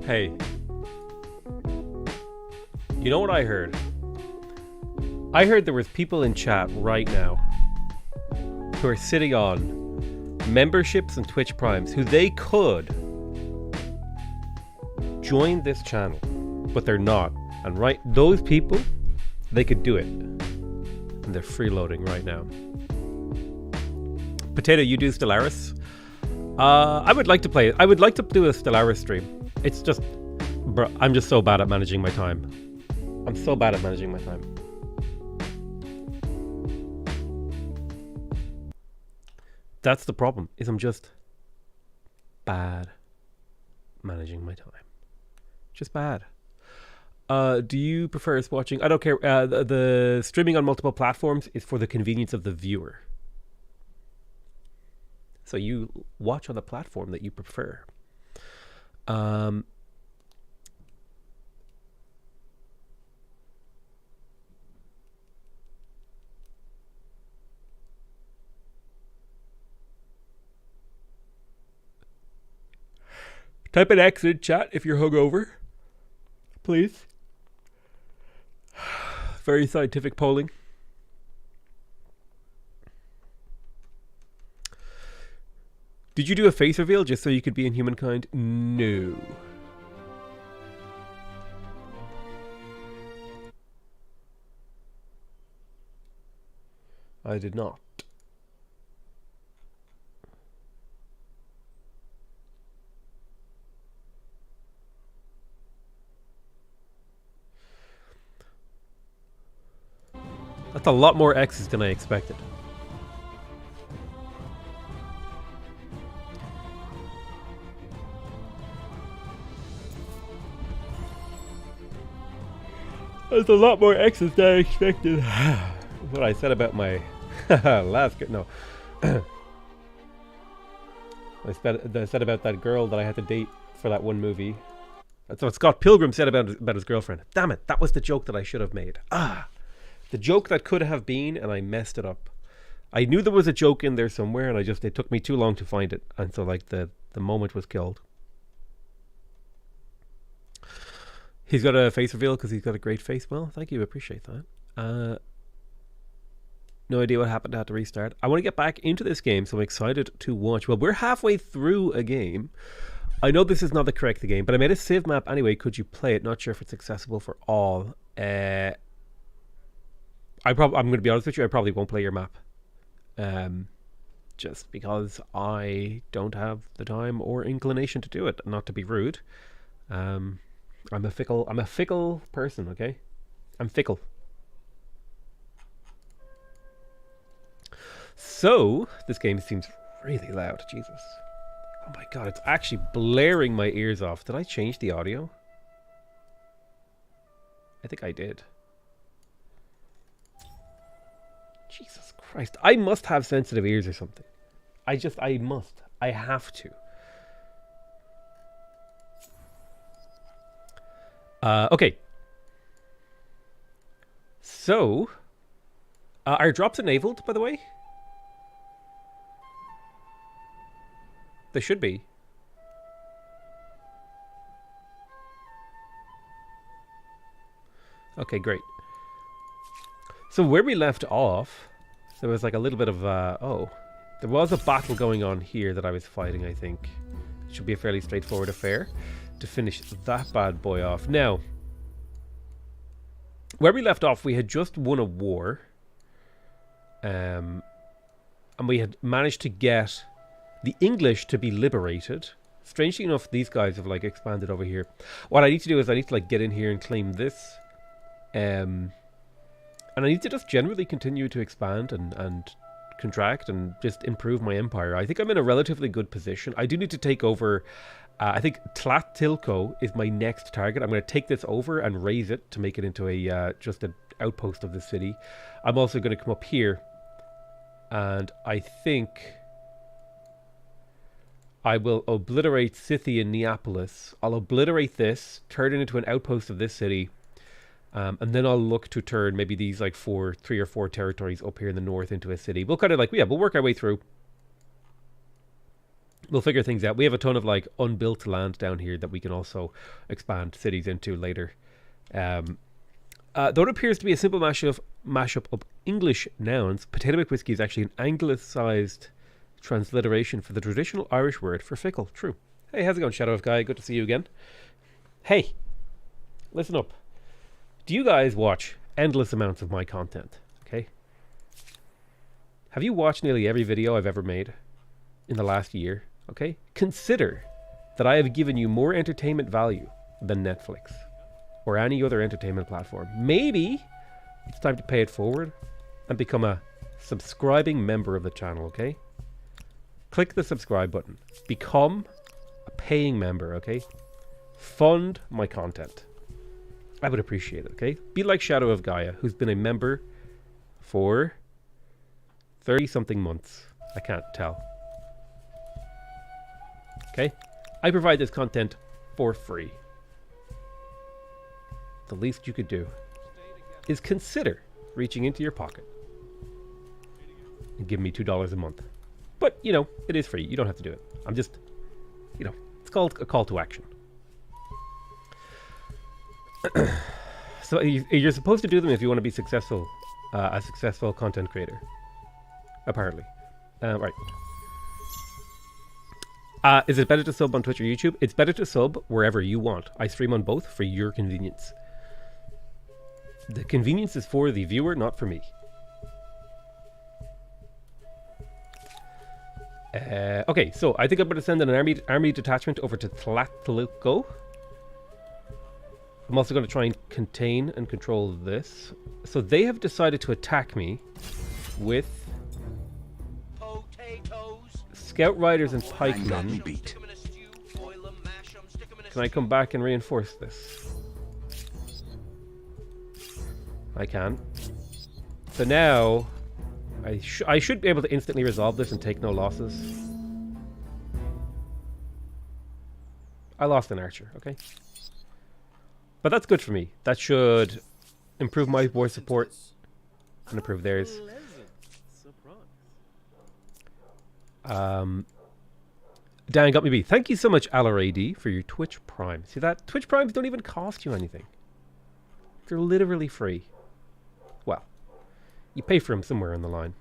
Hey, you know what I heard? I heard there was people in chat right now who are sitting on memberships and Twitch Primes who they could join this channel, but they're not. And right, those people, they could do it. And they're freeloading right now. Potato, you do Stellaris? I would like to play it. I would like to do a Stellaris stream. It's just, bro, I'm just so bad at managing my time. I'm so bad at managing my time. That's the problem, is I'm just bad managing my time. Just bad. Do you prefer us watching? I don't care. The streaming on multiple platforms is for the convenience of the viewer. So you watch on the platform that you prefer. Type an X in chat if you're hungover, please. Very scientific polling. Did you do a face reveal just so you could be in Humankind? No. I did not. That's a lot more X's than I expected. That's a lot more X's than I expected. What I said about my last... No. I said about that girl that I had to date for that one movie. That's what Scott Pilgrim said about his girlfriend. Damn it, that was the joke that I should have made. The joke that could have been, and I messed it up. I knew there was a joke in there somewhere, and it took me too long to find it. And so, like, the moment was killed. He's got a face reveal because he's got a great face. Well, thank you. Appreciate that. No idea what happened. I had to restart. I want to get back into this game, so I'm excited to watch. Well, we're halfway through a game. I know this is not the correct game, but I made a save map anyway. Could you play it? Not sure if it's accessible for all. I'm going to be honest with you. I probably won't play your map, just because I don't have the time or inclination to do it. Not to be rude, I'm a fickle person. Okay, I'm fickle. So this game seems really loud. Jesus. Oh my god, it's actually blaring my ears off. Did I change the audio? I think I did. Jesus Christ. I must have sensitive ears or something. I must. I have to. Okay. So, are drops enabled, by the way? They should be. Okay, great. So where we left off, there was like a little bit of, there was a battle going on here that I was fighting, I think. It should be a fairly straightforward affair to finish that bad boy off. Now, where we left off, we had just won a war. And we had managed to get the English to be liberated. Strangely enough, these guys have like expanded over here. What I need to do is I need to like get in here and claim this. And I need to just generally continue to expand and contract and just improve my empire. I think I'm in a relatively good position. I do need to take over. I think Tlatilco is my next target. I'm going to take this over and raise it to make it into a just an outpost of the city. I'm also going to come up here, and I think I will obliterate Scythian Neapolis. I'll obliterate this, turn it into an outpost of this city. And then I'll look to turn maybe these like 3 or 4 territories up here in the north into a city. We'll kind of like, we'll work our way through. We'll figure things out. We have a ton of like unbuilt land down here that we can also expand cities into later. Though it appears to be a simple mashup of English nouns, potato milk whiskey is actually an anglicized transliteration for the traditional Irish word for fickle. True. Hey, how's it going, Shadow of Guy? Good to see you again. Hey, listen up. Do you guys watch endless amounts of my content? Okay. Have you watched nearly every video I've ever made in the last year? Okay. Consider that I have given you more entertainment value than Netflix or any other entertainment platform. Maybe it's time to pay it forward and become a subscribing member of the channel, okay? Click the subscribe button. Become a paying member, okay? Fund my content. I would appreciate it, okay? Be like Shadow of Gaia, who's been a member for 30-something months. I can't tell. Okay? I provide this content for free. The least you could do is consider reaching into your pocket and give me $2 a month. But, you know, it is free. You don't have to do it. I'm just, you know, it's called a call to action. So you're supposed to do them if you want to be successful, a successful content creator. Apparently. Right. Is it better to sub on Twitch or YouTube? It's better to sub wherever you want. I stream on both for your convenience. The convenience is for the viewer, not for me. Okay, so I think I'm going to send an army detachment over to Tlatelolco. I'm also going to try and contain and control this. So they have decided to attack me with scout riders and pikemen. Can I come back and reinforce this? I can. So now I should be able to instantly resolve this and take no losses. I lost an archer, okay? But that's good for me. That should improve my war support and improve theirs. Dan got me beat. Thank you so much, AllarAD, for your Twitch Prime. See that? Twitch Primes don't even cost you anything. They're literally free. Well, you pay for them somewhere on the line.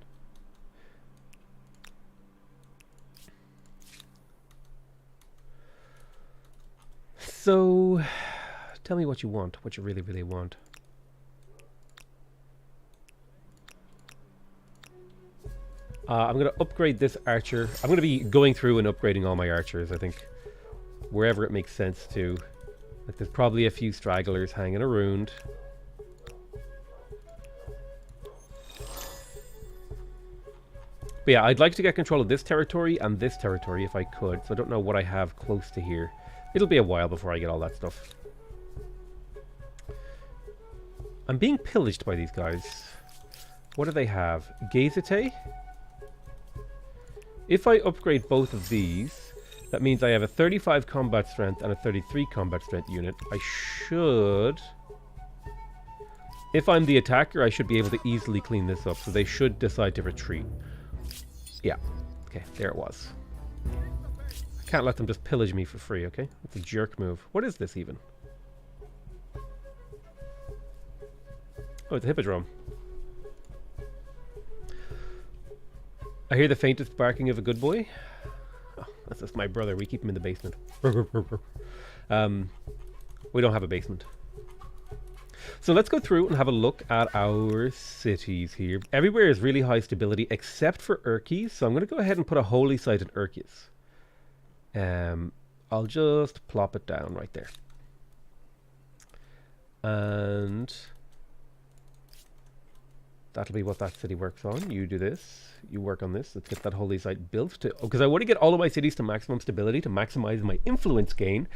So, tell me what you want, what you really, really want. I'm going to upgrade this archer. I'm going to be going through and upgrading all my archers, I think. Wherever it makes sense to. Like, there's probably a few stragglers hanging around. But yeah, I'd like to get control of this territory and this territory if I could. So I don't know what I have close to here. It'll be a while before I get all that stuff. I'm being pillaged by these guys. What do they have? Gazete? If I upgrade both of these, that means I have a 35 combat strength and a 33 combat strength unit. I should... If I'm the attacker, I should be able to easily clean this up. So they should decide to retreat. Yeah. Okay, there it was. I can't let them just pillage me for free, okay? It's a jerk move. What is this even? Oh, it's a hippodrome. I hear the faintest barking of a good boy. Oh, that's just my brother. We keep him in the basement. We don't have a basement. So let's go through and have a look at our cities here. Everywhere is really high stability except for Urkis. So I'm going to go ahead and put a holy site in Urkis. I'll just plop it down right there. And that'll be what that city works on. You do this. You work on this. Let's get that holy site built. Because I want to get all of my cities to maximum stability to maximize my influence gain.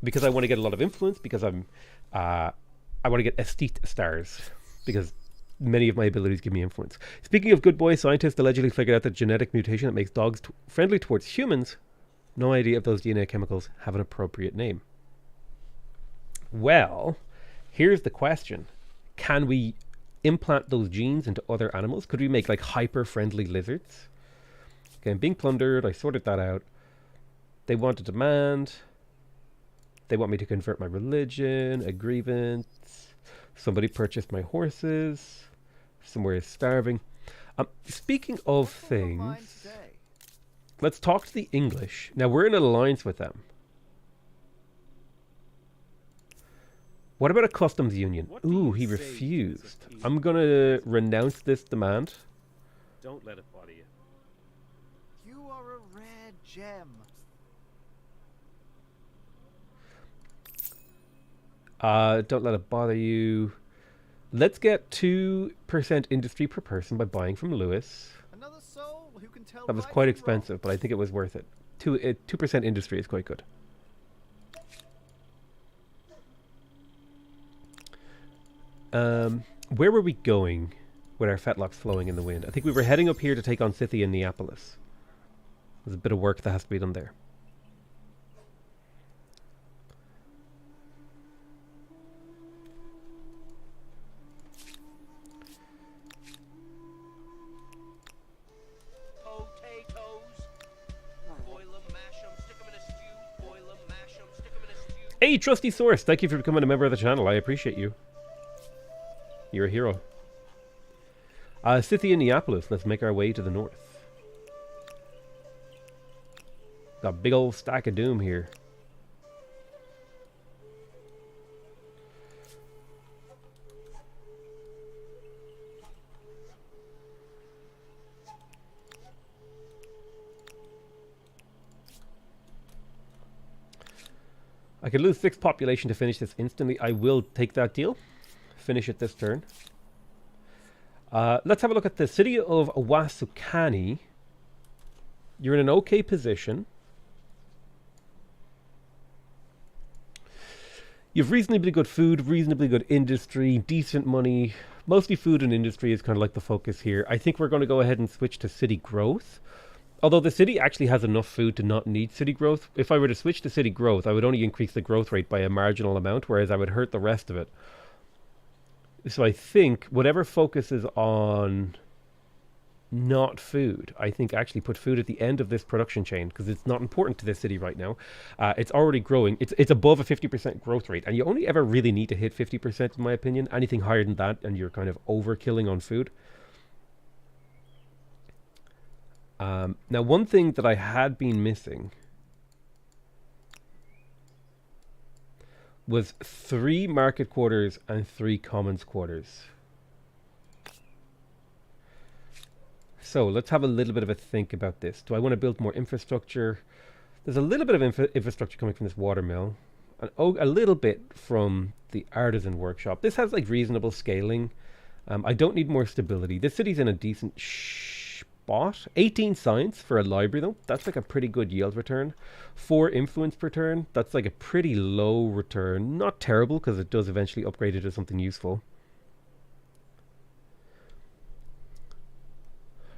Because I want to get a lot of influence. Because I want to get estate stars. Because many of my abilities give me influence. Speaking of good boy, scientists allegedly figured out the genetic mutation that makes dogs friendly towards humans. No idea if those DNA chemicals have an appropriate name. Well, here's the question. Can we implant those genes into other animals? Could we make like hyper-friendly lizards? Okay, I'm being plundered. I sorted that out. They want a demand. They want me to convert my religion. A grievance. Somebody purchased my horses. Somewhere is starving. Speaking of things, let's talk to the English. Now, we're in an alliance with them. What about a customs union? Ooh, he refused. I'm going to renounce this demand. Don't let it bother you. You are a rare gem. Don't let it bother you. Let's get 2% industry per person by buying from Lewis. Another soul who can tell That was right quite from expensive, but I think it was worth it. 2% industry is quite good. Where were we going with our fetlocks flowing in the wind? I think we were heading up here to take on Scythia and Neapolis. There's a bit of work that has to be done there. Hey, Trusty Source! Thank you for becoming a member of the channel. I appreciate you. You're a hero. Scythia and Neapolis. Let's make our way to the north. Got a big old stack of doom here. I could lose 6 population to finish this instantly. I will take that deal. Finish it this turn. Let's have a look at the city of Wasukani. You're in an okay position. You have reasonably good food, reasonably good industry, decent money. Mostly food and industry is kind of like the focus here. I think we're going to go ahead and switch to city growth. Although the city actually has enough food to not need city growth. If I were to switch to city growth, I would only increase the growth rate by a marginal amount, whereas I would hurt the rest of it. So I think whatever focuses on not food, I think actually put food at the end of this production chain, because it's not important to this city right now. It's already growing. It's above a 50% growth rate, and you only ever really need to hit 50% in my opinion. Anything higher than that and you're kind of overkilling on food. Now, one thing that I had been missing was 3 market quarters and 3 commons quarters. So let's have a little bit of a think about this. Do I want to build more infrastructure? There's a little bit of infrastructure coming from this watermill, and a little bit from the artisan workshop. This has like reasonable scaling. I don't need more stability. This city's in a decent spot. 18 science for a library though. That's like a pretty good yield return. 4 influence per turn. That's like a pretty low return. Not terrible because it does eventually upgrade it to something useful.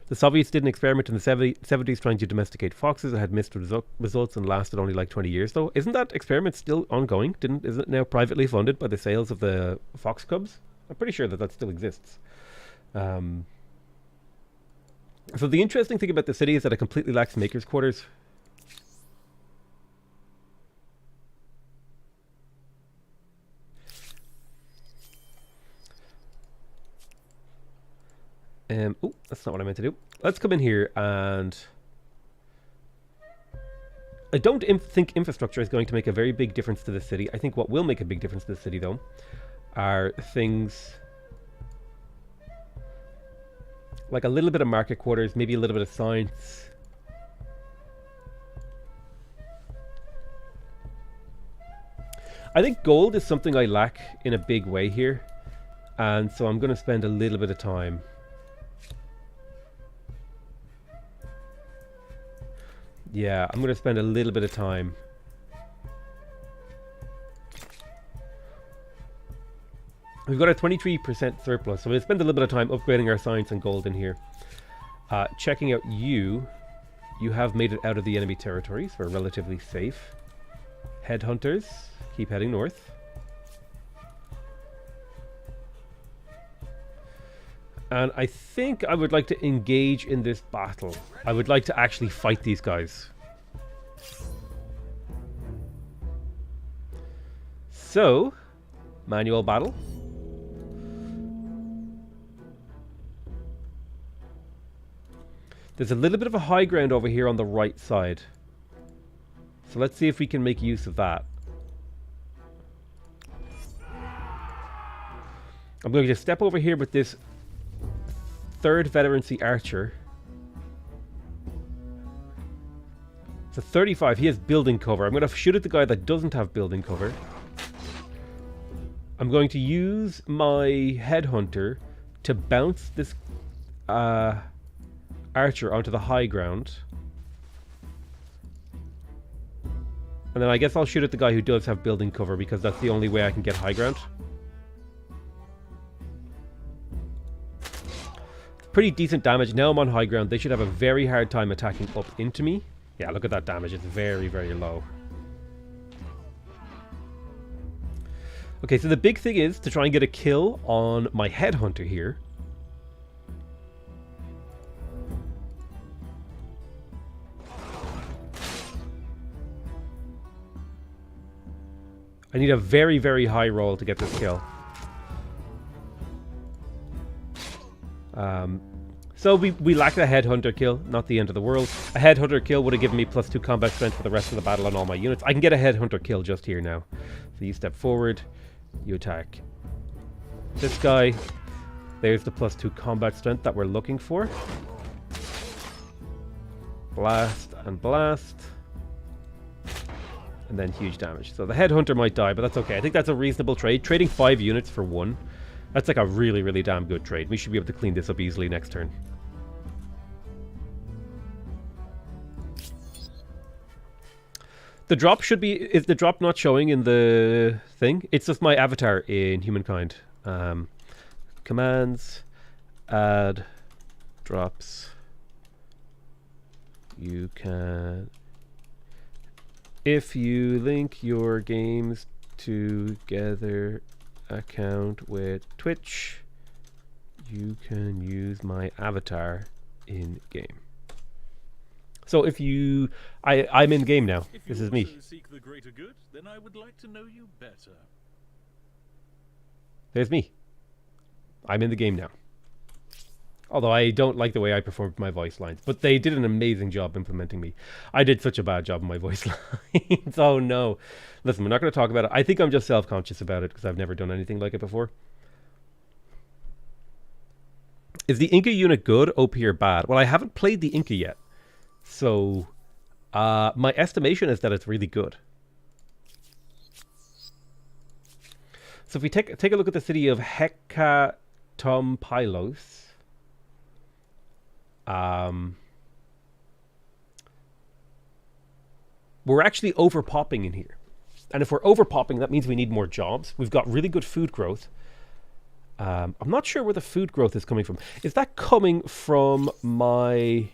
The Soviets did an experiment in the 70s trying to domesticate foxes. It had missed results and lasted only like 20 years though. Isn't that experiment still ongoing? Isn't it now privately funded by the sales of the fox cubs? I'm pretty sure that that still exists. So the interesting thing about the city is that it completely lacks makers' quarters. Oh, that's not what I meant to do. Let's come in here and... I don't think infrastructure is going to make a very big difference to the city. I think what will make a big difference to the city, though, are things like a little bit of market quarters, maybe a little bit of science. I think gold is something I lack in a big way here, and so I'm going to spend a little bit of time. Yeah, I'm going to spend a little bit of time. We've got a 23% surplus, so we'll spend a little bit of time upgrading our science and gold in here. Checking out you. You have made it out of the enemy territory, so we're relatively safe. Headhunters, keep heading north. And I think I would like to engage in this battle. I would like to actually fight these guys. So, manual battle. There's a little bit of a high ground over here on the right side. So let's see if we can make use of that. I'm going to step over here with this 3rd veterancy archer. It's a 35. He has building cover. I'm going to shoot at the guy that doesn't have building cover. I'm going to use my headhunter to bounce this archer onto the high ground. And then I guess I'll shoot at the guy who does have building cover because that's the only way I can get high ground. Pretty decent damage. Now I'm on high ground. They should have a very hard time attacking up into me. Yeah, look at that damage. It's very, very low. Okay, so the big thing is to try and get a kill on my headhunter here. I need a very, very high roll to get this kill. So we lack a headhunter kill, not the end of the world. A headhunter kill would have given me +2 combat strength for the rest of the battle on all my units. I can get a headhunter kill just here now. So you step forward, you attack this guy. There's the +2 combat strength that we're looking for. Blast and blast. And then huge damage. So the headhunter might die, but that's okay. I think that's a reasonable trade. Trading 5 units for 1. That's like a really, really damn good trade. We should be able to clean this up easily next turn. The drop should be... Is the drop not showing in the thing? It's just my avatar in Humankind. Commands. Add. Drops. You can... If you link your games together account with Twitch, you can use my avatar in game. So if you... I'm in game now. This is me. Seek the greater good, then I would like to know you better. There's me. I'm in the game now. Although I don't like the way I performed my voice lines. But they did an amazing job implementing me. I did such a bad job in my voice lines. Oh no. Listen, we're not going to talk about it. I think I'm just self-conscious about it because I've never done anything like it before. Is the Inca unit good, OP, or bad? Well, I haven't played the Inca yet. So, my estimation is that it's really good. So if we take a look at the city of Hecatompylos, we're actually overpopping in here. And if we're overpopping, that means we need more jobs. We've got really good food growth. I'm not sure where the food growth is coming from. Is that coming from my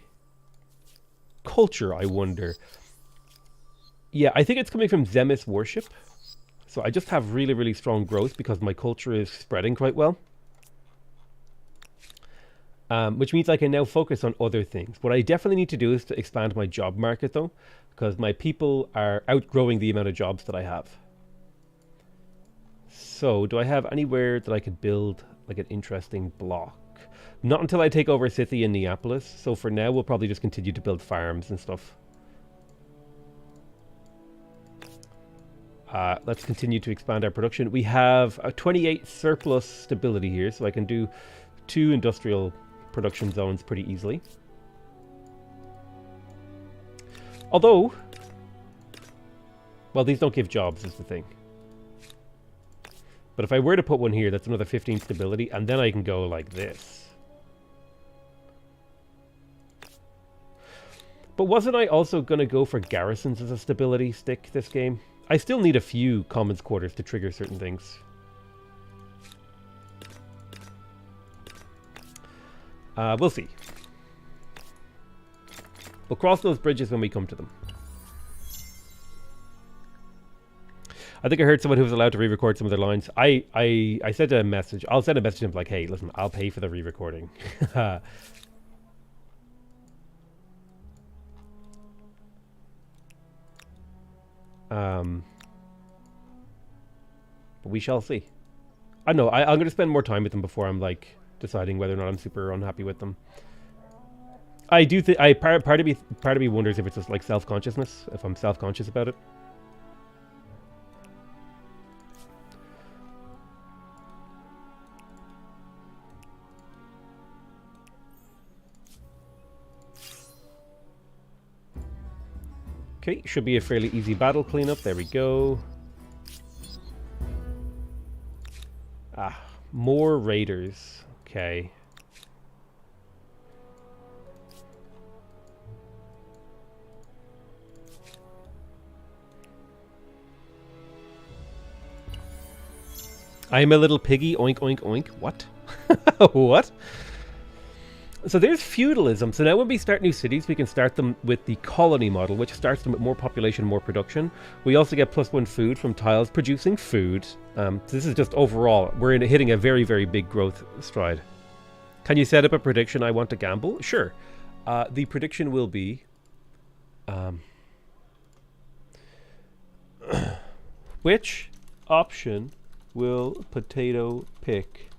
culture, I wonder? Yeah, I think it's coming from Zemis worship. So I just have really, really strong growth because my culture is spreading quite well. Which means I can now focus on other things. What I definitely need to do is to expand my job market, though, because my people are outgrowing the amount of jobs that I have. So, do I have anywhere that I could build like an interesting block? Not until I take over Scythia and Neapolis. So for now, we'll probably just continue to build farms and stuff. Let's continue to expand our production. We have a 28 surplus stability here, so I can do 2 industrial production zones pretty easily. Although, well, these don't give jobs is the thing. But if I were to put one here, that's another 15 stability, and then I can go like this. But wasn't I also going to go for garrisons as a stability stick this game? I still need a few commons quarters to trigger certain things. We'll see. We'll cross those bridges when we come to them. I think I heard someone who was allowed to re-record some of their lines. I sent a message. I'll send a message to him like, hey, listen, I'll pay for the re-recording. But we shall see. I know, I'm going to spend more time with them before I'm like deciding whether or not I'm super unhappy with them. I do think part of me wonders if it's just like self-consciousness, if I'm self-conscious about it. Okay, should be a fairly easy battle cleanup. There we go. Ah, more raiders. Okay. I'm a little piggy. Oink, oink, oink. What? What? So there's feudalism. So now when we start new cities, we can start them with the colony model, which starts them with more population, more production. We also get +1 food from tiles producing food. So this is just overall, we're hitting a very, very big growth stride. Can you set up a prediction? I want to gamble? Sure. The prediction will be... which option will Potato pick?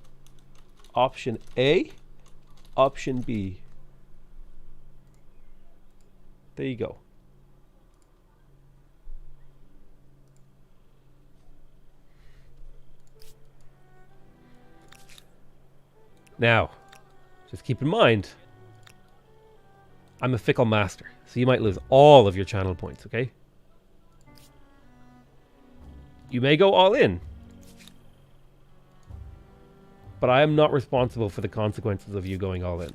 Option A? Option B. There you go. Now, just keep in mind, I'm a fickle master, so you might lose all of your channel points, okay? You may go all in, but I am not responsible for the consequences of you going all in.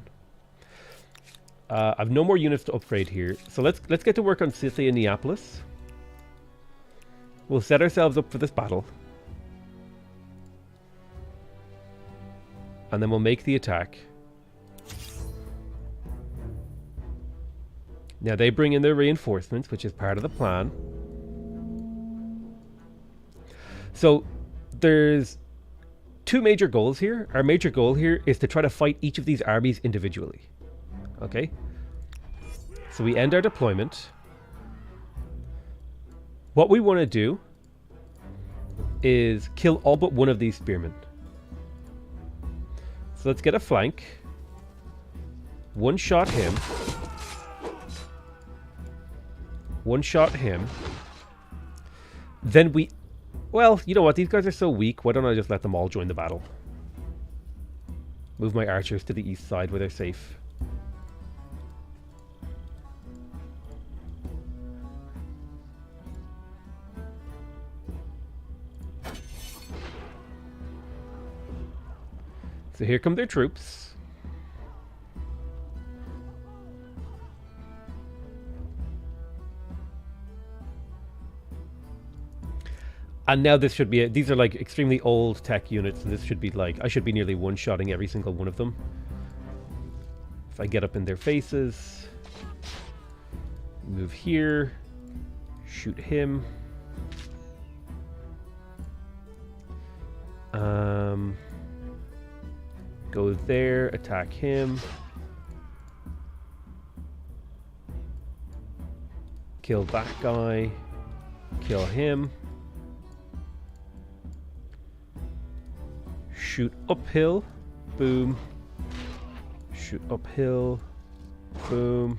I've no more units to upgrade here, so let's get to work on Scythia and Neapolis. We'll set ourselves up for this battle, and then we'll make the attack. Now they bring in their reinforcements, which is part of the plan. So there's 2 major goals here. Our major goal here is to try to fight each of these armies individually. Okay? So we end our deployment. What we want to do is kill all but one of these spearmen. So let's get a flank. One shot him. One shot him. Then we... Well, you know what? These guys are so weak. Why don't I just let them all join the battle? Move my archers to the east side where they're safe. So here come their troops. And now this should be these are like extremely old tech units, and this should be like, I should be nearly one-shotting every single one of them. If I get up in their faces. Move here. Shoot him. Go there, attack him. Kill that guy. Kill him. Shoot uphill. Boom. Shoot uphill. Boom.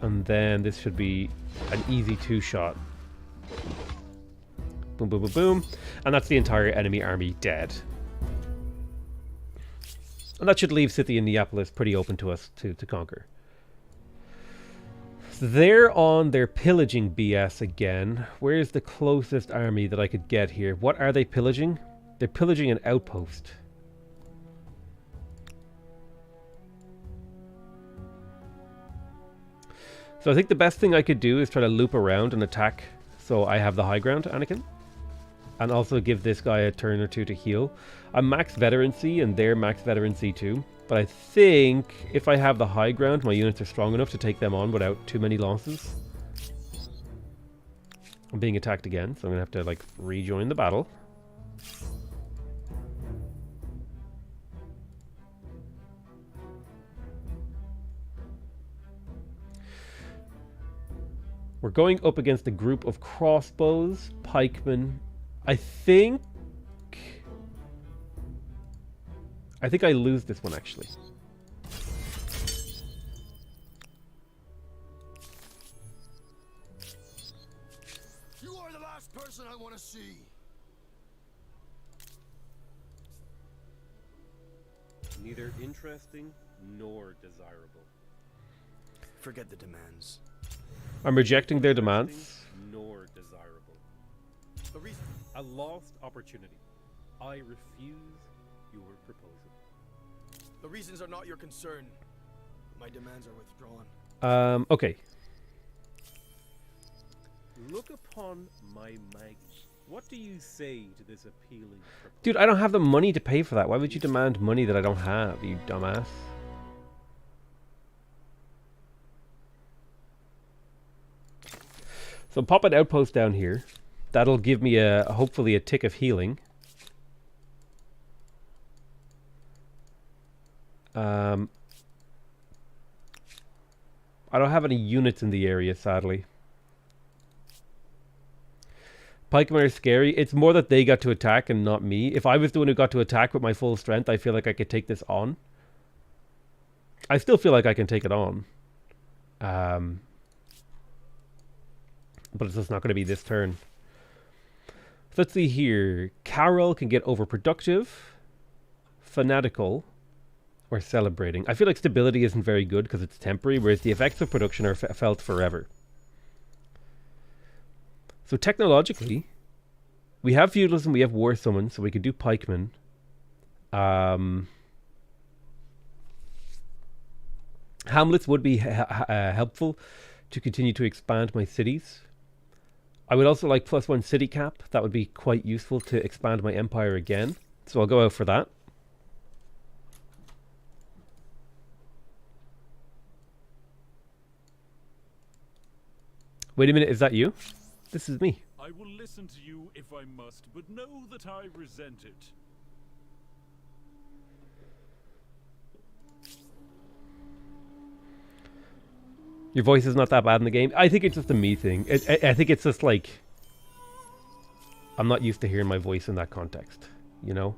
And then this should be an easy 2-shot. Boom, boom, boom, boom. And that's the entire enemy army dead. And that should leave Scythia Neapolis pretty open to us to conquer. So they're on their pillaging BS again. Where's the closest army that I could get here? What are they pillaging? They're pillaging an outpost. So I think the best thing I could do is try to loop around and attack so I have the high ground, Anakin. And also give this guy a turn or two to heal. I'm max veterancy and they're max veterancy too. But I think if I have the high ground, my units are strong enough to take them on without too many losses. I'm being attacked again, so I'm going to have to like rejoin the battle. We're going up against a group of crossbows, pikemen. I think I lose this one actually. You are the last person I want to see. Neither interesting nor desirable. Forget the demands. I'm rejecting their demands. Nor desirable. The reason. A lost opportunity. I refuse your proposal. The reasons are not your concern. My demands are withdrawn. Okay. Look upon my magnet. What do you say to this appealing proposal? Dude, I don't have the money to pay for that. Why would you demand money that I don't have, you dumbass? So pop an outpost down here. That'll give me hopefully a tick of healing. I don't have any units in the area, sadly. Pikemen are scary. It's more that they got to attack and not me. If I was the one who got to attack with my full strength, I feel like I could take this on. I still feel like I can take it on. But it's just not going to be this turn. So let's see here. Carol can get overproductive, fanatical, or celebrating. I feel like stability isn't very good because it's temporary, whereas the effects of production are felt forever. So technologically, we have feudalism, we have war summon, so we could do pikemen. Hamlets would be helpful to continue to expand my cities. I would also like +1 city cap. That would be quite useful to expand my empire again. So I'll go out for that. Wait a minute, is that you? This is me. I will listen to you if I must, but know that I resent it. Your voice is not that bad in the game. I think it's just a me thing. I think it's just like, I'm not used to hearing my voice in that context, you know?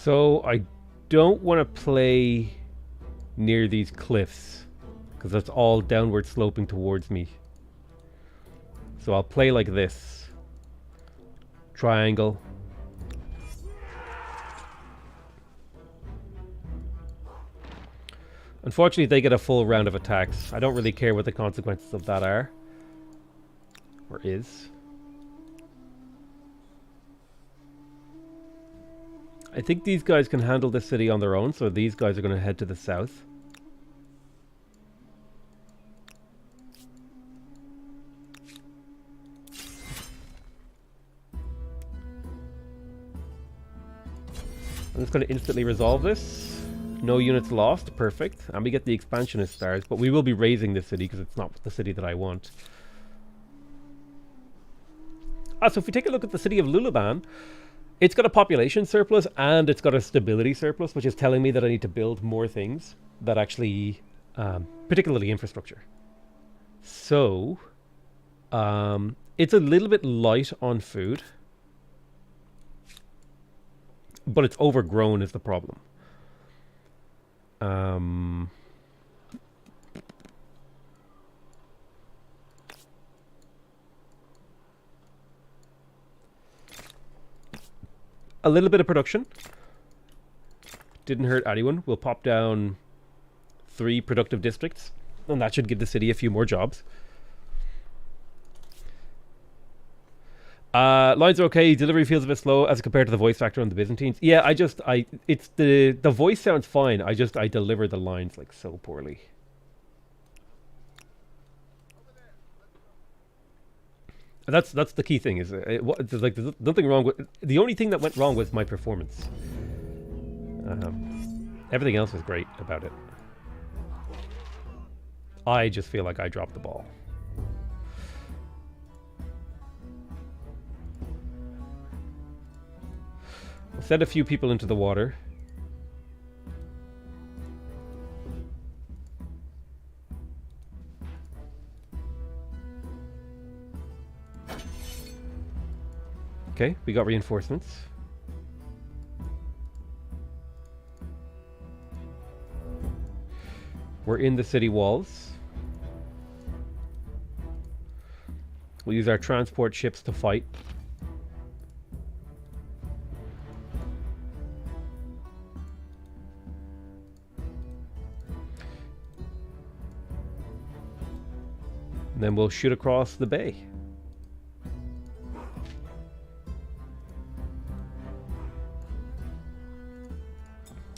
So I don't want to play near these cliffs because that's all downward sloping towards me. So I'll play like this. Triangle. Unfortunately, they get a full round of attacks. I don't really care what the consequences of that are. Or is. I think these guys can handle the city on their own, so these guys are going to head to the south. I'm just going to instantly resolve this. No units lost. Perfect. And we get the expansionist stars, but we will be raising this city because it's not the city that I want. So if we take a look at the city of Lulaban, it's got a population surplus and it's got a stability surplus, which is telling me that I need to build more things that actually, particularly infrastructure. So, it's a little bit light on food, but it's overgrown is the problem. A little bit of production. Didn't hurt anyone. We'll pop down 3 productive districts, and that should give the city a few more jobs. Lines are okay. Delivery feels a bit slow as compared to the voice factor on the Byzantines. Yeah, it's the voice sounds fine. I deliver the lines like so poorly. That's the key thing. Is there's nothing wrong with the only thing that went wrong was my performance. Everything else was great about it. I just feel like I dropped the ball. I'll send a few people into the water. Okay, we got reinforcements. We're in the city walls. We'll use our transport ships to fight. And then we'll shoot across the bay.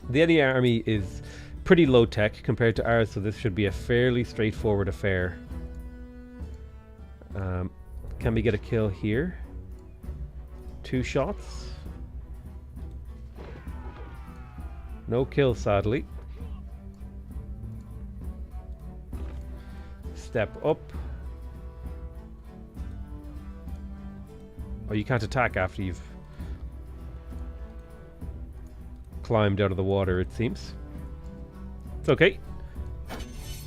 The enemy army is pretty low tech compared to ours, so this should be a fairly straightforward affair. Can we get a kill here? 2 shots. No kill, sadly. Step up. Oh, you can't attack after you've climbed out of the water, it seems. It's okay.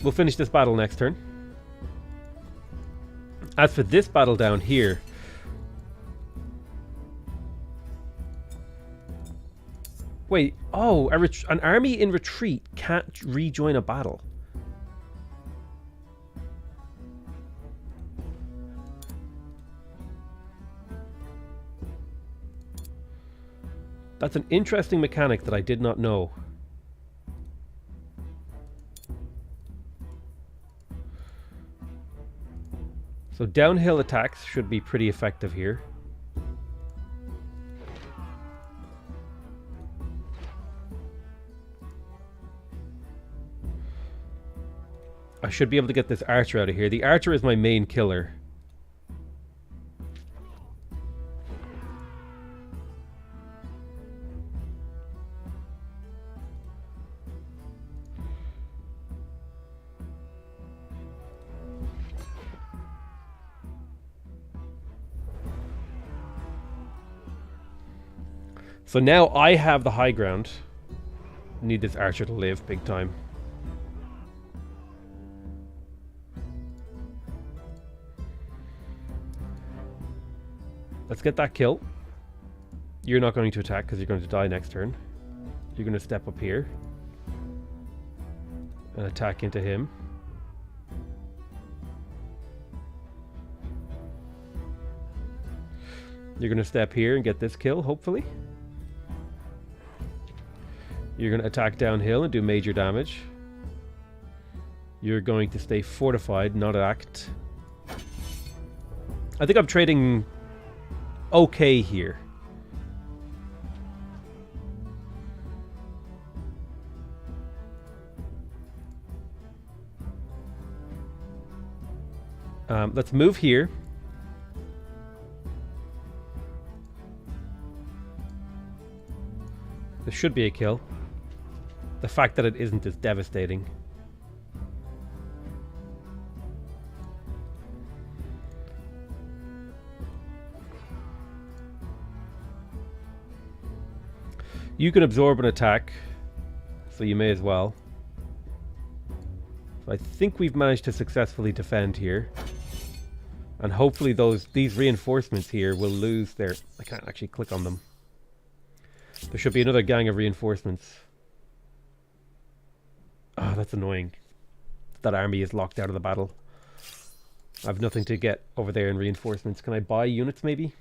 We'll finish this battle next turn. As for this battle down here, wait, oh, an army in retreat can't rejoin a battle. That's an interesting mechanic that I did not know. So downhill attacks should be pretty effective here. I should be able to get this archer out of here. The archer is my main killer. So now I have the high ground. Need this archer to live big time. Let's get that kill. You're not going to attack because you're going to die next turn. You're going to step up here and attack into him. You're going to step here and get this kill, hopefully. You're going to attack downhill and do major damage. You're going to stay fortified, not act. I think I'm trading okay here. Let's move here. This should be a kill. The fact that it isn't is devastating. You can absorb an attack, so you may as well. So I think we've managed to successfully defend here. And hopefully these reinforcements here will lose their... I can't actually click on them. There should be another gang of reinforcements. Oh, that's annoying. That army is locked out of the battle. I have nothing to get over there in reinforcements. Can I buy units maybe?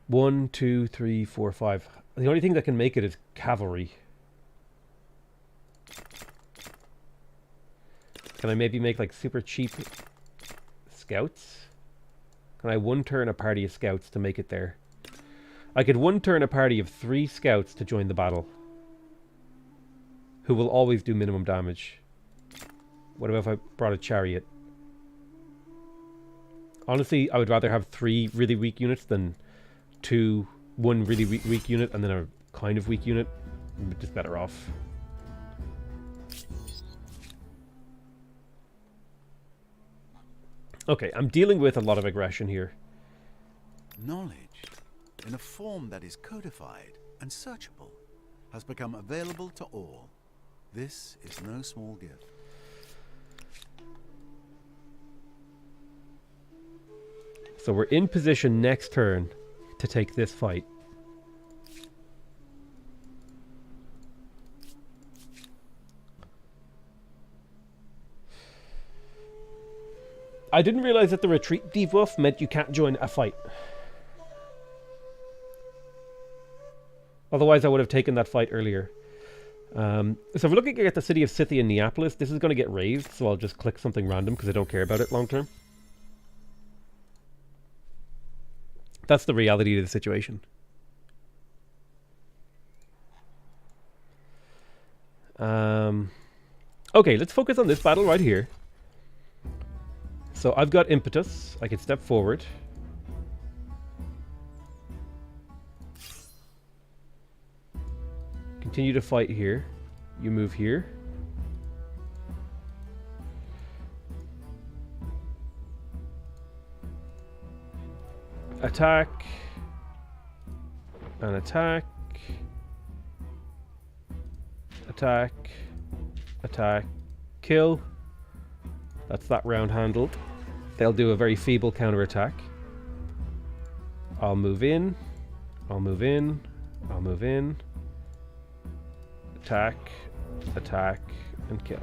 1, 2, 3, 4, 5. The only thing that can make it is cavalry. Can I maybe make like super cheap scouts? Can I one turn a party of scouts to make it there? I could one turn a party of 3 scouts to join the battle, who will always do minimum damage. What about if I brought a chariot? Honestly, I would rather have 3 really weak units than 1 really weak unit and then a kind of weak unit. I'm just better off. Okay, I'm dealing with a lot of aggression here. Knowledge, in a form that is codified and searchable, has become available to all. This is no small gift. So we're in position next turn to take this fight. I didn't realize that the retreat debuff meant you can't join a fight. Otherwise I would have taken that fight earlier. So if we're looking at the city of Scythia and Neapolis, this is going to get raised, so I'll just click something random because I don't care about it long term. That's the reality of the situation. Okay, let's focus on this battle right here. So I've got impetus. I can step forward. Continue to fight here. You move here. Attack. And attack. Attack. Attack. Kill. That's that round handled. They'll do a very feeble counterattack. I'll move in. I'll move in. I'll move in. Attack. Attack. And kill.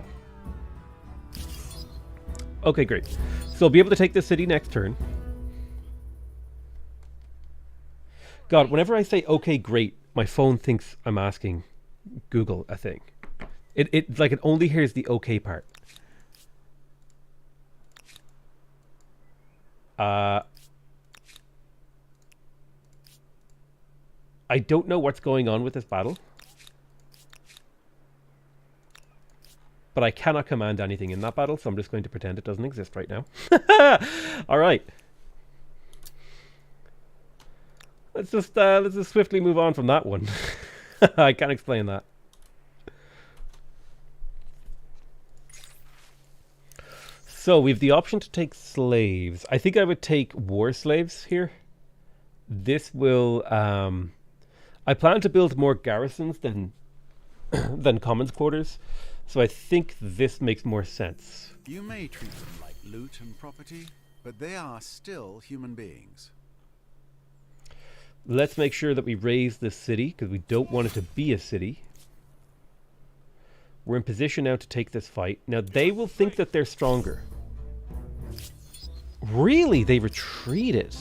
Okay, great. So I'll be able to take this city next turn. God, whenever I say okay, great, my phone thinks I'm asking Google a thing. It like it only hears the okay part. I don't know what's going on with this battle, but I cannot command anything in that battle, so I'm just going to pretend it doesn't exist right now. All right. Let's just swiftly move on from that one. I can't explain that. So we have the option to take slaves. I think I would take war slaves here. This will... I plan to build more garrisons than commons quarters, so I think this makes more sense. You may treat them like loot and property, but they are still human beings. Let's make sure that we raise this city, because we don't want it to be a city. We're in position now to take this fight. Now, they will think that they're stronger. Really? They retreated.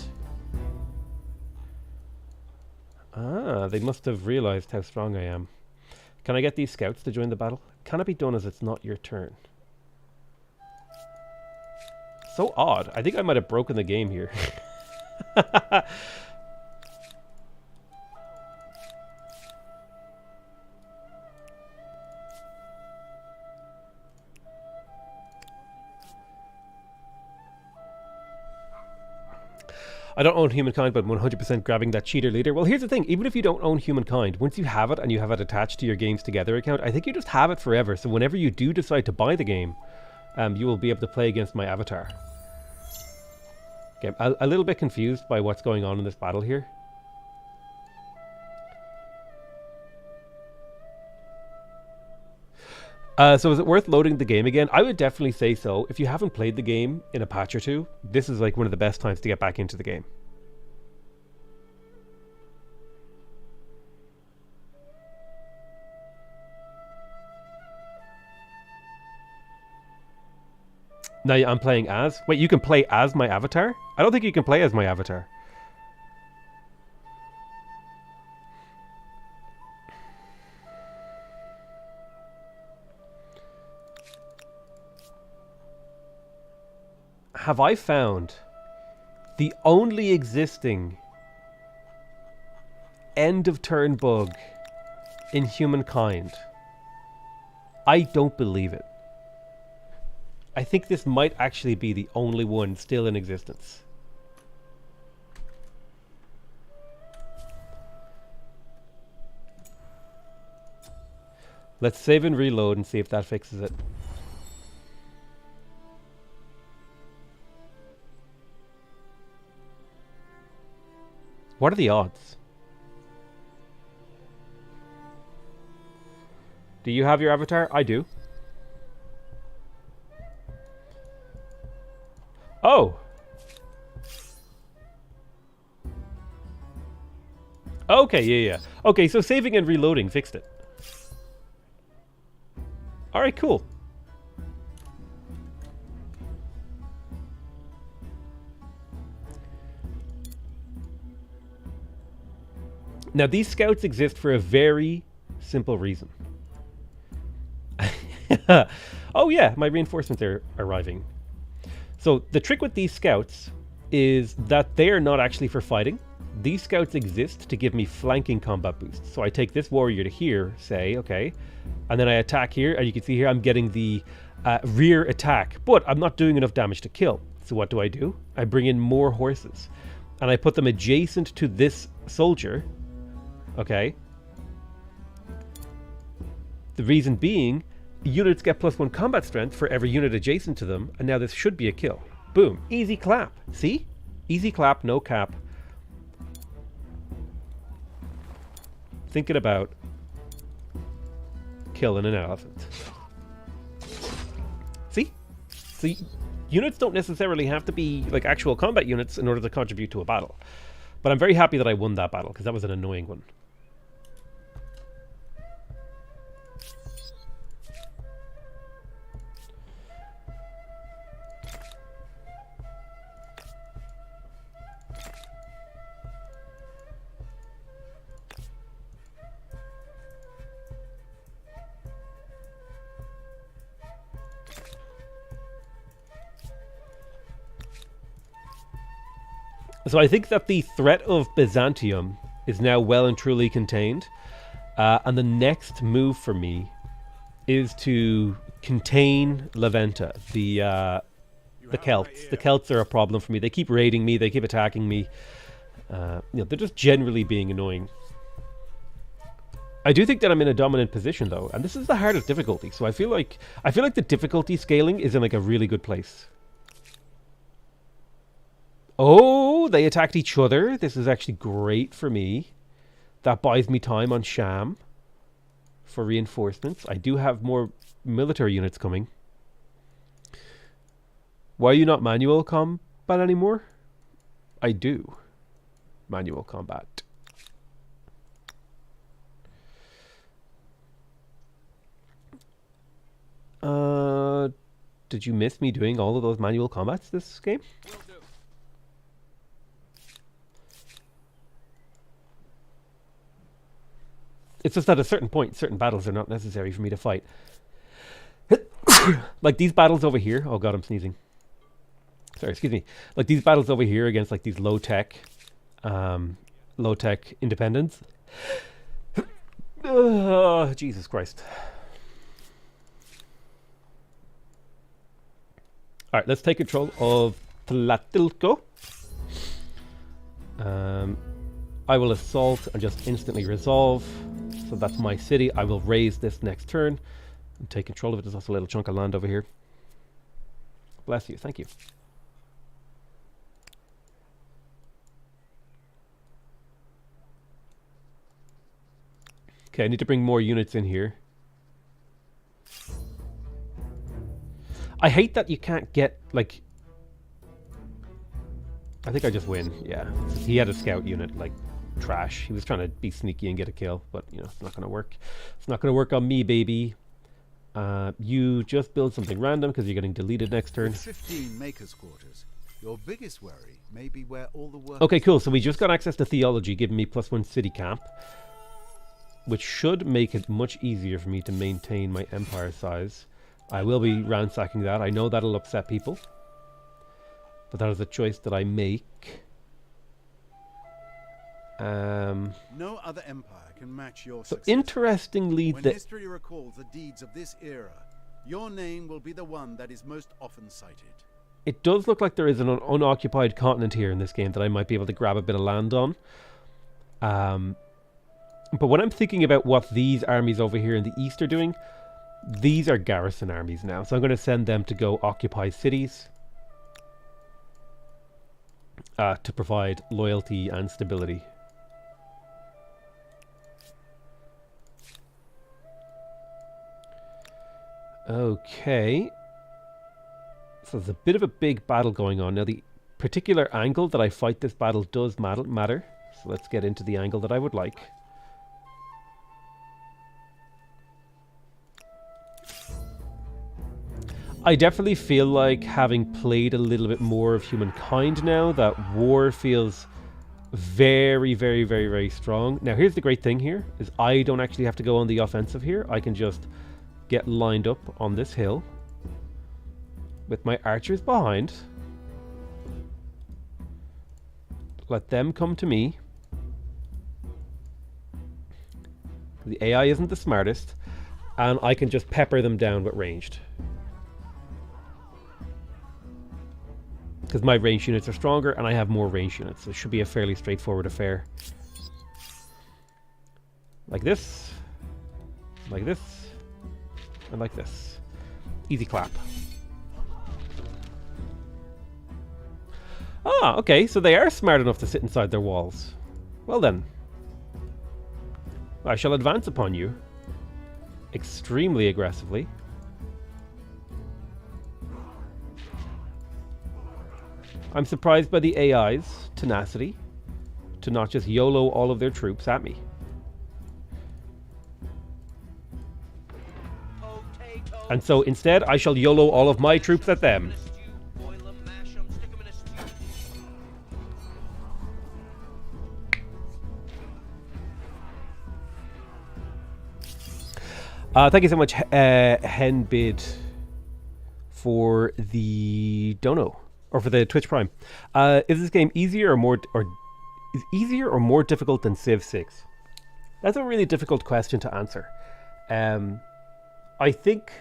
Ah, they must have realized how strong I am. Can I get these scouts to join the battle? Can it be done as it's not your turn? So odd. I think I might have broken the game here. I don't own Humankind, but I'm 100% grabbing that cheater leader. Well, here's the thing. Even if you don't own Humankind, once you have it and you have it attached to your Games Together account, I think you just have it forever. So whenever you do decide to buy the game, you will be able to play against my avatar. Okay, I'm a little bit confused by what's going on in this battle here. So is it worth loading the game again? I would definitely say so. If you haven't played the game in a patch or two, this is like one of the best times to get back into the game. Now I'm playing as... Wait, you can play as my avatar? I don't think you can play as my avatar. Have I found the only existing end of turn bug in Humankind? I don't believe it. I think this might actually be the only one still in existence. Let's save and reload and see if that fixes it. What are the odds? Do you have your avatar? I do. Oh! Okay, yeah. Okay, so saving and reloading fixed it. Alright, cool. Now, these scouts exist for a very simple reason. Oh yeah, my reinforcements are arriving. So the trick with these scouts is that they are not actually for fighting. These scouts exist to give me flanking combat boosts. So I take this warrior to here, say, okay, and then I attack here, and you can see here I'm getting the rear attack, but I'm not doing enough damage to kill. So what do? I bring in more horses, and I put them adjacent to this soldier. Okay. The reason being, units get +1 combat strength for every unit adjacent to them, and now this should be a kill. Boom. Easy clap. See? Easy clap, no cap. Thinking about killing an elephant. See? So units don't necessarily have to be like actual combat units in order to contribute to a battle. But I'm very happy that I won that battle, because that was an annoying one. So I think that the threat of Byzantium is now well and truly contained. And the next move for me is to contain Leventa, the Celts. The Celts are a problem for me. They keep raiding me. They keep attacking me. They're just generally being annoying. I do think that I'm in a dominant position though, and this is the hardest difficulty. So I feel like the difficulty scaling is in like a really good place. Oh, they attacked each other. This is actually great for me. That buys me time on Sham for reinforcements. I do have more military units coming. Why are you not manual combat anymore? I do. Manual combat. Did you miss me doing all of those manual combats this game? Will do. It's just at a certain point, certain battles are not necessary for me to fight. Like these battles over here. Oh god, I'm sneezing. Sorry, excuse me. Like these battles over here against like these low-tech independents. Jesus Christ. Alright, let's take control of Tlatilco. I will assault and just instantly resolve. So that's my city. I will raise this next turn and take control of it. There's also a little chunk of land over here. Bless you. Thank you. Okay, I need to bring more units in here. I hate that you can't get, like... I think I just win, yeah. He had a scout unit, like, trash. He was trying to be sneaky and get a kill, but, you know, it's not going to work. It's not going to work on me, baby. You just build something random because you're getting deleted next turn. With 15 makers' quarters. Your biggest worry may be where all the work. Okay, cool. So we just got access to theology, giving me +1 city camp, which should make it much easier for me to maintain my empire size. I will be ransacking that. I know that'll upset people, but that is a choice that I make. No other empire can match your So success. interestingly, When the history recalls the deeds of this era, your name will be the one that is most often cited. it does look like there is an unoccupied continent here in this game that I might be able to grab a bit of land on. But when I'm thinking about what these armies over here in the east are doing, these are garrison armies now. So I'm going to send them to go occupy cities to provide loyalty and stability. Okay. So there's a bit of a big battle going on. Now the particular angle that I fight this battle does matter. So let's get into the angle that I would like. I definitely feel like, having played a little bit more of Humankind now, that war feels very, very, very, very strong. Now here's the great thing here, is I don't actually have to go on the offensive here. I can just get lined up on this hill with my archers behind. Let them come to me. The AI isn't the smartest, and I can just pepper them down with ranged. Because my ranged units are stronger and I have more ranged units. So it should be a fairly straightforward affair. Like this. Like this. And like this. Easy clap. Ah, okay. So they are smart enough to sit inside their walls. Well then. I shall advance upon you. Extremely aggressively. I'm surprised by the AI's tenacity to not just YOLO all of their troops at me. And so instead, I shall YOLO all of my troops at them. Thank you so much, Henbid, for the dono. Or for the Twitch Prime. Is this game easier or more difficult than Civ 6? That's a really difficult question to answer. I think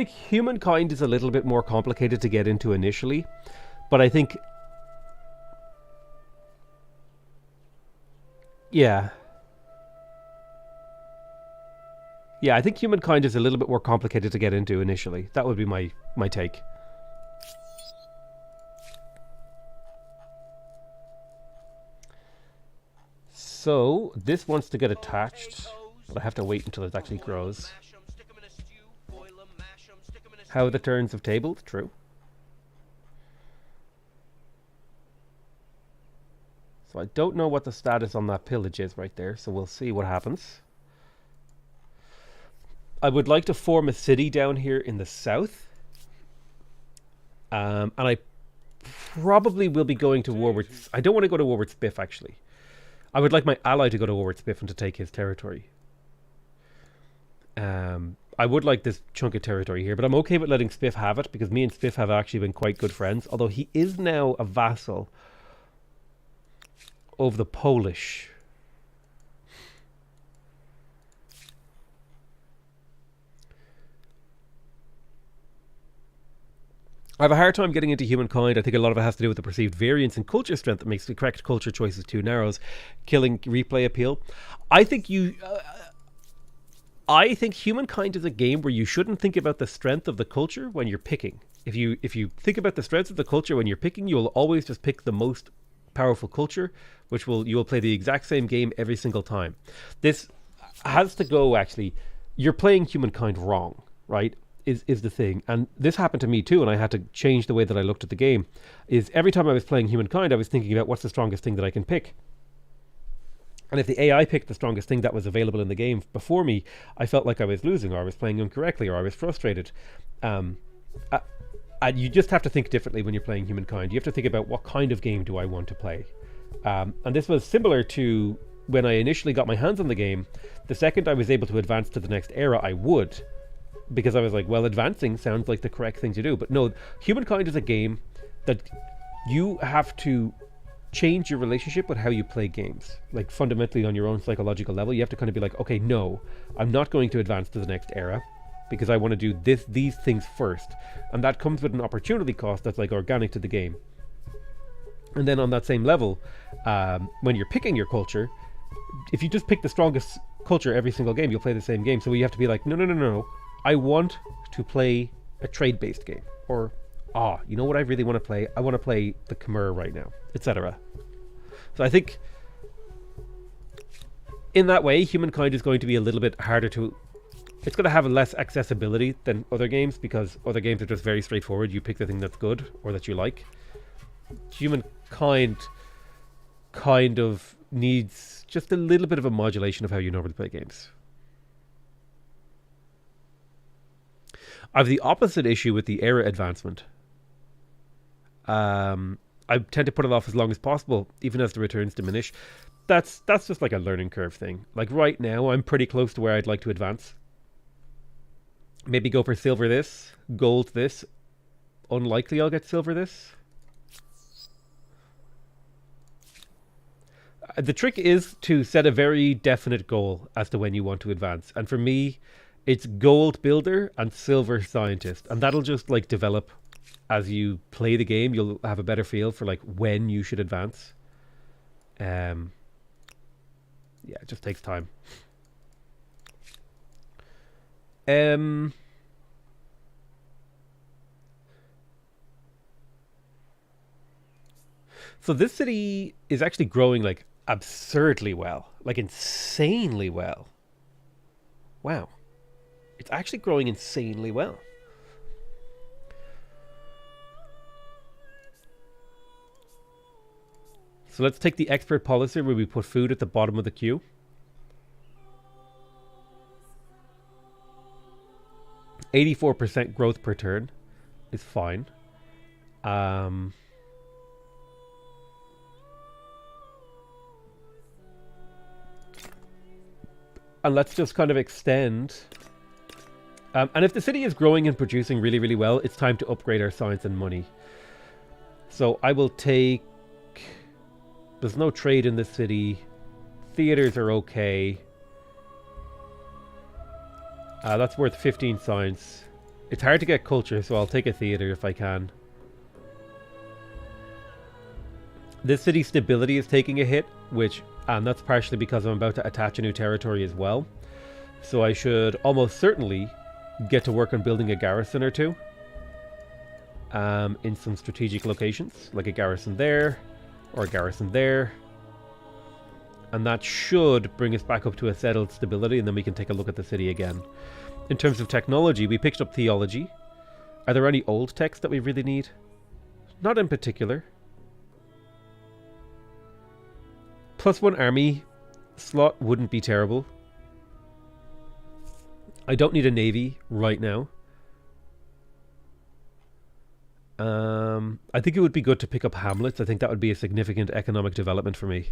Humankind is a little bit more complicated to get into initially, but I think Yeah, I think Humankind is a little bit more complicated to get into initially. That would be my take. So, this wants to get attached, but I have to wait until it actually grows. How are the turns of tables? True. So I don't know what the status on that pillage is right there, so we'll see what happens. I would like to form a city down here in the south. And I probably will be going to war with... I don't want to go to war with Spiff, actually. I would like my ally to go to war with Spiff and to take his territory. I would like this chunk of territory here, but I'm okay with letting Spiff have it, because me and Spiff have actually been quite good friends, although he is now a vassal of the Polish. I have a hard time getting into Humankind. I think a lot of it has to do with the perceived variance in culture strength that makes the correct culture choices too narrow, killing replay appeal. I think Humankind is a game where you shouldn't think about the strength of the culture when you're picking. If you think about the strengths of the culture when you're picking, you will always just pick the most powerful culture, you will play the exact same game every single time. This has to go, actually, you're playing Humankind wrong, right? Is the thing. And this happened to me too, and I had to change the way that I looked at the game. Is every time I was playing Humankind, I was thinking about what's the strongest thing that I can pick. And if the AI picked the strongest thing that was available in the game before me, I felt like I was losing, or I was playing incorrectly, or I was frustrated. And you just have to think differently when you're playing Humankind. You have to think about what kind of game do I want to play. And this was similar to when I initially got my hands on the game. The second I was able to advance to the next era, I would. Because I was like, well, advancing sounds like the correct thing to do. But no, Humankind is a game that you have to change your relationship with how you play games. Like, fundamentally on your own psychological level, you have to kind of be like, okay, no, I'm not going to advance to the next era because I want to do these things first. And that comes with an opportunity cost that's like organic to the game. And then on that same level, when you're picking your culture, if you just pick the strongest culture every single game, you'll play the same game. So you have to be like, no. I want to play a trade-based game. Or, you know what I really want to play? I want to play the Khmer right now, etc. So I think in that way, Humankind is going to be a little bit harder to... It's going to have less accessibility than other games, because other games are just very straightforward. You pick the thing that's good or that you like. Humankind kind of needs just a little bit of a modulation of how you normally play games. I have the opposite issue with the era advancement. I tend to put it off as long as possible, even as the returns diminish. That's just like a learning curve thing. Like right now, I'm pretty close to where I'd like to advance. Maybe go for silver this, gold this. Unlikely I'll get silver this. The trick is to set a very definite goal as to when you want to advance. And for me, it's gold builder and silver scientist, and that'll just like develop as you play the game. You'll have a better feel for like when you should advance. Yeah, it just takes time. So this city is actually growing like absurdly well, like insanely well. Wow. It's actually growing insanely well. So let's take the expert policy where we put food at the bottom of the queue. %84 growth per turn is fine. And let's just kind of extend... and if the city is growing and producing really, really well, it's time to upgrade our science and money. So I will take... There's no trade in this city. Theaters are okay. That's worth 15 science. It's hard to get culture, so I'll take a theater if I can. This city's stability is taking a hit, and that's partially because I'm about to attach a new territory as well. So I should almost certainly get to work on building a garrison or two. In some strategic locations, like a garrison there, or a garrison there. And that should bring us back up to a settled stability, and then we can take a look at the city again. In terms of technology, we picked up theology. Are there any old texts that we really need? Not in particular. +1 army slot wouldn't be terrible. I don't need a navy right now. I think it would be good to pick up hamlets. I think that would be a significant economic development for me.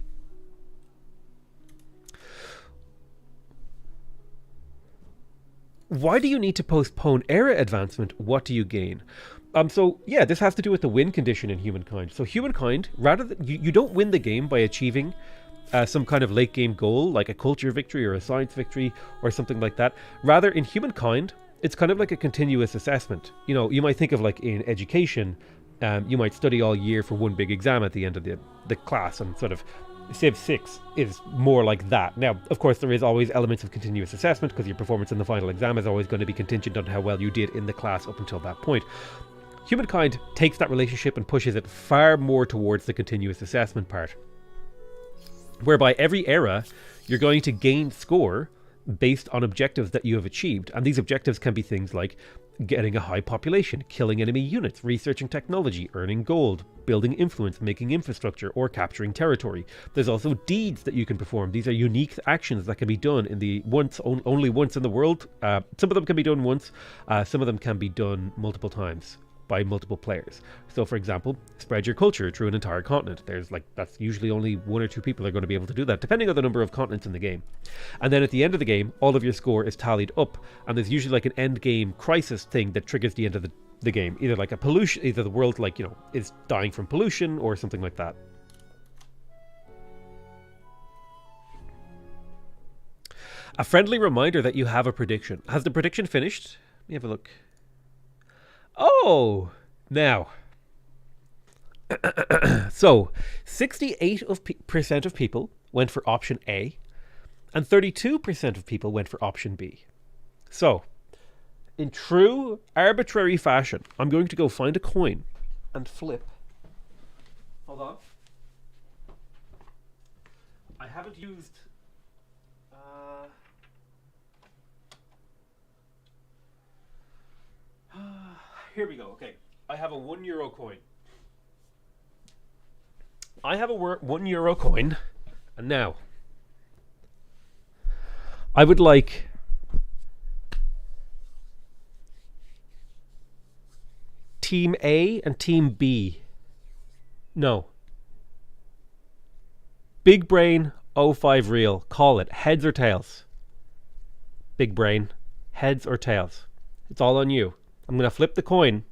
Why do you need to postpone era advancement? What do you gain? So yeah, this has to do with the win condition in Humankind. So Humankind, rather than you don't win the game by achieving some kind of late game goal, like a culture victory or a science victory or something like that. Rather, in Humankind, it's kind of like a continuous assessment. You know, you might think of like in education, you might study all year for one big exam at the end of the class, and sort of Civ 6 is more like that. Now, of course, there is always elements of continuous assessment because your performance in the final exam is always going to be contingent on how well you did in the class up until that point. Humankind takes that relationship and pushes it far more towards the continuous assessment part, whereby every era you're going to gain score based on objectives that you have achieved. And these objectives can be things like getting a high population, killing enemy units, researching technology, earning gold, building influence, making infrastructure, or capturing territory. There's also deeds that you can perform. These are unique actions that can be done in the only once in the world. Some of them can be done once, some of them can be done multiple times by multiple players. So for example, spread your culture through an entire continent. That's usually only 1 or 2 people are going to be able to do that, depending on the number of continents in the game. And then at the end of the game, all of your score is tallied up, and there's usually like an end game crisis thing that triggers the end of the game. Either like a pollution, either the world is dying from pollution or something like that. A friendly reminder that you have a prediction. Has the prediction finished? Let me have a look. Oh, now. So, 68% of people went for option A, and 32% of people went for option B. So, in true arbitrary fashion, I'm going to go find a coin and flip. Hold on. I haven't used... Here we go. Okay. I have a €1 coin. I have a €1 coin. And now, I would like Team A and Team B. No. Big Brain 05 Real. Call it. Heads or tails? Big Brain. Heads or tails? It's all on you. I'm going to flip the coin.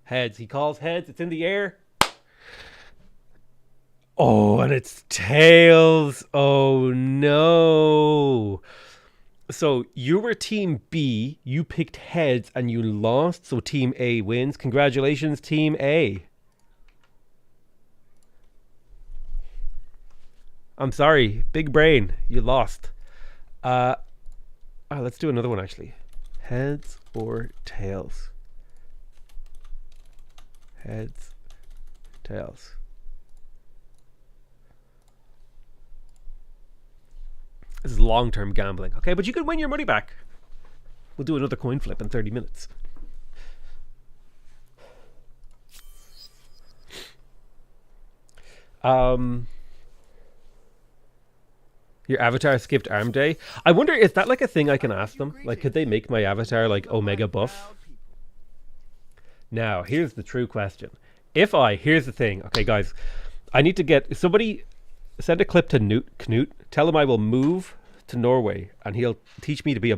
Heads. He calls heads. It's in the air. Oh, and it's tails. Oh, no. So you were Team B. You picked heads and you lost. So Team A wins. Congratulations, Team A. I'm sorry, big brain, you lost. Let's do another one actually. Heads or tails? Heads, tails. This is long-term gambling. Okay, but you could win your money back. We'll do another coin flip in 30 minutes. Your avatar skipped arm day. I wonder, is that like a thing I can ask them? Like, could they make my avatar like Omega buff? Now, here's the true question. Here's the thing. Okay, guys, I need to get somebody send a clip to Knut. Tell him I will move to Norway and he'll teach me to be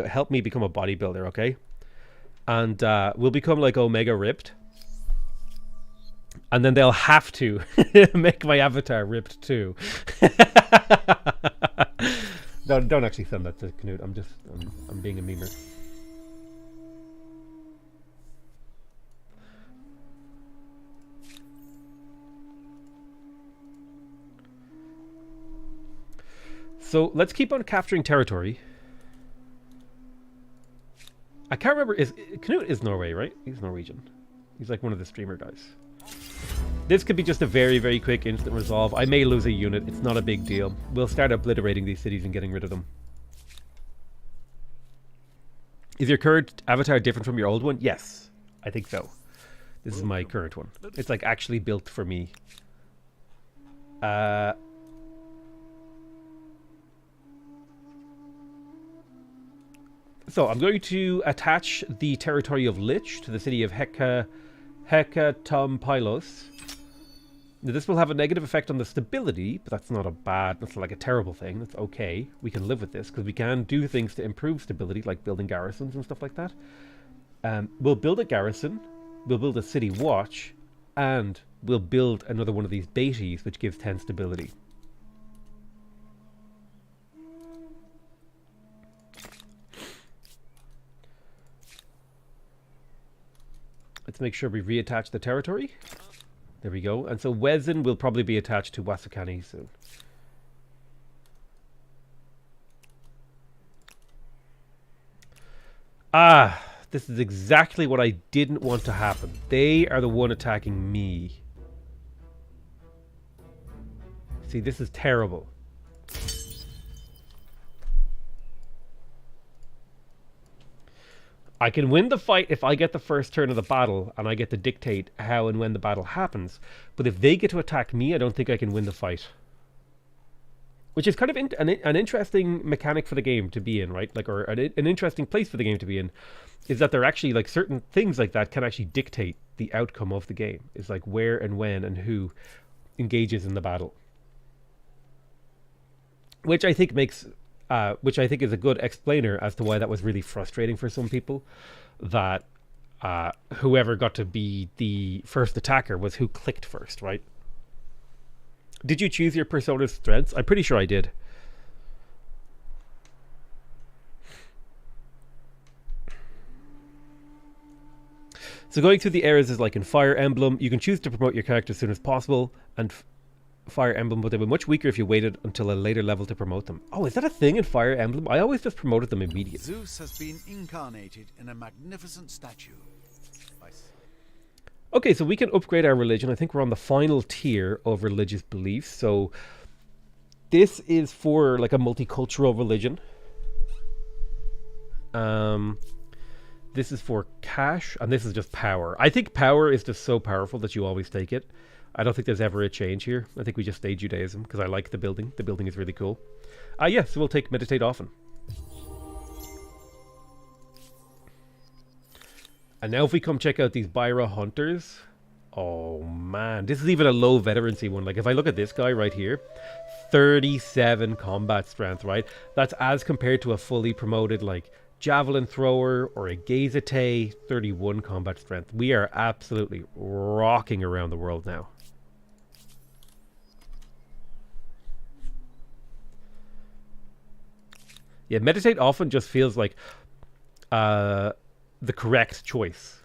help me become a bodybuilder. Okay, and we'll become like Omega ripped. And then they'll have to make my avatar ripped too. Don't actually send that to Knut. I'm being a memer. So let's keep on capturing territory. I can't remember. Knut is Norway, right? He's Norwegian. He's like one of the streamer guys. This could be just a very, very quick instant resolve. I may lose a unit. It's not a big deal. We'll start obliterating these cities and getting rid of them. Is your current avatar different from your old one? Yes. I think so. This is my current one. It's like actually built for me. So I'm going to attach the territory of Lich to the city of Hecatompylos. Now, this will have a negative effect on the stability, but that's not that's like a terrible thing. That's okay. We can live with this because we can do things to improve stability, like building garrisons and stuff like that. We'll build a garrison, we'll build a city watch, and we'll build another one of these beatties, which gives 10 stability. Let's make sure we reattach the territory. There we go. And so Wezin will probably be attached to Wasakani soon. Ah, this is exactly what I didn't want to happen. They are the one attacking me. See, this is terrible. I can win the fight if I get the first turn of the battle and I get to dictate how and when the battle happens. But if they get to attack me, I don't think I can win the fight. Which is kind of an interesting mechanic for the game to be in, right? Like, or an interesting place for the game to be in, is that there are actually like certain things like that can actually dictate the outcome of the game. It's like where and when and who engages in the battle. Which I think makes... which I think is a good explainer as to why that was really frustrating for some people. That whoever got to be the first attacker was who clicked first, right? Did you choose your persona's strengths? I'm pretty sure I did. So going through the areas is like in Fire Emblem. You can choose to promote your character as soon as possible, and Fire Emblem, but they were much weaker if you waited until a later level to promote them. Oh, is that a thing in Fire Emblem? I always just promoted them immediately. Zeus has been incarnated in a magnificent statue. Okay, so we can upgrade our religion. I think we're on the final tier of religious beliefs. So this is for like a multicultural religion. This is for cash, and this is just power. I think power is just so powerful that you always take it. I don't think there's ever a change here. I think we just stay Judaism because I like the building. The building is really cool. Yes, so we'll take meditate often. And now if we come check out these Byra Hunters. Oh man, this is even a low veterancy one. Like if I look at this guy right here, 37 combat strength, right? That's as compared to a fully promoted like javelin thrower or a Gazete, 31 combat strength. We are absolutely rocking around the world now. Yeah, meditate often just feels like the correct choice.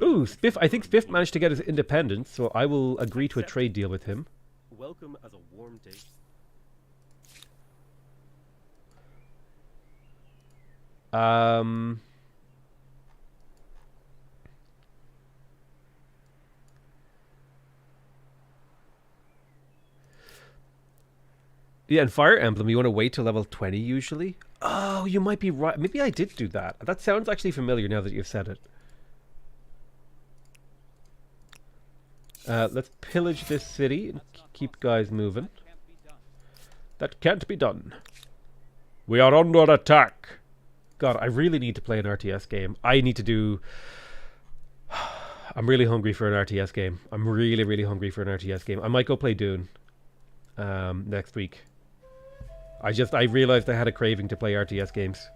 Ooh, Spiff, I think Spiff managed to get his independence, so I will agree to a trade deal with him. Welcome as a warm day. Yeah, in Fire Emblem, you want to wait till level 20 usually. Oh, you might be right. Maybe I did do that. That sounds actually familiar now that you've said it. Let's pillage this city and keep guys moving. That can't be done. We are under attack. God, I really need to play an RTS game. I need to do... I'm really hungry for an RTS game. I'm really, really hungry for an RTS game. I might go play Dune next week. I realized I had a craving to play RTS games.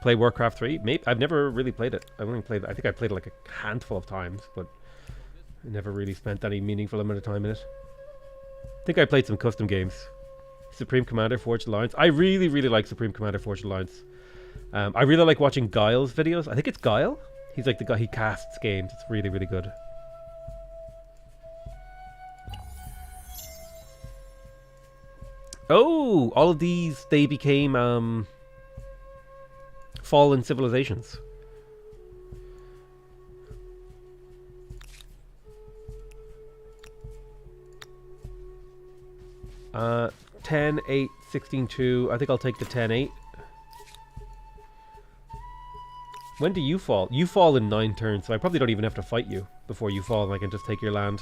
Play Warcraft 3? Maybe I've never really played it. I think I played it like a handful of times, but I never really spent any meaningful amount of time in it. I think I played some custom games. Supreme Commander Forged Alliance. I really, really like Supreme Commander Forged Alliance. I really like watching Guile's videos. I think it's Guile. He's like the guy, he casts games. It's really, really good. Oh, all of these, they became fallen civilizations. Uh, 10, 8, 16, 2. I think I'll take the 10, 8. When do you fall? You fall in 9 turns, so I probably don't even have to fight you before you fall, and I can just take your land.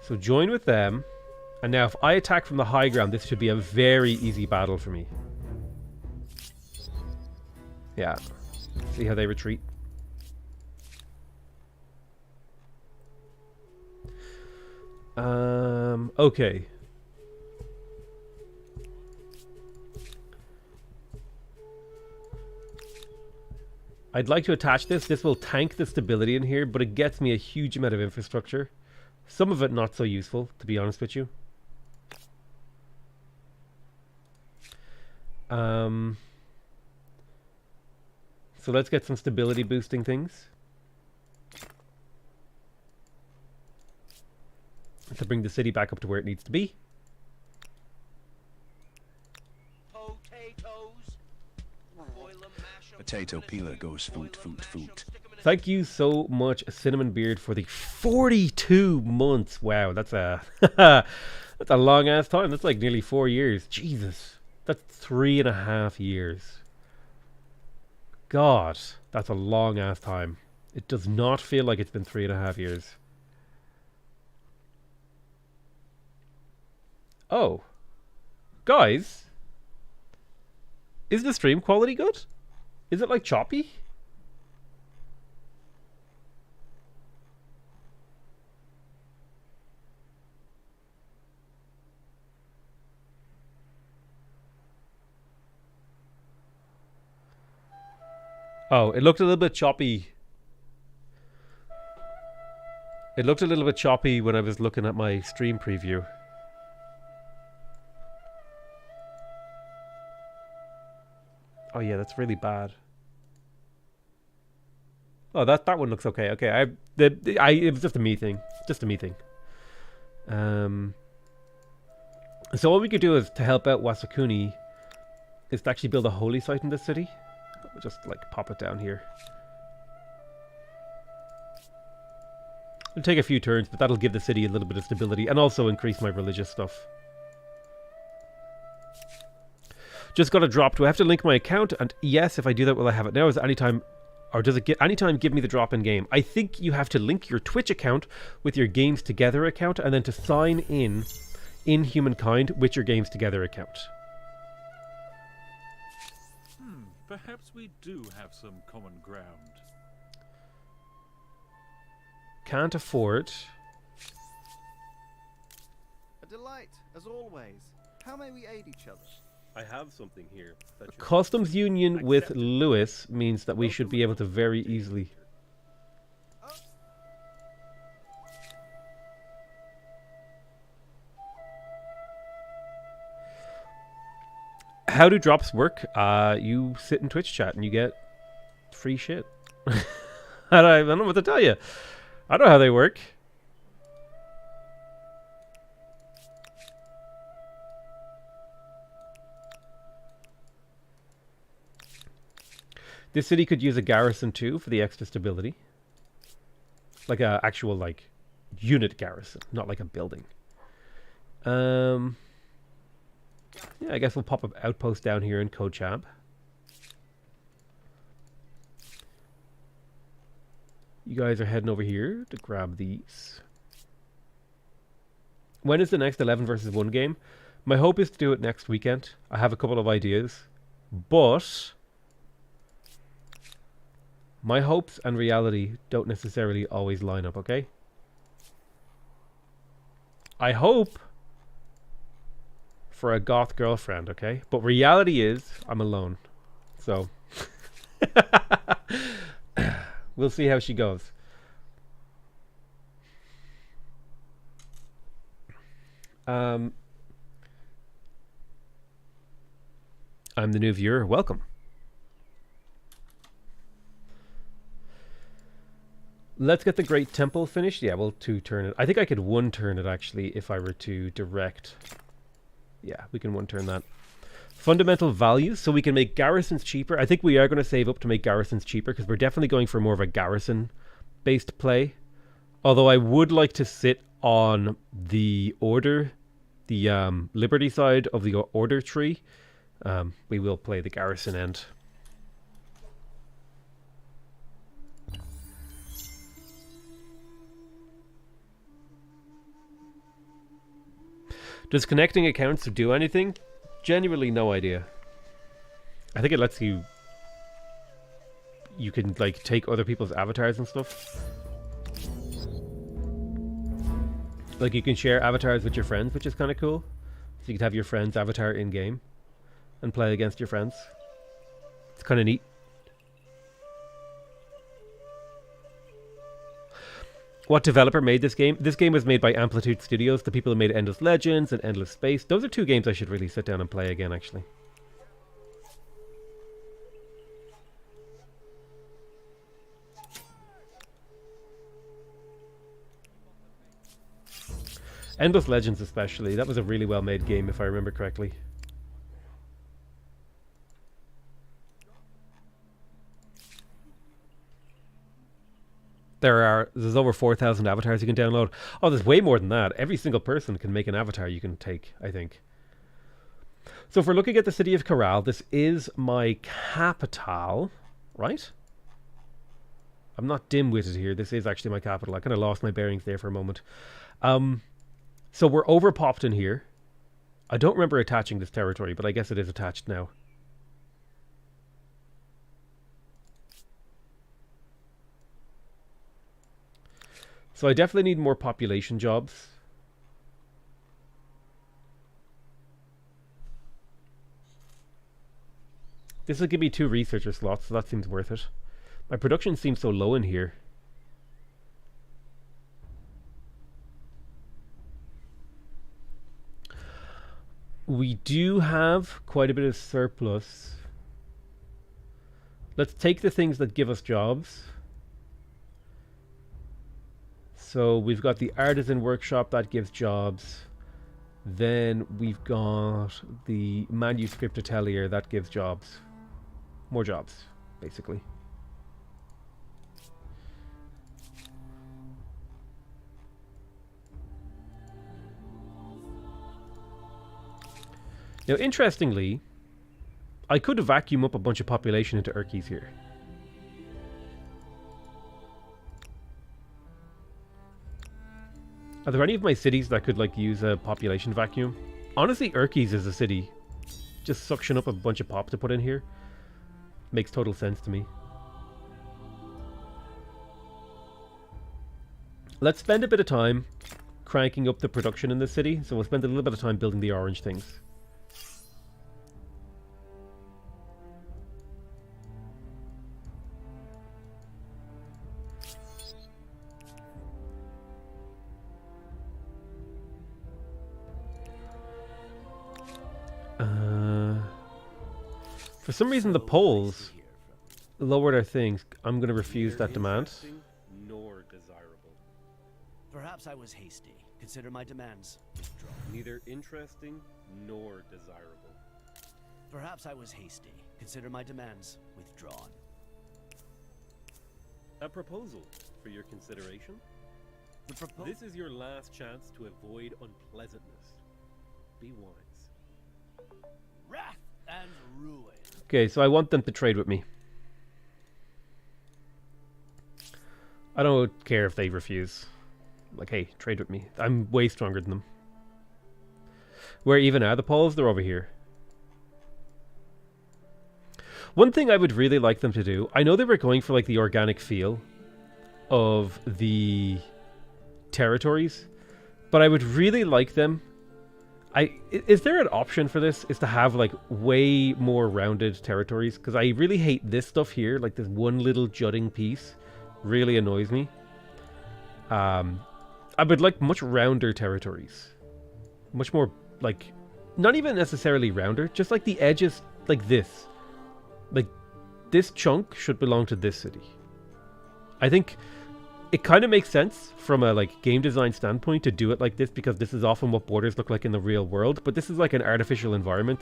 So join with them. And now if I attack from the high ground, this should be a very easy battle for me. Yeah. See how they retreat? Okay. I'd like to attach this. This will tank the stability in here, but it gets me a huge amount of infrastructure. Some of it not so useful, to be honest with you. So let's get some stability boosting things. To bring the city back up to where it needs to be. Potato peeler goes foot, foot, foot. Thank you so much, Cinnamon Beard, for the 42 months. Wow, that's a that's a long ass time. That's like nearly 4 years. Jesus, that's 3.5 years. God, that's a long ass time. It does not feel like it's been 3.5 years. Oh, guys, is the stream quality good? Is it like choppy? Oh, it looked a little bit choppy. It looked a little bit choppy when I was looking at my stream preview. Oh yeah, that's really bad. Oh, that one looks okay. Okay, it was just a me thing. Just a me thing. So what we could do is to help out Wasakuni is to actually build a holy site in this city. We'll just like pop it down here. It'll take a few turns, but that'll give the city a little bit of stability and also increase my religious stuff. Just got a drop. Do I have to link my account? And yes, if I do that, will I have it now? Is it anytime, or does it get anytime give me the drop in game? I think you have to link your Twitch account with your Games Together account, and then to sign in Humankind with your Games Together account. Perhaps we do have some common ground. Can't afford. A delight, as always. How may we aid each other? I have something here. That you Customs union with accept it. Lewis means that we should be able to very easily. How do drops work? You sit in Twitch chat and you get free shit. I don't know what to tell you. I don't know how they work. This city could use a garrison too for the extra stability. Like a actual like unit garrison, not like a building. Yeah, I guess we'll pop an outpost down here in Kochab. You guys are heading over here to grab these. When is the next 11 versus 1 game? My hope is to do it next weekend. I have a couple of ideas. But my hopes and reality don't necessarily always line up, okay? I hope for a goth girlfriend, okay? But reality is I'm alone. So we'll see how she goes. I'm the new viewer. Welcome. Let's get the Great Temple finished. Yeah, we'll 2-turn it. I think I could 1-turn it actually if I were to direct. Yeah, we can 1-turn that. Fundamental values, so we can make garrisons cheaper. I think we are going to save up to make garrisons cheaper because we're definitely going for more of a garrison-based play. Although I would like to sit on the order, the liberty side of the order tree. We will play the garrison end. Does connecting accounts do anything? Genuinely no idea. I think it lets you... You can, like, take other people's avatars and stuff. Like, you can share avatars with your friends, which is kind of cool. So you can have your friend's avatar in-game and play against your friends. It's kind of neat. What developer made this game? This game was made by Amplitude Studios, the people who made Endless Legends and Endless Space. Those are two games I should really sit down and play again, actually. Endless Legends especially. That was a really well-made game, if I remember correctly. There's over 4,000 avatars you can download. Oh, there's way more than that. Every single person can make an avatar you can take, I think. So if we're looking at the city of Corral, this is my capital, right? I'm not dim-witted here. This is actually my capital. I kind of lost my bearings there for a moment. So we're overpopped in here. I don't remember attaching this territory, but I guess it is attached now. So I definitely need more population jobs. This will give me 2 researcher slots, so that seems worth it. My production seems so low in here. We do have quite a bit of surplus. Let's take the things that give us jobs. So we've got the artisan workshop that gives jobs. Then we've got the manuscript atelier that gives jobs. More jobs, basically. Now, interestingly, I could vacuum up a bunch of population into Urkies here. Are there any of my cities that could, like, use a population vacuum? Honestly, Urkies is a city. Just suction up a bunch of pop to put in here. Makes total sense to me. Let's spend a bit of time cranking up the production in this city. So we'll spend a little bit of time building the orange things. For some reason, the polls lowered our things. I'm going to refuse that demand. Nor desirable. Perhaps I was hasty. Consider my demands withdrawn. Neither interesting nor desirable. Perhaps I was hasty. Consider my demands withdrawn. A proposal for your consideration? This is your last chance to avoid unpleasantness. Be wise. Wrath and ruin. Okay, so I want them to trade with me. I don't care if they refuse. Like, hey, trade with me. I'm way stronger than them. Where even are the polls? They're over here. One thing I would really like them to do, I know they were going for like the organic feel of the territories, but I would really like them. Is there an option for this? Is to have like way more rounded territories? Because I really hate this stuff here, like this one little jutting piece really annoys me. I would like much rounder territories. Much more like, not even necessarily rounder, just like the edges like this. Like this chunk should belong to this city. I think it kind of makes sense from a like game design standpoint to do it like this, because this is often what borders look like in the real world, but this is like an artificial environment.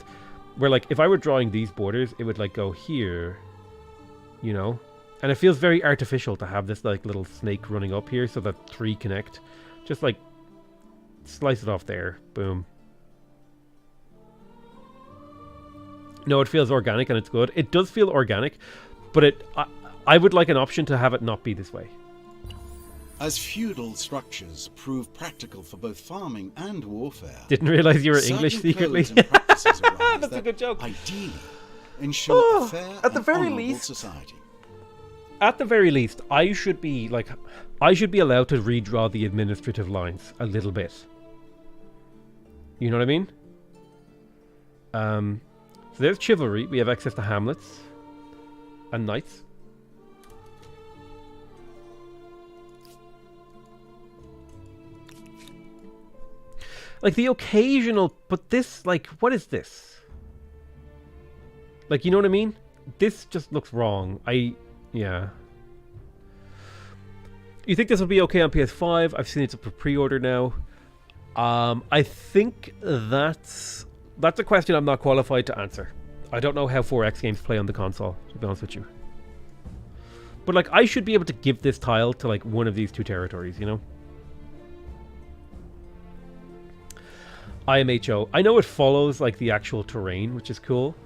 Where, like, if I were drawing these borders, it would, like, go here, you know? And it feels very artificial to have this, like, little snake running up here so that 3 connect. Just, like, slice it off there. Boom. No, it feels organic and it's good. It does feel organic, but I would like an option to have it not be this way. As feudal structures prove practical for both farming and warfare, didn't realize you were certain English secretly. codes and practices arise That's a that good joke. Ideally, ensure a fair at the and very honourable least. society. At the very least, I should be allowed to redraw the administrative lines a little bit. You know what I mean? So there's chivalry. We have access to hamlets and knights. Like the occasional, but this, like, what is this? Like, you know what I mean? This just looks wrong. Yeah. You think this will be okay on PS5? I've seen it's up for pre-order now. I think that's a question I'm not qualified to answer. I don't know how 4X games play on the console, to be honest with you. But, like, I should be able to give this tile to, like, one of these 2 territories, you know? IMHO. I know it follows, like, the actual terrain, which is cool.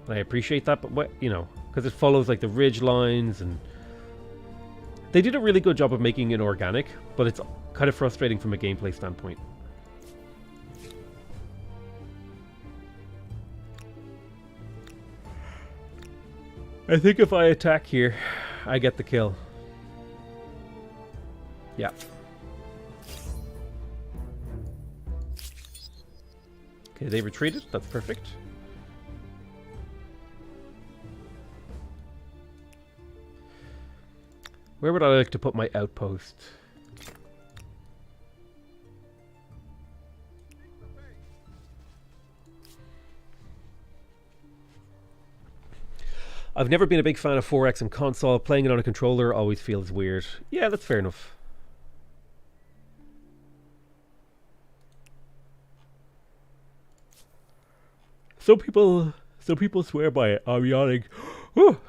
I appreciate that, but what, you know, because it follows, like, the ridge lines, and they did a really good job of making it organic, but it's kind of frustrating from a gameplay standpoint. I think if I attack here, I get the kill. Yeah. Okay, they retreated. That's perfect. Where would I like to put my outpost? I've never been a big fan of 4X and console. Playing it on a controller always feels weird. Yeah, that's fair enough. Some people swear by it. I'm yawning. Whew.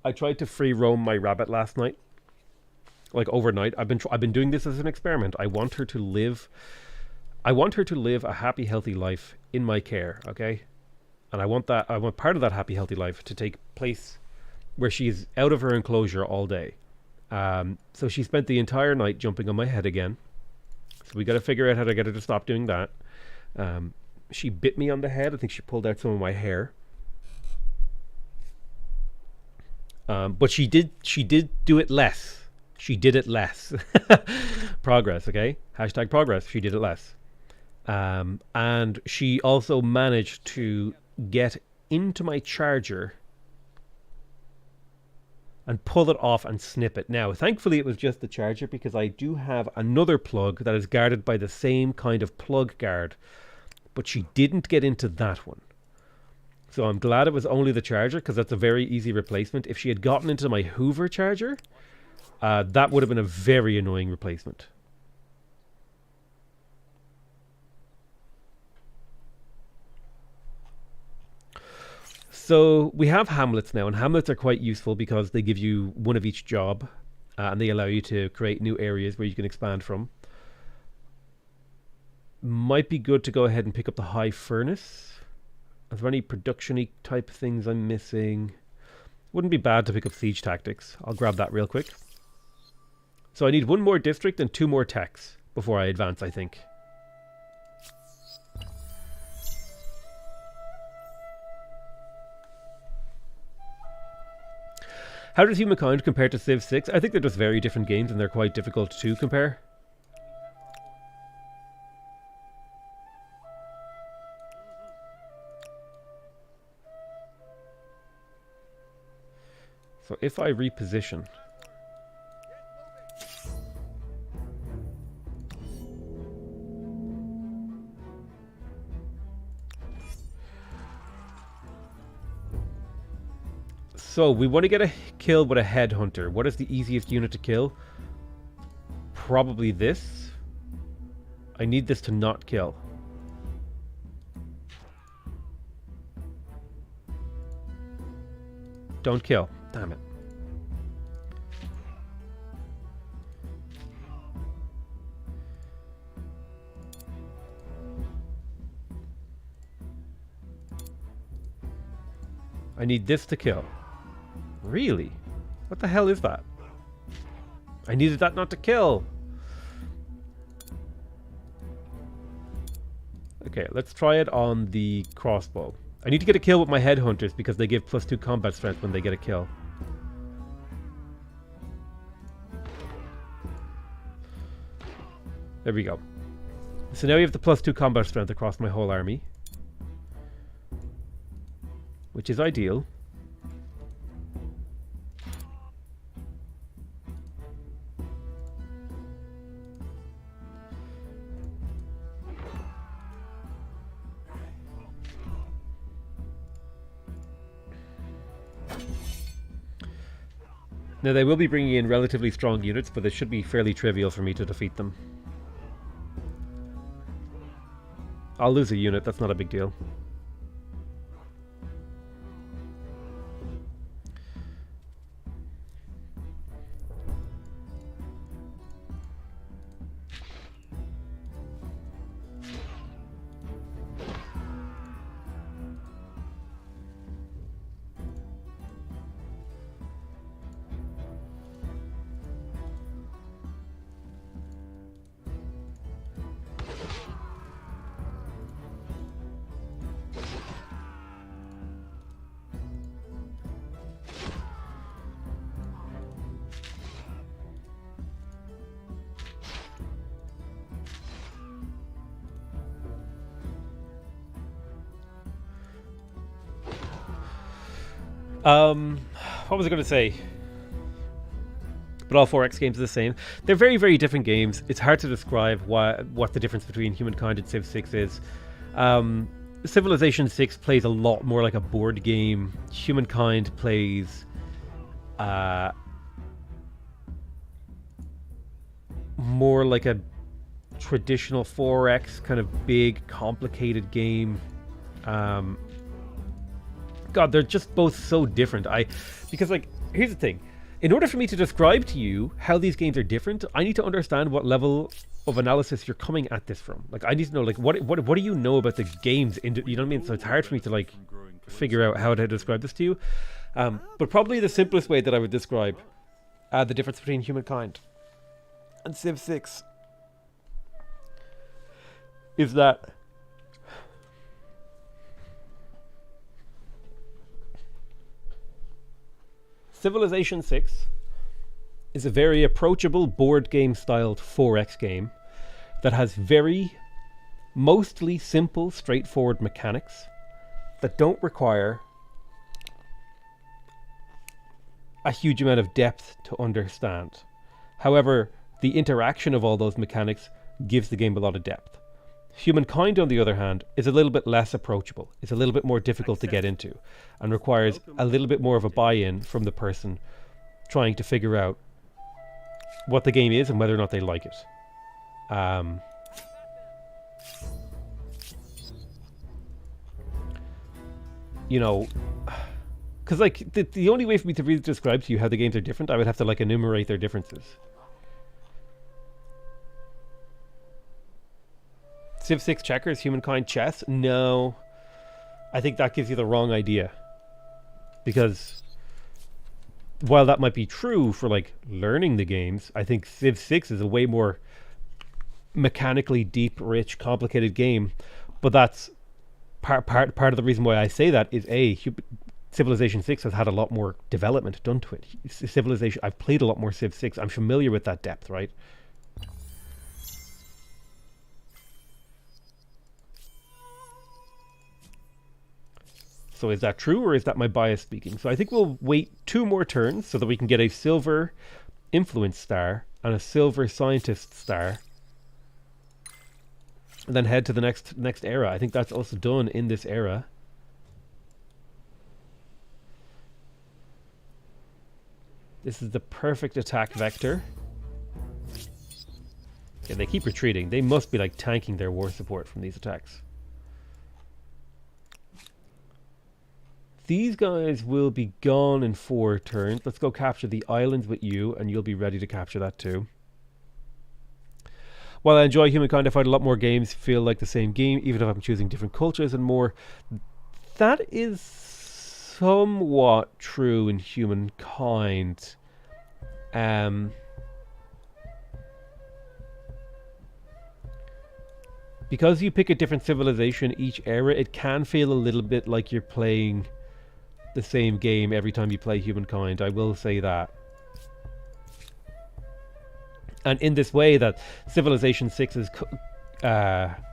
I tried to free roam my rabbit last night, like overnight. I've been doing this as an experiment. I want her to live a happy, healthy life in my care. Okay, and I want part of that happy, healthy life to take place where she's out of her enclosure all day. So she spent the entire night jumping on my head again. So we got to figure out how to get her to stop doing that. She bit me on the head. I think she pulled out some of my hair. But she did do it less. She did it less. Progress, okay? Hashtag progress. She did it less. And she also managed to get into my charger and pull it off and snip it. Now, thankfully, it was just the charger, because I do have another plug that is guarded by the same kind of plug guard. But she didn't get into that one. So I'm glad it was only the charger, because that's a very easy replacement. If she had gotten into my Hoover charger, that would have been a very annoying replacement. So we have hamlets now, and hamlets are quite useful because they give you one of each job, and they allow you to create new areas where you can expand from. Might be good to go ahead and pick up the high furnace. Are there any production-y type things I'm missing? Wouldn't be bad to pick up siege tactics. I'll grab that real quick. So I need 1 more district and 2 more techs before I advance, I think. How does Humankind compare to Civ 6? I think they're just very different games, and they're quite difficult to compare. So if I reposition... So we want to get a kill with a headhunter. What is the easiest unit to kill? Probably this. I need this to not kill. Don't kill. Damn it. I need this to kill. Really? What the hell is that? I needed that not to kill. Okay, let's try it on the crossbow. I need to get a kill with my headhunters because they give +2 combat strength when they get a kill. There we go. So now we have the +2 combat strength across my whole army, which is ideal. Now they will be bringing in relatively strong units, but it should be fairly trivial for me to defeat them. I'll lose a unit, that's not a big deal. What was I going to say? But all 4X games are the same. They're very, very different games. It's hard to describe what the difference between Humankind and Civ 6 is. Civilization 6 plays a lot more like a board game. Humankind plays more like a traditional 4X kind of big, complicated game. God, they're just both so different. Because like, here's the thing. In order for me to describe to you how these games are different, I need to understand what level of analysis you're coming at this from. Like, I need to know, like, what do you know about the games? You know what I mean? So it's hard for me to, like, figure out how to describe this to you. But probably the simplest way that I would describe the difference between Humankind and Civ 6 is that Civilization 6 is a very approachable board game styled 4X game that has mostly simple, straightforward mechanics that don't require a huge amount of depth to understand. However, the interaction of all those mechanics gives the game a lot of depth. Humankind, on the other hand, is a little bit less approachable. It's a little bit more difficult to get into and requires a little bit more of a buy-in from the person trying to figure out what the game is and whether or not they like it. You know, because like the only way for me to really describe to you how the games are different, I would have to like enumerate their differences. Civ 6 checkers, Humankind chess? No. I think that gives you the wrong idea. Because while that might be true for like learning the games, I think Civ 6 is a way more mechanically deep, rich, complicated game. But that's part of the reason why I say that is Civilization 6 has had a lot more development done to it. I've played a lot more Civ 6. I'm familiar with that depth, right? So is that true, or is that my bias speaking? So I think we'll wait 2 more turns so that we can get a silver influence star and a silver scientist star, and then head to the next era. I think that's also done in this era. This is the perfect attack vector. Yeah, they keep retreating. They must be like tanking their war support from these attacks. These guys will be gone in 4 turns. Let's go capture the islands with you, and you'll be ready to capture that too. While I enjoy Humankind, I find a lot more games feel like the same game, even if I'm choosing different cultures and more. That is somewhat true in Humankind. Because you pick a different civilization each era, it can feel a little bit like you're playing the same game every time you play Humankind. I will say that. And in this way, that Civilization 6's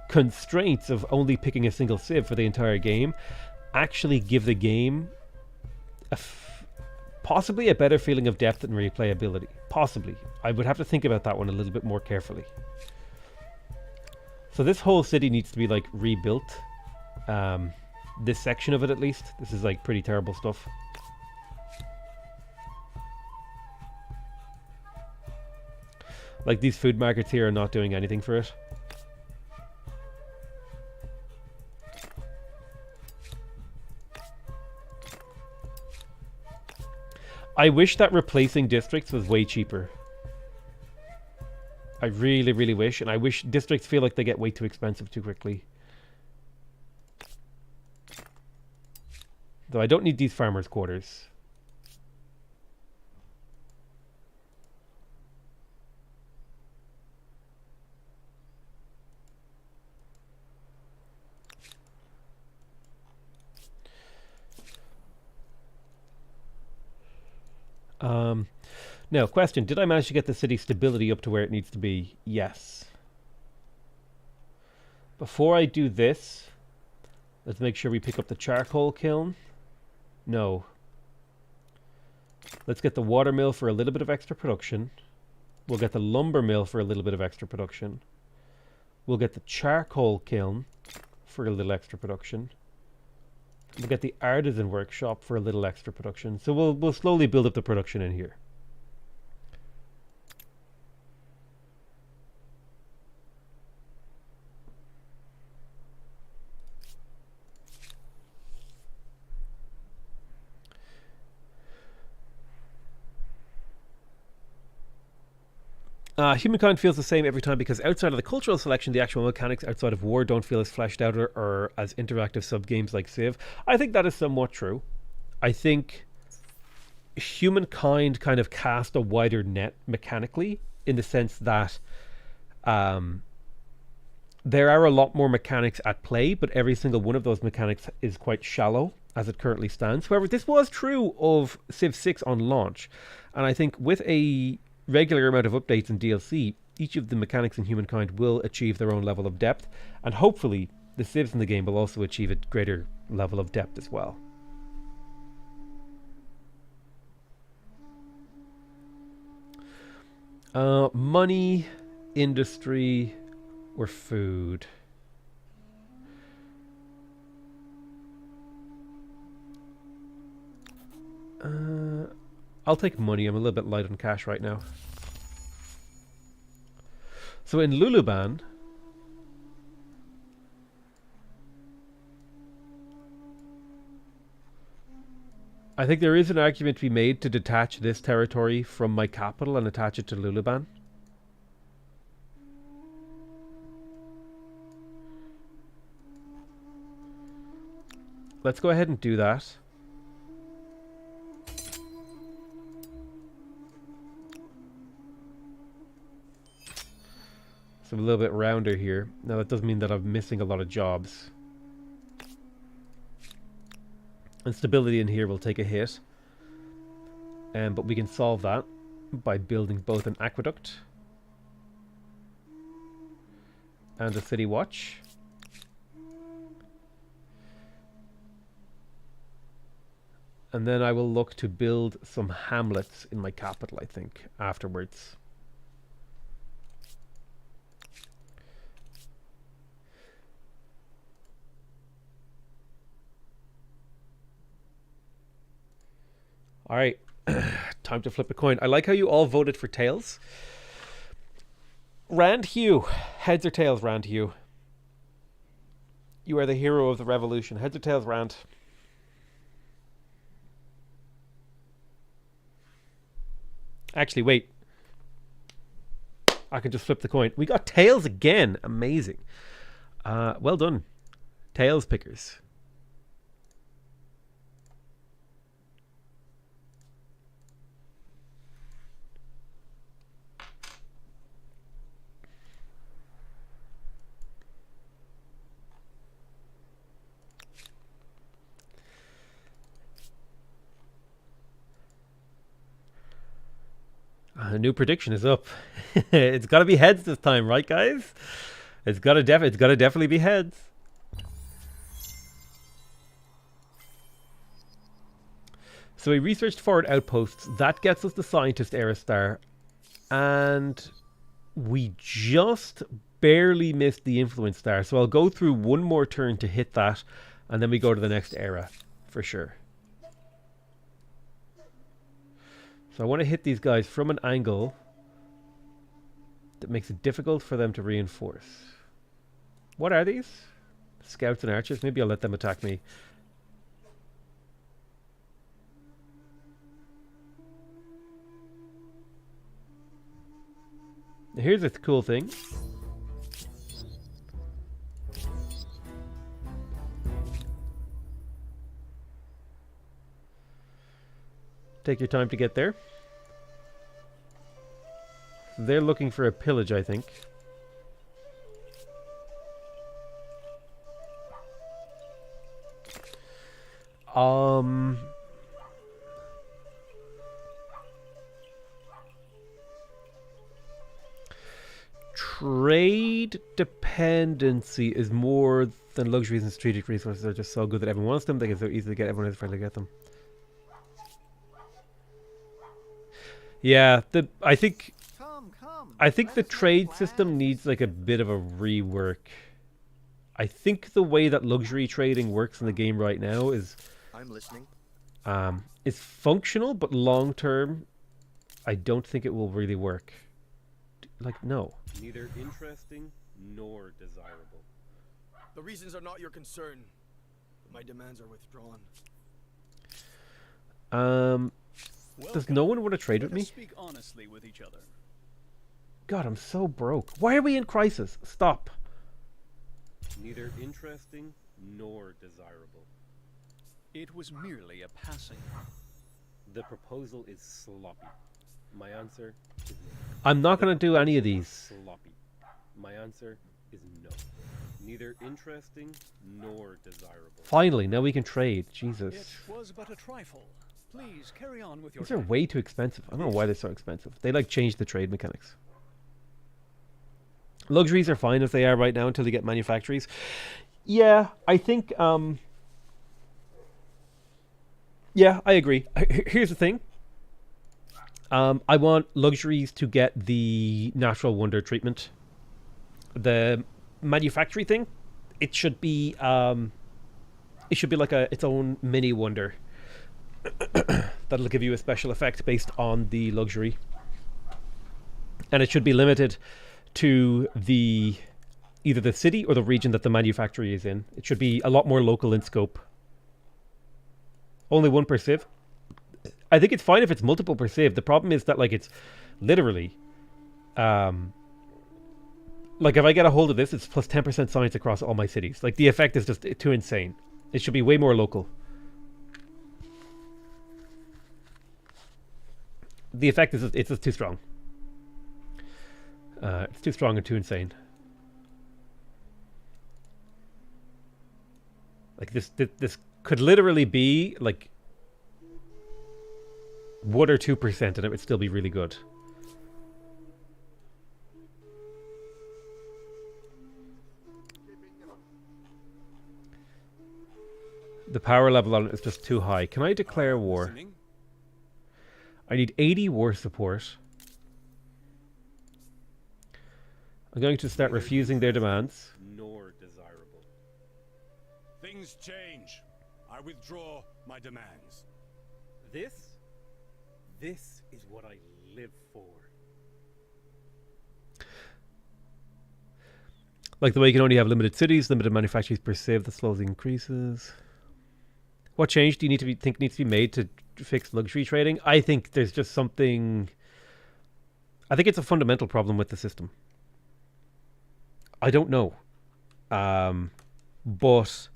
constraints of only picking a single civ for the entire game actually give the game possibly a better feeling of depth and replayability. Possibly. I would have to think about that one a little bit more carefully. So this whole city needs to be like rebuilt. This section of it, at least. This is like pretty terrible stuff. Like, these food markets here are not doing anything for it. I wish that replacing districts was way cheaper. I really, really wish. And I wish districts feel like they get way too expensive too quickly. Though I don't need these farmers' quarters. Now, question. Did I manage to get the city stability up to where it needs to be? Yes. Before I do this, let's make sure we pick up the charcoal kiln. No. Let's get the water mill for a little bit of extra production. We'll get the lumber mill for a little bit of extra production. We'll get the charcoal kiln for a little extra production. We'll get the artisan workshop for a little extra production. So we'll slowly build up the production in here. Humankind feels the same every time because outside of the cultural selection, the actual mechanics outside of war don't feel as fleshed out or as interactive sub-games like Civ. I think that is somewhat true. I think Humankind kind of cast a wider net mechanically in the sense that there are a lot more mechanics at play, but every single one of those mechanics is quite shallow as it currently stands. However, this was true of Civ 6 on launch, and I think with a regular amount of updates and DLC, each of the mechanics in Humankind will achieve their own level of depth, and hopefully the civs in the game will also achieve a greater level of depth as well. Money, industry, or food? I'll take money. I'm a little bit light on cash right now. So in Luluban, I think there is an argument to be made to detach this territory from my capital and attach it to Luluban. Let's go ahead and do that. So a little bit rounder here. Now that doesn't mean that I'm missing a lot of jobs. And stability in here will take a hit. But we can solve that by building both an aqueduct and a city watch. And then I will look to build some hamlets in my capital, I think, afterwards. All right, time to flip a coin. I like how you all voted for tails. Rand Hugh. Heads or tails, Rand Hugh? You are the hero of the revolution. Heads or tails, Rand? Actually, wait. I can just flip the coin. We got tails again. Amazing. Well done. Tails pickers. A new prediction is up. It's got to be heads this time, right, guys? It's got to definitely be heads. So we researched forward outposts. That gets us the scientist era star, and we just barely missed the influence star. So I'll go through one more turn to hit that, and then we go to the next era for sure. So I want to hit these guys from an angle that makes it difficult for them to reinforce. What are these? Scouts and archers? Maybe I'll let them attack me. Here's a cool thing. Take your time to get there. They're looking for a pillage, I think. Trade dependency is more than luxuries and strategic resources are just so good that everyone wants them. They can so easily get everyone is friendly to get them. Yeah, I think the trade system needs like a bit of a rework. I think the way that luxury trading works in the game right now is it's functional, but long term, I don't think it will really work. Like, no. Neither interesting nor desirable. The reasons are not your concern. My demands are withdrawn. Does no one want to trade with me? Speak honestly with each other. God, I'm so broke. Why are we in crisis? Stop. Neither interesting nor desirable. It was merely a passing. The proposal is sloppy. My answer is no. I'm not going to do any of these. Sloppy. My answer is no. Neither interesting nor desirable. Finally, now we can trade. Jesus. It was but a trifle. Please carry on with your. These are way too expensive. I don't know why they're so expensive. They like changed the trade mechanics. Luxuries are fine as they are right now until you get manufactories. Yeah, I think yeah, I agree. Here's the thing. I want luxuries to get the natural wonder treatment. The manufactory thing, it should be like its own mini wonder. That'll give you a special effect based on the luxury. And it should be limited to either the city or the region that the manufactory is in. It should be a lot more local in scope. Only one per civ. I think it's fine if it's multiple per civ. The problem is that like it's literally like if I get a hold of this, it's plus 10% science across all my cities. Like the effect is just too insane. It should be way more local. The effect is it's just too strong. It's too strong and too insane. Like this could literally be like 1 or 2% and it would still be really good. The power level on it is just too high. Can I declare war? I need 80 war support. I'm going to start refusing their demands. Nor desirable. Things change. I withdraw my demands. This is what I live for. Like the way you can only have limited cities, limited manufacturers per civ, that slowly increases. What change do you think needs to be made to fix luxury trading? I think there's just something. I think it's a fundamental problem with the system. I don't know. But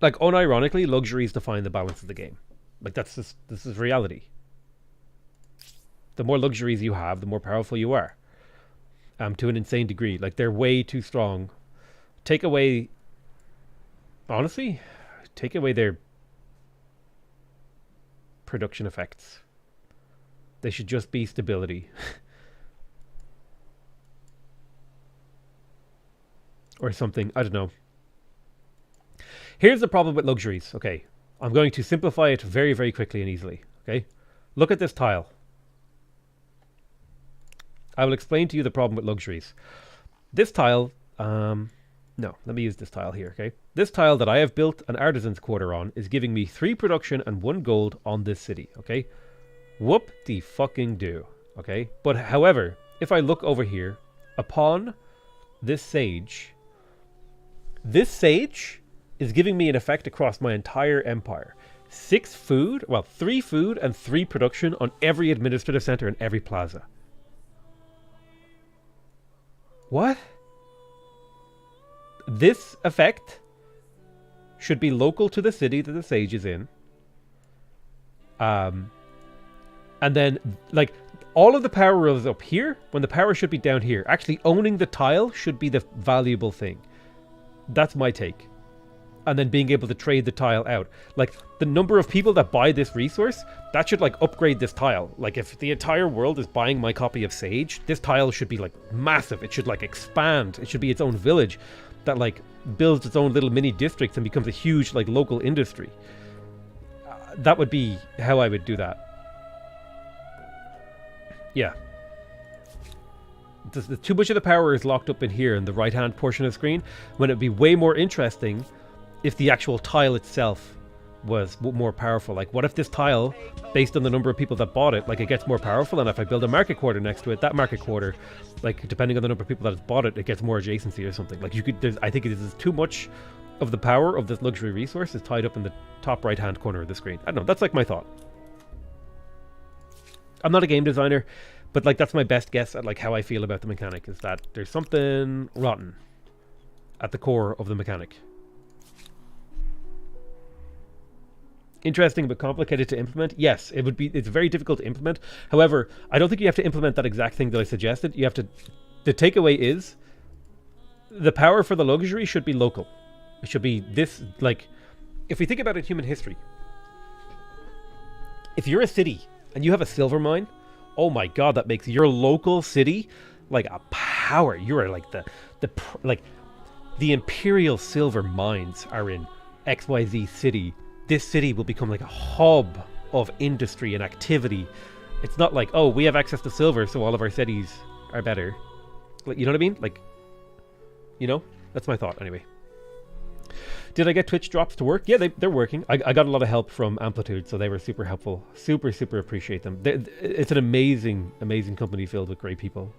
like unironically, luxuries define the balance of the game. Like this is reality. The more luxuries you have, the more powerful you are. To an insane degree. Like they're way too strong. Take away their production effects. They should just be stability. Or something. I don't know. Here's the problem with luxuries. Okay. I'm going to simplify it very, very quickly and easily. Okay. Look at this tile. I will explain to you the problem with luxuries. This tile, no, let me use this tile here, okay? This tile that I have built an artisan's quarter on is giving me 3 production and 1 gold on this city, okay? Whoop-de-fucking-do, okay? But however, if I look over here, upon this sage is giving me an effect across my entire empire. 3 food and 3 production on every administrative center and every plaza. What? This effect should be local to the city that the sage is in. And then, like, all of the power is up here when the power should be down here. Actually, owning the tile should be the valuable thing. That's my take. And then being able to trade the tile out. Like, the number of people that buy this resource, that should, like, upgrade this tile. Like, if the entire world is buying my copy of Sage, this tile should be, like, massive. It should, like, expand. It should be its own village that, like, builds its own little mini districts and becomes a huge, like, local industry. That would be how I would do that. Yeah. Too much of the power is locked up in here in the right-hand portion of the screen, when it'd be way more interesting if the actual tile itself was more powerful. Like, what if this tile, based on the number of people that bought it, like, it gets more powerful, and if I build a market quarter next to it, that market quarter, like, depending on the number of people that has bought it, it gets more adjacency or something. Like, you could, I think this is too much of the power of this luxury resource is tied up in the top right-hand corner of the screen. I don't know, that's like my thought. I'm not a game designer, but, like, that's my best guess at, like, how I feel about the mechanic, is that there's something rotten at the core of the mechanic. Interesting but complicated to implement. Yes, it would be. It's very difficult to implement. However, I don't think you have to implement that exact thing that I suggested. You have to. The takeaway is the power for the luxury should be local. It should be this. Like, if we think about it in human history, if you're a city and you have a silver mine, oh my god, that makes your local city like a power. You are like the imperial silver mines are in XYZ city. This city will become like a hub of industry and activity. It's not like, oh, we have access to silver, so all of our cities are better. Like, you know what I mean? Like, you know? That's my thought, anyway. Did I get Twitch drops to work? Yeah, they're working. I got a lot of help from Amplitude, so they were super helpful. Super, super appreciate them. It's an amazing, amazing company filled with great people.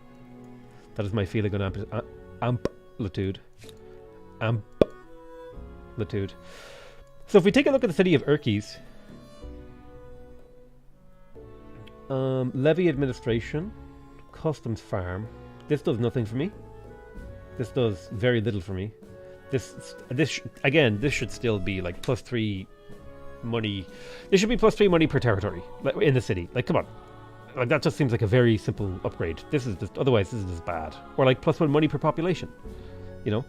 That is my feeling on Amplitude. Amplitude. So if we take a look at the city of Urkes, levy administration, customs farm. This does nothing for me. This does very little for me. This should still be like +3 money. This should be +3 money per territory in the city. Like, come on, like that just seems like a very simple upgrade. This is just, otherwise this is just bad. Or like +1 money per population. You know,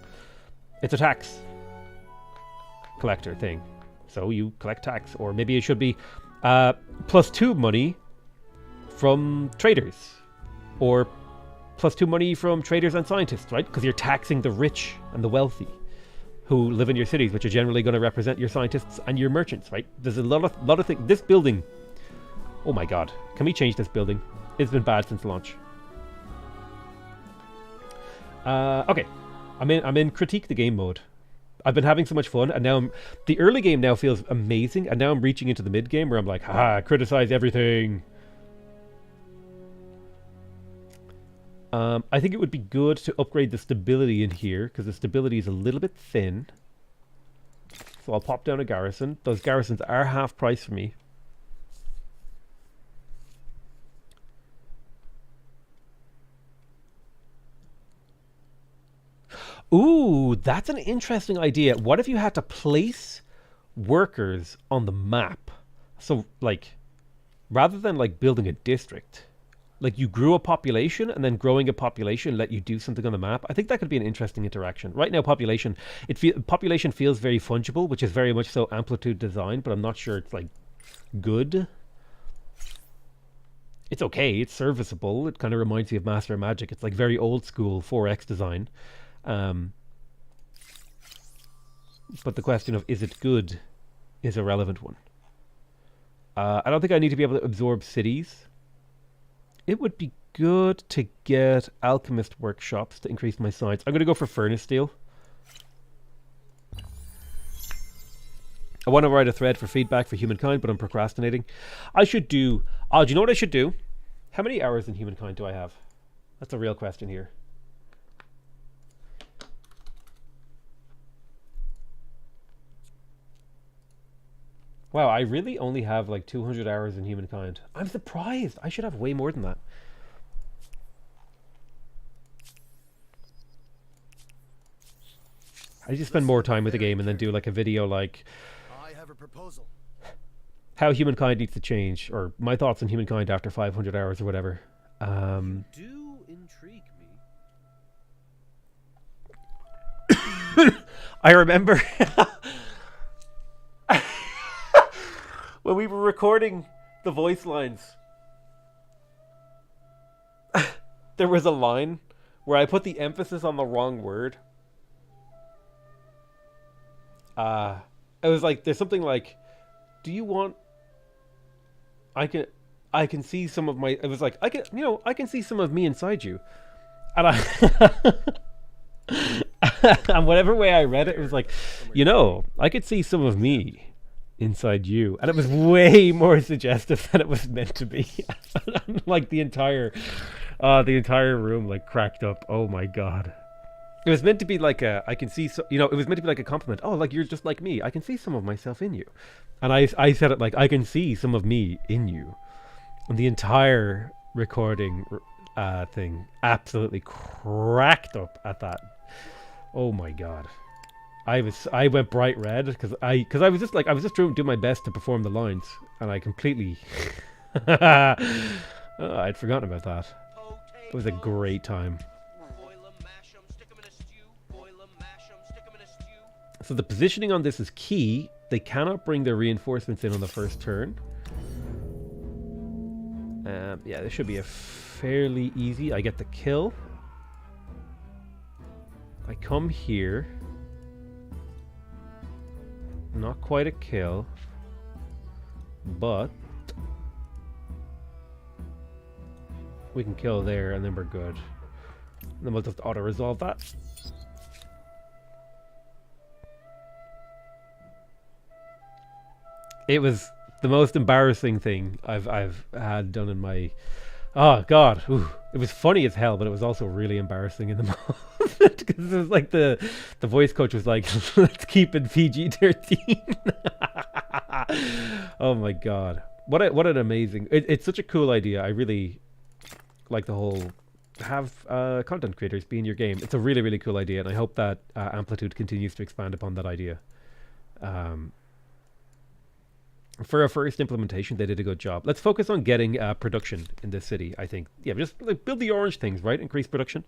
it's a tax collector thing, so you collect tax. Or maybe it should be +2 money from traders, or +2 money from traders and scientists, right? Because you're taxing the rich and the wealthy who live in your cities, which are generally going to represent your scientists and your merchants, right? There's a lot of things. This building, oh my god, can we change this building? It's been bad since launch. Okay, I'm in critique the game mode. I've been having so much fun, and now the early game now feels amazing, and now I'm reaching into the mid game where I'm like, haha, criticize everything. I think it would be good to upgrade the stability in here, because the stability is a little bit thin. So I'll pop down a garrison. Those garrisons are half price for me. Ooh, that's an interesting idea. What if you had to place workers on the map? So, like, rather than like building a district, like you grew a population and then growing a population let you do something on the map. I think that could be an interesting interaction. Right now, population feels very fungible, which is very much so amplitude design, but I'm not sure it's like good. It's okay. It's serviceable. It kind of reminds me of Master of Magic. It's like very old school 4X design. But the question of is it good is a relevant one. I don't think I need to be able to absorb cities. It would be good to get alchemist workshops to increase my science. I'm going to go for furnace steel. I want to write a thread for feedback for Humankind, but I'm procrastinating. I should do... Oh, do you know what I should do? How many hours in Humankind do I have? That's a real question here. Wow, I really only have like 200 hours in Humankind. I'm surprised. I should have way more than that. I just spend more time with the game and then do like a video like I have a proposal. how Humankind needs to change, or my thoughts on Humankind after 500 hours or whatever. Do intrigue me. I remember when we were recording the voice lines, there was a line where I put the emphasis on the wrong word. It was like, there's something like, do you want, I can see some of my, it was like, I can see some of me inside you. And and whatever way I read it, it was like, I could see some of me inside you. And it was way more suggestive than it was meant to be. Like the entire room like cracked up. Oh my God. It was meant to be like I can see, it was meant to be like a compliment. Oh, like you're just like me. I can see some of myself in you. And I said it like, I can see some of me in you. And the entire recording thing absolutely cracked up at that. Oh my God. I went bright red because I was just doing my best to perform the lines, and I completely I'd forgotten about that. It was a great time. So the positioning on this is key. They cannot bring their reinforcements in on the first turn. Yeah, this should be a fairly easy. I get the kill. I come here. Not quite a kill, but we can kill there and then we're good. And then we'll just auto-resolve that. It was the most embarrassing thing I've had done in my... Oh God, ooh. It was funny as hell, but it was also really embarrassing in the moment because it was like the voice coach was like, "Let's keep it PG-13." Oh my God, what an amazing! It's such a cool idea. I really like the whole have content creators be in your game. It's a really, really cool idea, and I hope that Amplitude continues to expand upon that idea. For a first implementation, they did a good job. Let's focus on getting production in this city, I think. Yeah, just like, build the orange things, right? Increase production.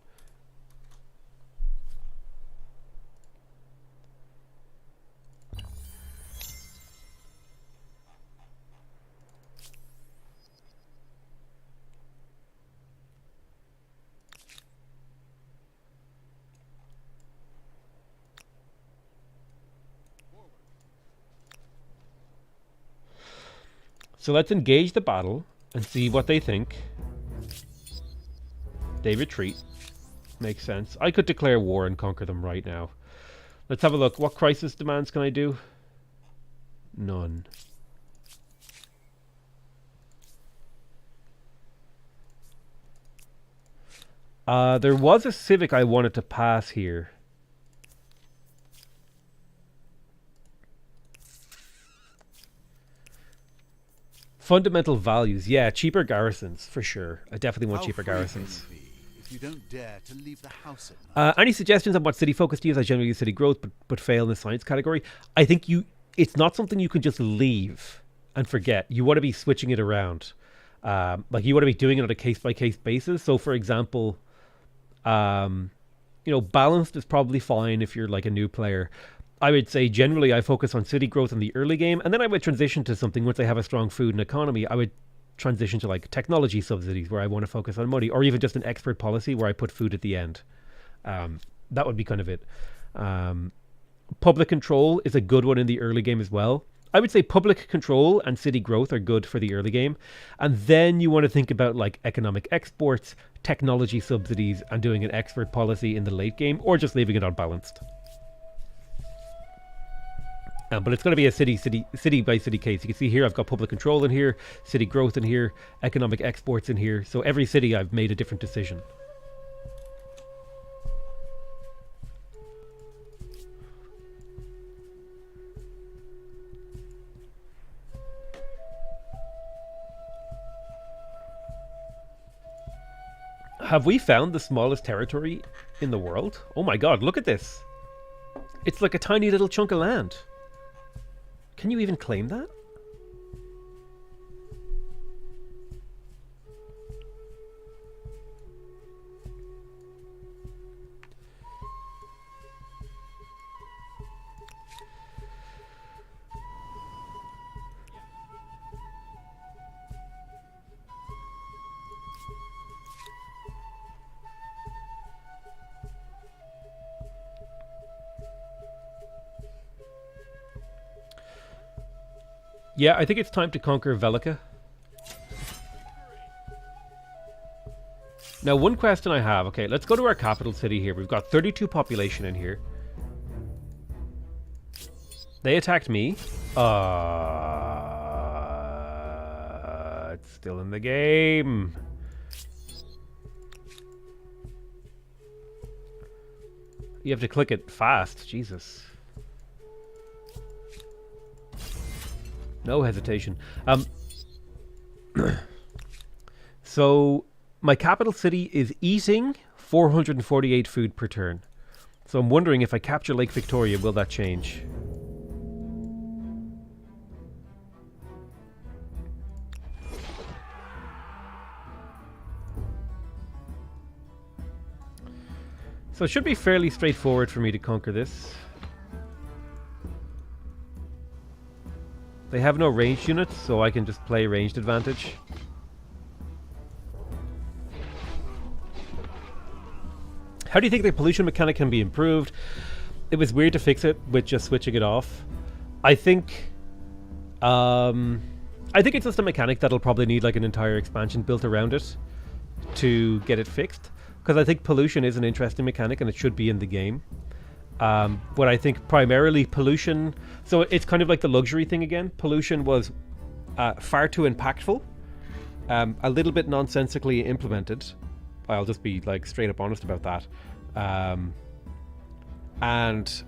So let's engage the battle and see what they think. They retreat. Makes sense. I could declare war and conquer them right now. Let's have a look. What crisis demands can I do? None. There was a civic I wanted to pass here. Fundamental values. Yeah, cheaper garrisons, for sure. I definitely want cheaper garrisons. if you don't dare to leave the house at night. Any suggestions on what city focus to use? I generally use city growth, but fail in the science category. I think it's not something you can just leave and forget. You want to be switching it around. Like you want to be doing it on a case by case basis. So for example, balanced is probably fine if you're like a new player. I would say generally I focus on city growth in the early game, and then I would transition to something once I have a strong food and economy. I would transition to like technology subsidies where I want to focus on money, or even just an expert policy where I put food at the end. That would be kind of it. Public control is a good one in the early game as well. I would say public control and city growth are good for the early game. And then you want to think about like economic exports, technology subsidies, and doing an expert policy in the late game, or just leaving it unbalanced. But it's going to be a city by city case. You can see here I've got public control in here, city growth in here, economic exports in here. So every city I've made a different decision. Have we found the smallest territory in the world? Oh my god, look at this. It's like a tiny little chunk of land. Can you even claim that? Yeah, I think it's time to conquer Velica. Now, one question I have. Okay, let's go to our capital city here. We've got 32 population in here. They attacked me. It's still in the game. You have to click it fast. Jesus. No hesitation. So my capital city is eating 448 food per turn. So I'm wondering if I capture Lake Victoria, will that change? So it should be fairly straightforward for me to conquer this. They have no ranged units, so I can just play ranged advantage. How do you think the pollution mechanic can be improved? It was weird to fix it with just switching it off. I think it's just a mechanic that'll probably need like an entire expansion built around it to get it fixed. Because I think pollution is an interesting mechanic and it should be in the game. But I think primarily pollution, so it's kind of like the luxury thing again. Pollution was far too impactful, a little bit nonsensically implemented. I'll just be like straight up honest about that. And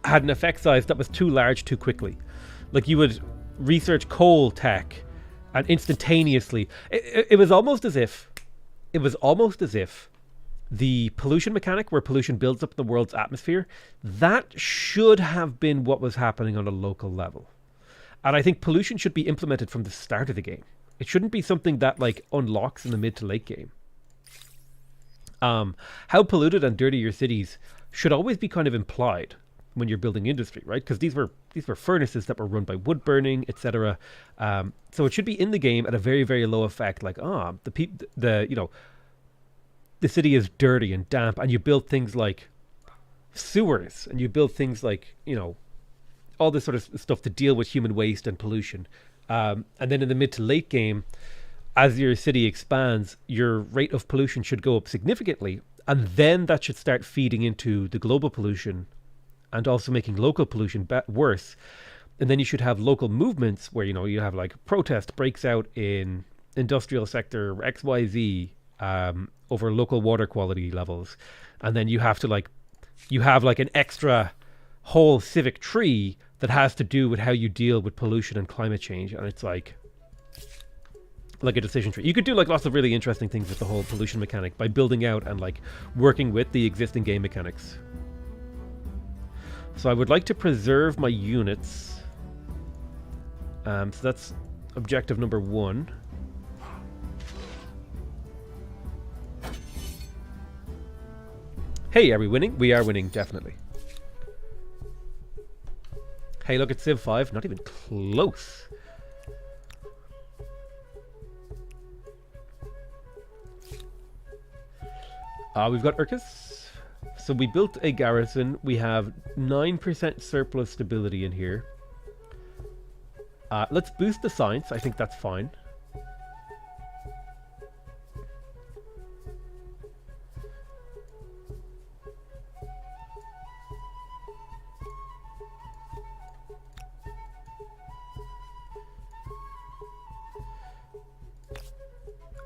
had an effect size that was too large too quickly. Like you would research coal tech and instantaneously, it was almost as if the pollution mechanic, where pollution builds up in the world's atmosphere, that should have been what was happening on a local level. And I think pollution should be implemented from the start of the game. It shouldn't be something that like unlocks in the mid to late game. How polluted and dirty your cities should always be kind of implied when you're building industry, right? Because these were furnaces that were run by wood burning, etc. So it should be in the game at a very, very low effect. Like, the city is dirty and damp, and you build things like sewers, and you build things like, all this sort of stuff to deal with human waste and pollution. And then in the mid to late game, as your city expands, your rate of pollution should go up significantly, and then that should start feeding into the global pollution and also making local pollution worse. And then you should have local movements where, you have like protest breaks out in industrial sector XYZ, over local water quality levels, and then you have to you have an extra whole civic tree that has to do with how you deal with pollution and climate change, and it's like like a decision tree. You could do like lots of really interesting things with the whole pollution mechanic by building out and like working with the existing game mechanics. So I would like to preserve my units. So that's objective number 1. Hey, are we winning? We are winning, definitely. Hey, look at Civ 5. Not even close. We've got Urkus. So we built a garrison. We have 9% surplus stability in here. Let's boost the science. I think that's fine.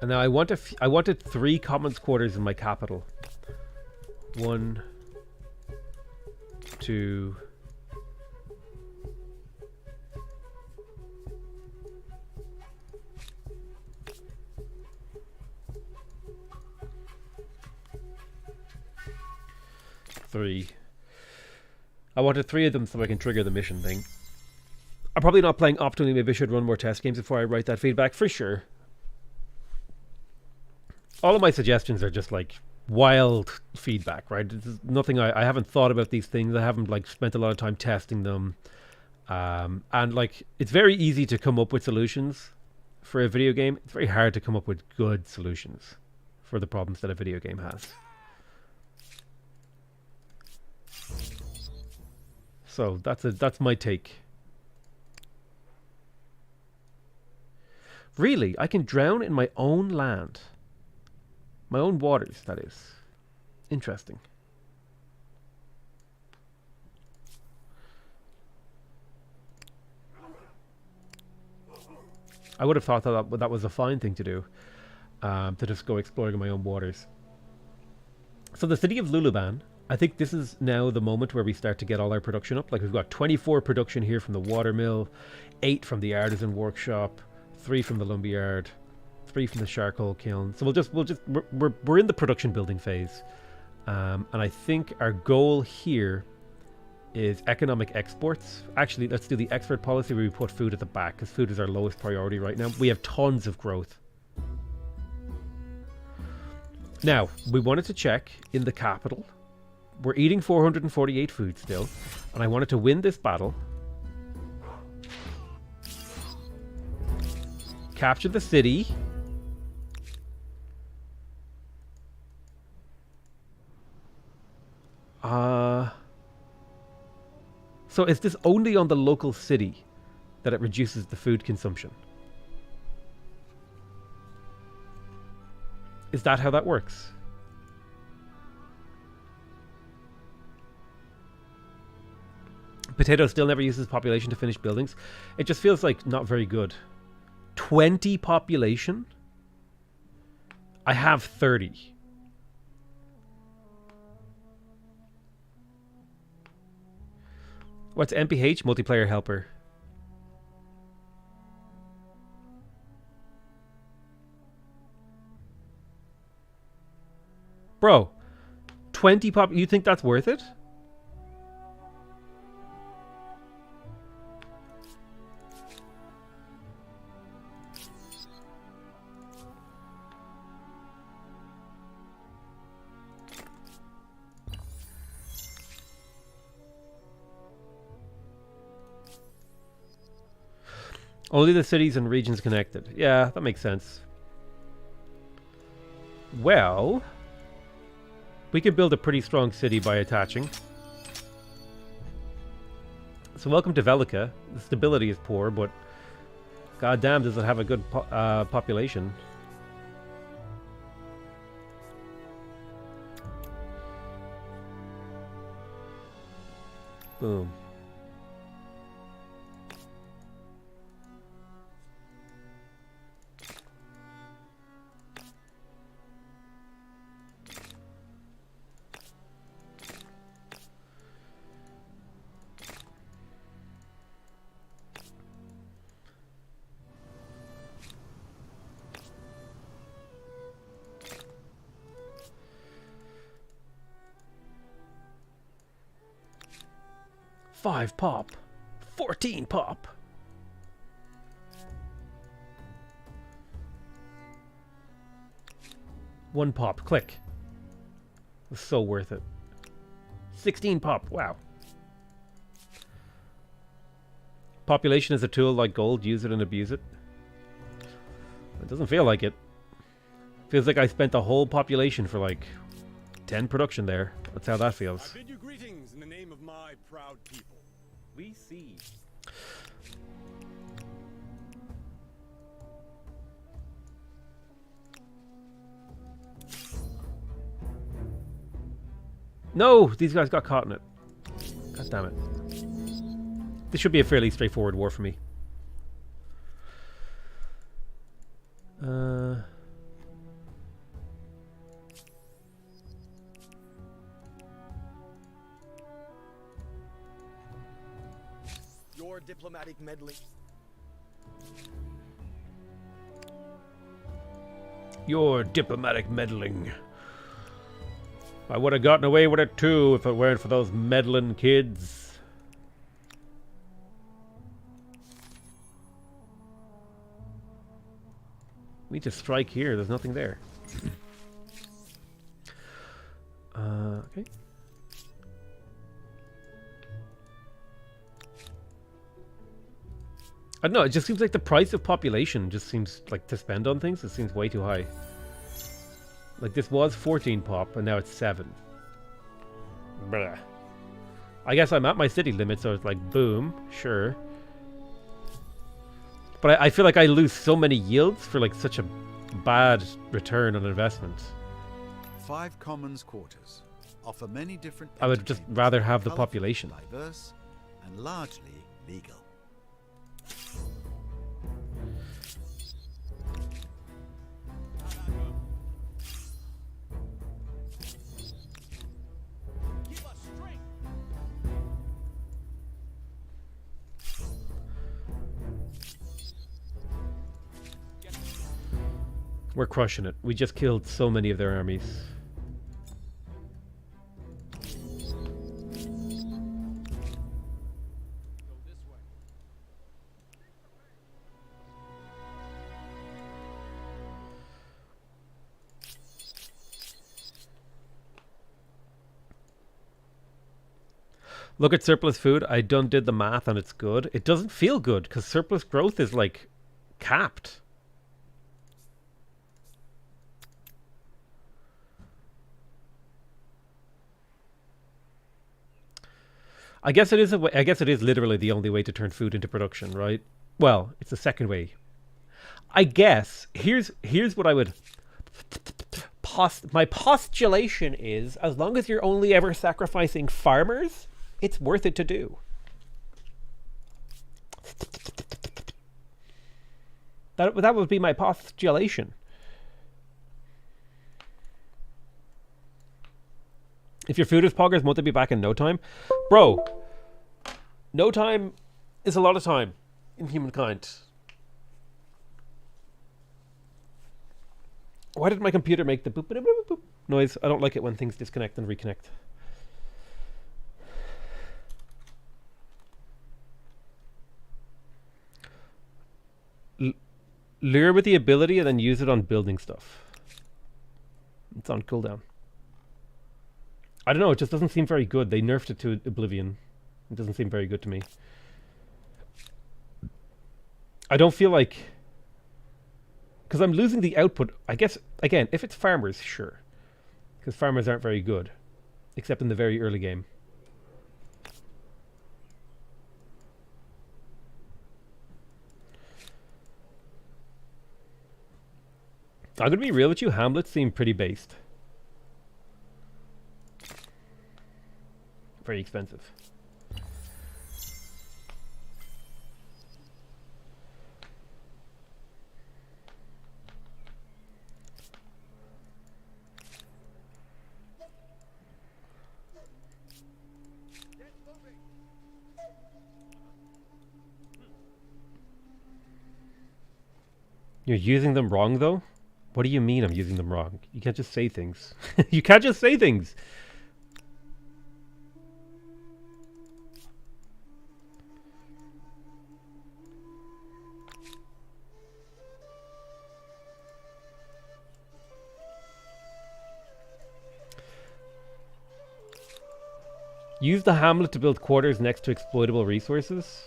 And now I wanted 3 commons quarters in my capital. 1, 2. Three. I wanted 3 of them so I can trigger the mission thing. I'm probably not playing optimally. Maybe I should run more test games before I write that feedback, for sure. All of my suggestions are just like wild feedback, right? There's nothing I haven't thought about these things. I haven't like spent a lot of time testing them. And like it's very easy to come up with solutions for a video game. It's very hard to come up with good solutions for the problems that a video game has. So that's my take. Really, I can drown in my own land. My own waters, that is. Interesting. I would have thought that was a fine thing to do. To just go exploring in my own waters. So the city of Luluban, I think this is now the moment where we start to get all our production up. Like we've got 24 production here from the watermill, 8 from the artisan workshop, 3 from the lumberyard, 3 from the charcoal kiln. So we're in the production building phase. And I think our goal here is economic exports. Actually, let's do the export policy where we put food at the back, because food is our lowest priority right now. We have tons of growth. Now, we wanted to check in the capital. We're eating 448 food still, and I wanted to win this battle. Capture the city. So is this only on the local city that it reduces the food consumption? Is that how that works? Potato still never uses population to finish buildings. It just feels like not very good. 20 population? I have 30. What's MPH? Multiplayer helper. Bro, 20 pop. You think that's worth it? Only the cities and regions connected. Yeah, that makes sense. Well, we could build a pretty strong city by attaching. So welcome to Velica. The stability is poor, but goddamn does it have a good population. Boom. 5 pop. 14 pop. One pop. Click. It was so worth it. 16 pop. Wow. Population is a tool like gold. Use it and abuse it. It doesn't feel like it. Feels like I spent the whole population for like 10 production there. That's how that feels. I bid you greetings in the name of my proud people. We see. No! These guys got caught in it. God damn it. This should be a fairly straightforward war for me. Your diplomatic meddling. Your diplomatic meddling. I would have gotten away with it too if it weren't for those meddling kids. We just strike here. There's nothing there. Okay. I don't know. It just seems like the price of population just seems like to spend on things. It seems way too high. Like this was 14 pop and now it's 7. Blah. I guess I'm at my city limit, so it's like boom, sure. But I feel like I lose so many yields for like such a bad return on investment. 5 commons quarters offer many different. I would just rather have the population. Diverse and largely legal. We're crushing it. We just killed so many of their armies. Look at surplus food. I done did the math and it's good. It doesn't feel good because surplus growth is like capped. I guess it is a way, I guess it is literally the only way to turn food into production, right? Well, it's the second way. I guess here's what I would my postulation is, as long as you're only ever sacrificing farmers, it's worth it to do. That would be my postulation. If your food is poggers, won't they be back in no time? Bro, no time is a lot of time in Humankind. Why did my computer make the boop, boop, boop, boop noise? I don't like it when things disconnect and reconnect. Lure with the ability and then use it on building stuff. It's on cooldown. I don't know, it just doesn't seem very good. They nerfed it to oblivion. It doesn't seem very good to me. I don't feel like... Because I'm losing the output. I guess, again, if it's farmers, sure. Because farmers aren't very good. Except in the very early game. I'm going to be real with you. Hamlets seem pretty based. Very expensive. You're using them wrong, though? What do you mean I'm using them wrong? You can't just say things. You can't just say things! Use the hamlet to build quarters next to exploitable resources.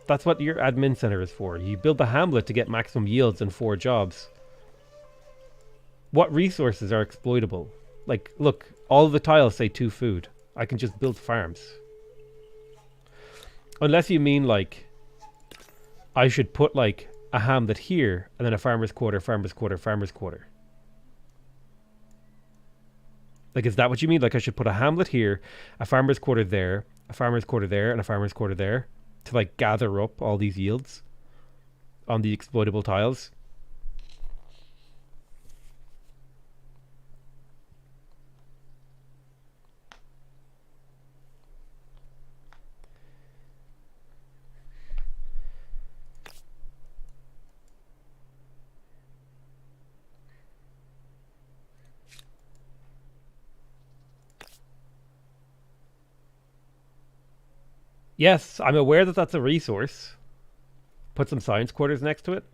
That's what your admin center is for. You build the hamlet to get maximum yields and 4 jobs. What resources are exploitable? Like, look, all of the tiles say 2 food. I can just build farms. Unless you mean, like, I should put, like, a hamlet here, and then a farmer's quarter, farmer's quarter, farmer's quarter. Like, is that what you mean? Like, I should put a hamlet here, a farmer's quarter there, a farmer's quarter there, and a farmer's quarter there, to, like, gather up all these yields on the exploitable tiles? Yes, I'm aware that that's a resource. Put some science quarters next to it.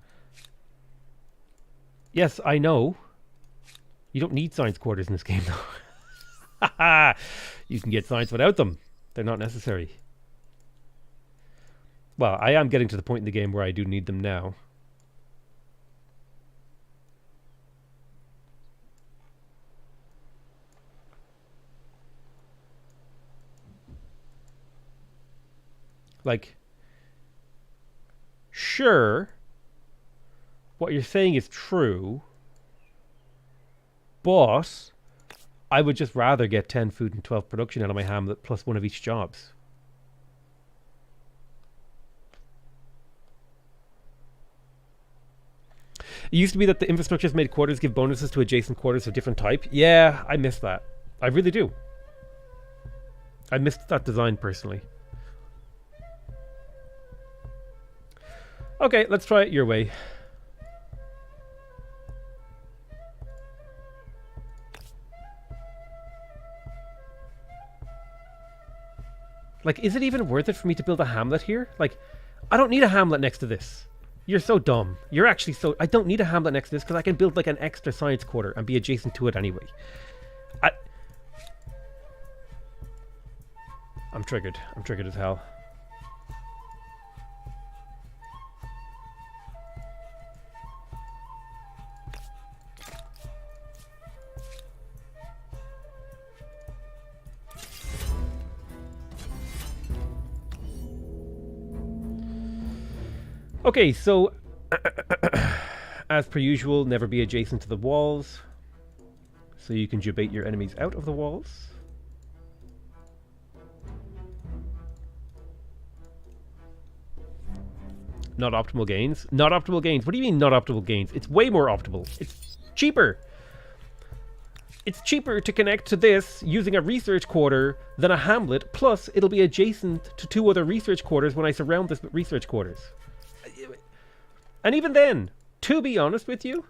Yes, I know. You don't need science quarters in this game, though. You can get science without them. They're not necessary. Well, I am getting to the point in the game where I do need them now. Like, sure, what you're saying is true, but I would just rather get 10 food and 12 production out of my hamlet plus 1 of each jobs. It used to be that the infrastructures made quarters give bonuses to adjacent quarters of different type. Yeah, I miss that. I really do. I missed that design personally. Okay, let's try it your way. Like, is it even worth it for me to build a hamlet here? Like, I don't need a hamlet next to this. You're so dumb. You're actually so... I don't need a hamlet next to this because I can build, like, an extra science quarter and be adjacent to it anyway. I'm triggered. I'm triggered as hell. Okay, so as per usual, never be adjacent to the walls, so you can debate your enemies out of the walls. Not optimal gains. Not optimal gains. What do you mean not optimal gains? It's way more optimal. It's cheaper. It's cheaper to connect to this using a research quarter than a hamlet, plus it'll be adjacent to 2 other research quarters when I surround this with research quarters. And even then, to be honest with you,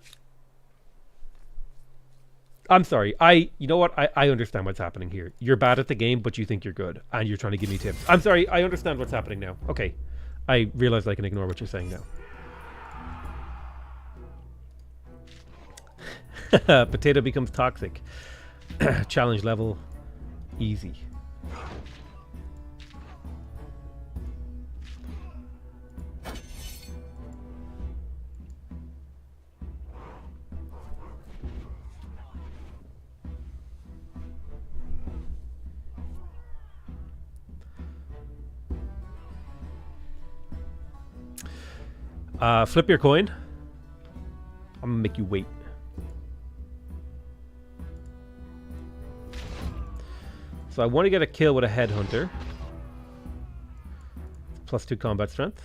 I'm sorry. You know what? I understand what's happening here. You're bad at the game, but you think you're good. And you're trying to give me tips. I'm sorry. I understand what's happening now. Okay. I realize I can ignore what you're saying now. Potato becomes toxic. Challenge level. Easy. Flip your coin. I'm gonna make you wait. So I want to get a kill with a headhunter. +2 combat strength.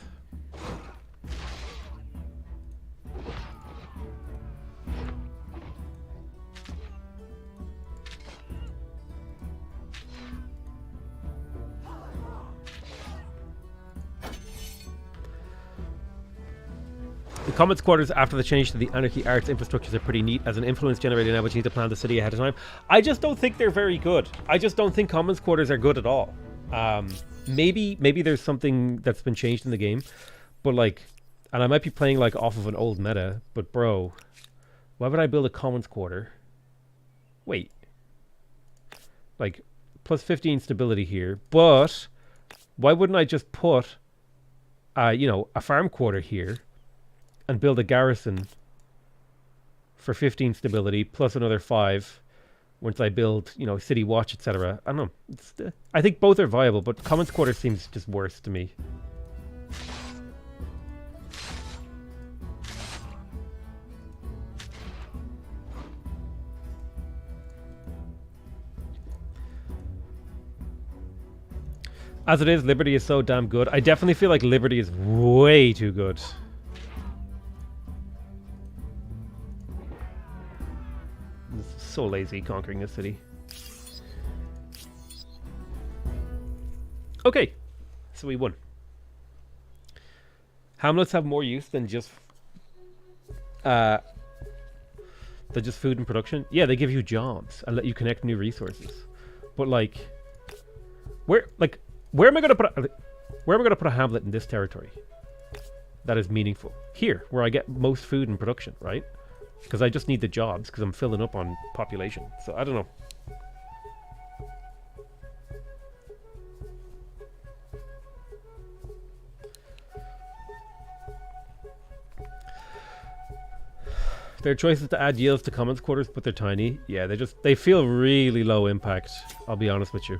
The Comets quarters after the change to the Anarchy Arts infrastructures are pretty neat as an influence generator now, which you need to plan the city ahead of time. I just don't think they're very good. I just don't think Commons quarters are good at all. Maybe there's something that's been changed in the game, but like, and I might be playing like off of an old meta, but bro, why would I build a Commons quarter? Wait. Like, plus 15 stability here. But why wouldn't I just put, you know, a farm quarter here and build a garrison for 15 stability plus another 5 once I build, you know, city watch, etc. I don't know. I think both are viable, but commons quarter seems just worse to me. As it is, Liberty is so damn good. I definitely feel like Liberty is way too good. This is so lazy conquering a city. Okay, so we won. Hamlets have more use than just food and production. Yeah, they give you jobs and let you connect new resources. But like, where am I going to put a hamlet in this territory that is meaningful? Here, where I get most food and production, right? Because I just need the jobs because I'm filling up on population. So I don't know. Their choice is to add yields to commons quarters, but they're tiny. Yeah, they feel really low impact. I'll be honest with you.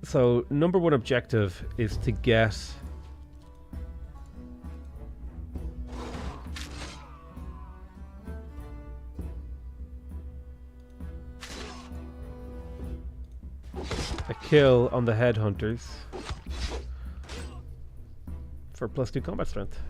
So, number one objective is to get a kill on the headhunters for +2 combat strength.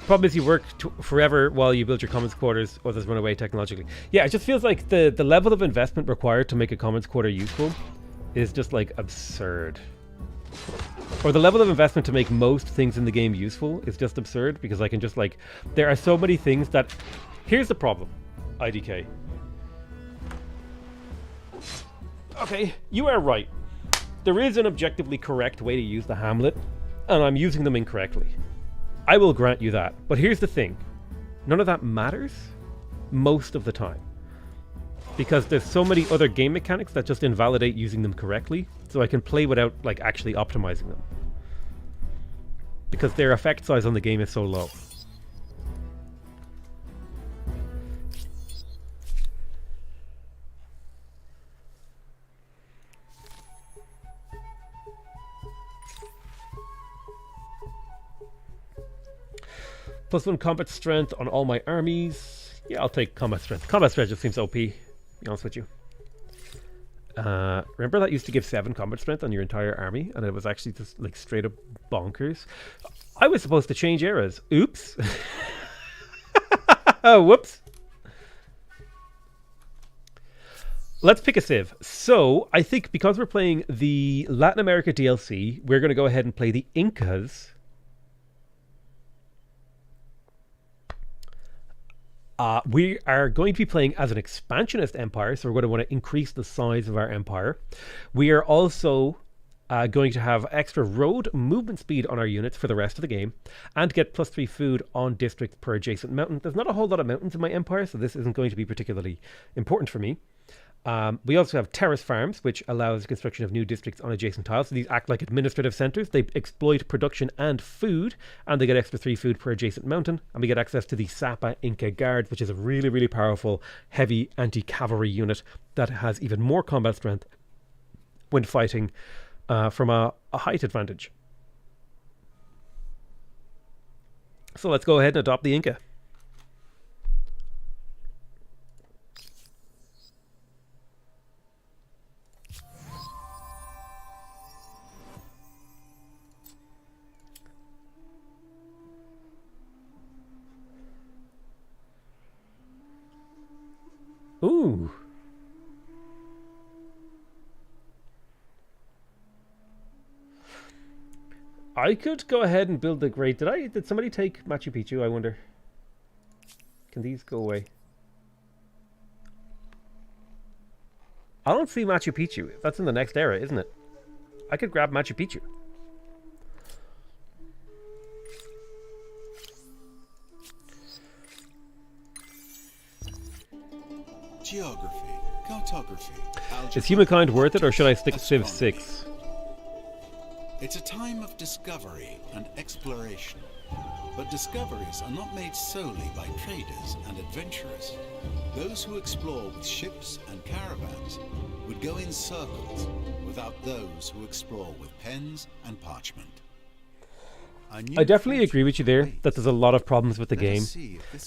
Problem is you work forever while you build your commons quarters, others run away technologically. Yeah, it just feels like the level of investment required to make a commons quarter useful is just like absurd. Or the level of investment to make most things in the game useful is just absurd, because I can just like, there are so many things that, here's the problem, IDK. Okay, you are right. There is an objectively correct way to use the hamlet, and I'm using them incorrectly. I will grant you that. But here's the thing. None of that matters most of the time. Because there's so many other game mechanics that just invalidate using them correctly. So I can play without like actually optimizing them. Because their effect size on the game is so low. +1 combat strength on all my armies. Yeah, I'll take combat strength. Combat strength just seems OP, to be honest with you. Remember that used to give 7 combat strength on your entire army, and it was actually just like straight up bonkers. I was supposed to change eras. Oops. Oh, whoops. Let's pick a civ. So, I think because we're playing the Latin America DLC, we're going to go ahead and play the Incas. We are going to be playing as an expansionist empire, so we're going to want to increase the size of our empire. We are also going to have extra road movement speed on our units for the rest of the game, and get +3 food on districts per adjacent mountain. There's not a whole lot of mountains in my empire, so this isn't going to be particularly important for me. We also have terrace farms, which allows the construction of new districts on adjacent tiles. So these act like administrative centers. They exploit production and food, and they get extra 3 food per adjacent mountain. And we get access to the Sapa Inca Guards, which is a really, really powerful, heavy anti-cavalry unit that has even more combat strength when fighting from a height advantage. So let's go ahead and adopt the Inca. Ooh. I could go ahead and build the great... Did somebody take Machu Picchu, I wonder? Can these go away? I don't see Machu Picchu. That's in the next era, isn't it? I could grab Machu Picchu. Geography, cartography, algebra, Is Humankind worth it, or should I stick Civ astronomy. 6? It's a time of discovery and exploration. But discoveries are not made solely by traders and adventurers. Those who explore with ships and caravans would go in circles without those who explore with pens and parchment. I definitely agree with you there that there's a lot of problems with the game.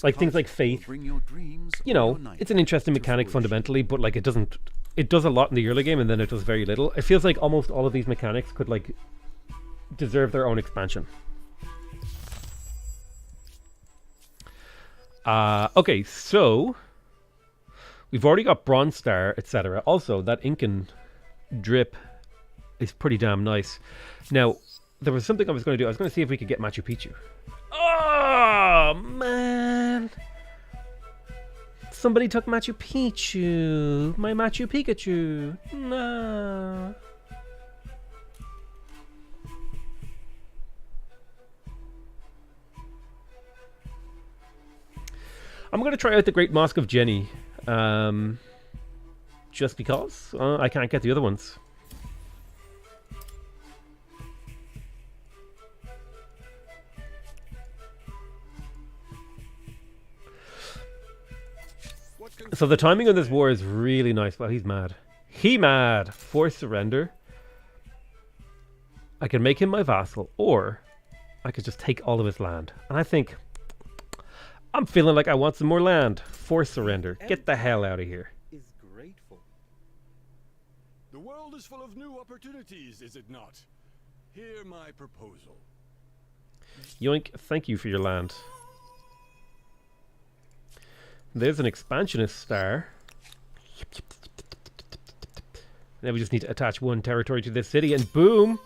Like things like faith. You know, it's an interesting mechanic fundamentally, but like it does a lot in the early game and then it does very little. It feels like almost all of these mechanics could like deserve their own expansion. Okay, so we've already got Bronze Star, etc. Also, that Incan drip is pretty damn nice. Now, there was something I was going to do. I was going to see if we could get Machu Picchu. Oh, man. Somebody took Machu Picchu. My Machu Pikachu. No. I'm going to try out the Great Mosque of Jenny. Just because I can't get the other ones. So the timing on this war is really nice. Well, he's mad. He mad. Forced surrender. I can make him my vassal, or I could just take all of his land. And I think I'm feeling like I want some more land. Forced surrender. Get the hell out of here. Is grateful. The world is full of new opportunities, is it not? Hear my proposal. Yoink, thank you for your land. There's an expansionist star. Now we just need to attach one territory to this city and boom!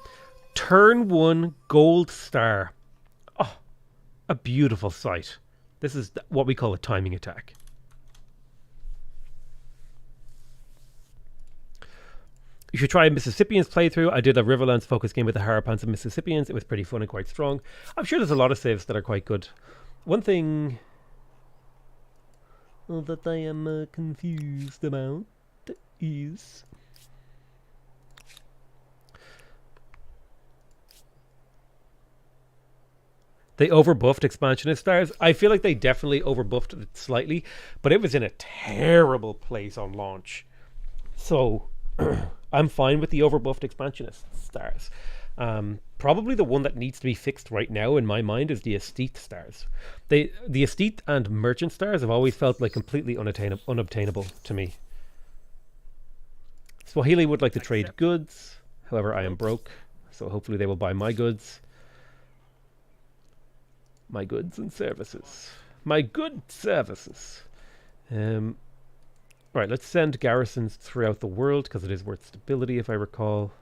Turn 1 gold star. Oh, a beautiful sight. This is what we call a timing attack. You should try a Mississippians playthrough. I did a Riverlands focus game with the Harapans and Mississippians. It was pretty fun and quite strong. I'm sure there's a lot of saves that are quite good. One thing that I am confused about is they overbuffed expansionist stars. I feel like they definitely overbuffed it slightly, but it was in a terrible place on launch. So I'm fine with the overbuffed expansionist stars. Probably the one that needs to be fixed right now in my mind is the Esthete stars. The Esthete and Merchant stars have always felt like completely unobtainable to me. Swahili would like to trade goods. However, I am broke, so hopefully they will buy my goods. My goods and services. My good services. Right, let's send garrisons throughout the world because it is worth stability, if I recall.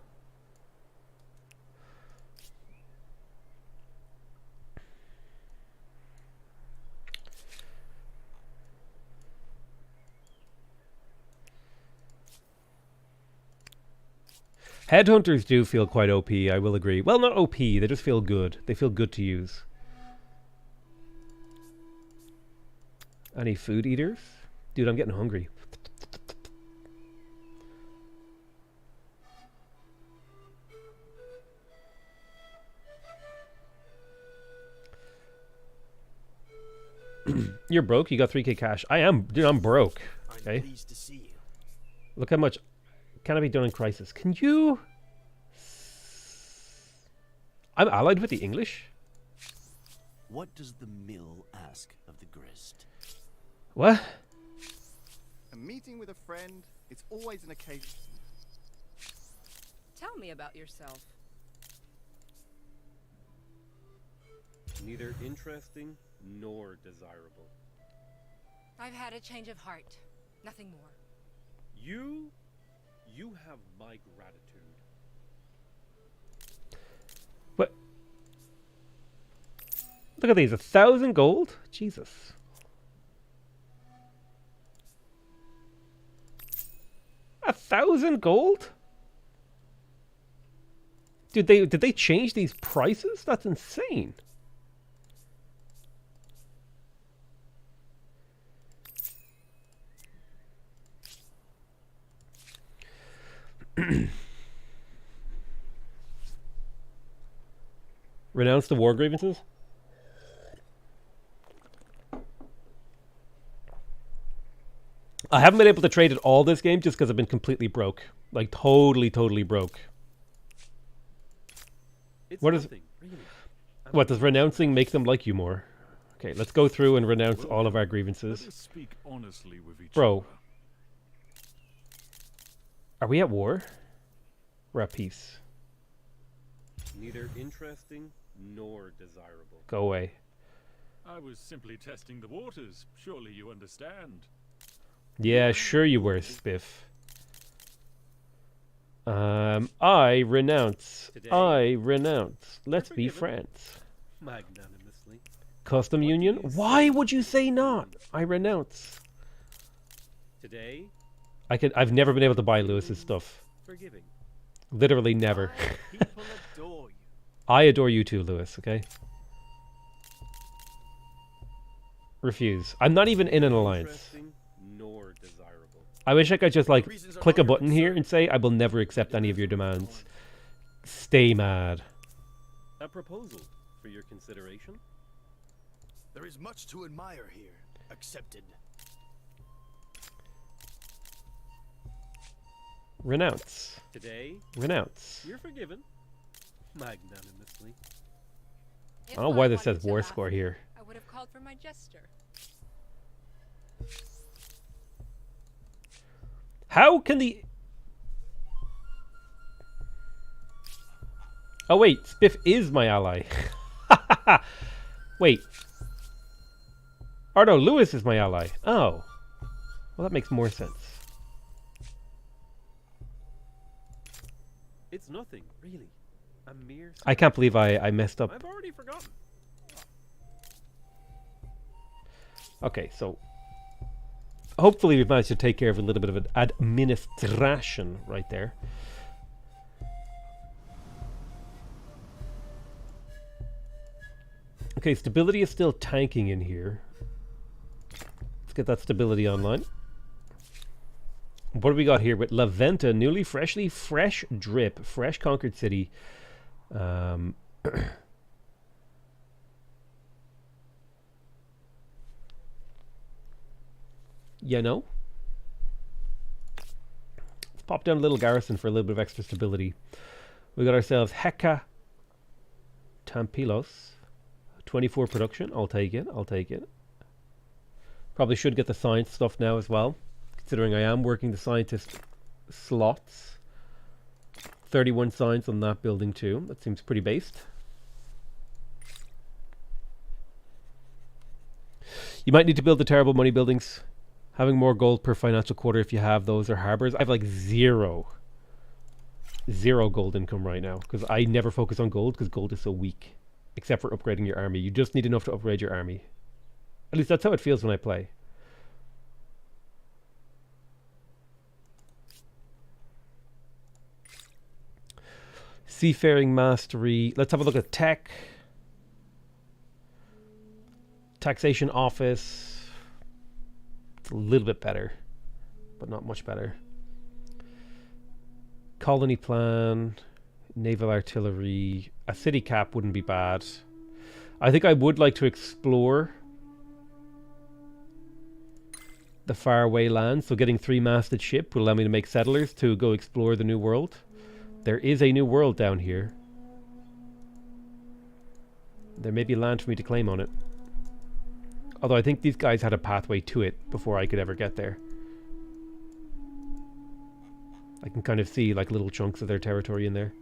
Headhunters do feel quite OP, I will agree. Well, not OP, they just feel good. They feel good to use. Any food eaters? Dude, I'm getting hungry. You're broke? You got 3k cash. I am. Dude, I'm broke. Okay. I'm pleased to see you. Look how much can I be done in crisis. Can you... I'm allied with the English? What does the mill ask of the grist? What? A meeting with a friend, it's always an occasion. Tell me about yourself. Neither interesting nor desirable. I've had a change of heart. Nothing more. You have my gratitude. What? Look at these. 1,000 gold? Jesus. $1,000 gold? Dude, did they change these prices? That's insane. Renounce the war grievances? I haven't been able to trade at all this game just because I've been completely broke. Like, totally broke. It's What is... nothing, really. What, does renouncing make them like you more? Okay, let's go through and renounce Well, all of our let grievances. us speak honestly with each Bro. other. Are we at war? We're at peace. Neither interesting nor desirable. Go away. I was simply testing the waters. Surely you understand. Yeah, sure you were, Spiff. I renounce. Today, I renounce. Let's be forgiven. friends. Magnanimously. Custom What do union? you Why say? would you say not? I renounce. Today, I've never been able to buy Lewis's stuff. forgiving. Literally never. People adore you. I adore you too, Lewis, okay? Refuse. I'm not even in an alliance. Interesting nor desirable. I wish I could just, like, Reasons are click a not your button here concern. and say, I will never accept any of your demands. Stay mad. A proposal for your consideration. There is much to admire here. Accepted. Renounce. Today, Renounce. you're forgiven. Magnanimously. I don't know why this says war score here. I would have called for my jester. How can the... Oh wait, Spiff is my ally. Wait. Oh no, Lewis is my ally. Oh. Well, that makes more sense. It's nothing, really. A mere. I can't believe I messed up. I've already forgotten. Okay, so... Hopefully we've managed to take care of a little bit of an administration right there. Okay, stability is still tanking in here. Let's get that stability online. What do we got here with La Venta, newly, freshly, fresh drip, fresh conquered city. You know? Let's pop down a little garrison for a little bit of extra stability. We got ourselves Heka Tampilos. 24 production. I'll take it. I'll take it. Probably should get the science stuff now as well, considering I am working the scientist slots. 31 science on that building too. That seems pretty based. You might need to build the terrible money buildings. Having more gold per financial quarter if you have those, or harbors. I have like zero gold income right now because I never focus on gold because gold is so weak. Except for upgrading your army. You just need enough to upgrade your army. At least that's how it feels when I play. Seafaring mastery. Let's have a look at tech. Taxation office. It's a little bit better, but not much better. Colony plan. Naval artillery. A city cap wouldn't be bad. I think I would like to explore the faraway land. So getting 3-masted ship will allow me to make settlers to go explore the new world. There is a new world down here. There may be land for me to claim on it. Although I think these guys had a pathway to it before I could ever get there. I can kind of see like little chunks of their territory in there.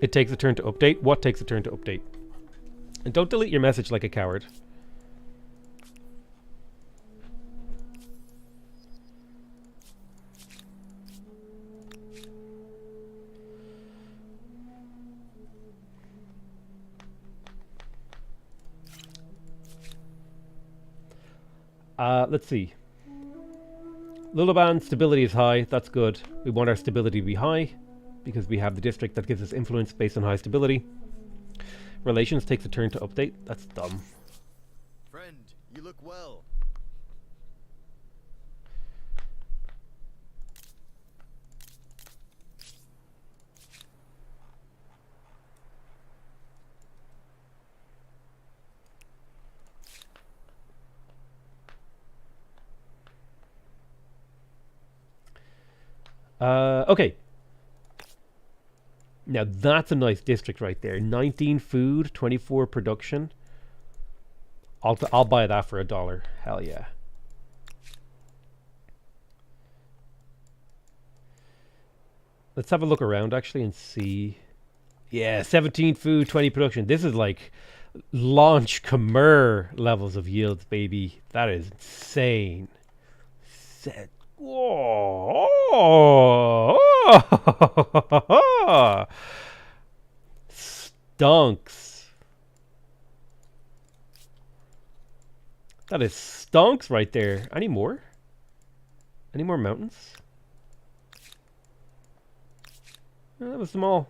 It takes a turn to update. What takes a turn to update? And don't delete your message like a coward. Let's see. Lulaban stability is high. That's good. We want our stability to be high because we have the district that gives us influence based on high stability. Relations takes a turn to update. That's dumb. Friend, you look well. Okay. Now that's a nice district right there. 19 food, 24 production. I'll buy that for $1. Hell yeah. Let's have a look around actually and see. Yeah, 17 food, 20 production. This is like launch Khmer levels of yields, baby. That is insane. Whoa. Stunks. That is stunks right there. Any more? Any more mountains? That was small.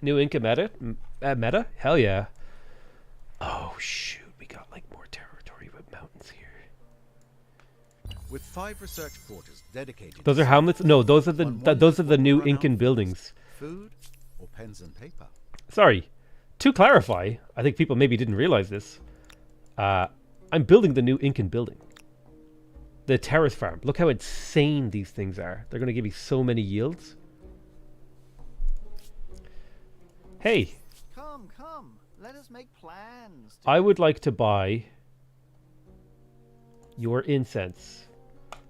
New Inca meta? Meta? Hell yeah. Oh shoot, we got like more territory with mountains here. With 5 research quarters dedicated. Those are hamlets? No, those are the new Incan buildings. Food or pens and paper. Sorry. To clarify, I think people maybe didn't realize this. I'm building the new Incan building. The terrace farm. Look how insane these things are. They're going to give me so many yields. Hey. Come. Let us make plans. I would like to buy your incense.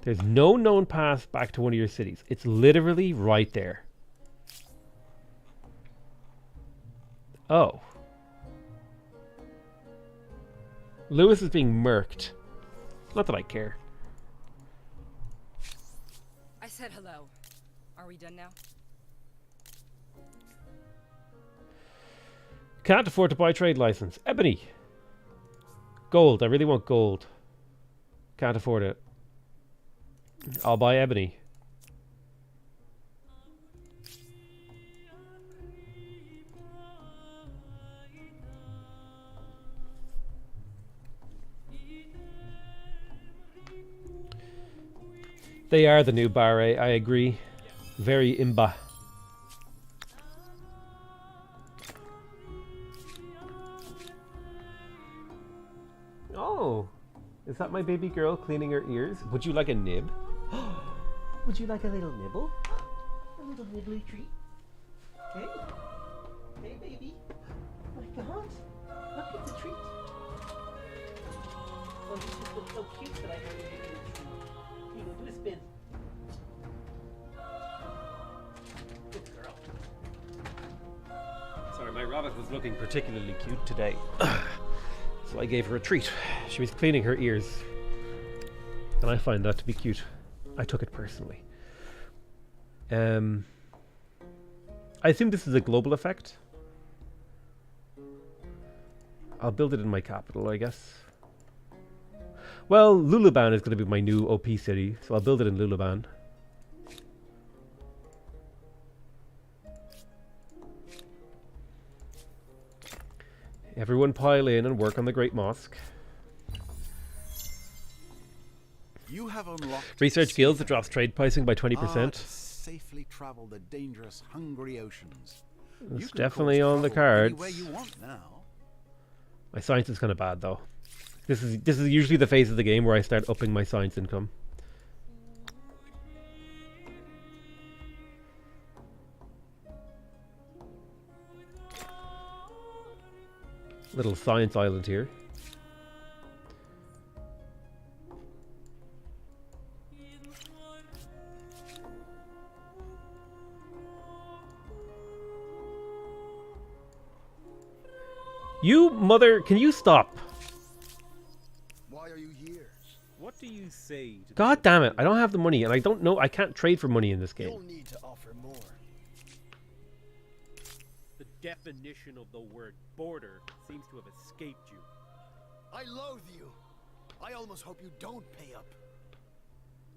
There's no known path back to one of your cities. It's literally right there. Oh. Lewis is being murked. Not that I care. I said hello. Are we done now? Can't afford to buy trade license. Ebony. Gold. I really want gold. Can't afford it. I'll buy ebony. They are the new Barre, I agree. Very imba. Oh, is that my baby girl cleaning her ears? Would you like a nib? Would you like a little nibble? A little nibbly treat? Hey, hey baby. Oh my God, look, it's a treat. Oh, this just looks so cute that I have to give you a treat. You go do a spin. Good girl. Sorry, my rabbit was looking particularly cute today. So I gave her a treat. She was cleaning her ears. And I find that to be cute. I took it personally. I assume this is a global effect. I'll build it in my capital, I guess. Well, Lulaban is going to be my new OP city, so I'll build it in Lulaban. Everyone pile in and work on the Great Mosque. You have unlocked Research guilds that drops trade pricing by 20%. Safely travel the dangerous, hungry oceans. It's definitely on the cards. Anywhere you want now. My science is kind of bad though. This is usually the phase of the game where I start upping my science income. Little science island here. You mother, can you stop? Why are you here? What do you say to God damn it, I don't have the money and I don't know, I can't trade for money in this You'll game. need to offer more. the definition of the word border seems to have escaped you. I loathe you. I almost hope you don't pay up.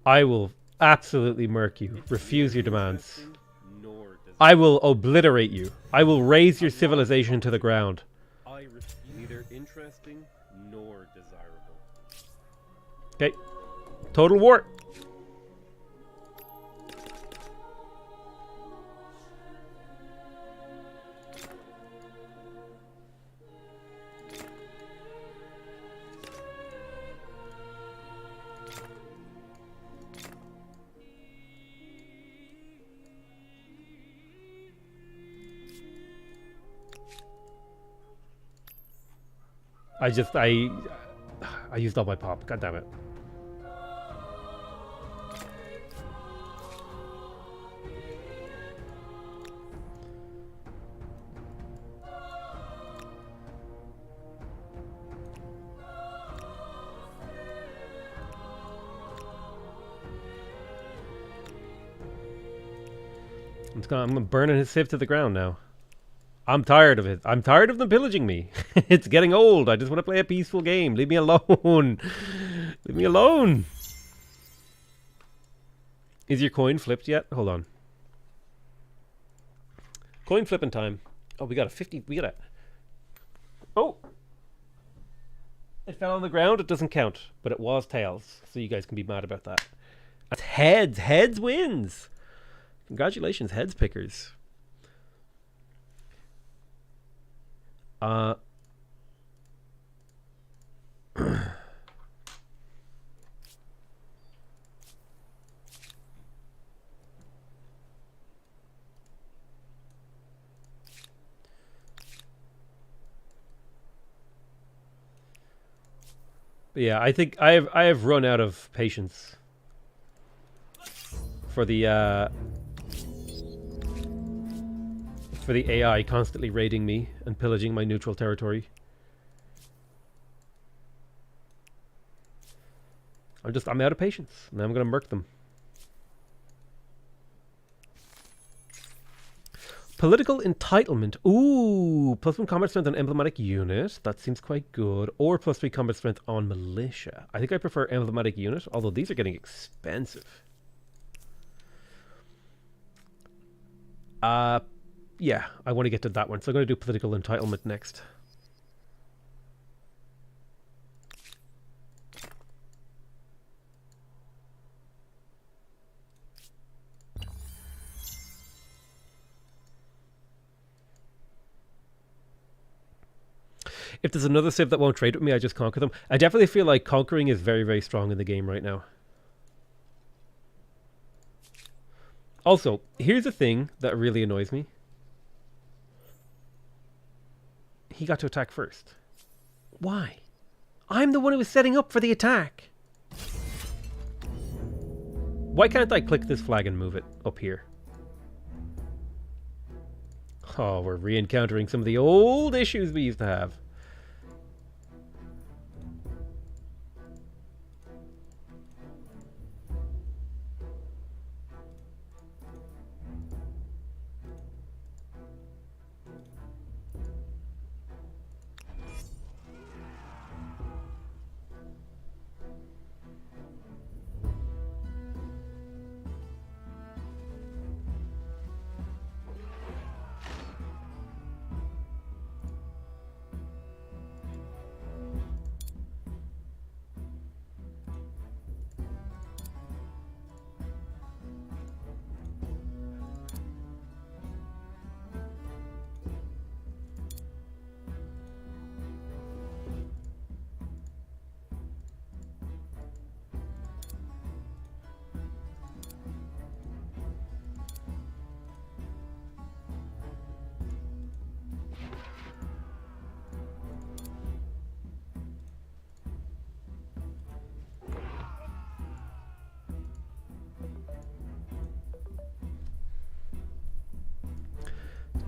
I will absolutely murk you. Refuse your demands. Interesting, nor I will obliterate you. I will raise your civilization to the ground. I refuse. Neither interesting nor desirable. Okay. Total war. I used all my pop. God damn it. I'm gonna burn his civ to the ground now. I'm tired of it. I'm tired of them pillaging me. It's getting old. I just want to play a peaceful game. Leave me alone. Leave me alone. Is your coin flipped yet? Hold on. Coin flipping time. Oh, we got a 50. We got a... Oh! It fell on the ground. It doesn't count. But it was tails. So you guys can be mad about that. That's heads. Heads wins. Congratulations, heads pickers. Yeah, I think I have run out of patience for the AI constantly raiding me and pillaging my neutral territory. I'm out of patience. Now I'm gonna murk them. Political entitlement. Ooh, +1 combat strength on emblematic unit. That seems quite good. Or +3 combat strength on militia. I think I prefer emblematic unit, although these are getting expensive. Yeah, I want to get to that one. So I'm going to do political entitlement next. If there's another civ that won't trade with me, I just conquer them. I definitely feel like conquering is very, very strong in the game right now. Also, here's the thing that really annoys me. He got to attack first. Why? I'm the one who was setting up for the attack. Why can't I click this flag and move it up here? Oh, we're re-encountering some of the old issues we used to have.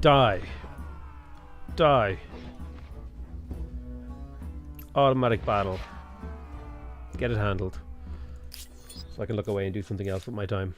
Die. Die. Automatic battle. Get it handled. So I can look away and do something else with my time.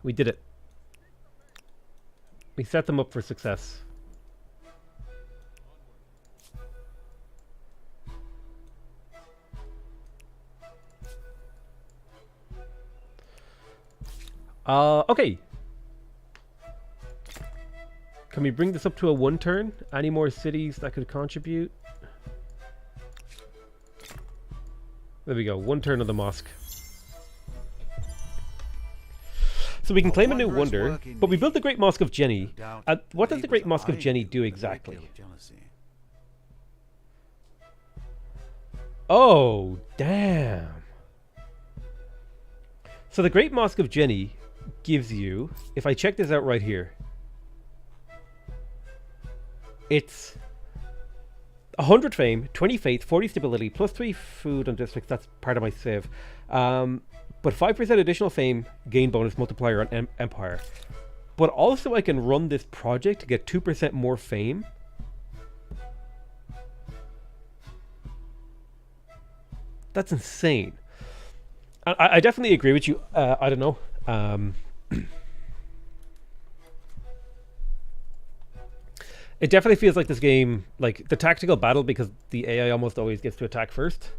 We did it. We set them up for success. Okay. Can we bring this up to a 1 turn? Any more cities that could contribute? There we go. 1 turn of the mosque. So we can claim a new wonder, but we built the Great Mosque of Jenny. What does the Great Mosque of Jenny do exactly? Oh, damn. So the Great Mosque of Jenny gives you, if I check this out right here, it's 100 fame, 20 faith, 40 stability, plus 3 food and districts. That's part of my save. But 5% additional fame, gain bonus multiplier on Empire. But also I can run this project to get 2% more fame. That's insane. I definitely agree with you. I don't know. It definitely feels like this game, like the tactical battle, because the AI almost always gets to attack first.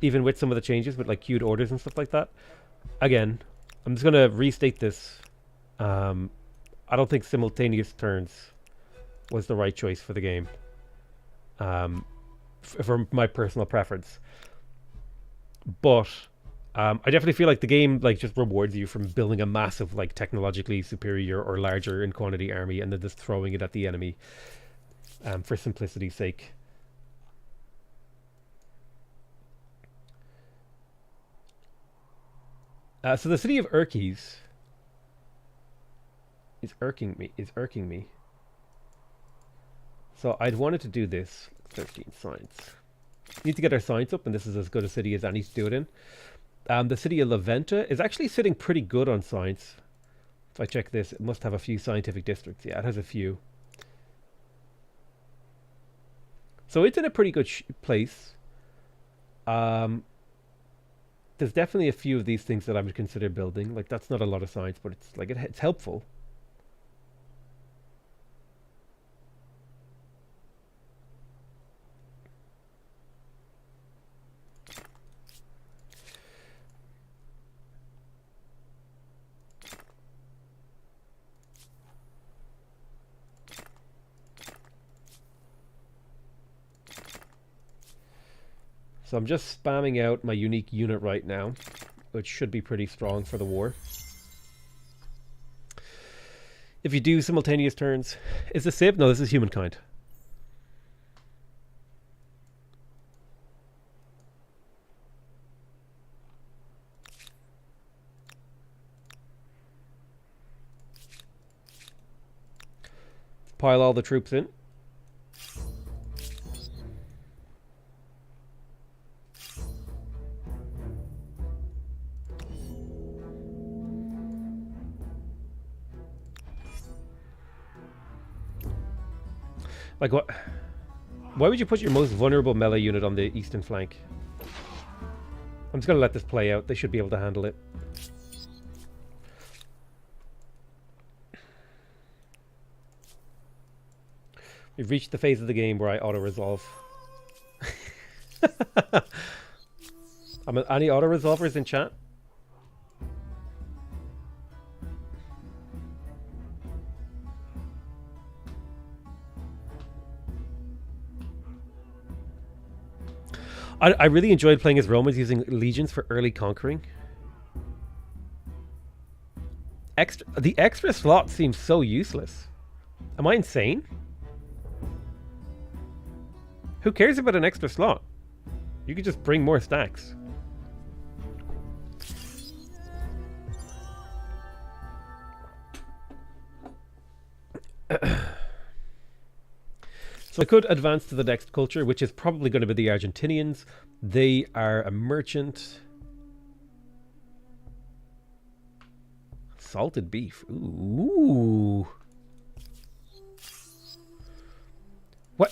Even with some of the changes, with like queued orders and stuff like that. Again, I'm just going to restate this. I don't think simultaneous turns was the right choice for the game. For my personal preference. But I definitely feel like the game like just rewards you from building a massive, like technologically superior or larger in quantity army and then just throwing it at the enemy for simplicity's sake. So the city of Urkes is irking me. So I'd wanted to do this. 13 science. Need to get our science up, and this is as good a city as any to do it in. The city of Laventa is actually sitting pretty good on science. If I check this, it must have a few scientific districts. Yeah, it has a few. So it's in a pretty good place. There's definitely a few of these things that I would consider building. Like, that's not a lot of science, but it's like it's helpful. So I'm just spamming out my unique unit right now, which should be pretty strong for the war. If you do simultaneous turns, is this Civ? No, this is Humankind. Pile all the troops in. Like what? Why would you put your most vulnerable melee unit on the eastern flank? I'm just going to let this play out. They should be able to handle it. We've reached the phase of the game where I auto-resolve. Any auto-resolvers in chat? I really enjoyed playing as Romans using legions for early conquering. The extra slot seems so useless. Am I insane? Who cares about an extra slot? You could just bring more stacks. So I could advance to the next culture, which is probably going to be the Argentinians. They are a merchant. Salted beef. Ooh.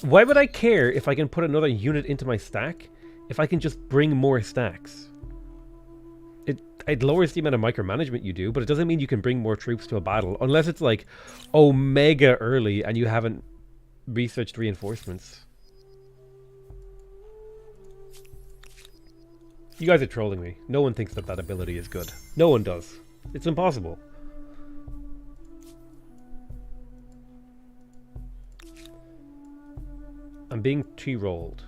Why would I care if I can put another unit into my stack if I can just bring more stacks? it lowers the amount of micromanagement you do, but it doesn't mean you can bring more troops to a battle unless it's like omega early and you haven't researched reinforcements. You guys are trolling me. No one thinks that that ability is good. No one does. It's impossible. I'm being T-rolled.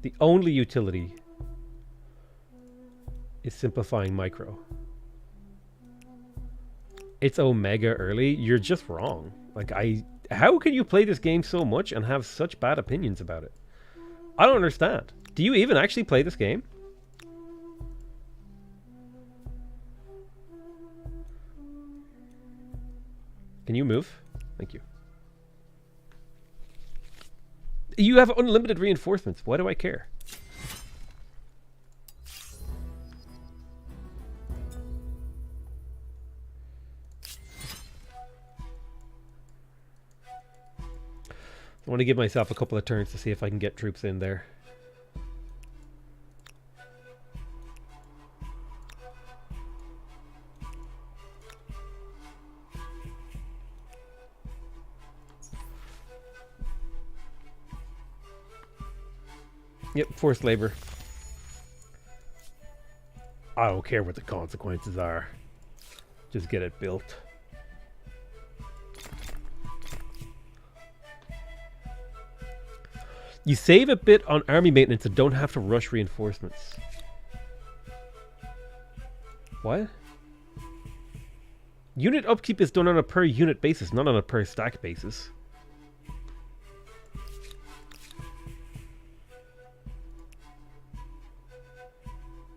The only utility is simplifying micro. It's omega early. You're just wrong. Like, how can you play this game so much and have such bad opinions about it? I don't understand. Do you even actually play this game? Can you move? Thank you. You have unlimited reinforcements. Why do I care? I want to give myself a couple of turns to see if I can get troops in there. Yep, forced labor. I don't care what the consequences are. Just get it built. You save a bit on army maintenance and don't have to rush reinforcements. What? Unit upkeep is done on a per unit basis, not on a per stack basis.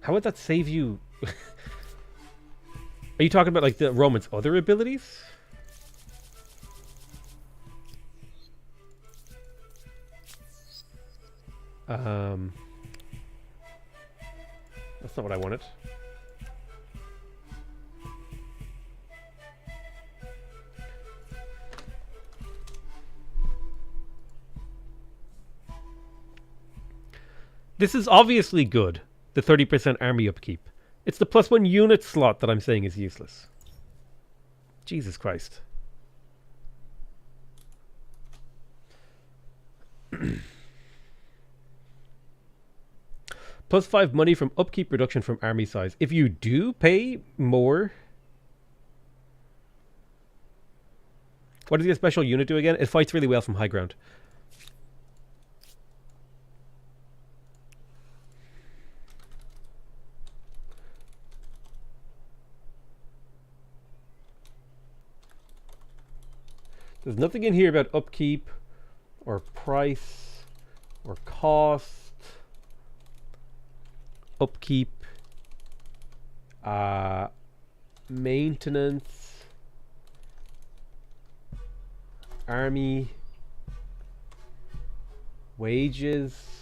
How would that save you? Are you talking about like the Romans' other abilities? That's not what I wanted. This is obviously good. The 30% army upkeep. It's the +1 unit slot that I'm saying is useless. Jesus Christ. +5 money from upkeep reduction from army size. If you do pay more... What does your special unit do again? It fights really well from high ground. There's nothing in here about upkeep or price or cost. Upkeep, maintenance, army, wages.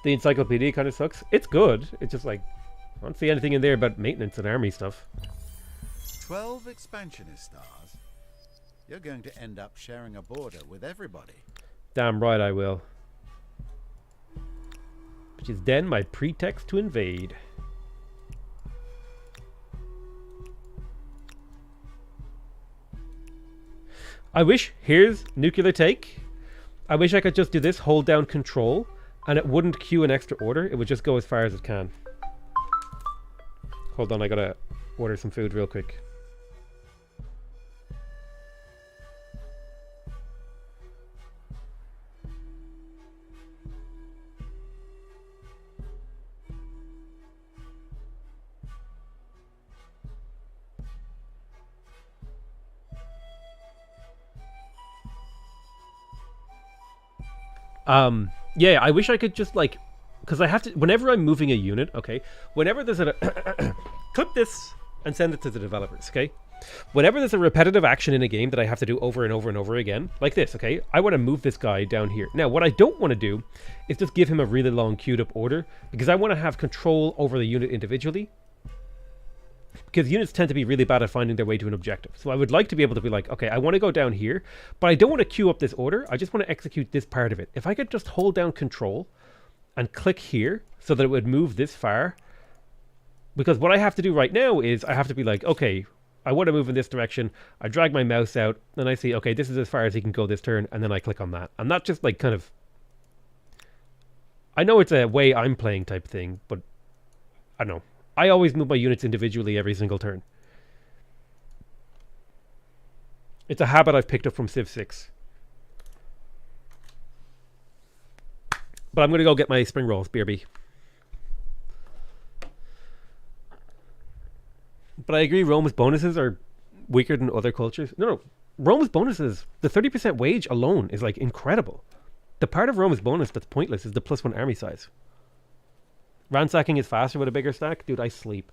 The encyclopedia kind of sucks. It's good. It's just like, I don't see anything in there about maintenance and army stuff. 12 expansionist stars? You're going to end up sharing a border with everybody. Damn right I will. Which is then my pretext to invade. I wish, here's nuclear take. I wish I could just do this, hold down control, and it wouldn't queue an extra order. It would just go as far as it can. Hold on, I gotta order some food real quick. Yeah, I wish I could just like, because I have to, whenever I'm moving a unit, okay, whenever there's a, clip this and send it to the developers, okay? Whenever there's a repetitive action in a game that I have to do over and over and over again, like this, okay? I want to move this guy down here. Now, what I don't want to do is just give him a really long queued up order, because I want to have control over the unit individually. Because units tend to be really bad at finding their way to an objective. So I would like to be able to be like, okay, I want to go down here, but I don't want to queue up this order. I just want to execute this part of it. If I could just hold down control and click here so that it would move this far. Because what I have to do right now is I have to be like, okay, I want to move in this direction. I drag my mouse out, and I see, okay, this is as far as he can go this turn, and then I click on that. And not just like kind of... I know it's a way I'm playing type thing, but I don't know. I always move my units individually every single turn. It's a habit I've picked up from Civ 6. But I'm going to go get my spring rolls, BRB. But I agree, Rome's bonuses are weaker than other cultures. No. Rome's bonuses, the 30% wage alone is like incredible. The part of Rome's bonus that's pointless is the +1 army size. Ransacking is faster with a bigger stack? Dude, I sleep.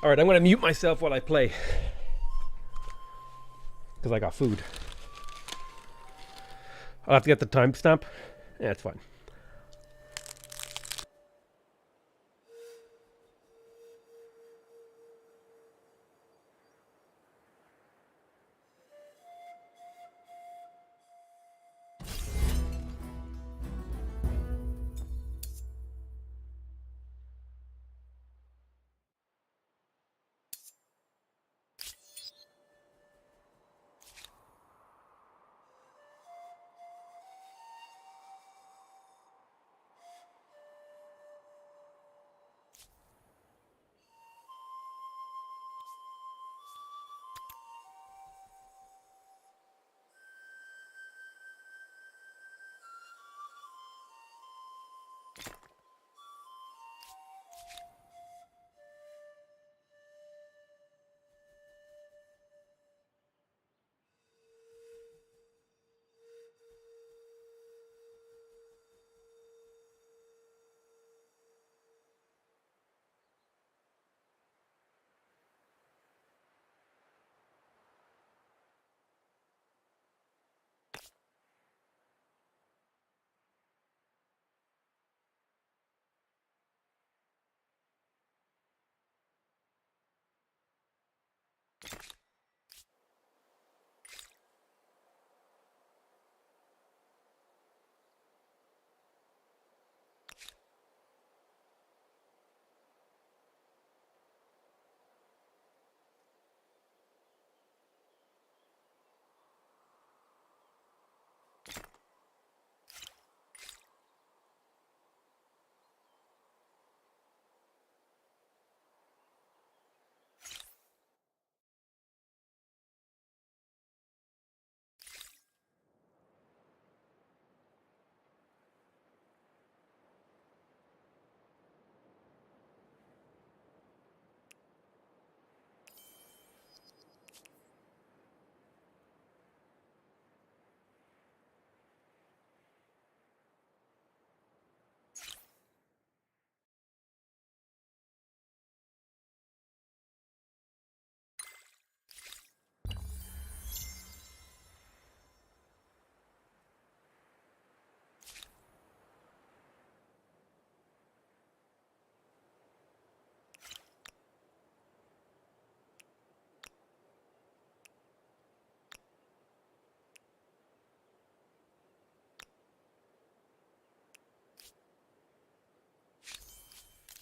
Alright, I'm going to mute myself while I play. Because I got food. I'll have to get the timestamp. Yeah, it's fine.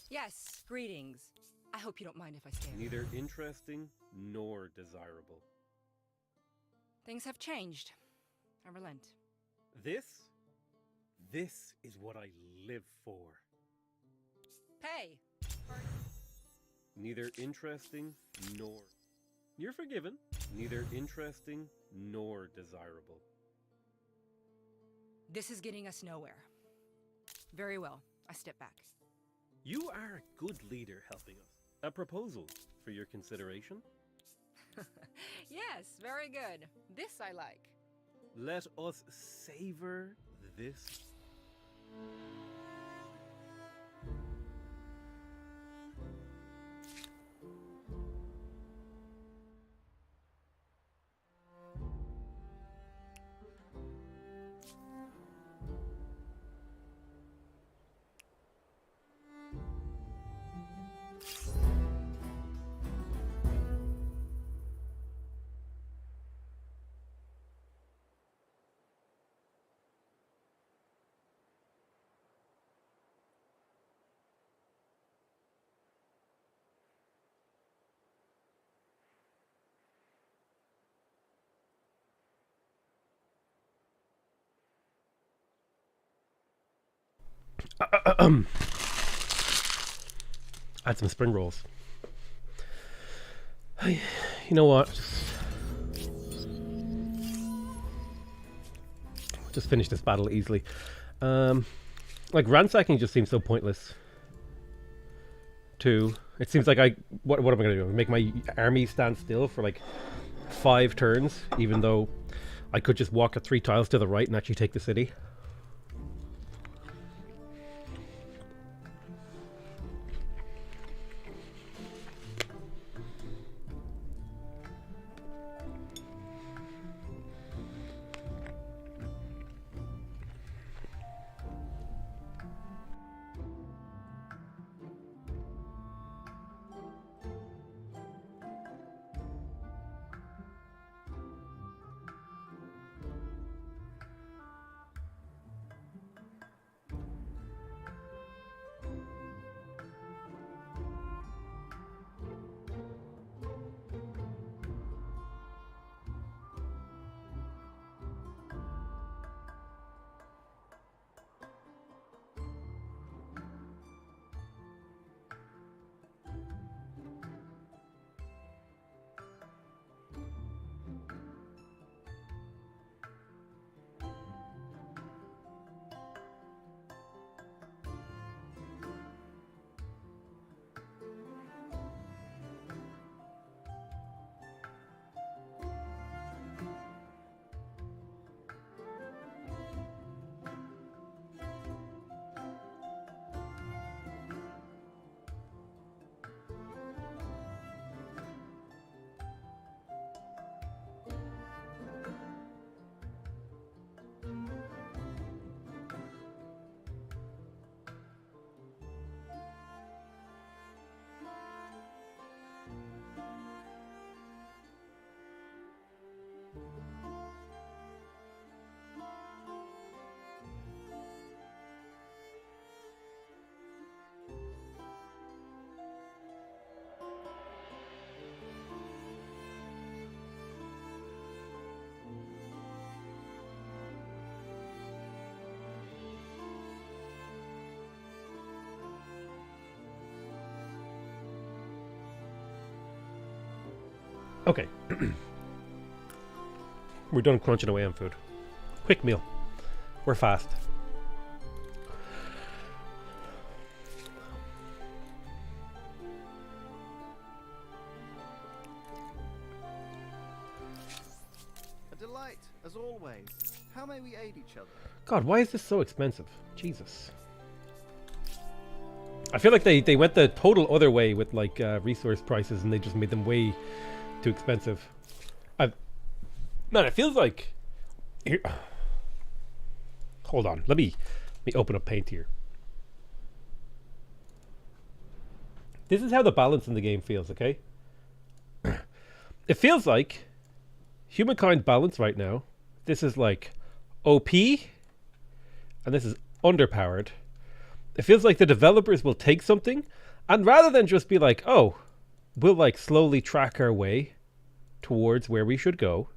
Yes, greetings. I hope you don't mind if I stay. Neither interesting nor desirable. Things have changed. I relent. This is what I live for. Pay. Neither interesting nor... You're forgiven. Neither interesting nor desirable. This is getting us nowhere. Very well. I step back. You are a good leader helping us. A proposal for your consideration? Yes, very good. This I like. Let us savor this. Add some spring rolls. You know what? Just finish this battle easily. Like ransacking just seems so pointless. Too. It seems like what am I gonna do? Make my army stand still for like 5 turns, even though I could just walk 3 tiles to the right and actually take the city. Okay. We're done crunching away on food. Quick meal. We're fast. A delight, as always. How may we aid each other? God, why is this so expensive? Jesus. I feel like they went the total other way with like resource prices, and they just made them way too expensive. Man, it feels like here. Hold on, let me open up Paint here. This is how the balance in the game feels, okay? It feels like Humankind balance right now. This is like OP, and this is underpowered. It feels like the developers will take something, and rather than just be like, oh, we'll like slowly track our way towards where we should go,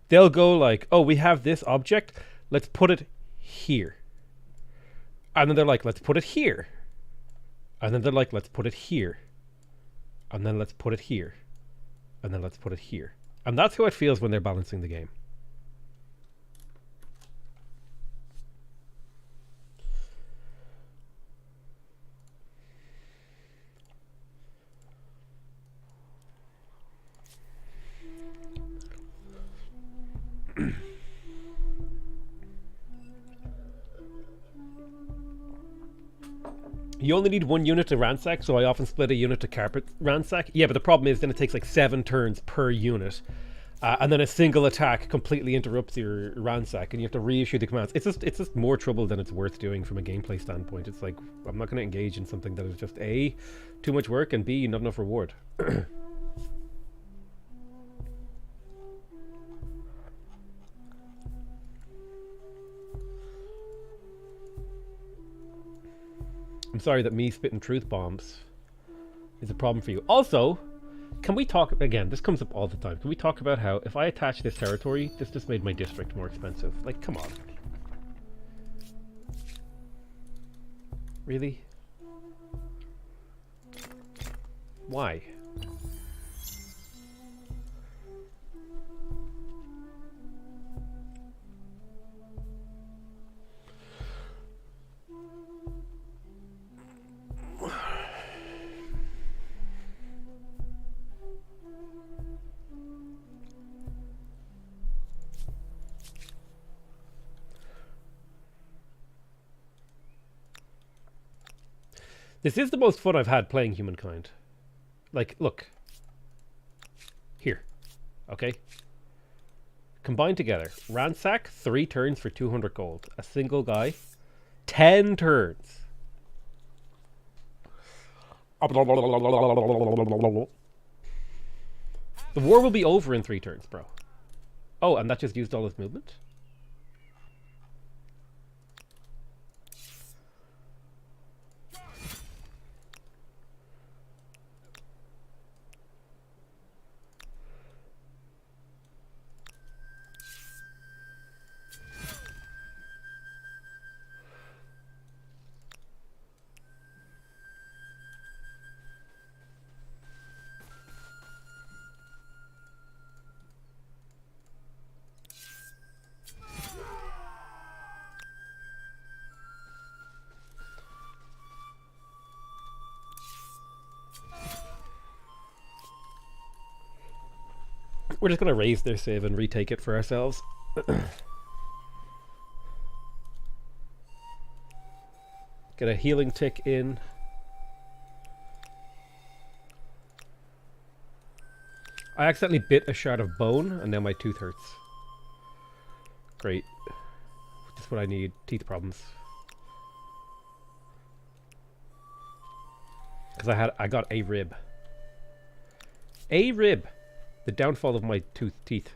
they'll go like, oh, we have this object, let's put it here. And then they're like, let's put it here. And then they're like, let's put it here. And then let's put it here. And then let's put it here. And that's how it feels when they're balancing the game. You only need one unit to ransack, so I often split a unit to carpet ransack. Yeah, but the problem is then it takes like 7 turns per unit. And then a single attack completely interrupts your ransack, and you have to reissue the commands. It's just more trouble than it's worth doing from a gameplay standpoint. It's like, I'm not going to engage in something that is just A, too much work, and B, not enough reward. I'm sorry that me spitting truth bombs is a problem for you. Also, can we talk, again, this comes up all the time. Can we talk about how if I attach this territory, this just made my district more expensive? Like, come on. Really? Why? This is the most fun I've had playing Humankind. Like, look. Here. Okay? Combined together. Ransack, 3 turns for 200 gold. A single guy, 10 turns. The war will be over in 3 turns, bro. Oh, and that just used all his movement? We're just going to raise their save and retake it for ourselves. Get a healing tick in. I accidentally bit a shard of bone and now my tooth hurts. Great. Just what I need. Teeth problems. Because I got a rib. A rib! The downfall of my teeth.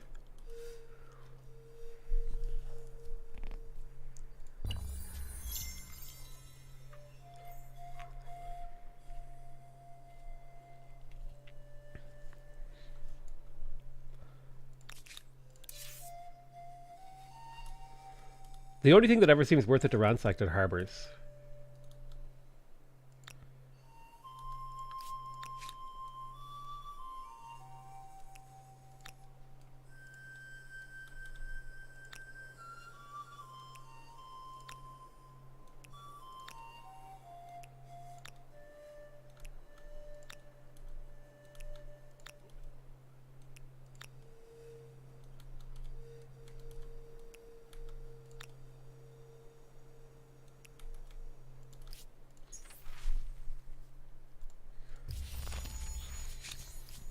The only thing that ever seems worth it to ransack are harbors.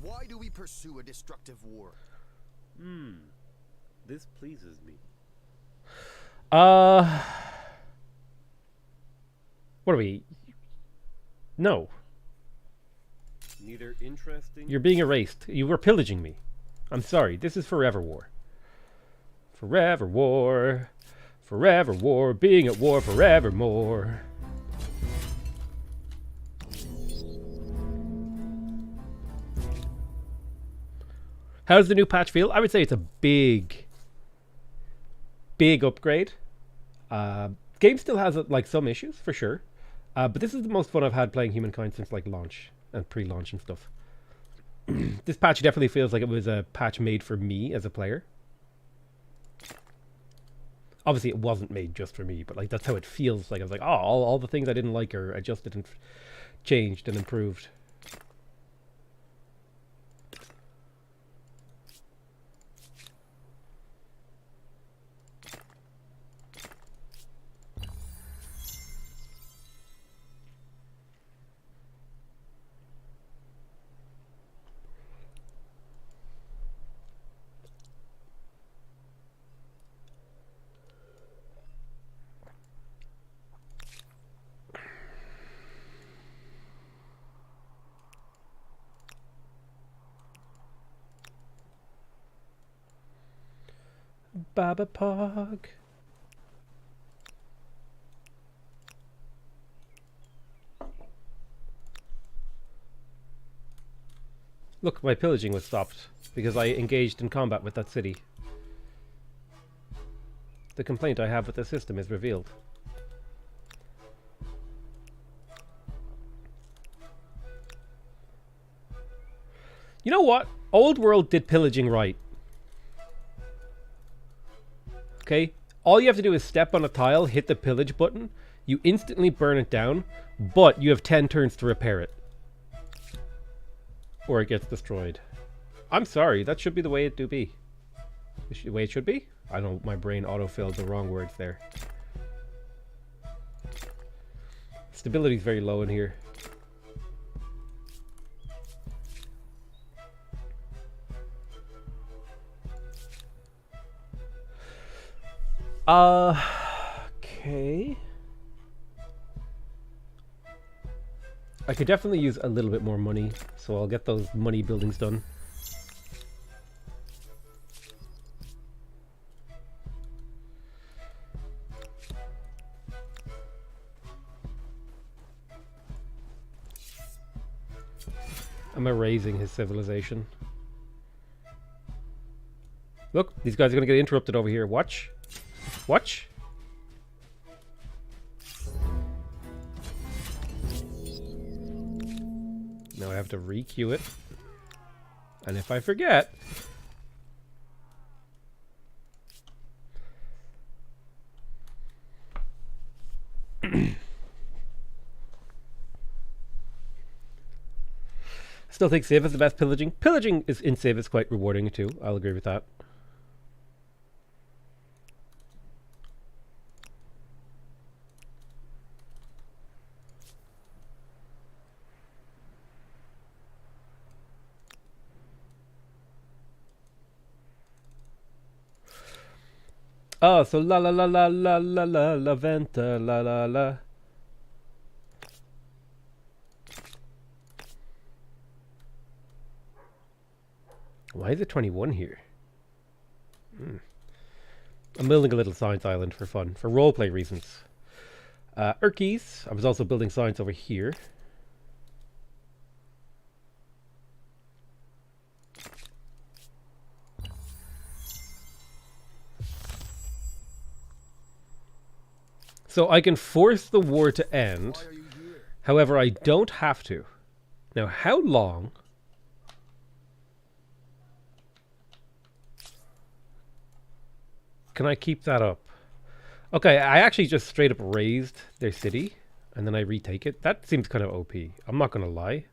Why do we pursue a destructive war? This pleases me. What are we? No. Neither interesting. You're being erased. You were pillaging me. I'm sorry. This is forever war. Forever war. Forever war. Being at war forevermore. How does the new patch feel? I would say it's a big upgrade. Game still has like some issues for sure, but this is the most fun I've had playing Humankind since like launch and pre-launch and stuff. This patch definitely feels like it was a patch made for me as a player. Obviously, it wasn't made just for me, but like that's how it feels. Like I was like, oh, all the things I didn't like are adjusted and changed and improved. Baba Pog. Look, my pillaging was stopped because I engaged in combat with that city. The complaint I have with the system is revealed. You know what? Old World did pillaging right. Okay? All you have to do is step on a tile, hit the pillage button, you instantly burn it down, but you have 10 turns to repair it. Or it gets destroyed. I'm sorry, that should be the way it do be. The way it should be? I don't, my brain autofilled the wrong words there. Stability is very low in here. Okay. I could definitely use a little bit more money, so I'll get those money buildings done. I'm erasing his civilization. Look, these guys are going to get interrupted over here. Watch. Watch. Now I have to re-queue it. And if I forget... Still think Civ is the best pillaging. Pillaging is in Civ is quite rewarding too. I'll agree with that. Oh, so la la la la la la la la venta la la la. Why is it 21 here? I'm building a little science island for fun, for roleplay reasons. Urkies. I was also building science over here. So I can force the war to end. However, I don't have to. Now, how long... can I keep that up? Okay, I actually just straight up raised their city, and then I retake it. That seems kind of OP. I'm not going to lie.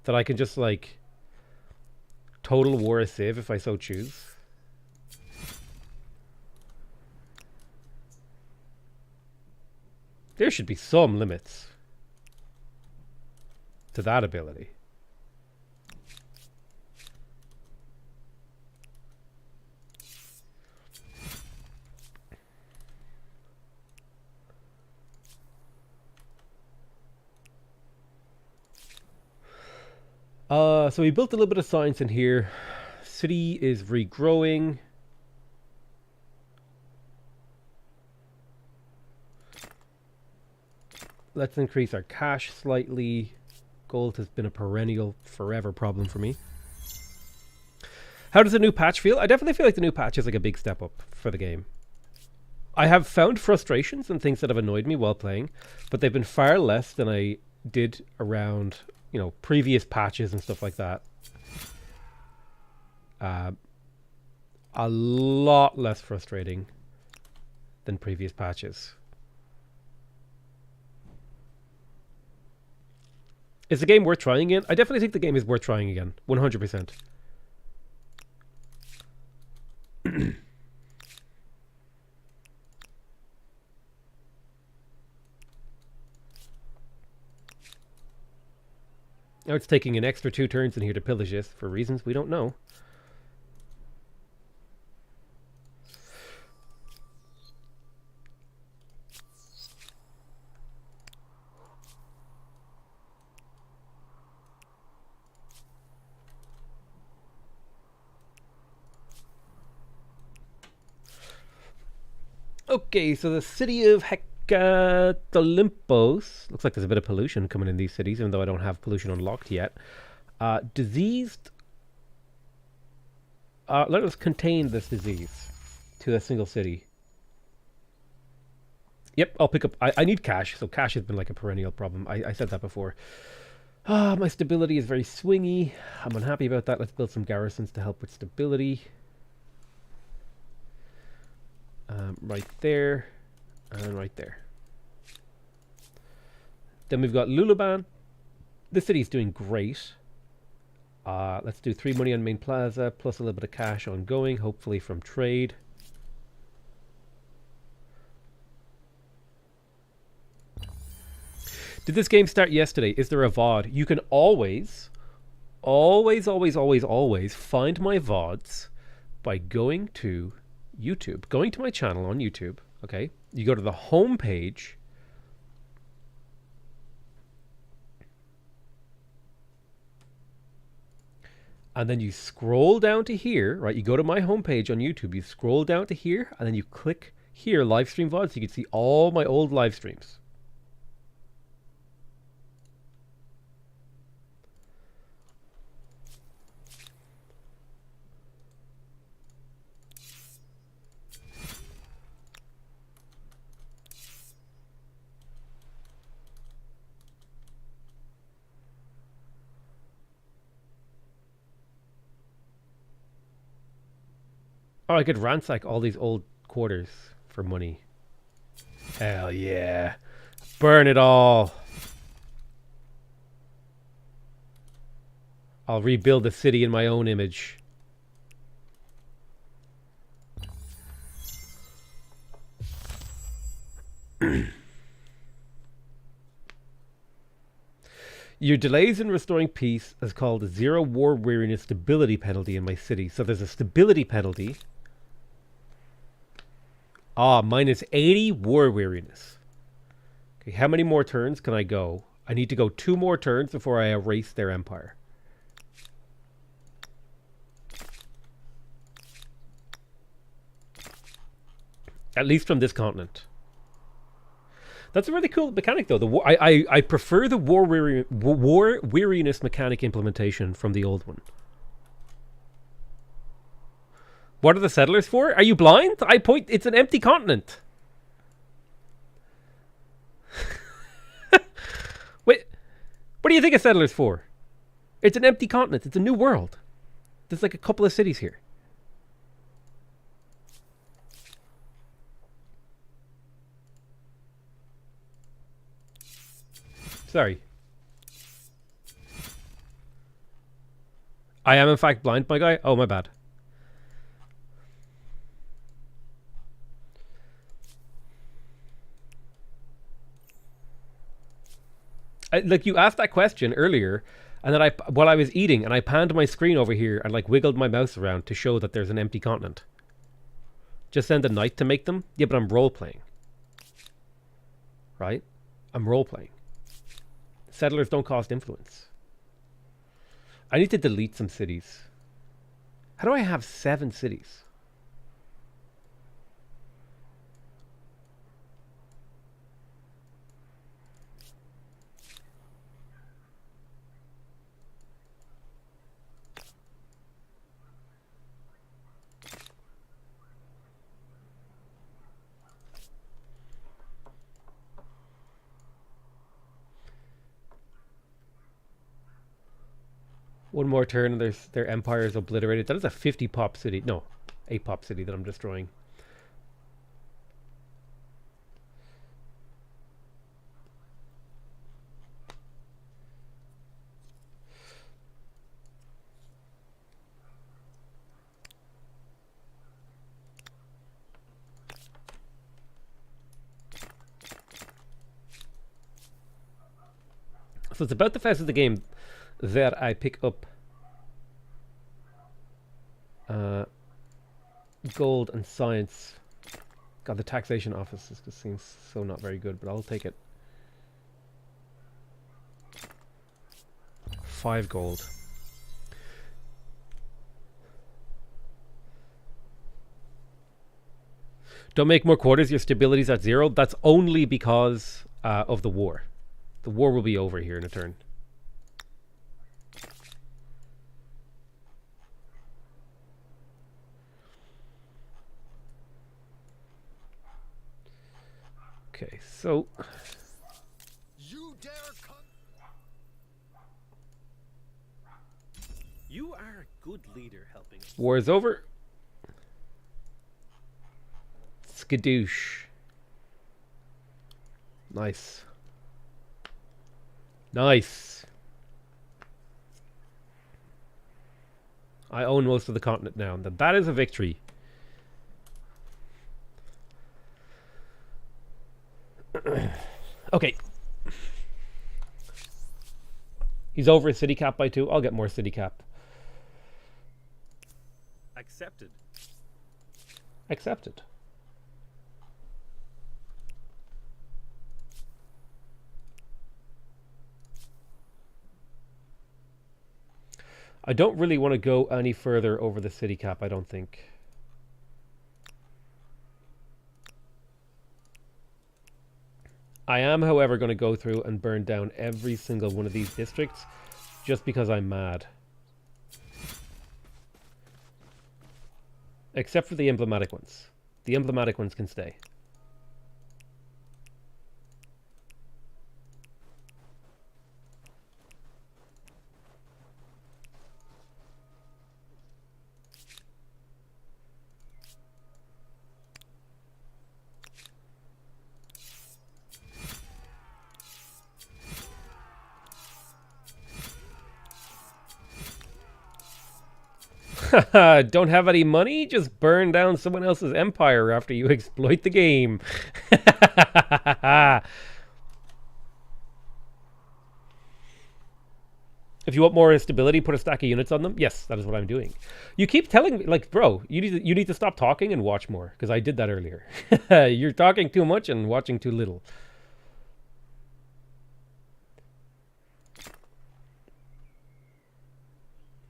That I can just, like, total war a Civ if I so choose. There should be some limits to that ability. So we built a little bit of science in here. City is regrowing. Let's increase our cash slightly. Gold has been a perennial, forever problem for me. How does the new patch feel? I definitely feel like the new patch is like a big step up for the game. I have found frustrations and things that have annoyed me while playing, but they've been far less than I did around, you know, previous patches and stuff like that. A lot less frustrating than previous patches. Is the game worth trying again? I definitely think the game is worth trying again. 100%. Now it's taking an extra 2 turns in here to pillage this for reasons we don't know. Okay, so the city of Hecatolympos. Looks like there's a bit of pollution coming in these cities, even though I don't have pollution unlocked yet. Diseased. Let us contain this disease to a single city. Yep, I'll pick up. I need cash, so cash has been like a perennial problem. I said that before. My stability is very swingy. I'm unhappy about that. Let's build some garrisons to help with stability. Right there, and right there. Then we've got Lulaban. This city's doing great. Let's do 3 money on main plaza, plus a little bit of cash ongoing, hopefully from trade. Did this game start yesterday? Is there a VOD? You can always find my VODs by going to YouTube, going to my channel on YouTube. Okay, you go to the home page, and then you scroll down to here, right? You go to my home page on YouTube, you scroll down to here, and then you click here, live stream VODs. So you can see all my old live streams. Oh, I could ransack all these old quarters for money. Hell yeah. Burn it all. I'll rebuild the city in my own image. Your delays in restoring peace is called a 0 war weariness stability penalty in my city. So there's a stability penalty. Minus 80 war weariness. Okay, how many more turns can I go? I need to go 2 more turns before I erase their empire. At least from this continent. That's a really cool mechanic, though. I prefer the war weariness mechanic implementation from the old one. What are the settlers for? Are you blind? It's an empty continent. Wait, what do you think a settler's for? It's an empty continent. It's a new world. There's like a couple of cities here. Sorry. I am in fact blind, my guy. Oh, my bad. Like, you asked that question earlier, and then while I was eating, and I panned my screen over here and like wiggled my mouse around to show that there's an empty continent. Just send a knight to make them? Yeah, but I'm role-playing. Right? I'm role-playing. Settlers don't cost influence. I need to delete some cities. How do I have 7 cities? One more turn and their empire is obliterated. That is a 50 pop city. No, 8 pop city that I'm destroying. So it's about the fast of the game that I pick up gold and science. God, the taxation office just seems so not very good, but I'll take it. 5 gold. Don't make more quarters, your stability's at 0. That's only because of the war. The war will be over here in a turn. Okay, so You dare come? You are a good leader helping. war is over. Skadoosh. Nice. Nice. I own most of the continent now. That is a victory. Okay. He's over his city cap by 2. I'll get more city cap. Accepted. Accepted. I don't really want to go any further over the city cap, I don't think. I am, however, going to go through and burn down every single one of these districts just because I'm mad. Except for the emblematic ones. The emblematic ones can stay. Don't have any money? Just burn down someone else's empire after you exploit the game. If you want more stability, put a stack of units on them. Yes, that is what I'm doing. You keep telling me, like, bro, you need to stop talking and watch more, because I did that earlier. You're talking too much and watching too little.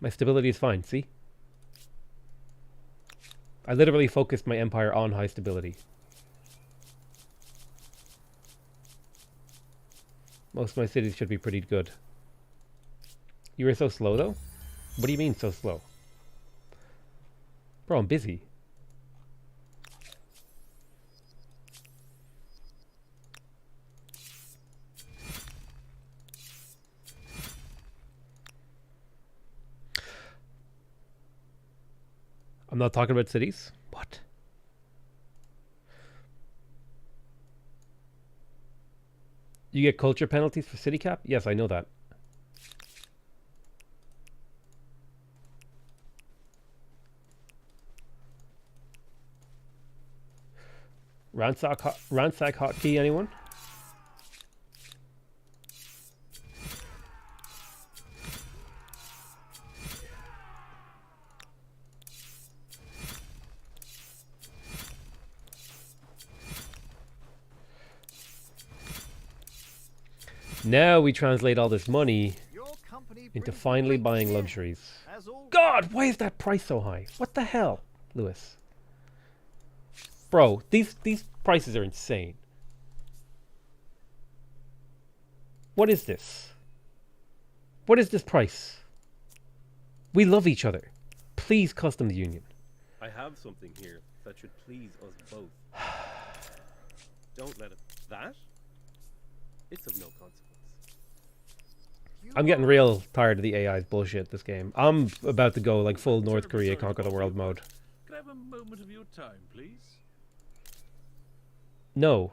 My stability is fine, see? I literally focused my empire on high stability. Most of my cities should be pretty good. You were so slow, though? What do you mean, so slow? Bro, I'm busy. I'm not talking about cities. What? You get culture penalties for city cap? Yes, I know that. Ransack hotkey, anyone? Now we translate all this money into finally buying luxuries. God, why is that price so high? What the hell, Lewis? Bro, these prices are insane. What is this? What is this price? We love each other. Please custom the union. I have something here that should please us both. Don't let it. That? It's of no consequence. I'm getting real tired of the AI's bullshit this game. I'm about to go like full North Korea conquer the world mode. Can I have a moment of your time, please? No.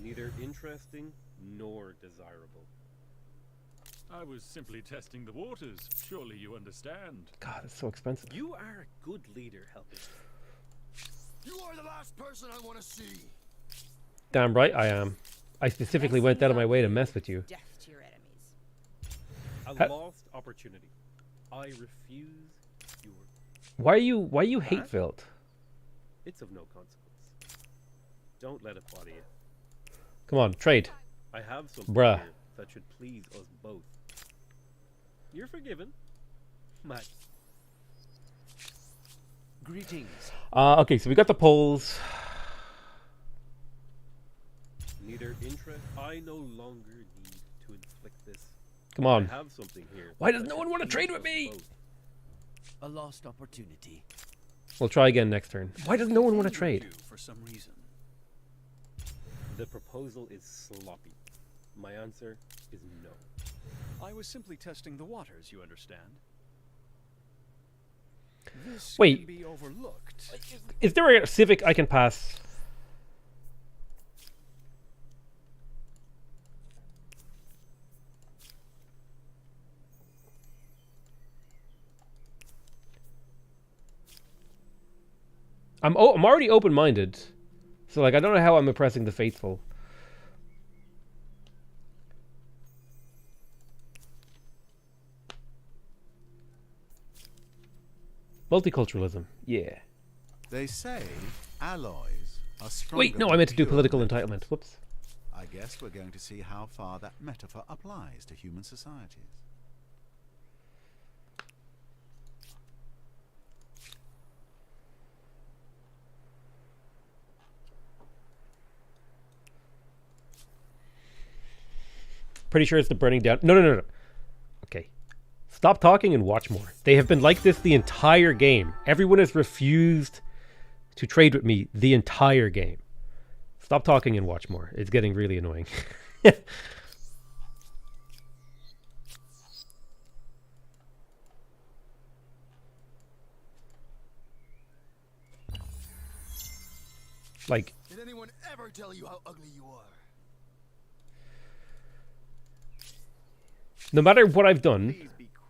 Neither interesting nor desirable. I was simply testing the waters. Surely you understand. God, it's so expensive. You are a good leader, helping. You are the last person I want to see. Damn right I am. I specifically went out of my way to mess with you. Death to your enemies. A lost opportunity. I refuse your. Why are you hate-filled? It's of no consequence. Don't let it bother you. Come on, trade. I have something Bruh. here that should please us both. You're forgiven, Max. Greetings. Okay, so we got the polls. Neither interest. I no longer need to inflict this. Come on. I have something here. Why does that no should one want to please trade with us me? both. A lost opportunity. We'll try again next turn. Why does no one want to trade? For some reason. The proposal is sloppy. My answer is no. I was simply testing the waters, you understand? This Wait. can be overlooked. Is there a Civic I can pass? I'm already open-minded. So like I don't know how I'm impressing the faithful. Multiculturalism. Yeah. They say alloys are stronger. Wait, no, I than meant to do pure political metals. entitlement. Whoops. I guess we're going to see how far that metaphor applies to human societies. Pretty sure it's the burning down. No. Okay. Stop talking and watch more. They have been like this the entire game. Everyone has refused to trade with me the entire game. Stop talking and watch more. It's getting really annoying. Like, Did anyone ever tell you how ugly you are? no matter what I've done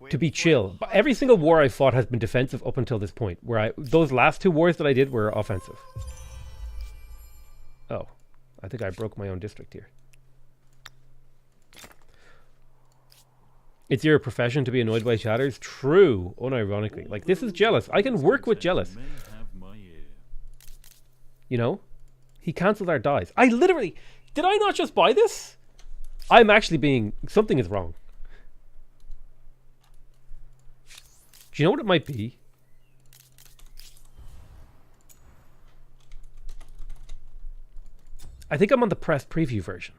to be chill, but every single war I fought has been defensive up until this point. Those last two wars that I did were offensive. Oh, I think I broke my own district here. It's your profession to be annoyed by chatters? True, unironically. Like, this is jealous. I can work with jealous. You know? He cancelled our dies. I literally... Did I not just buy this? I'm actually being... Something is wrong. Do you know what it might be? I think I'm on the press preview version.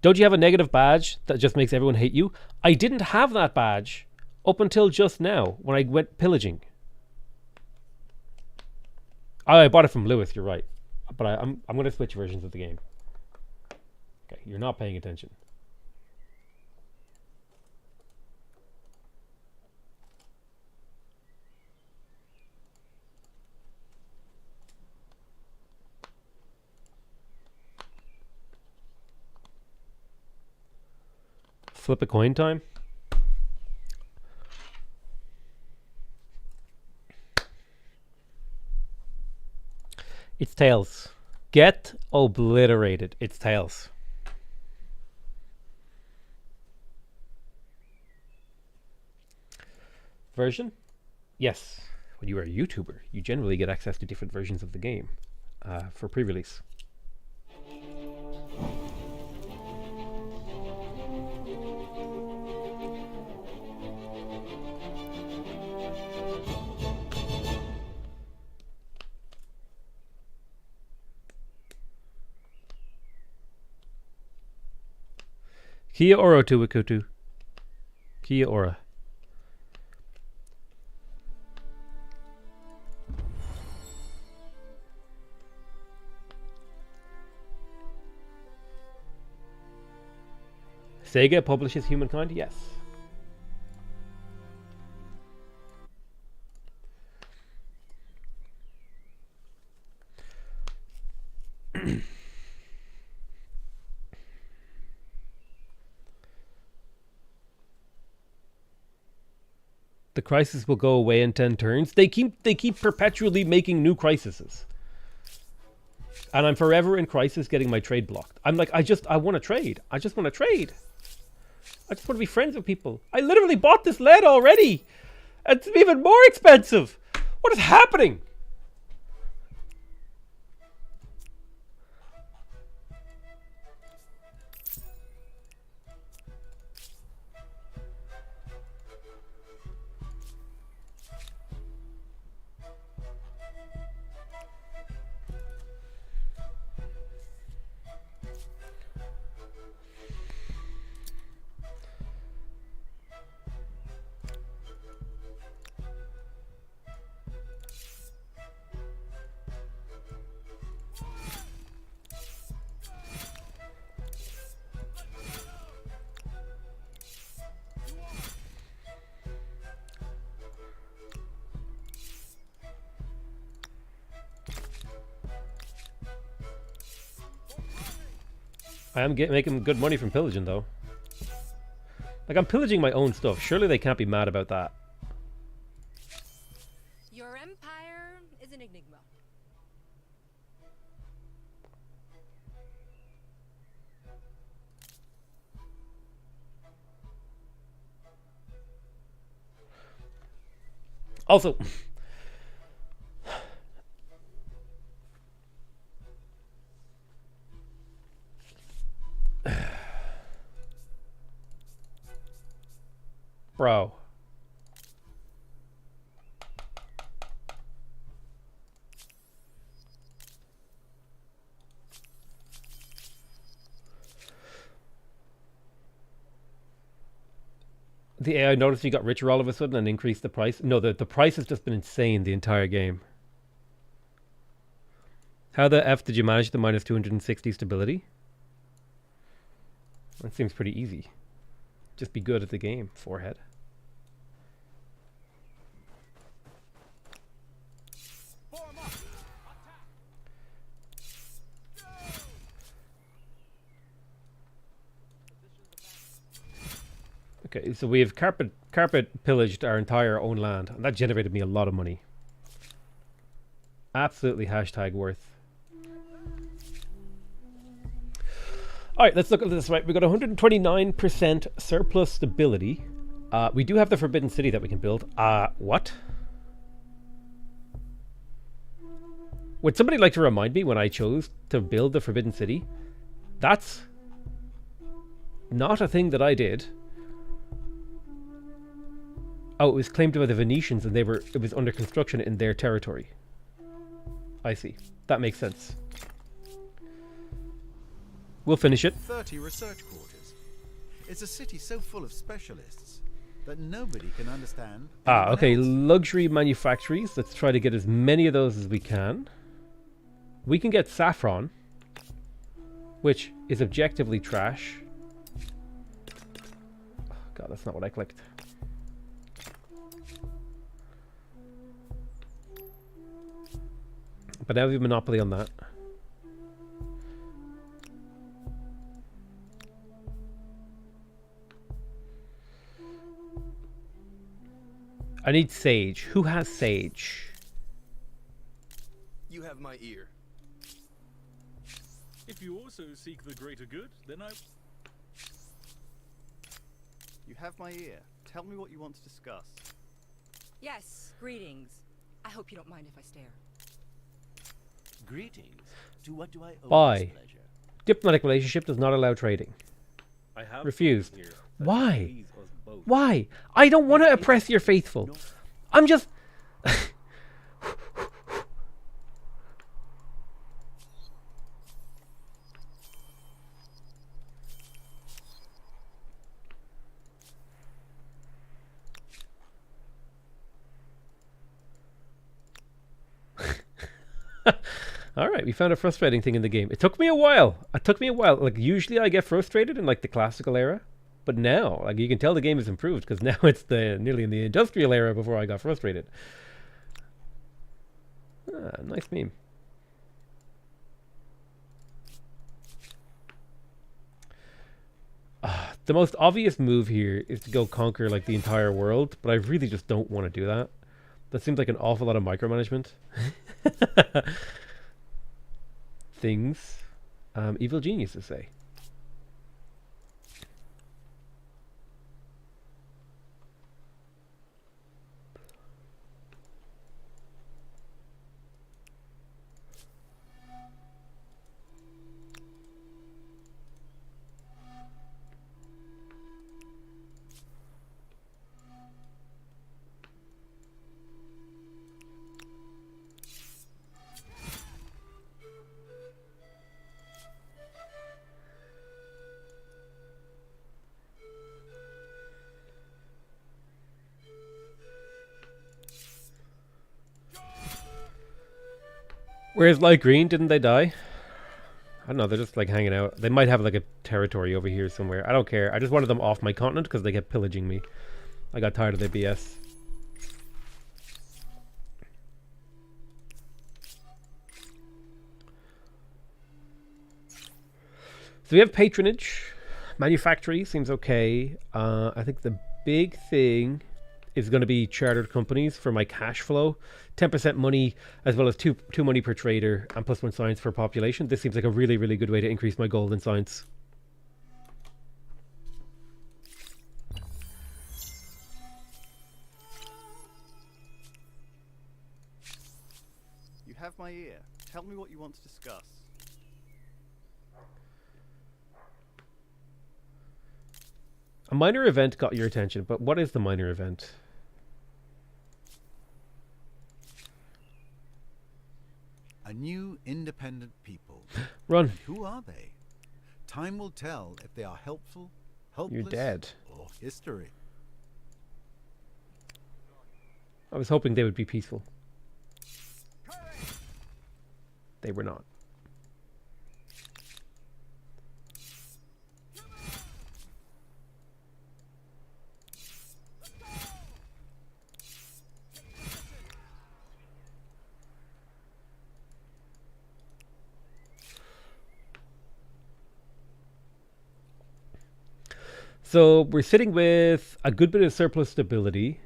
Don't you have a negative badge that just makes everyone hate you? I didn't have that badge up until just now when I went pillaging. Oh, I bought it from Lewis, you're right. But I'm going to switch versions of the game. Okay, you're not paying attention. Flip a coin time. It's tails. Get obliterated. It's tails. Version? Yes. When you are a YouTuber, you generally get access to different versions of the game for pre-release. Kia ora tuwikutu. Kia ora. Sega publishes Humankind? Yes. The crisis will go away in 10 turns. They keep perpetually making new crises. And I'm forever in crisis getting my trade blocked. I'm like, I want to trade. I just want to trade. I just want to be friends with people. I literally bought this lead already. It's even more expensive. What is happening? I am making good money from pillaging, though. Like, I'm pillaging my own stuff. Surely they can't be mad about that. Your empire is an enigma. Also, bro. The AI noticed you got richer all of a sudden and increased the price. No, the price has just been insane the entire game. How the F did you manage the minus 260 stability? That seems pretty easy. Just be good at the game, forehead. Okay, so we have carpet pillaged our entire own land, and that generated me a lot of money. Absolutely hashtag worth. Alright, let's look at this. Right, we got 129% surplus stability. We do have the Forbidden City that we can build. What? Would somebody like to remind me when I chose to build the Forbidden City? That's not a thing that I did. Oh, it was claimed by the Venetians and it was under construction in their territory. I see. That makes sense. We'll finish it. 30 research quarters. It's a city so full of specialists that nobody can understand. Okay. Luxury manufactories. Let's try to get as many of those as we can. We can get saffron, which is objectively trash. Oh, God, that's not what I clicked. But now we have a monopoly on that. I need sage. Who has sage? You have my ear. If you also seek the greater good, then I... You have my ear. Tell me what you want to discuss. Yes, greetings. I hope you don't mind if I stare. Greetings. To what do I owe Bye. this pleasure? Diplomatic relationship does not allow trading. I have Refused. something here that Why? please us both. Why? I don't want to oppress your faithful. I'm just... All right, we found a frustrating thing in the game. It took me a while. Like, usually I get frustrated in, like, the classical era. But now, like, you can tell the game has improved because now it's nearly in the industrial era before I got frustrated. Nice meme. The most obvious move here is to go conquer like the entire world, but I really just don't want to do that. That seems like an awful lot of micromanagement. Things evil geniuses say. Whereas light green, didn't they die? I don't know, they're just like hanging out. They might have like a territory over here somewhere. I don't care. I just wanted them off my continent because they kept pillaging me. I got tired of their BS. So we have patronage. Manufactory seems okay. I think the big thing is going to be chartered companies for my cash flow. 10% money as well as two money per trader and +1 science per population. This seems like a really, really good way to increase my gold in science. You have my ear. Tell me what you want to discuss. A minor event got your attention, but what is the minor event? A new independent people. Run. Who are they? Time will tell if they are helpful, helpless, You're dead. or history. I was hoping they would be peaceful. They were not. So we're sitting with a good bit of surplus stability.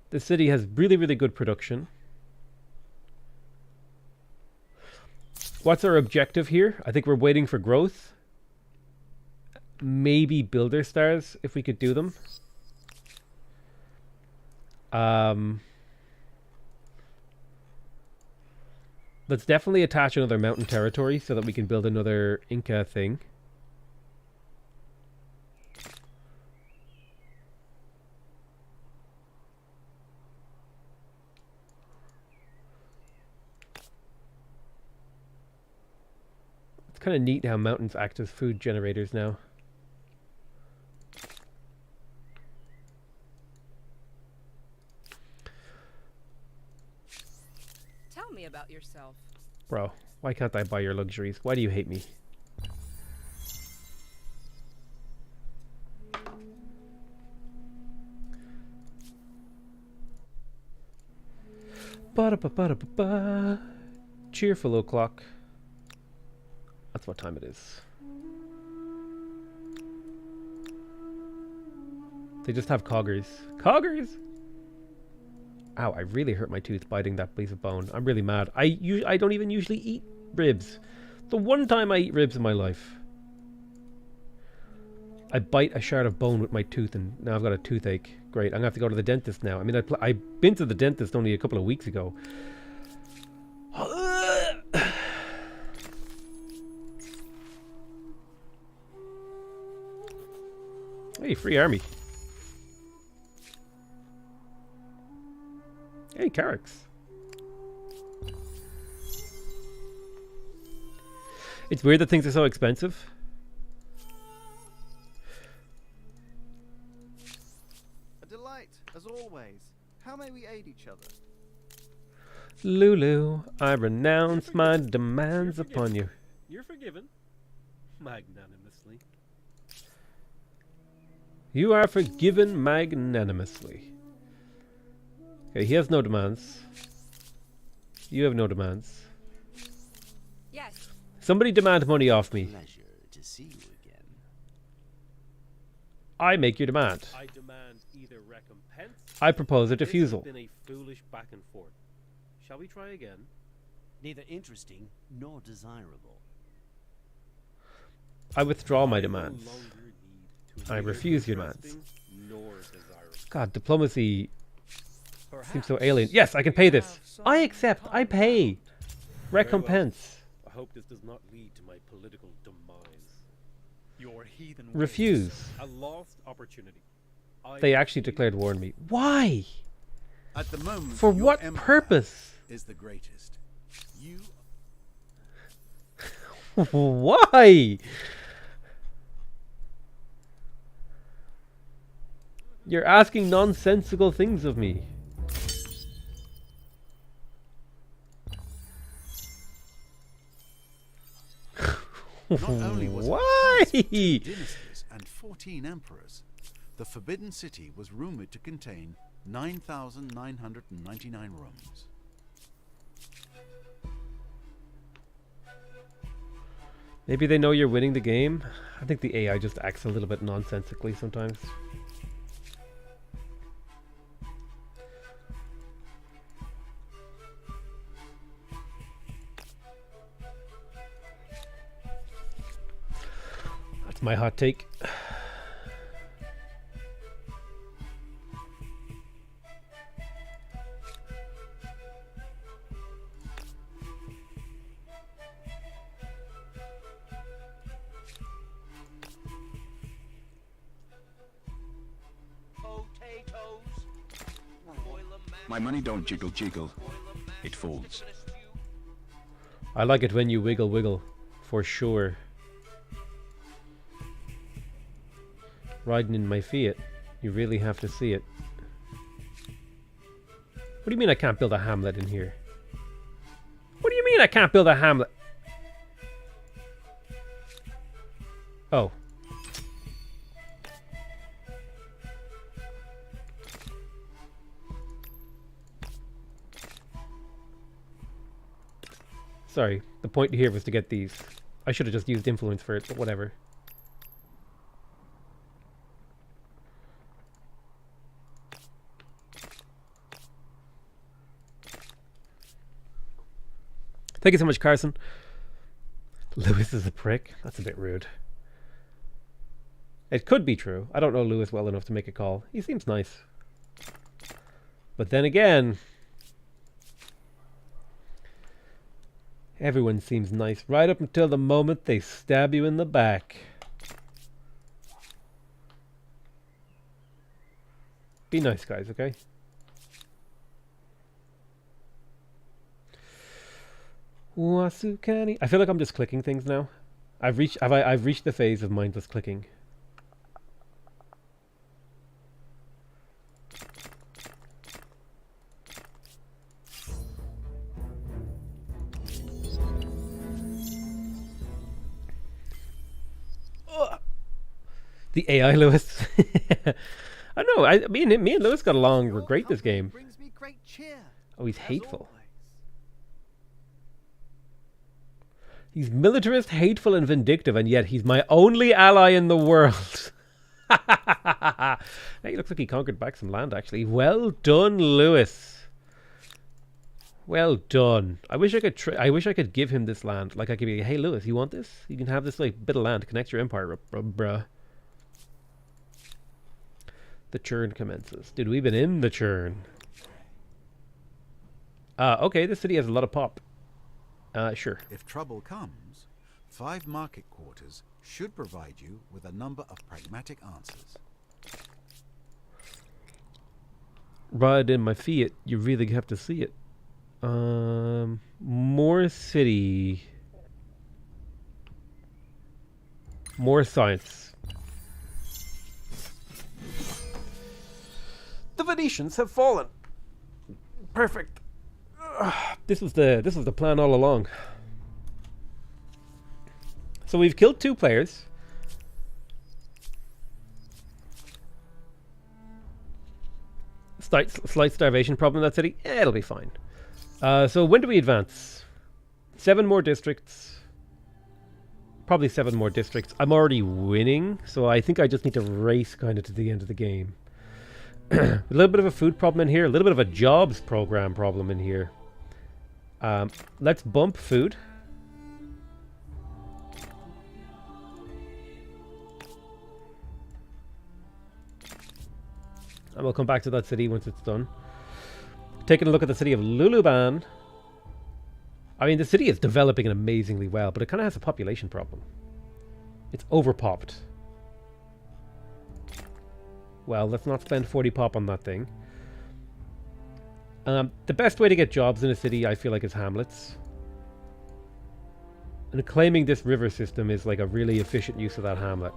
The city has really, really good production. What's our objective here? I think we're waiting for growth. Maybe builder stars, if we could do them. Let's definitely attach another mountain territory so that we can build another Inca thing. Kind of neat how mountains act as food generators now. Tell me about yourself. Bro, why can't I buy your luxuries? Why do you hate me? Ba-da-ba-ba-da-ba-ba. Cheerful o'clock. That's what time it is. They just have coggers. Coggers! Ow, I really hurt my tooth biting that piece of bone. I'm really mad. I don't even usually eat ribs. The one time I eat ribs in my life. I bite a shard of bone with my tooth and now I've got a toothache. Great, I'm going to have to go to the dentist now. I mean, I've been to the dentist only a couple of weeks ago. Hey, free army. Hey, Carracks. It's weird that things are so expensive. A delight, as always. How may we aid each other? Lulu, I renounce my demands upon you. You're forgiven. Magnanimously. You are forgiven magnanimously. Okay, he has no demands. You have no demands. Yes. Somebody demand money off me. Pleasure to see you again. I make your demand. I demand either recompense. I propose a This has defusal. been a foolish back and forth. Shall we try again? Neither interesting nor desirable. I withdraw my I no demands. longer need to I neither refuse your demands. interesting nor desirable. God, diplomacy seems so Perhaps alien. Yes, I can pay we this. have some I accept. I time pay. now. Recompense. I hope this does not lead to my political demise. Your heathen ways. Refuse. A lost opportunity. I They actually refuse. declared war on me. Why? At the moment, For your what empire purpose? is the greatest. You Why? You're asking nonsensical things of me. not only was it Why? the palace with 2 dynasties and 14 emperors, the Forbidden City was rumored to contain 9,999 rooms. Maybe they know you're winning the game. I think the AI just acts a little bit nonsensically sometimes. That's my hot take. My money don't jiggle jiggle. It folds. I like it when you wiggle wiggle, for sure. Riding in my Fiat, you really have to see it. What do you mean I can't build a hamlet in here? What do you mean I can't build a hamlet? Oh. Sorry, the point here was to get these. I should have just used influence for it, but whatever. Thank you so much, Carson. Lewis is a prick. That's a bit rude. It could be true. I don't know Lewis well enough to make a call. He seems nice. But then again, everyone seems nice right up until the moment they stab you in the back. Be nice, guys, okay? Wasukani. I feel like I'm just clicking things now. I've reached the phase of mindless clicking. The AI Lewis. I know. Me and Lewis got along great this game. Brings me great cheer. Oh, he's as hateful. always. He's militarist, hateful, and vindictive, and yet he's my only ally in the world. Now, he looks like he conquered back some land, actually. Well done, Lewis. Well done. I wish I could give him this land. Like I could be, hey, Lewis, you want this? You can have this like bit of land to connect your empire, bruh. The churn commences. Dude, we've been in the churn. Okay, this city has a lot of pop. Sure. If trouble comes, 5 market quarters should provide you with a number of pragmatic answers. Ride in my Fiat, you really have to see it. More city. More science. The Venetians have fallen. Perfect. This was the plan all along. So we've killed 2 players. slight starvation problem in that city. It'll be fine. So when do we advance? 7 more districts. Probably 7 more districts. I'm already winning, so I think I just need to race kind of to the end of the game. A little bit of a food problem in here. A little bit of a jobs program problem in here. Let's bump food. And we'll come back to that city once it's done. Taking a look at the city of Luluban. I mean, the city is developing amazingly well, but it kind of has a population problem. It's overpopped. Well, let's not spend 40 pop on that thing. The best way to get jobs in a city, I feel like, is hamlets. And claiming this river system is like a really efficient use of that hamlet.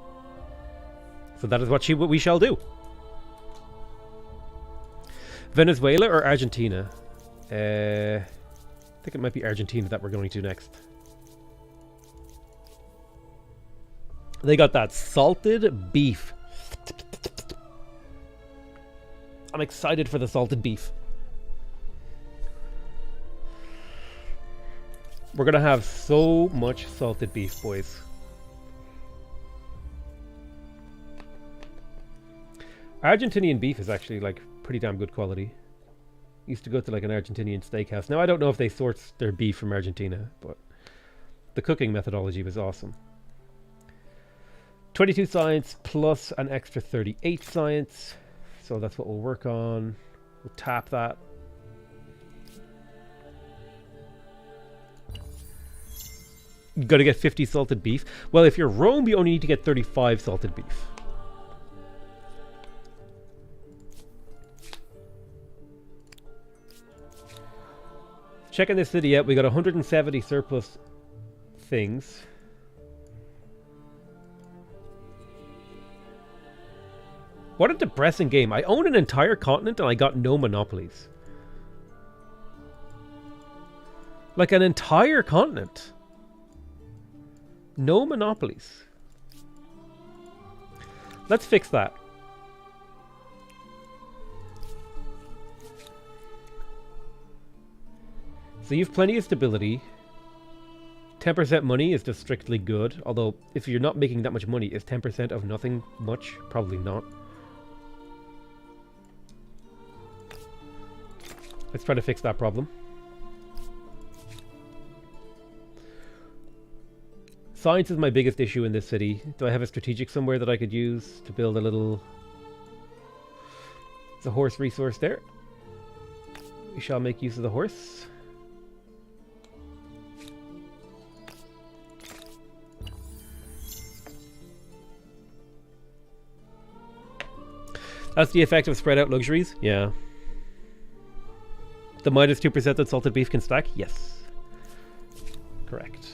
So that is what we shall do. Venezuela or Argentina? I think it might be Argentina that we're going to next. They got that salted beef. I'm excited for the salted beef. We're going to have so much salted beef, boys. Argentinian beef is actually like pretty damn good quality. Used to go to like an Argentinian steakhouse. Now I don't know if they source their beef from Argentina, but the cooking methodology was awesome. 22 science plus an extra 38 science. So that's what we'll work on. We'll tap that. You got to get 50 salted beef. Well, if you're Rome, you only need to get 35 salted beef. Checking this city out, we got 170 surplus things. What a depressing game. I own an entire continent and I got no monopolies. Like an entire continent. No monopolies. Let's fix that. So you have plenty of stability. 10% money is just strictly good. Although, if you're not making that much money, is 10% of nothing much? Probably not. Let's try to fix that problem. Science is my biggest issue in this city. Do I have a strategic somewhere that I could use to build a little... There's a horse resource there. We shall make use of the horse. That's the effect of spread out luxuries? Yeah. The minus 2% that salted beef can stack? Yes. Correct.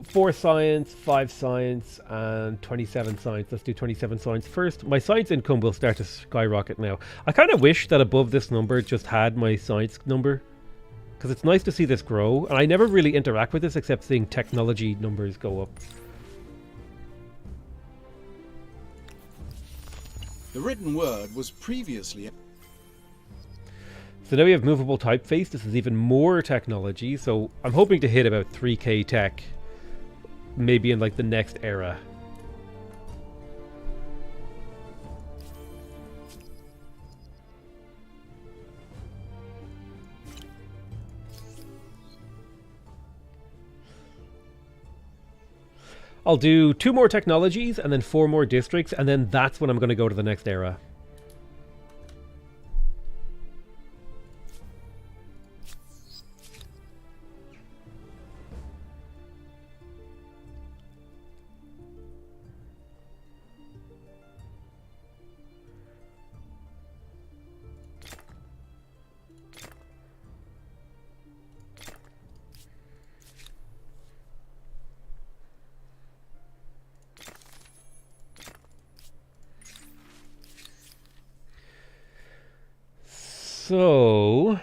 Four science, 5 science, and 27 science. Let's do 27 science first. My science income will start to skyrocket now. I kind of wish that above this number it just had my science number. Because it's nice to see this grow. And I never really interact with this except seeing technology numbers go up. The written word was previously... So now we have movable typeface. This is even more technology. So I'm hoping to hit about 3k tech. Maybe in like the next era. I'll do 2 more technologies and then 4 more districts, and then that's when I'm going to go to the next era. So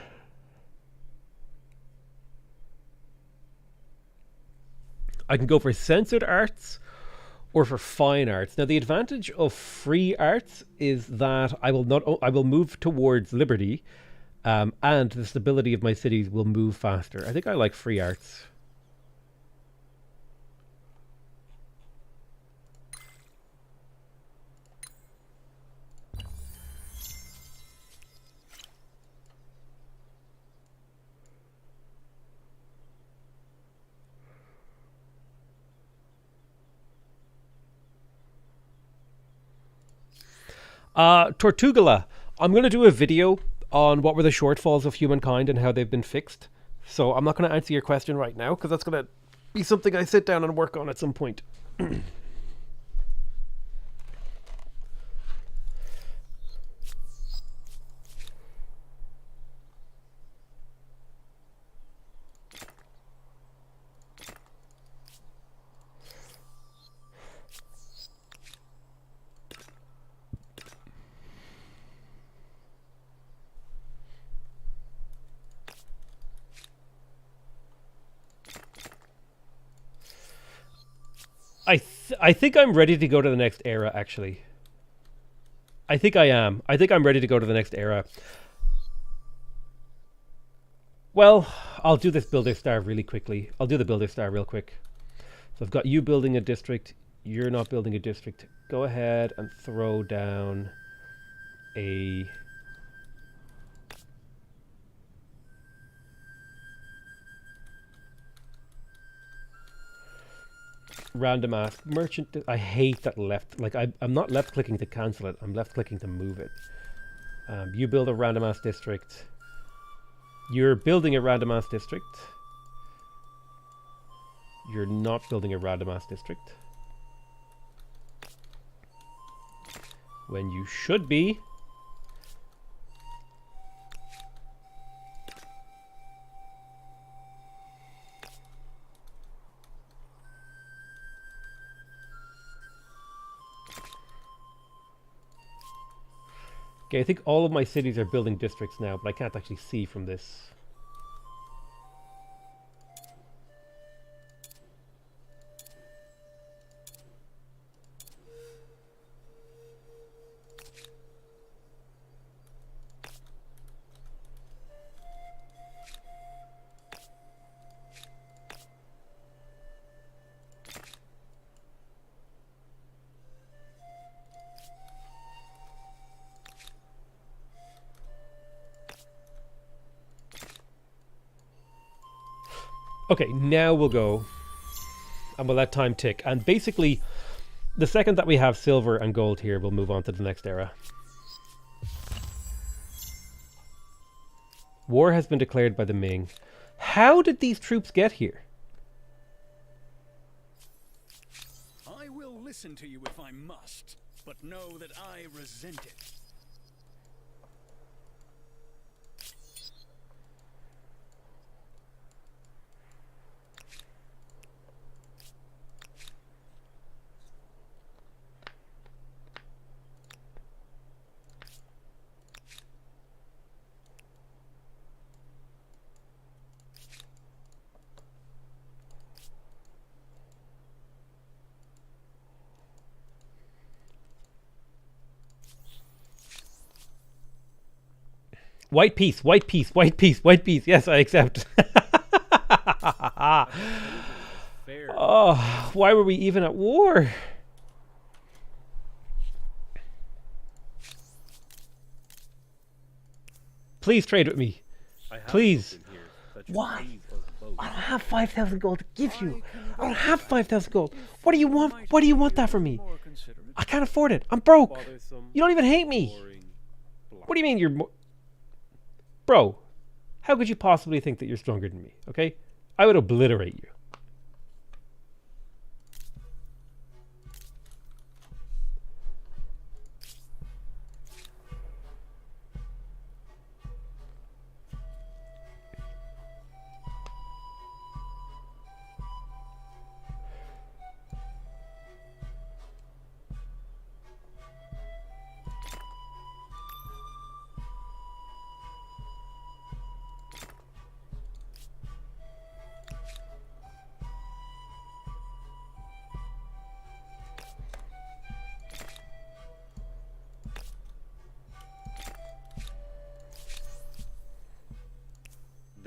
I can go for censored arts or for fine arts. Now, the advantage of free arts is that I will move towards liberty, and the stability of my cities will move faster. I think I like free arts. Tortugala. I'm going to do a video on what were the shortfalls of Humankind and how they've been fixed. So I'm not going to answer your question right now because that's going to be something I sit down and work on at some point. I think I'm ready to go to the next era, actually. I think I am. I think I'm ready to go to the next era. Well, I'll do this Builder Star really quickly. I'll do the Builder Star real quick. So I've got you building a district. You're not building a district. Go ahead and throw down a... random ask merchant. I hate that left. Like I'm not left clicking to cancel it. I'm left clicking to move it. You build a random ass district. You're building a random ass district. You're not building a random ass district. When you should be. Okay, I think all of my cities are building districts now, but I can't actually see from this. Okay, now we'll go and we'll let time tick. And basically, the second that we have silver and gold here, we'll move on to the next era. War has been declared by the Ming. How did these troops get here? I will listen to you if I must, but know that I resent it. White piece, white piece, white piece, white piece. Yes, I accept. Oh, why were we even at war? Please trade with me. Please. Why? I don't have 5,000 gold to give you. I don't have 5,000 gold. What do you want? Why do you want that from me? I can't afford it. I'm broke. You don't even hate me. What do you mean you're more... Bro, how could you possibly think that you're stronger than me, okay? I would obliterate you.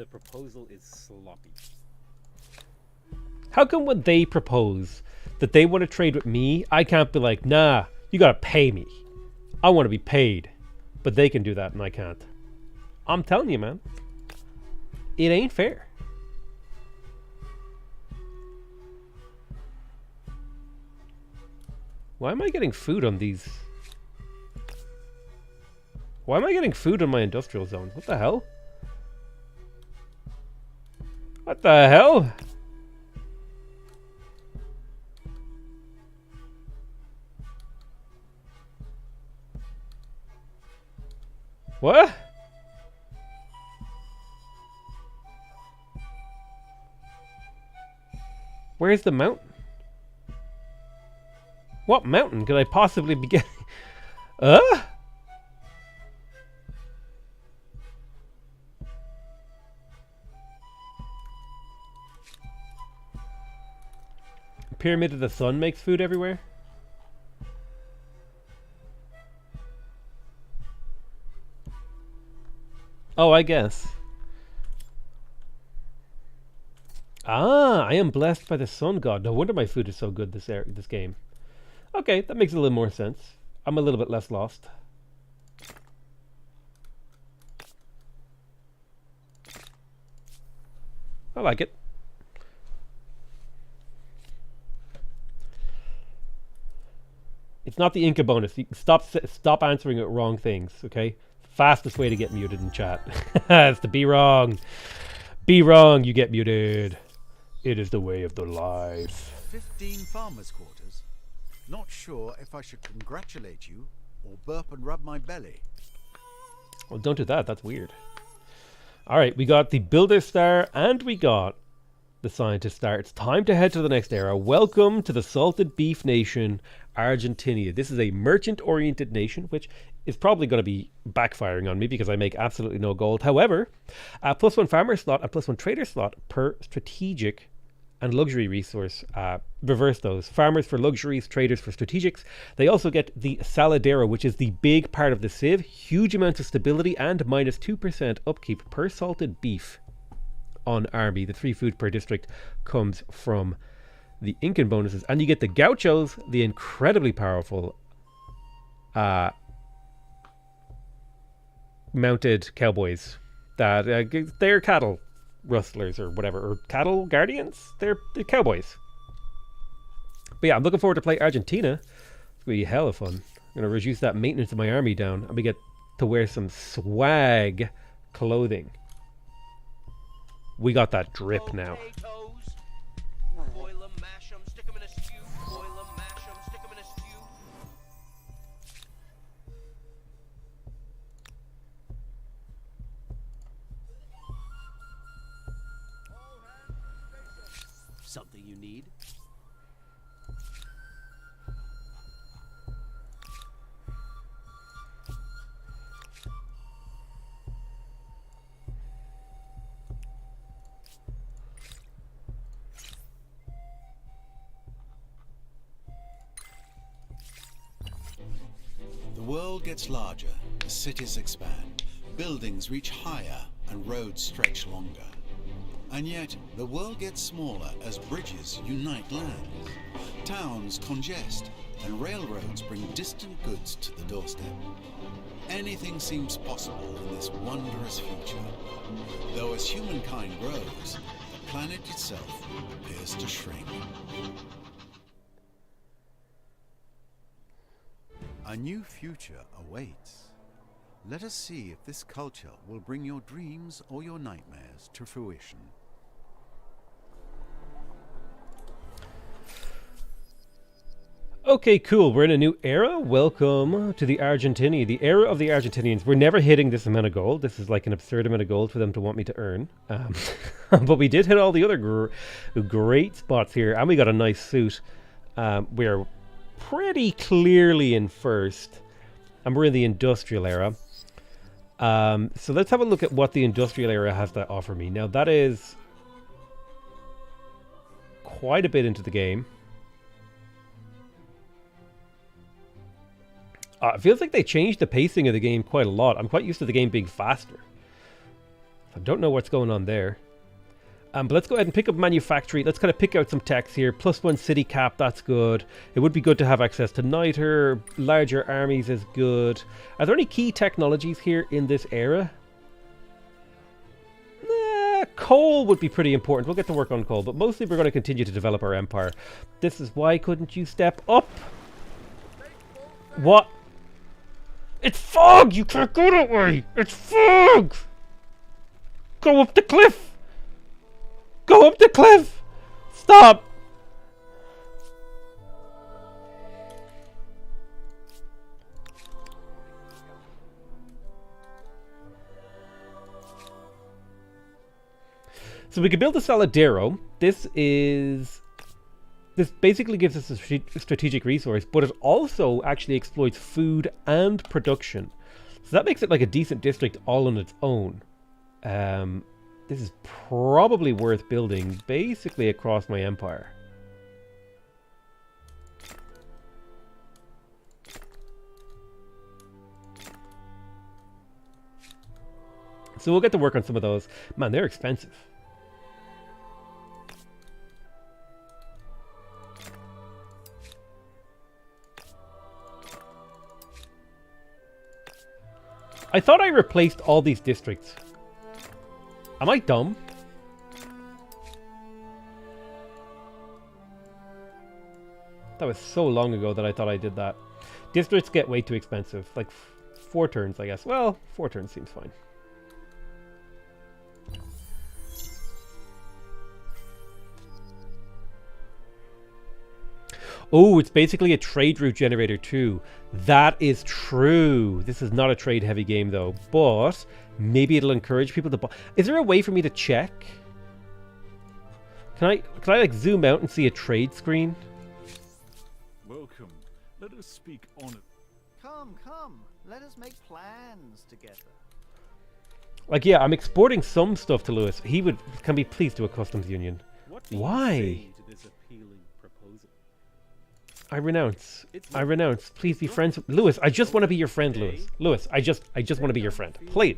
the proposal is sloppy. How come when they propose that they want to trade with me, I can't be like, nah, you gotta pay me. I want to be paid. But they can do that and I can't. I'm telling you, man. It ain't fair. Why am I getting food on these? Why am I getting food on my industrial zone? What the hell? What the hell? What? Where's the mountain? What mountain could I possibly be getting? Pyramid of the Sun makes food everywhere? Oh, I guess. Ah, I am blessed by the sun god. No wonder my food is so good this game. Okay, that makes a little more sense. I'm a little bit less lost. I like it. It's not the Inca bonus. You stop answering it wrong things, okay? Fastest way to get muted in chat is to be wrong. Be wrong, you get muted. It is the way of the life. 15 farmers' quarters. Not sure if I should congratulate you or burp and rub my belly. Well, don't do that. That's weird. All right, we got the Builder Star and we got the Scientist Star. It's time to head to the next era. Welcome to the Salted Beef Nation, Argentina. This is a merchant-oriented nation, which is probably going to be backfiring on me because I make absolutely no gold. However, a +1 farmer slot, a +1 trader slot per strategic and luxury resource. Reverse those. Farmers for luxuries, traders for strategics. They also get the Saladero, which is the big part of the Civ. Huge amounts of stability and -2% upkeep per salted beef on army. The 3 food per district comes from the Incan bonuses. And you get the Gauchos, the incredibly powerful mounted cowboys. That they're cattle rustlers or whatever, or cattle guardians. They're cowboys. But yeah, I'm looking forward to play Argentina. It's gonna be hella fun. I'm gonna reduce that maintenance of my army down, and we get to wear some swag clothing. We got that drip now. Something you need? The world gets larger, the cities expand, buildings reach higher, and roads stretch longer. And yet, the world gets smaller as bridges unite lands. Towns congest, and railroads bring distant goods to the doorstep. Anything seems possible in this wondrous future. Though as humankind grows, the planet itself appears to shrink. A new future awaits. Let us see if this culture will bring your dreams or your nightmares to fruition. Okay, cool. We're in a new era. Welcome to the Argentini, the era of the Argentinians. We're never hitting this amount of gold. This is like an absurd amount of gold for them to want me to earn. But we did hit all the other great spots here, and we got a nice suit. We're pretty clearly in first, and we're in the industrial era. So let's have a look at what the industrial era has to offer me. Now, that is quite a bit into the game. It feels like they changed the pacing of the game quite a lot. I'm quite used to the game being faster. I don't know what's going on there. But let's go ahead and pick up manufactory. Let's kind of pick out some techs here. +1 city cap, that's good. It would be good to have access to niter. Larger armies is good. Are there any key technologies here in this era? Coal would be pretty important. We'll get to work on coal, but mostly we're going to continue to develop our empire. This is why couldn't you step up? What? It's fog! You can't go that way! It's fog! Go up the cliff! Go up the cliff! Stop! So we can build a Saladero. This basically gives us a strategic resource, but it also actually exploits food and production. So that makes it like a decent district all on its own. This is probably worth building basically across my empire. So we'll get to work on some of those. Man, they're expensive. I thought I replaced all these districts. Am I dumb? That was so long ago that I thought I did that. Districts get way too expensive. Like 4 turns, I guess. Well, 4 turns seems fine. Oh, it's basically a trade route generator too. That is true. This is not a trade heavy game though, but maybe it'll encourage people to buy. Is there a way for me to check? Can I like zoom out and see a trade screen? Welcome. Let us speak on it. Come, come. Let us make plans together. Like, yeah, I'm exporting some stuff to Lewis. He can be pleased to a customs union. Why? I renounce. I renounce. Please be friends. Lewis, I just want to be your friend, Lewis. Lewis, I just want to be your friend. Please.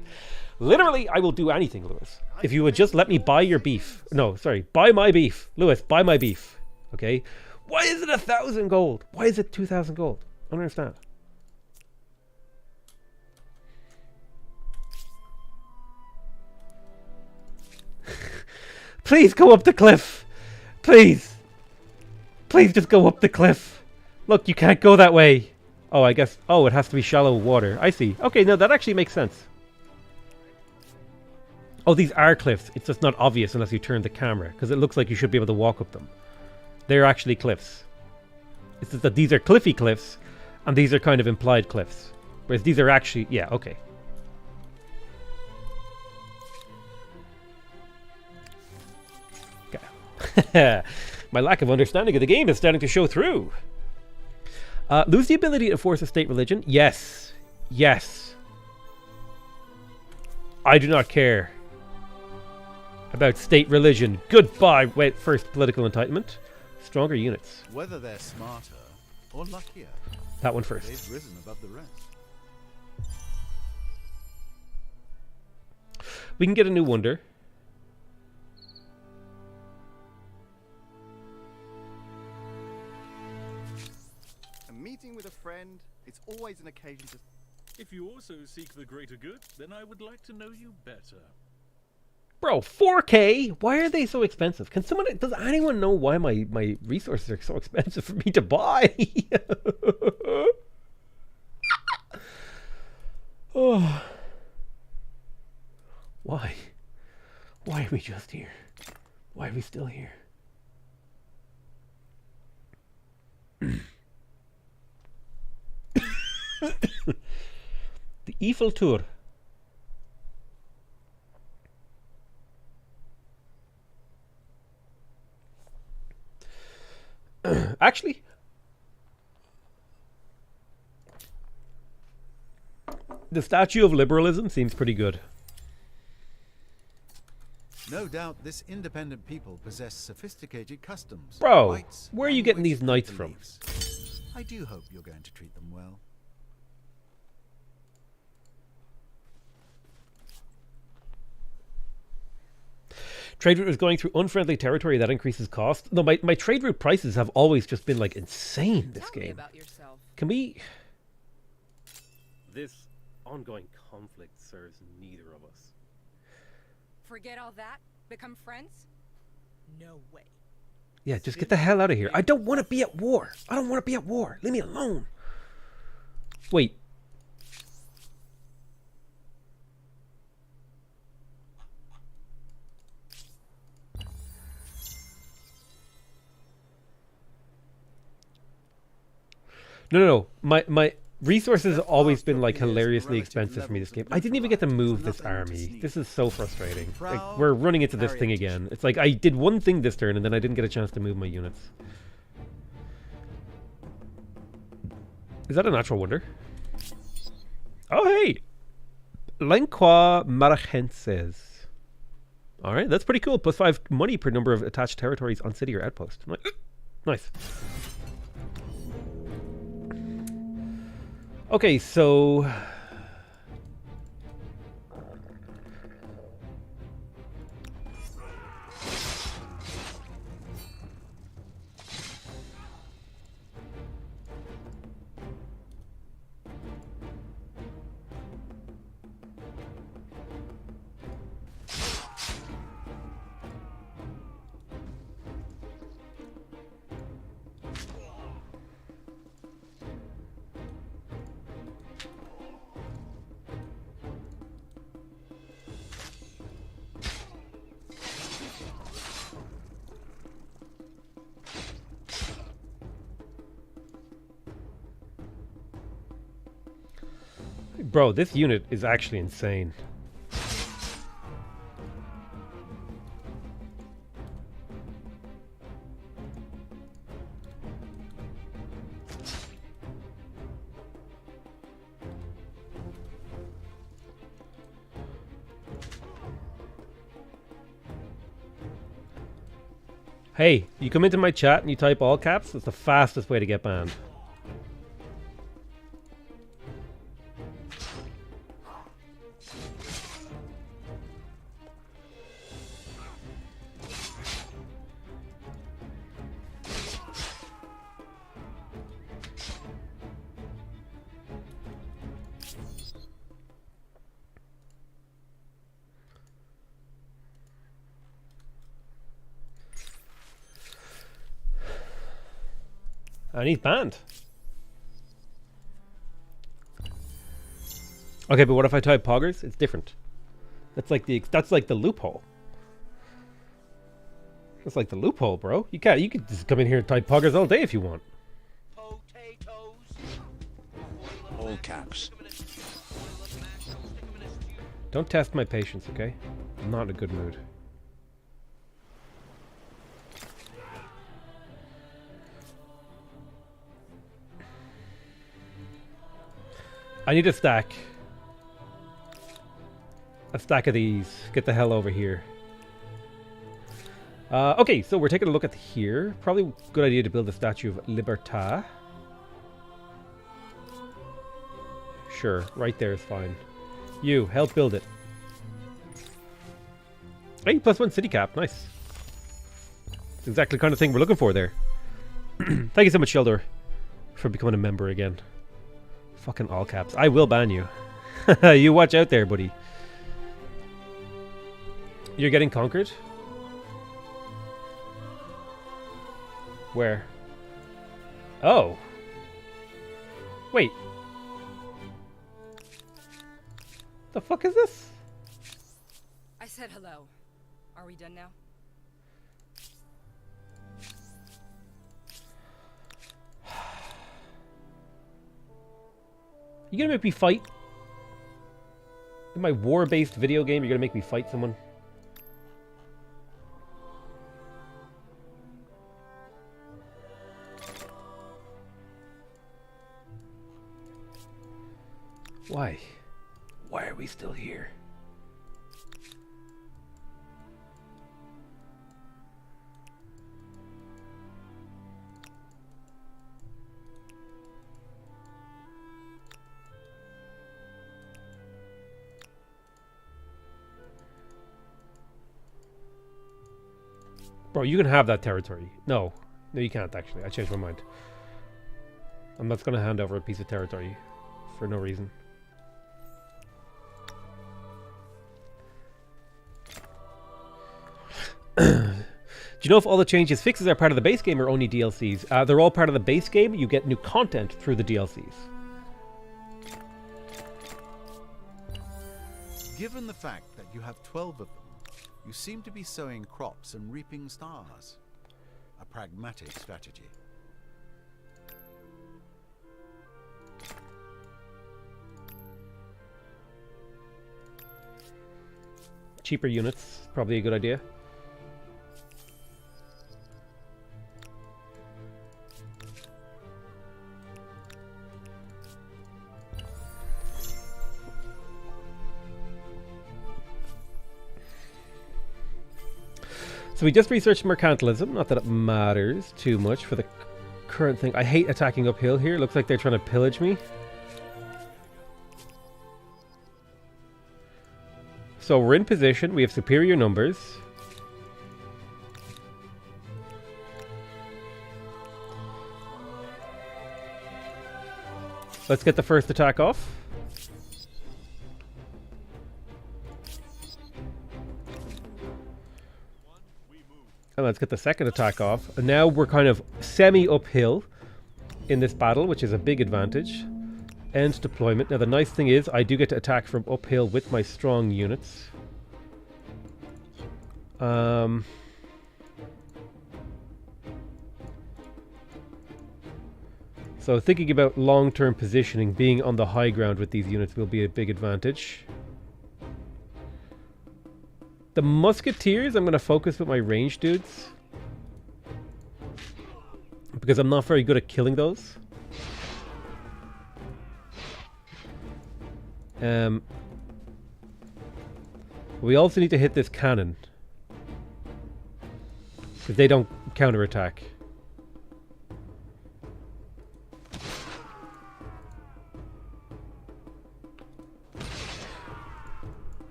Literally, I will do anything, Lewis. If you would just let me buy your beef. No, sorry. Buy my beef. Lewis, buy my beef. Okay? Why is it 1,000 gold? Why is it 2,000 gold? I don't understand. Please go up the cliff. Please. Please just go up the cliff. Look, you can't go that way. Oh, I guess. Oh, it has to be shallow water. I see. Okay, no, that actually makes sense. Oh, these are cliffs. It's just not obvious unless you turn the camera, because it looks like you should be able to walk up them. They're actually cliffs. It's just that these are cliffy cliffs, and these are kind of implied cliffs. Whereas these are actually... Yeah, okay. Okay. My lack of understanding of the game is starting to show through. Lose the ability to force a state religion? Yes. Yes. I do not care about state religion. Goodbye. Wait, first political entitlement. Stronger units. Whether they're smarter or luckier. That one first. They've risen above the rest. We can get a new wonder. With a friend, it's always an occasion to... If you also seek the greater good, then I would like to know you better. Bro, 4K? Why are they so expensive? Does anyone know why my resources are so expensive for me to buy? Oh. Why? Why are we just here? Why are we still here? The Eiffel Tour. Actually, the Statue of Liberalism seems pretty good. No doubt this independent people possess sophisticated customs. Bro, rights, where are you getting these language, knights and from? beliefs. I do hope you're going to treat them well. Trade route is going through unfriendly territory that increases cost. No, my trade route prices have always just been like insane this Tell me game. about yourself. Can we... This ongoing conflict serves neither of us. Forget all that? Become friends? No way. Yeah, just get the hell out of here. I don't want to be at war. I don't want to be at war. Leave me alone. Wait. No. My resources have always been like hilariously expensive for me this game. I didn't even get to move this army. This is so frustrating. Like, we're running into this thing again. It's like I did one thing this turn and then I didn't get a chance to move my units. Is that a natural wonder? Oh, hey! Lengua Marajenses. Alright, that's pretty cool. +5 money per number of attached territories on city or outpost. Nice. Okay, so... Bro, this unit is actually insane. Hey, you come into my chat and you type all caps, that's the fastest way to get banned. And he's banned. Okay, but what if I type poggers? It's different. That's like the loophole. That's like the loophole, bro. You could just come in here and type poggers all day if you want. All caps. Don't test my patience, okay? I'm not in a good mood. I need a stack. A stack of these. Get the hell over here. Okay, so we're taking a look at here. Probably a good idea to build a statue of Libertad. Sure, right there is fine. You, help build it. Hey, +1 city cap. Nice. It's exactly the kind of thing we're looking for there. Thank you so much, Sheldor, for becoming a member again. Fucking all caps. I will ban you. You watch out there, buddy. You're getting conquered? Where? Oh. Wait. The fuck is this? I said hello. Are we done now? You gonna make me fight? In my war-based video game, you're gonna make me fight someone? Why? Why are we still here? Bro, you can have that territory. No. No, you can't, actually. I changed my mind. I'm not going to hand over a piece of territory for no reason. Do you know if all the changes fixes are part of the base game or only DLCs? They're all part of the base game. You get new content through the DLCs. Given the fact that you have 12 of them, you seem to be sowing crops and reaping stars. A pragmatic strategy. Cheaper units, probably a good idea. So we just researched mercantilism, not that it matters too much for the current thing. I hate attacking uphill here. Looks like they're trying to pillage me. So we're in position. We have superior numbers. Let's get the first attack off. And let's get the second attack off. And now we're kind of semi-uphill in this battle, which is a big advantage. End deployment. Now the nice thing is I do get to attack from uphill with my strong units. So thinking about long-term positioning, being on the high ground with these units will be a big advantage. The musketeers, I'm going to focus with my range dudes. Because I'm not very good at killing those. We also need to hit this cannon. Because they don't counterattack.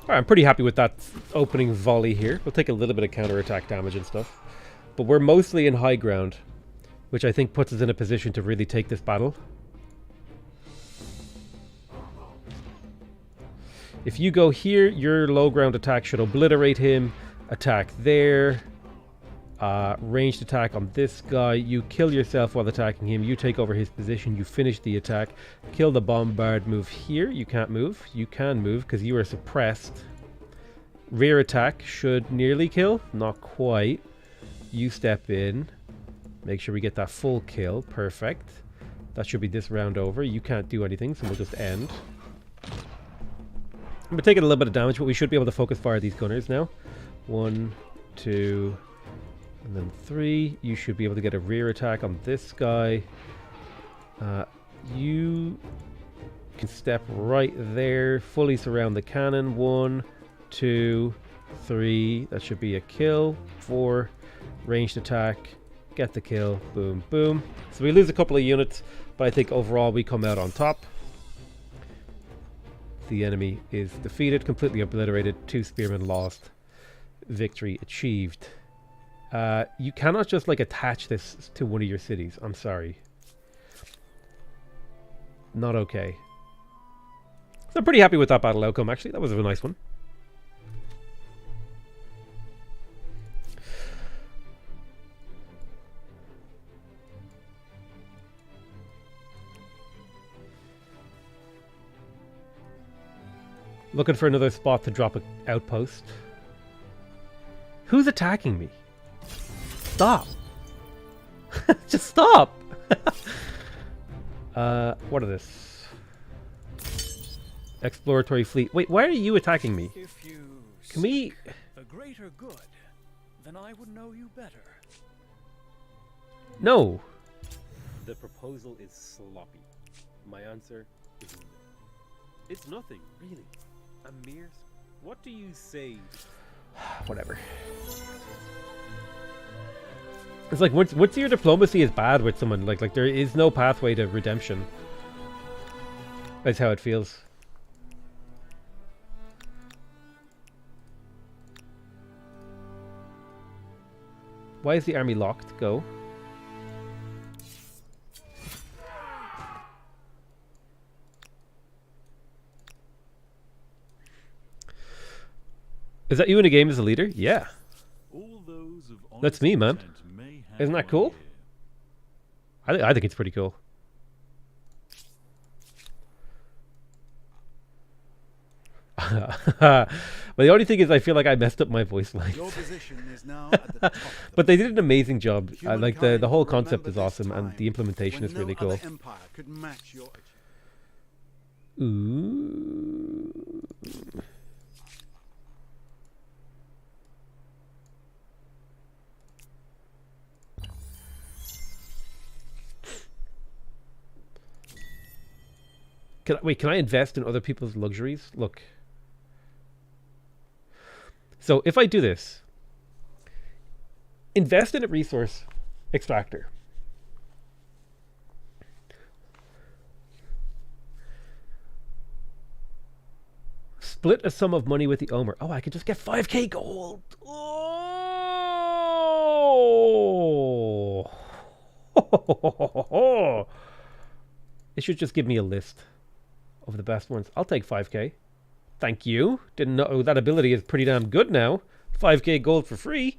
Alright, I'm pretty happy with that opening volley here. We'll take a little bit of counterattack damage and stuff. But we're mostly in high ground, which I think puts us in a position to really take this battle. If you go here, your low ground attack should obliterate him. Attack there. Ranged attack on this guy. You kill yourself while attacking him. You take over his position. You finish the attack. Kill the bombard. Move here. You can't move. You can move because you are suppressed. Rear attack should nearly kill. Not quite. You step in. Make sure we get that full kill. Perfect. That should be this round over. You can't do anything, so we'll just end. We're taking a little bit of damage, but we should be able to focus fire these gunners now. 1, 2... and then 3, you should be able to get a rear attack on this guy. You can step right there, fully surround the cannon. 1, 2, 3, that should be a kill. 4, ranged attack, get the kill, boom, boom. So we lose a couple of units, but I think overall we come out on top. The enemy is defeated, completely obliterated, 2 spearmen lost, victory achieved. You cannot just like attach this to one of your cities. I'm sorry. Not okay. So I'm pretty happy with that battle outcome, actually. That was a nice one. Looking for another spot to drop an outpost. Who's attacking me? Stop! Just stop! What are this? Exploratory fleet. Wait, why are you attacking me? If you Can we... the greater good, then I would know you better. No! The proposal is sloppy. My answer is no. It's nothing, really. A mere... What do you say? Whatever. It's like once your diplomacy is bad with someone, like there is no pathway to redemption. That's how it feels. Why is the army locked? Go. Is that you in a game as a leader? Yeah. That's me, man. Isn't that cool? I think it's pretty cool. But the only thing is, I feel like I messed up my voice lines. Your position is now at the top of the But they did an amazing job. Like the Humankind whole will concept remember is this awesome, and time the implementation when is really no cool. other empire could match your achievement. Ooh. Can I invest in other people's luxuries? Look. So if I do this, invest in a resource extractor. Split a sum of money with the owner. Oh, I could just get 5k gold. Oh. It should just give me a list of the best ones. I'll take 5k. Thank you. Didn't know that ability is pretty damn good now. 5k gold for free.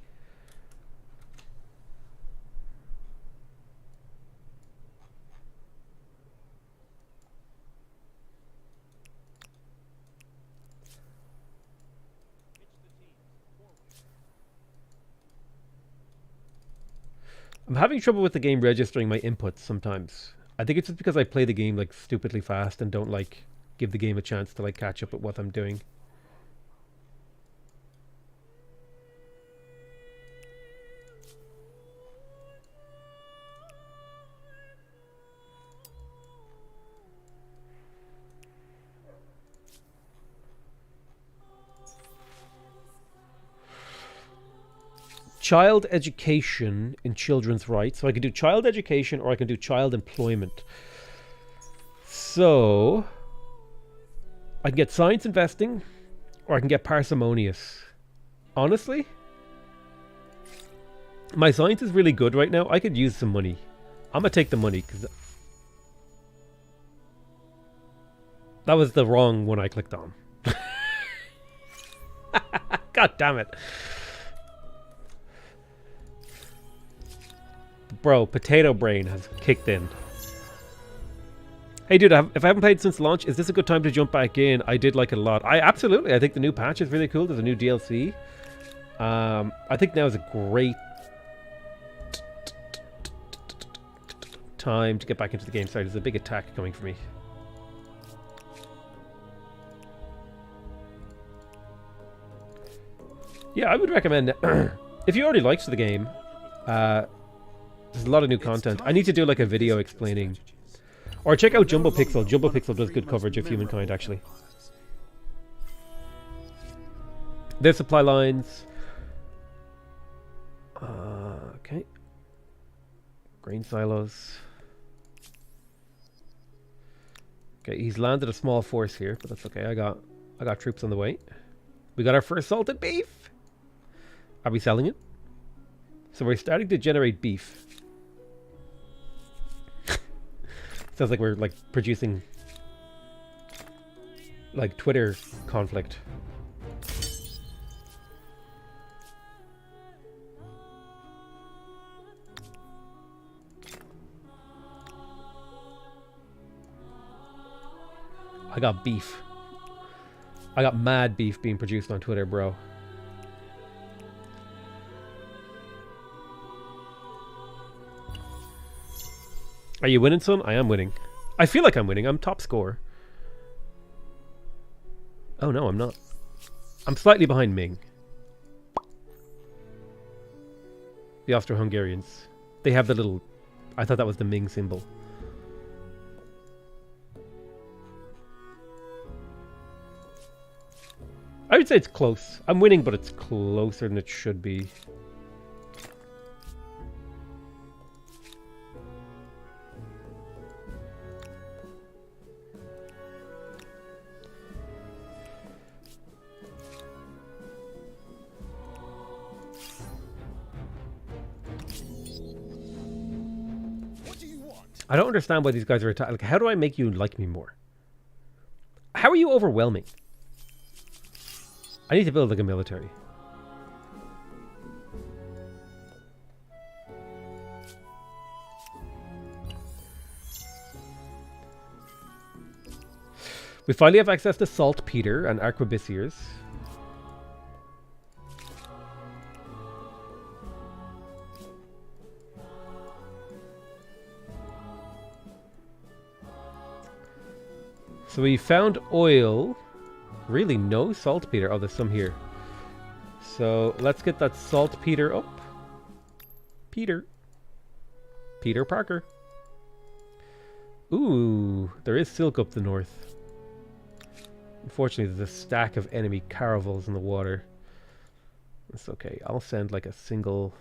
I'm having trouble with the game registering my inputs sometimes. I think it's just because I play the game like stupidly fast and don't like give the game a chance to like catch up at what I'm doing. Child education in children's rights. So I can do child education or I can do child employment. So I can get science investing or I can get parsimonious. Honestly, my science is really good right now. I could use some money. I'm gonna take the money because that was the wrong one I clicked on. God damn it. Bro, potato brain has kicked in. Hey dude, if I haven't played since launch, is this a good time to jump back in? I did like it a lot. Absolutely, I think the new patch is really cool. There's a new DLC. I think now is a great time to get back into the game. Sorry, there's a big attack coming for me. Yeah, I would recommend if you already liked the game, there's a lot of new content. I need to do like a video explaining. Or check out Jumbo Pixel. Jumbo Pixel does good coverage of Humankind, actually. There's supply lines. Okay. Grain silos. Okay, he's landed a small force here, but that's okay. I got troops on the way. We got our first salted beef. Are we selling it? So we're starting to generate beef. Sounds like we're like producing like Twitter conflict. I got beef. I got mad beef being produced on Twitter, bro. Are you winning, son? I am winning. I feel like I'm winning. I'm top scorer. Oh no, I'm not. I'm slightly behind Ming. The Austro-Hungarians. They have the little... I thought that was the Ming symbol. I would say it's close. I'm winning, but it's closer than it should be. I don't understand why these guys are attacking. Like, how do I make you like me more? How are you overwhelming? I need to build like a military. We finally have access to saltpeter and arquebusiers. So we found oil. Really, no saltpeter. Oh, there's some here. So let's get that saltpeter up. Peter Parker. Ooh, there is silk up the north. Unfortunately, there's a stack of enemy caravels in the water. It's okay. I'll send like a single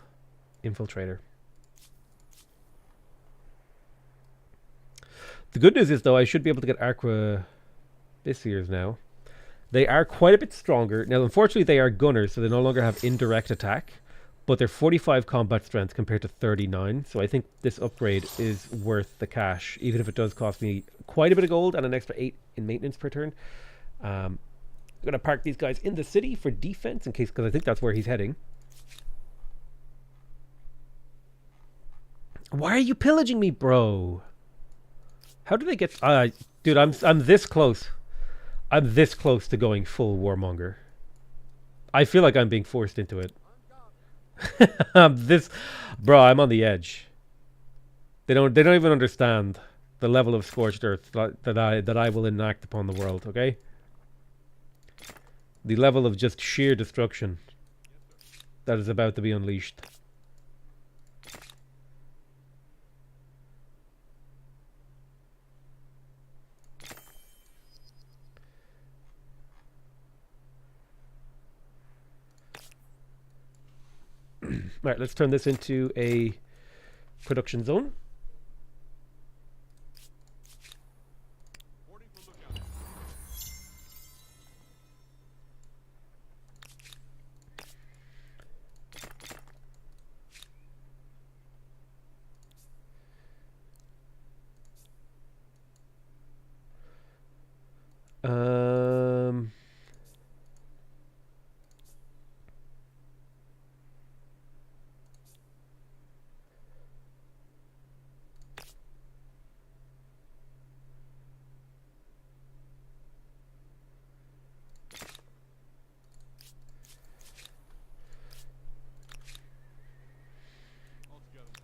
infiltrator. The good news is, though, I should be able to get arquebusiers now. They are quite a bit stronger. Now, unfortunately, they are gunners, so they no longer have indirect attack. But they're 45 combat strength compared to 39. So I think this upgrade is worth the cash, even if it does cost me quite a bit of gold and an extra 8 in maintenance per turn. I'm going to park these guys in the city for defense in case, because I think that's where he's heading. Why are you pillaging me, bro? How do they get... dude, I'm this close. I'm this close to going full warmonger. I feel like I'm being forced into it. Bro, I'm on the edge. They don't even understand the level of scorched earth that I will enact upon the world, okay? The level of just sheer destruction that is about to be unleashed. Right, let's turn this into a production zone.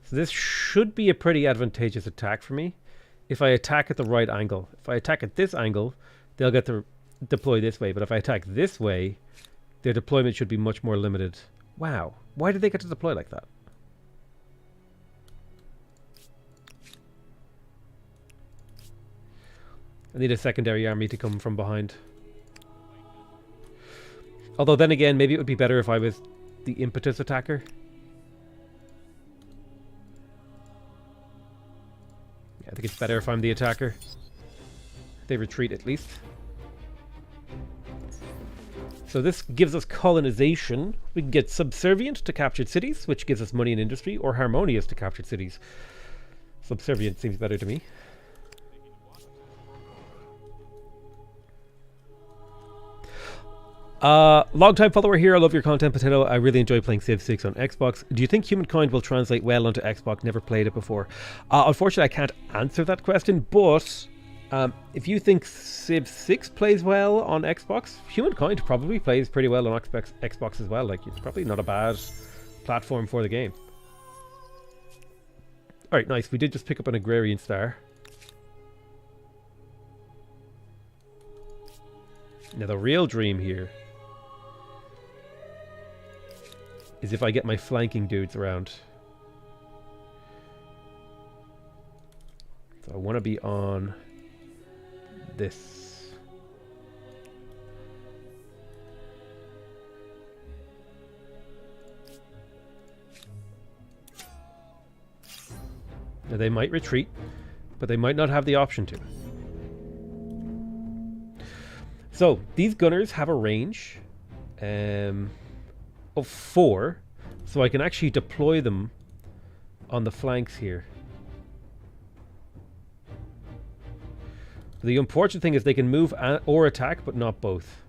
So this should be a pretty advantageous attack for me if I attack at the right angle. If I attack at this angle, they'll get to deploy this way. But if I attack this way, their deployment should be much more limited. Wow. Why did they get to deploy like that? I need a secondary army to come from behind. Although then again, maybe it would be better if I was the impetus attacker. I think it's better if I'm the attacker. They retreat at least. So this gives us colonization. We can get subservient to captured cities, which gives us money and industry, or harmonious to captured cities. Subservient seems better to me. Long-time follower here. I love your content, Potato. I really enjoy playing Civ 6 on Xbox. Do you think Humankind will translate well onto Xbox? Never played it before. Unfortunately, I can't answer that question, but if you think Civ 6 plays well on Xbox, Humankind probably plays pretty well on Xbox as well. Like, it's probably not a bad platform for the game. Alright, nice. We did just pick up an agrarian star. Now, the real dream here is if I get my flanking dudes around. So I want to be on this. Now they might retreat, but they might not have the option to. So these gunners have a range of 4, so I can actually deploy them on the flanks here. The unfortunate thing is they can move or attack, but not both.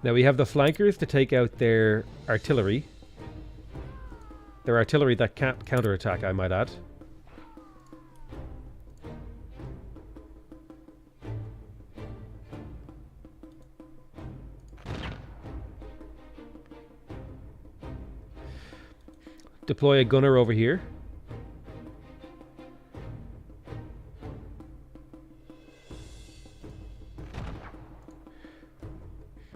Now we have the flankers to take out their artillery. Their artillery that can't counterattack, I might add. Deploy a gunner over here.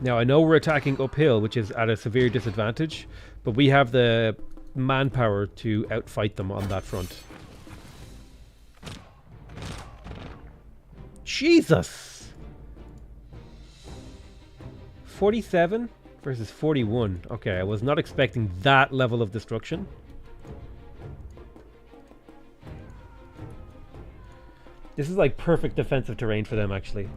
Now, I know we're attacking uphill, which is at a severe disadvantage, but we have the manpower to outfight them on that front. Jesus! 47 versus 41. Okay, I was not expecting that level of destruction. This is like perfect defensive terrain for them, actually.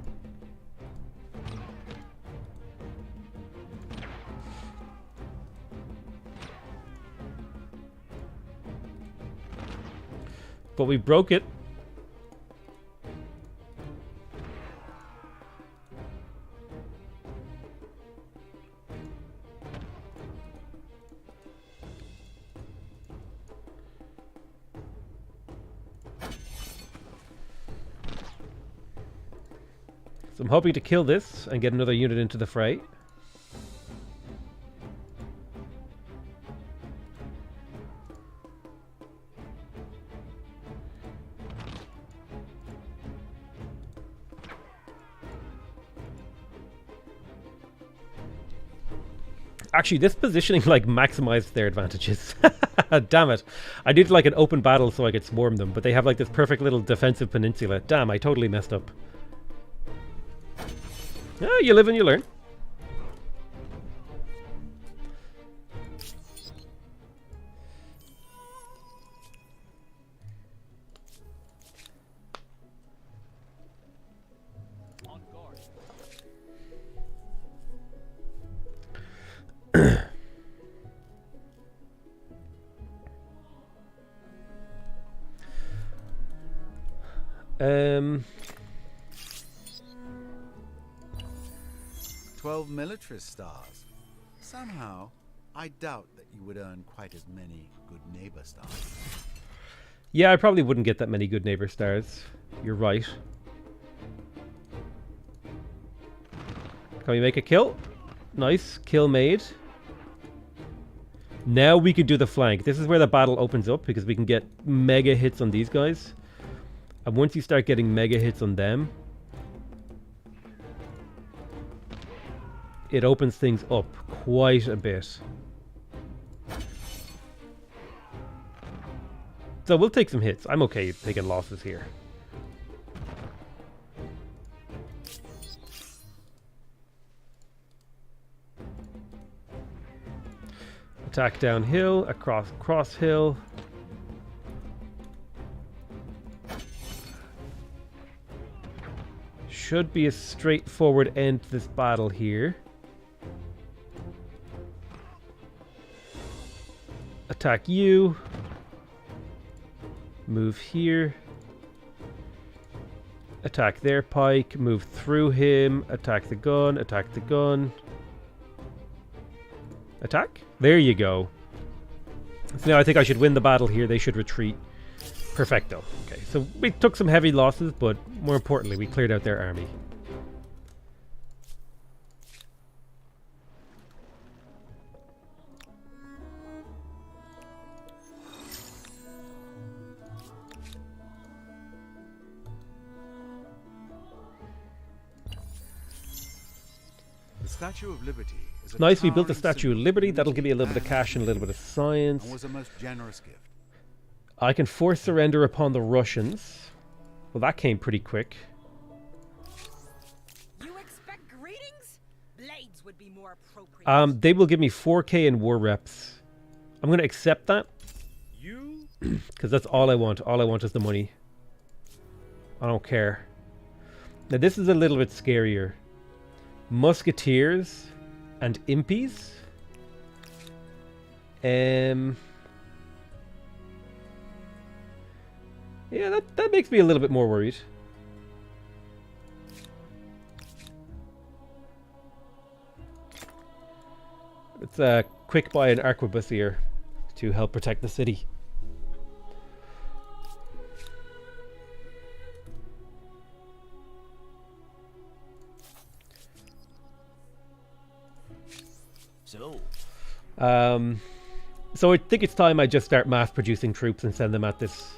But we broke it. So I'm hoping to kill this and get another unit into the fray. Actually, this positioning like maximized their advantages. Damn it. I did like an open battle so I could swarm them, but they have like this perfect little defensive peninsula. Damn, I totally messed up. Yeah, you live and you learn. Um... 12 militarist stars. Somehow, I doubt that you would earn quite as many good neighbor stars. Yeah, I probably wouldn't get that many good neighbor stars. You're right. Can we make a kill? Nice. Kill made. Now we can do the flank. This is where the battle opens up because we can get mega hits on these guys. And once you start getting mega hits on them, it opens things up quite a bit. So we'll take some hits. I'm okay taking losses here. Attack downhill, cross hill. Should be a straightforward end to this battle here. Attack you. Move here. Attack their pike. Move through him. Attack the gun. Attack the gun. Attack. There you go. So now I think I should win the battle here. They should retreat. Perfecto. Okay, so we took some heavy losses, but more importantly, we cleared out their army. The Statue of Liberty is a nice, we built the towering Statue of symbol Liberty. of That'll give me a little bit of unity cash and a little bit of science. and was a most generous gift. I can force surrender upon the Russians. Well, that came pretty quick. You expect greetings? Blades would be more appropriate. They will give me 4k in war reps. I'm going to accept that. You Because that's all I want. All I want is the money. I don't care. Now this is a little bit scarier. Musketeers and impies. Yeah, that makes me a little bit more worried. Let's quick buy an arquebusier to help protect the city. So I think it's time I just start mass producing troops and send them at this.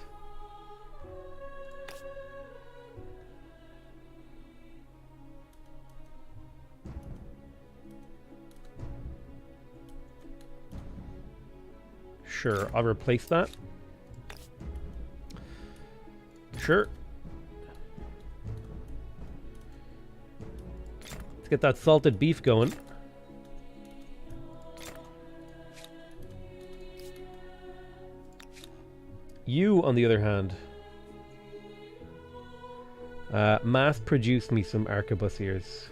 Sure, I'll replace that. Sure. Let's get that salted beef going. You, on the other hand, mass produce me some arquebusiers.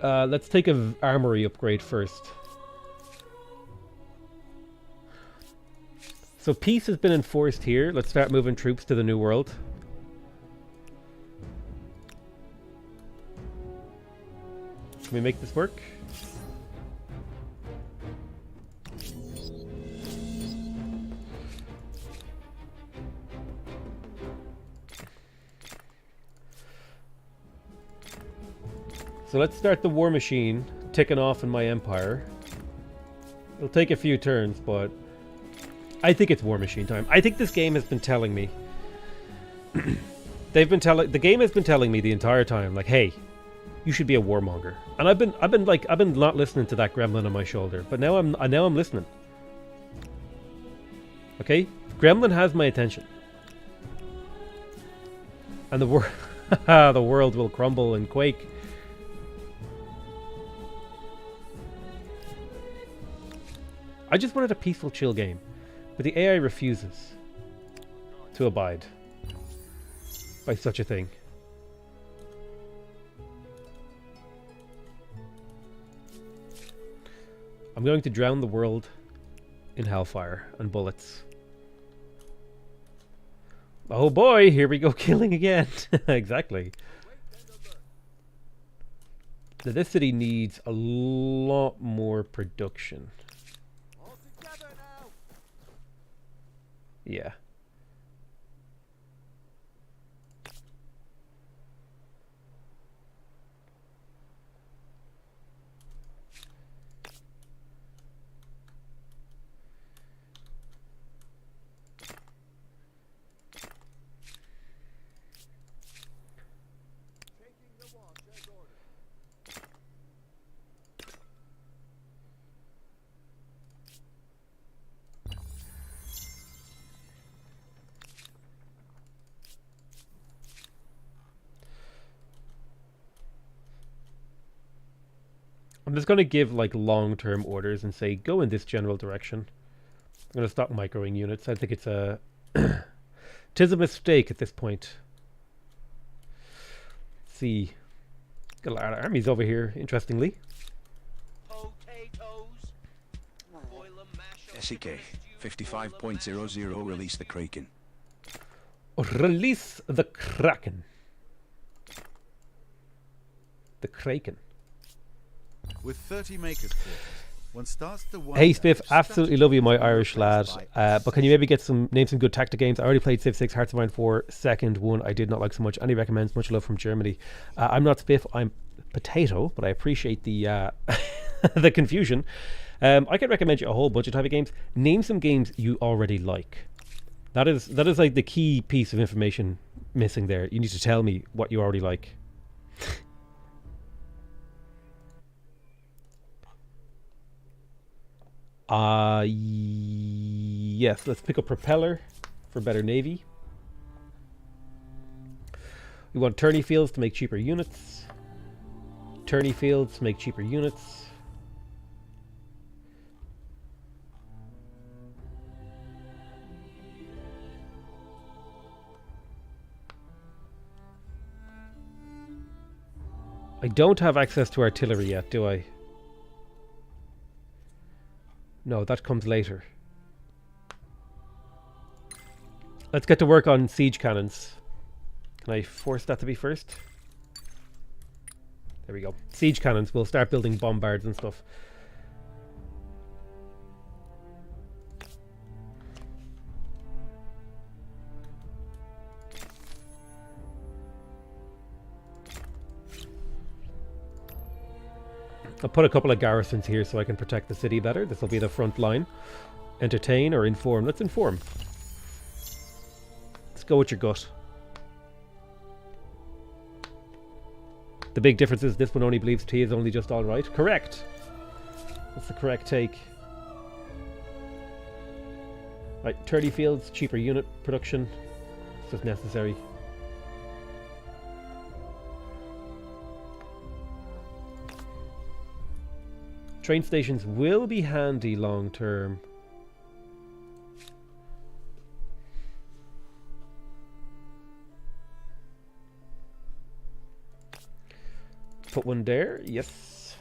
Let's take a armory upgrade first. So peace has been enforced here. Let's start moving troops to the New World. Can we make this work? So let's start the war machine ticking off in my empire. It'll take a few turns, but I think it's war machine time. I think this game has been telling me. The game has been telling me the entire time, like, hey, you should be a warmonger. And I've been not listening to that gremlin on my shoulder, but now I'm listening. Okay? Gremlin has my attention. And the world will crumble and quake. I just wanted a peaceful, chill game, but the AI refuses to abide by such a thing. I'm going to drown the world in hellfire and bullets. Oh boy, here we go, killing again. Exactly. Now this city needs a lot more production. Yeah. I'm just going to give like long-term orders and say go in this general direction. I'm going to stop microing units. I think it's a tis a mistake at this point. Let's see, got a lot of armies over here, interestingly. SEK 55.00 release the Kraken. Release the Kraken. The Kraken. With 30 makers quarters, one starts the one. Hey Spiff, absolutely love you, my Irish lad. But can you maybe name some good tactic games? I already played Civ 6, Hearts of Iron 4, second one I did not like so much. Any recommends? Much love from Germany. I'm not Spiff, I'm Potato, but I appreciate the the confusion. I can recommend you a whole bunch of type of games. Name some games you already like. That is like the key piece of information missing there. You need to tell me what you already like. Yes, let's pick up Propeller for better navy. We want tourney fields to make cheaper units. Tourney fields make cheaper units. I don't have access to artillery yet, do I? No, that comes later. Let's get to work on siege cannons. Can I force that to be first? There we go. Siege cannons. We'll start building bombards and stuff. I'll put a couple of garrisons here so I can protect the city better. This will be the front line. Entertain or inform? Let's inform. Let's go with your gut. The big difference is this one only believes tea is only just alright. Correct! That's the correct take. Right, 30 fields, cheaper unit production. It's just necessary. Train stations will be handy long term. Put one there, yes.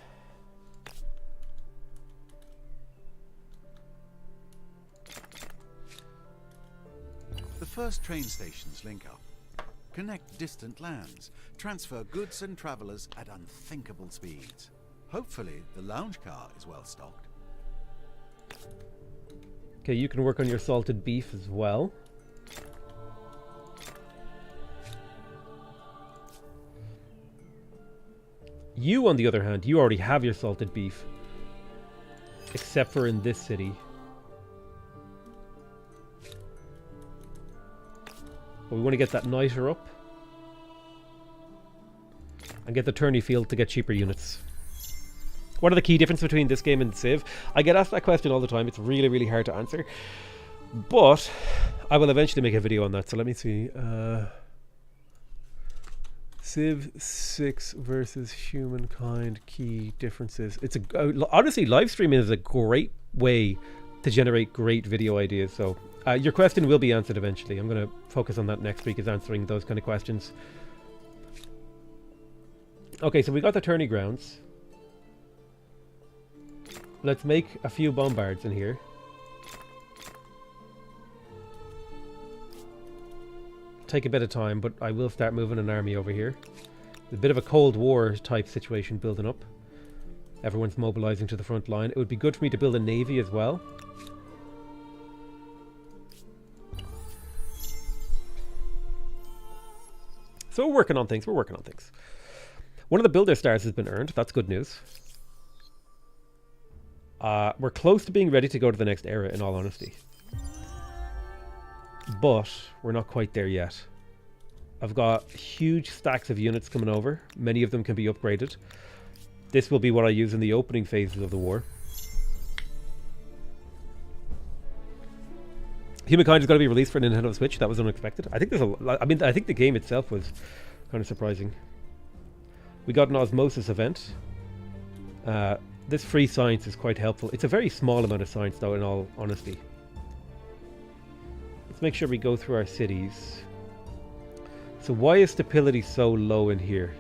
The first train stations link up. Connect distant lands. Transfer goods and travelers at unthinkable speeds. Hopefully, the lounge car is well stocked. Okay, you can work on your salted beef as well. You, on the other hand, you already have your salted beef. Except for in this city. But we want to get that niter up. And get the tourney field to get cheaper units. What are the key differences between this game and Civ? I get asked that question all the time. It's really, really hard to answer. But I will eventually make a video on that. So let me see. Civ 6 versus Humankind, key differences. It's honestly, live streaming is a great way to generate great video ideas. So your question will be answered eventually. I'm going to focus on that next week, is answering those kind of questions. Okay, so we got the tourney grounds. Let's make a few bombards in here. Take a bit of time, but I will start moving an army over here. There's a bit of a Cold War type situation building up. Everyone's mobilizing to the front line. It would be good for me to build a navy as well. So we're working on things. We're working on things. One of the builder stars has been earned. That's good news. We're close to being ready to go to the next era, in all honesty. But we're not quite there yet. I've got huge stacks of units coming over. Many of them can be upgraded. This will be what I use in the opening phases of the war. Humankind is going to be released for Nintendo Switch. That was unexpected. I think there's I think the game itself was kind of surprising. We got an osmosis event. This free science is quite helpful. It's a very small amount of science, though, in all honesty. Let's make sure we go through our cities. So why is stability so low in here?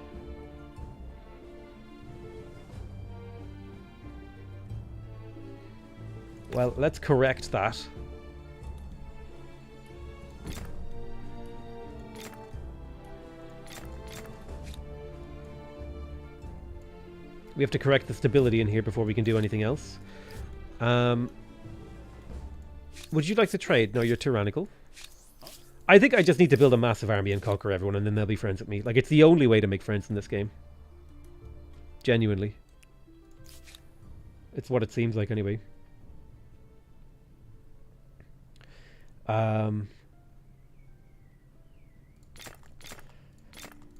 Well, let's correct that. We have to correct the stability in here before we can do anything else. Would you like to trade? No, you're tyrannical. I think I just need to build a massive army and conquer everyone, and then they'll be friends with me. Like, it's the only way to make friends in this game. Genuinely. It's what it seems like, anyway.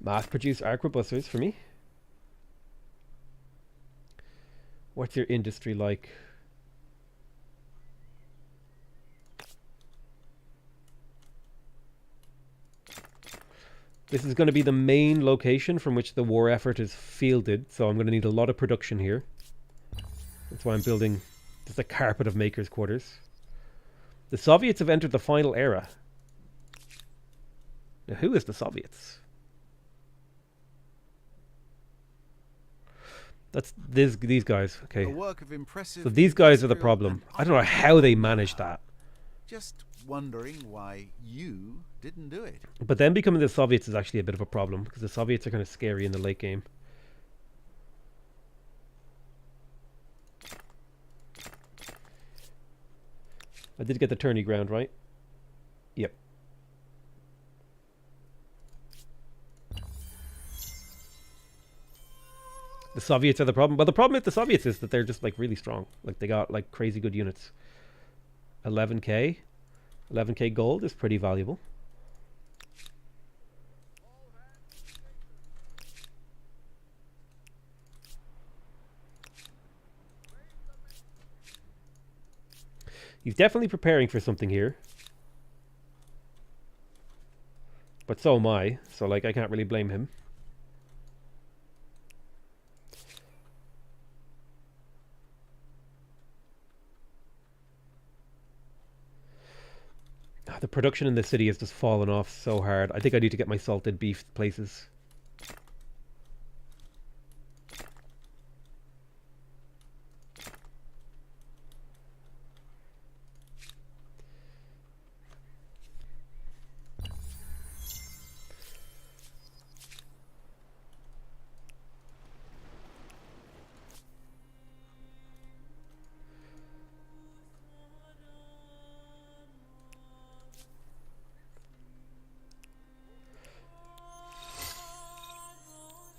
Mass-produce arquebusiers for me. What's your industry like? This is going to be the main location from which the war effort is fielded, so I'm going to need a lot of production here. That's why I'm building just a carpet of makers' quarters. The Soviets have entered the final era. Now, who is the Soviets? That's these guys. Okay. A work of impressive So these guys are the problem. I don't know how they managed that. Just wondering why you didn't do it. But then becoming the Soviets is actually a bit of a problem, because the Soviets are kind of scary in the late game. I did get the tourney ground, right? Yep. The Soviets are the problem. Well, the problem with the Soviets is that they're just like really strong. Like they got like crazy good units. 11k. 11k gold is pretty valuable. He's definitely preparing for something here. But so am I. So like I can't really blame him. The production in the city has just fallen off so hard. I think I need to get my salted beef places.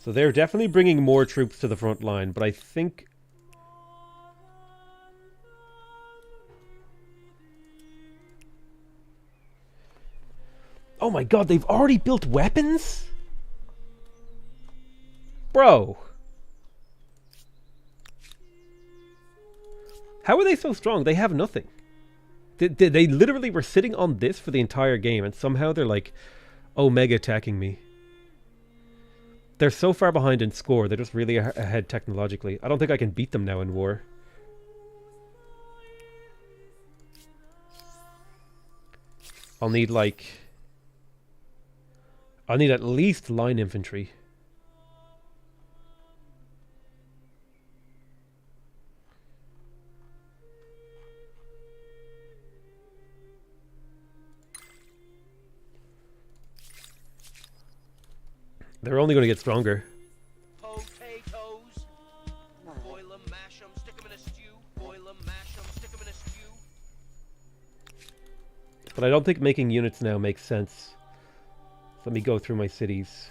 So they're definitely bringing more troops to the front line, but I think... Oh my god, they've already built weapons? Bro. How are they so strong? They have nothing. They literally were sitting on this for the entire game, and somehow they're like, Omega attacking me. They're so far behind in score, they're just really ahead technologically. I don't think I can beat them now in war. I'll need at least line infantry. They're only going to get stronger. Potatoes. Boil 'em, mash 'em, stick 'em in a stew. Boil 'em, mash 'em, stick 'em in a stew. But I don't think making units now makes sense. Let me go through my cities.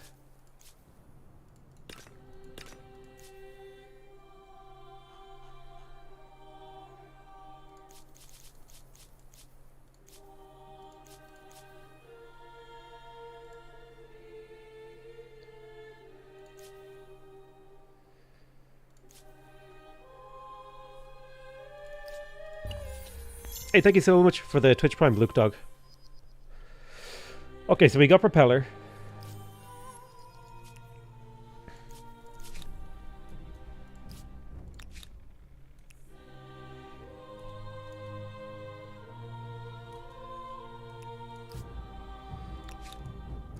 Hey, thank you so much for the Twitch Prime, Luke Dog. Okay, so we got Propeller.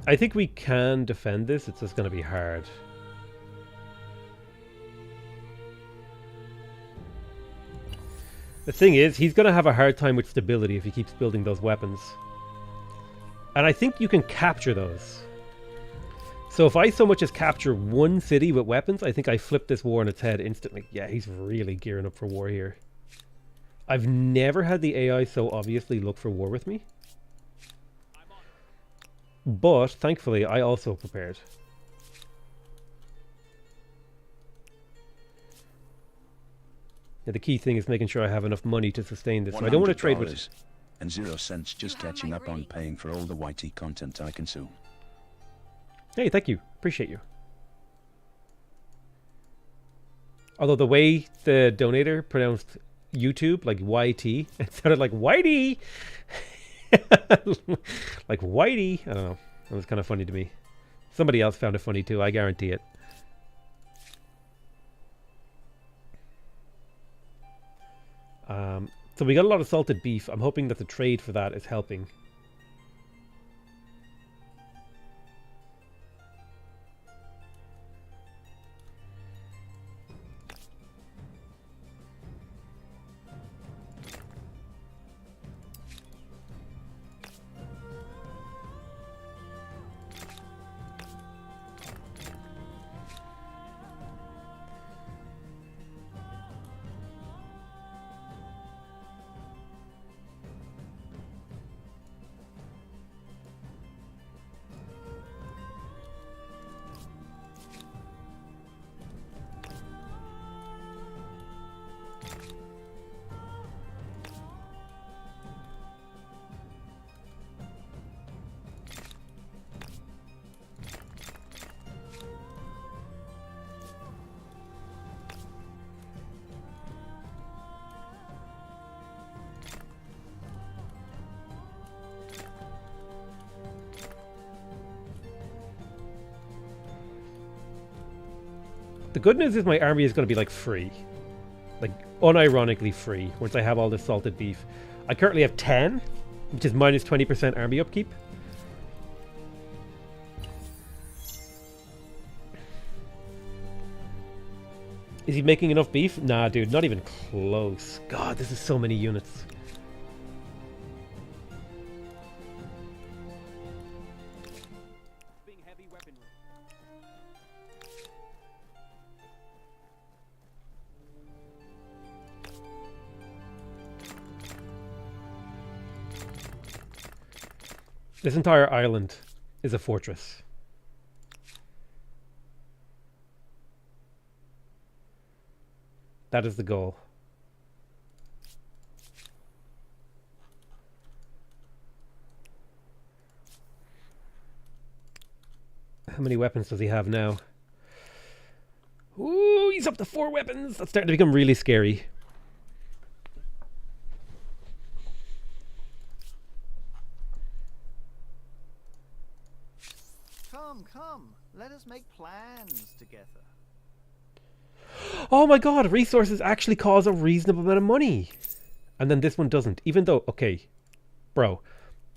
I think we can defend this, it's just going to be hard. The thing is, he's going to have a hard time with stability if he keeps building those weapons. And I think you can capture those. So if I so much as capture one city with weapons, I think I flip this war on its head instantly. Yeah, he's really gearing up for war here. I've never had the AI so obviously look for war with me. But, thankfully, I also prepared. Yeah, the key thing is making sure I have enough money to sustain this. So I don't want to trade with... And 0 cents just catching up on paying for all the YT content I consume. Hey, thank you. Appreciate you. Although the way the donator pronounced YouTube, like YT, it sounded like Whitey! Like Whitey! I don't know. That was kind of funny to me. Somebody else found it funny too, I guarantee it. So we got a lot of salted beef. I'm hoping that the trade for that is helping. The good news is my army is going to be like free. Like unironically free once I have all this salted beef. I currently have 10, which is minus 20% army upkeep. Is he making enough beef? Nah, dude, not even close. God, this is so many units. This entire island is a fortress. That is the goal. How many weapons does he have now? Ooh, he's up to 4 weapons. That's starting to become really scary. Come, let us make plans together. Oh my god, resources actually cause a reasonable amount of money. And then this one doesn't. Even though, okay, bro,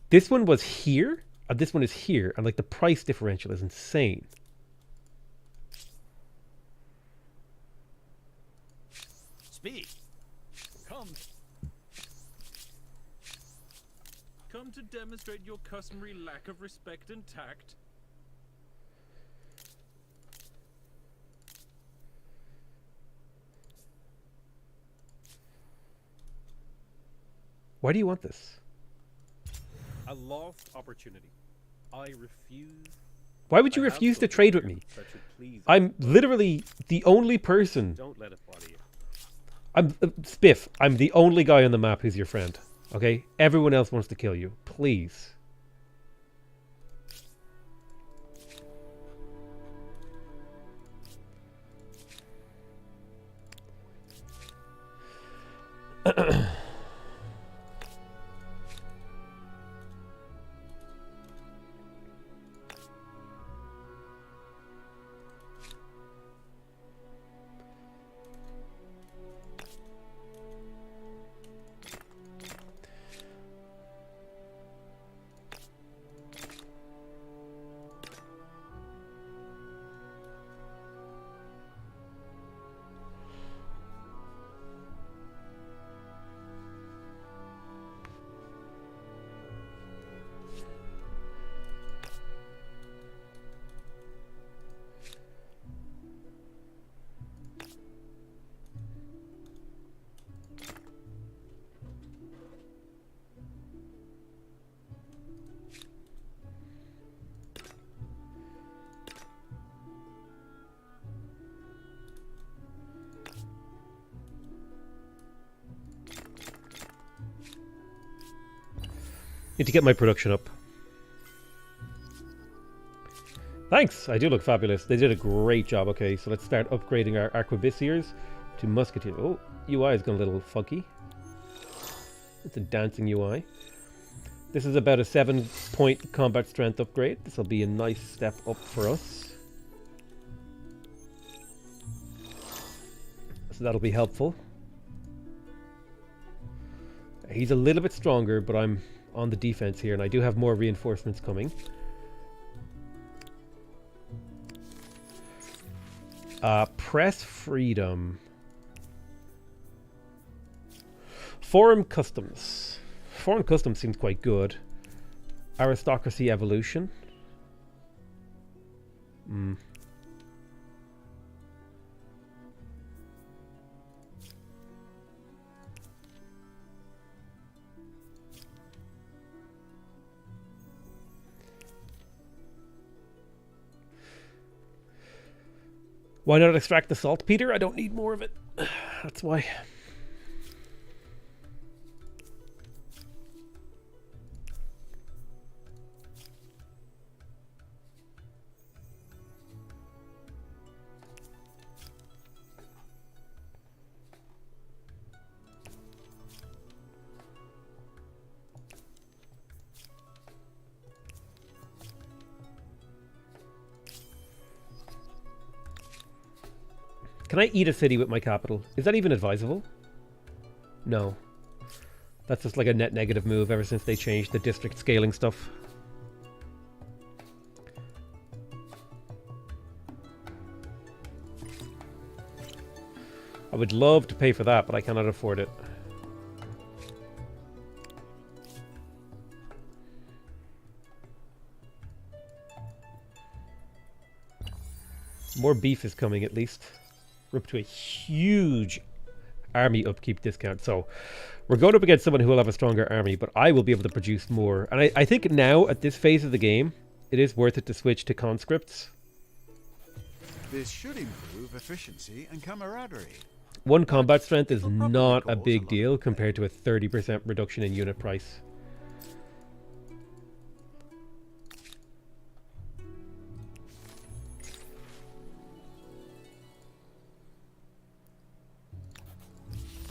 this one was here, and this one is here, and like the price differential is insane. Speak. Come to demonstrate your customary lack of respect and tact. Why do you want this? A lost opportunity. I refuse. Why would you refuse to trade with me? I'm literally the only person. Don't let it bother you. I'm Spiff. I'm the only guy on the map who's your friend. Okay? Everyone else wants to kill you. Please. Need to get my production up. Thanks! I do look fabulous. They did a great job. Okay, so let's start upgrading our arquebusiers to musketeers. Oh, UI is going a little funky. It's a dancing UI. This is about a 7-point combat strength upgrade. This will be a nice step up for us. So that'll be helpful. He's a little bit stronger, but I'm on the defense here, and I do have more reinforcements coming. Press freedom. Foreign customs. Foreign customs seems quite good. Aristocracy evolution. Why not extract the saltpeter? I don't need more of it. That's why. Can I eat a city with my capital? Is that even advisable? No. That's just like a net negative move ever since they changed the district scaling stuff. I would love to pay for that, but I cannot afford it. More beef is coming at least. We're up to a huge army upkeep discount. So we're going up against someone who will have a stronger army, but I will be able to produce more. And I think now at this phase of the game, it is worth it to switch to conscripts. This should improve efficiency and camaraderie. 1 combat strength is not a big deal compared to a 30% reduction in unit price.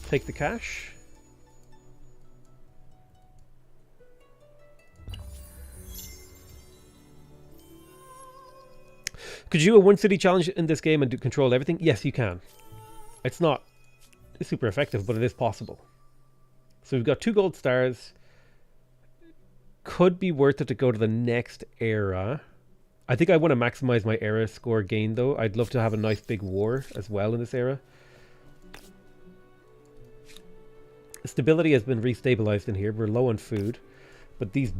Take the cash. Could you do a 1 city challenge in this game and control everything? Yes, you can. It's not super effective, but it is possible. So we've got 2 gold stars. Could be worth it to go to the next era. I think I want to maximize my era score gain, though. I'd love to have a nice big war as well in this era. Stability has been restabilized in here. We're low on food, but these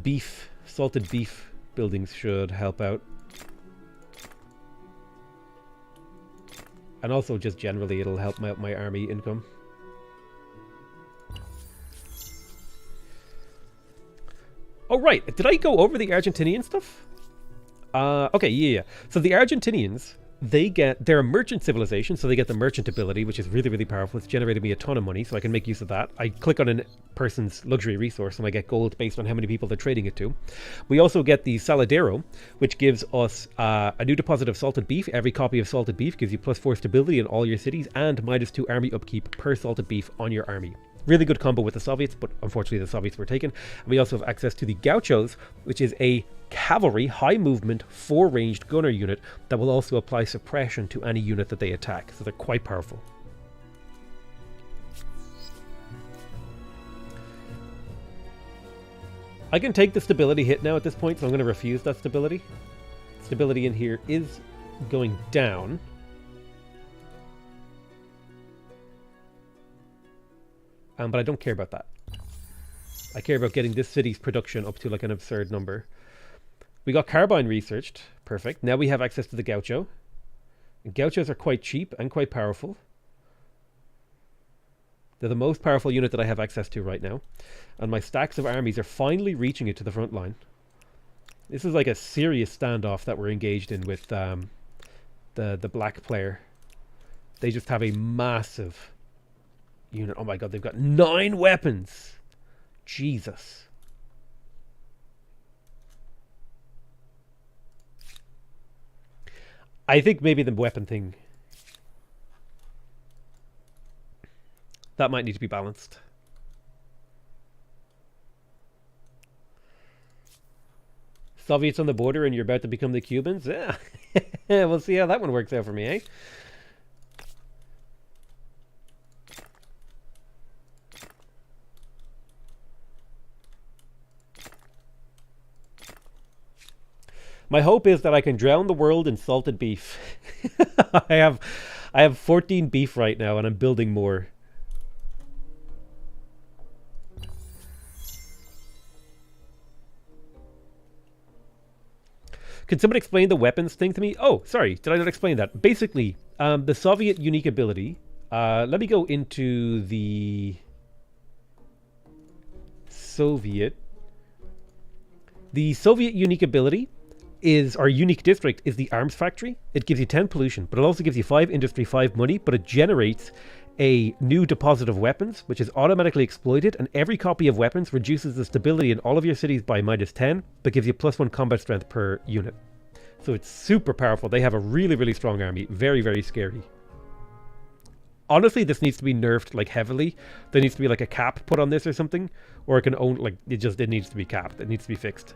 salted beef buildings should help out. And also just generally it'll help out my army income. Oh right, did I go over the Argentinian stuff? Okay, yeah. So the Argentinians, they're a merchant civilization, so they get the merchant ability, which is really, really powerful. It's generated me a ton of money, so I can make use of that. I click on a person's luxury resource, and I get gold based on how many people they're trading it to. We also get the Saladero, which gives us a new deposit of salted beef. Every copy of salted beef gives you +4 stability in all your cities, and -2 army upkeep per salted beef on your army. Really good combo with the Soviets, but unfortunately the Soviets were taken. And we also have access to the Gauchos, which is a cavalry, high movement, 4-ranged gunner unit that will also apply suppression to any unit that they attack. So they're quite powerful. I can take the stability hit now at this point, so I'm going to refuse that stability. Stability in here is going down. But I don't care about that. I care about getting this city's production up to like an absurd number. We got Carbine researched. Perfect. Now we have access to the Gaucho. And Gauchos are quite cheap and quite powerful. They're the most powerful unit that I have access to right now. And my stacks of armies are finally reaching it to the front line. This is like a serious standoff that we're engaged in with the black player. They just have a massive unit. Oh my god, they've got 9 weapons. Jesus. I think maybe the weapon thing, that might need to be balanced. Soviets on the border and you're about to become the Cubans? Yeah. We'll see how that one works out for me, eh? My hope is that I can drown the world in salted beef. I have 14 beef right now and I'm building more. Can someone explain the weapons thing to me? Oh, sorry, did I not explain that? Basically, the Soviet unique ability, let me go into the Soviet. The Soviet unique ability is, our unique district is the arms factory. It gives you 10 pollution, but it also gives you 5 industry, 5 money, but it generates a new deposit of weapons, which is automatically exploited, and every copy of weapons reduces the stability in all of your cities by -10, but gives you +1 combat strength per unit. So it's super powerful. They have a really, really strong army. Very, very scary. Honestly, this needs to be nerfed like heavily. There needs to be like a cap put on this or something, or it can own like it needs to be capped. It needs to be fixed.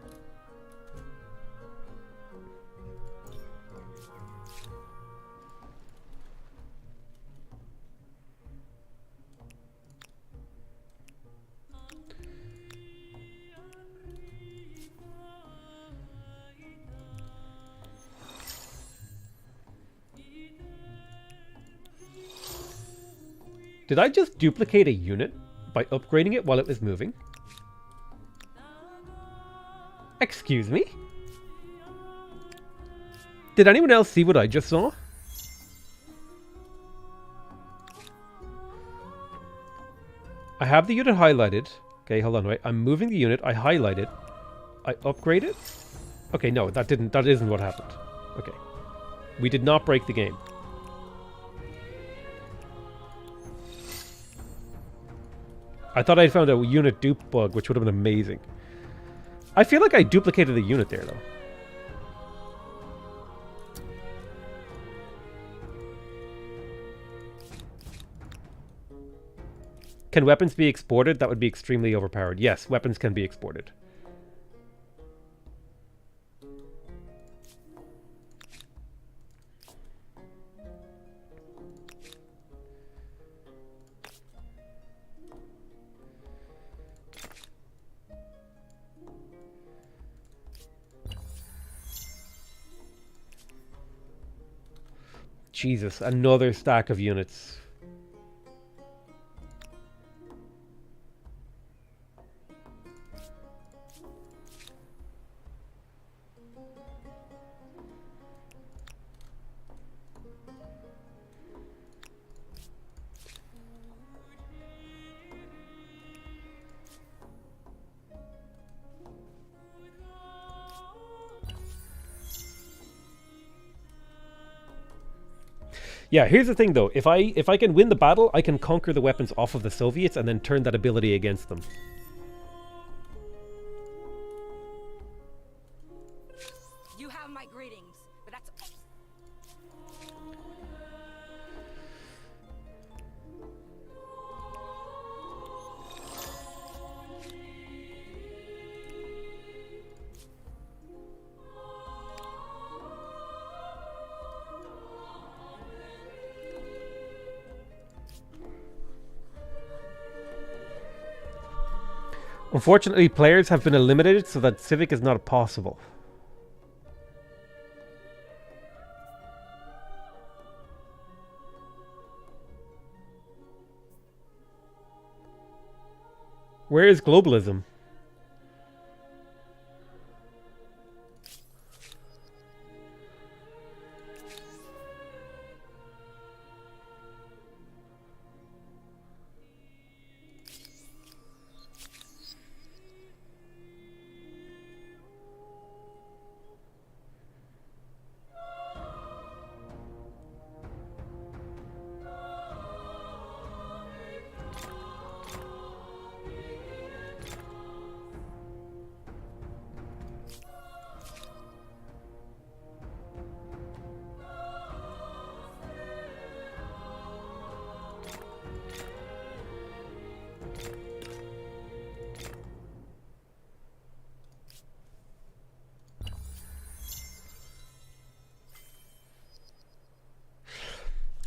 Did I just duplicate a unit by upgrading it while it was moving? Excuse me? Did anyone else see what I just saw? I have the unit highlighted. Okay, hold on, wait. I'm moving the unit. I highlight it. I upgrade it. Okay, no, that isn't what happened. Okay. We did not break the game. I thought I'd found a unit dupe bug, which would have been amazing. I feel like I duplicated the unit there, though. Can weapons be exported? That would be extremely overpowered. Yes, weapons can be exported. Jesus, another stack of units. Yeah, here's the thing though. If I can win the battle, I can conquer the weapons off of the Soviets and then turn that ability against them. You have my greetings, but that's Unfortunately, players have been eliminated so that Civic is not possible. Where is globalism?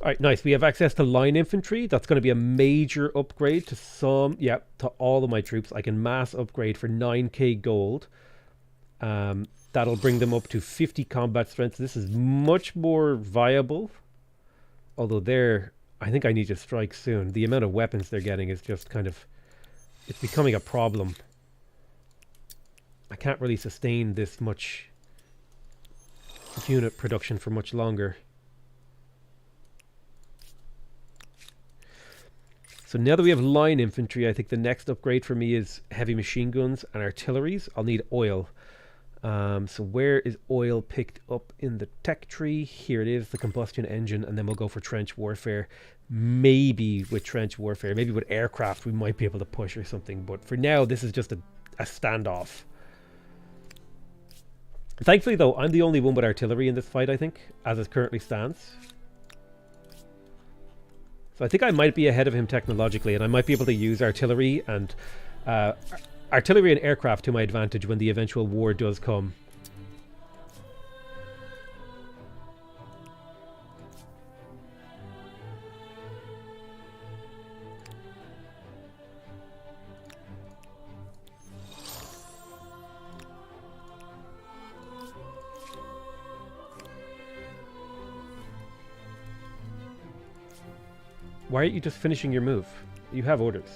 Alright, nice. We have access to line infantry. That's going to be a major upgrade to to all of my troops. I can mass upgrade for 9k gold. That'll bring them up to 50 combat strength. This is much more viable. Although I think I need to strike soon. The amount of weapons they're getting is just kind of... It's becoming a problem. I can't really sustain this much unit production for much longer. So now that we have line infantry, I think the next upgrade for me is heavy machine guns and artilleries. I'll need oil. So where is oil picked up in the tech tree? Here it is, the combustion engine, and then we'll go for trench warfare. Maybe with trench warfare, maybe with aircraft we might be able to push or something, but for now this is just a standoff. Thankfully though, I'm the only one with artillery in this fight, I think, as it currently stands. So I think I might be ahead of him technologically, and I might be able to use artillery and aircraft to my advantage when the eventual war does come. Why aren't you just finishing your move? You have orders.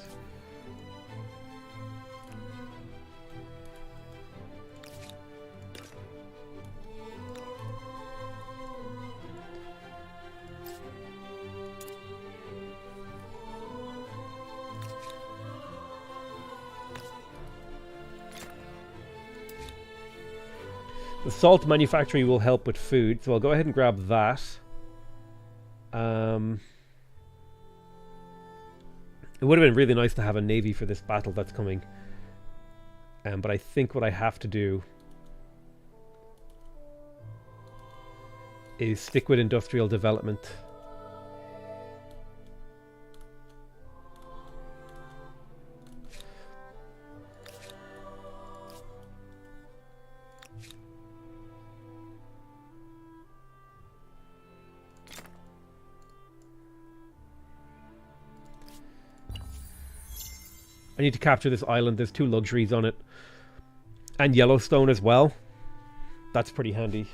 The salt manufactory will help with food, so I'll go ahead and grab that. It would have been really nice to have a navy for this battle that's coming. But I think what I have to do is stick with industrial development. I need to capture this island. There's 2 luxuries on it. And Yellowstone as well. That's pretty handy.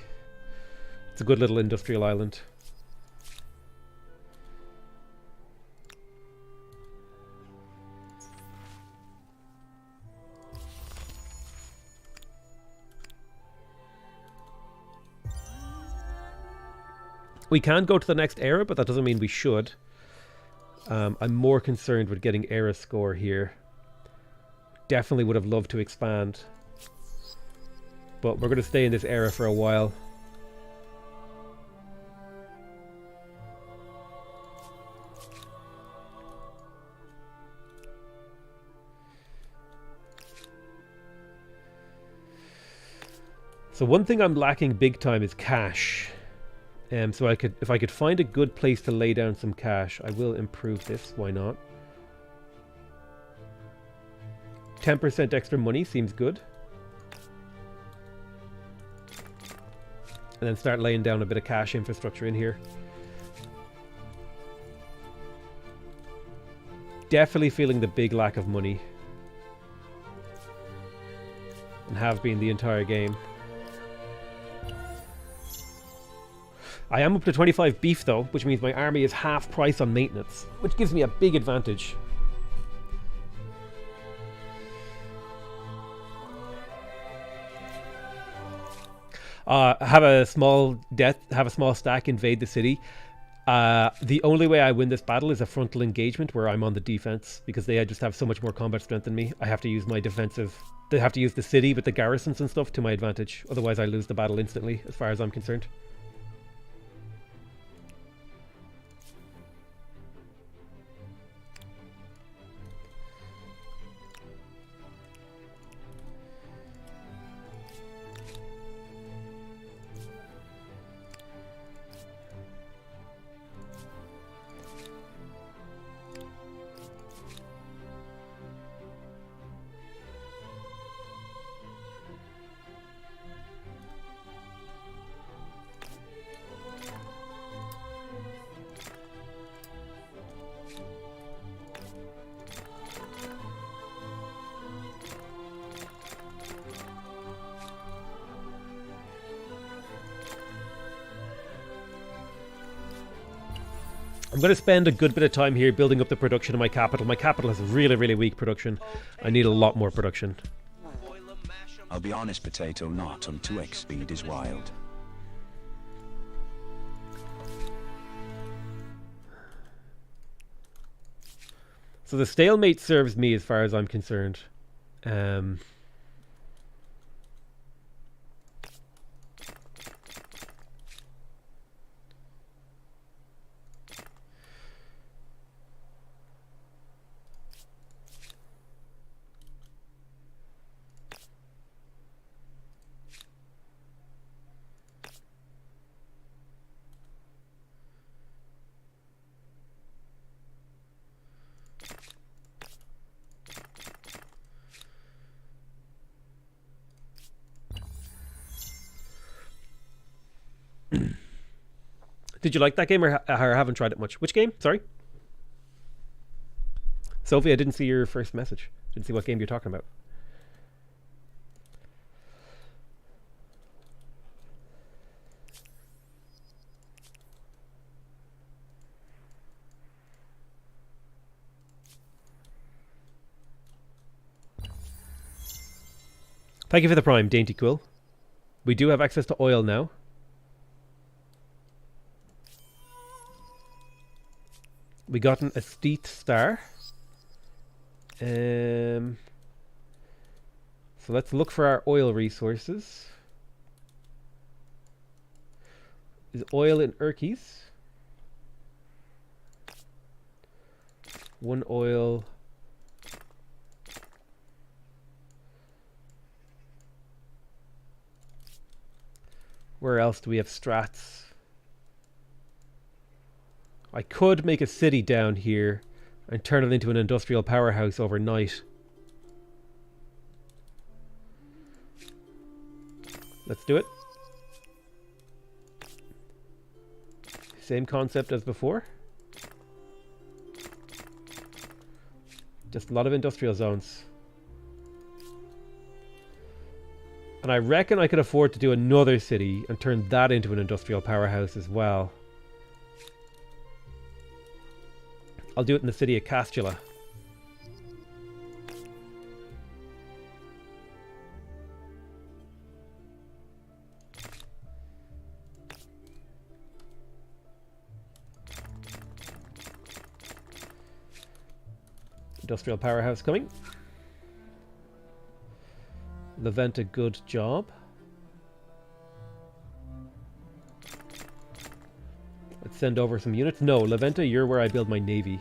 It's a good little industrial island. We can go to the next era, but that doesn't mean we should. I'm more concerned with getting era score here. Definitely would have loved to expand, but we're going to stay in this era for a while. So one thing I'm lacking big time is cash. So if I could find a good place to lay down some cash, I will improve this. Why not? 10% extra money seems good. And then start laying down a bit of cash infrastructure in here. Definitely feeling the big lack of money. And have been the entire game. I am up to 25 beef though, which means my army is half price on maintenance, which gives me a big advantage. Have a small stack invade the city. The only way I win this battle is a frontal engagement where I'm on the defense, because they just have so much more combat strength than me. I have to use my defensive... They have to use the city with the garrisons and stuff to my advantage. Otherwise I lose the battle instantly, as far as I'm concerned. I'm going to spend a good bit of time here building up the production of my capital. My capital has really, really weak production. I need a lot more production. I'll be honest, potato, not on 2x speed is wild. So the stalemate serves me as far as I'm concerned. Did you like that game, or haven't tried it much? Which game? Sorry? Sophie, I didn't see your first message. Didn't see what game you're talking about. Thank you for the prime, Dainty Quill. We do have access to oil now. We got an estate star. So let's look for our oil resources. Is oil in Urkies? One oil. Where else do we have strats? I could make a city down here and turn it into an industrial powerhouse overnight. Let's do it. Same concept as before. Just a lot of industrial zones. And I reckon I could afford to do another city and turn that into an industrial powerhouse as well. I'll do it in the city of Castula. Industrial powerhouse coming. Levent, a good job. Let's send over some units. No, Leventa, you're where I build my navy.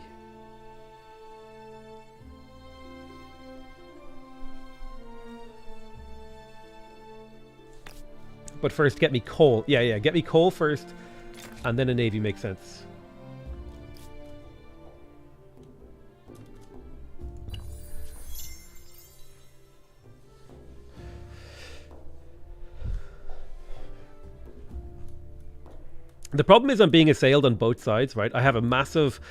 But first, get me coal. Yeah, get me coal first, and then a navy makes sense. The problem is I'm being assailed on both sides, right? I have a massive...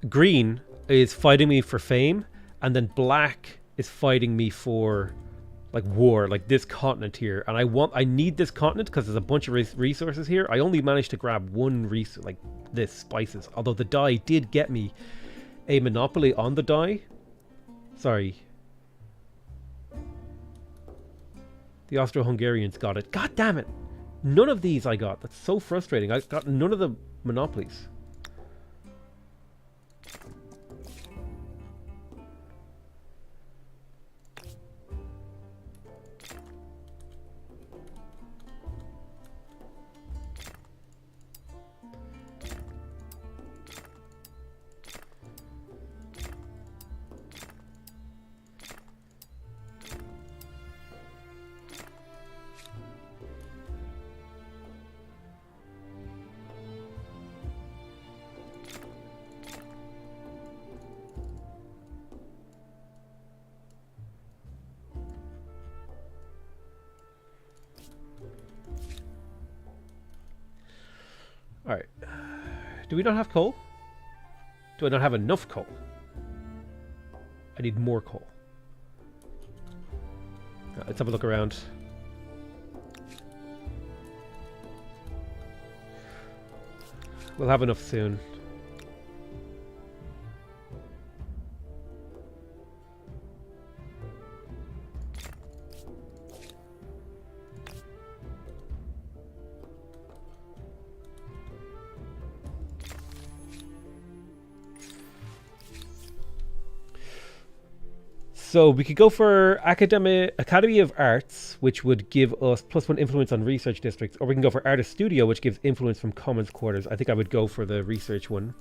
green is fighting me for fame, and then black is fighting me for... like war, like this continent here, and I need this continent because there's a bunch of resources here. I only managed to grab one resource, like this, spices, although the dye did get me a monopoly on the dye. Sorry, the Austro-Hungarians got it. God damn it, none of these I got. That's so frustrating. I got none of the monopolies. Alright. Do we not have coal? Do I not have enough coal? I need more coal. Let's have a look around. We'll have enough soon. So we could go for Academy of Arts, which would give us +1 influence on research districts, or we can go for Artist Studio, which gives influence from Commons Quarters. I think I would go for the research one.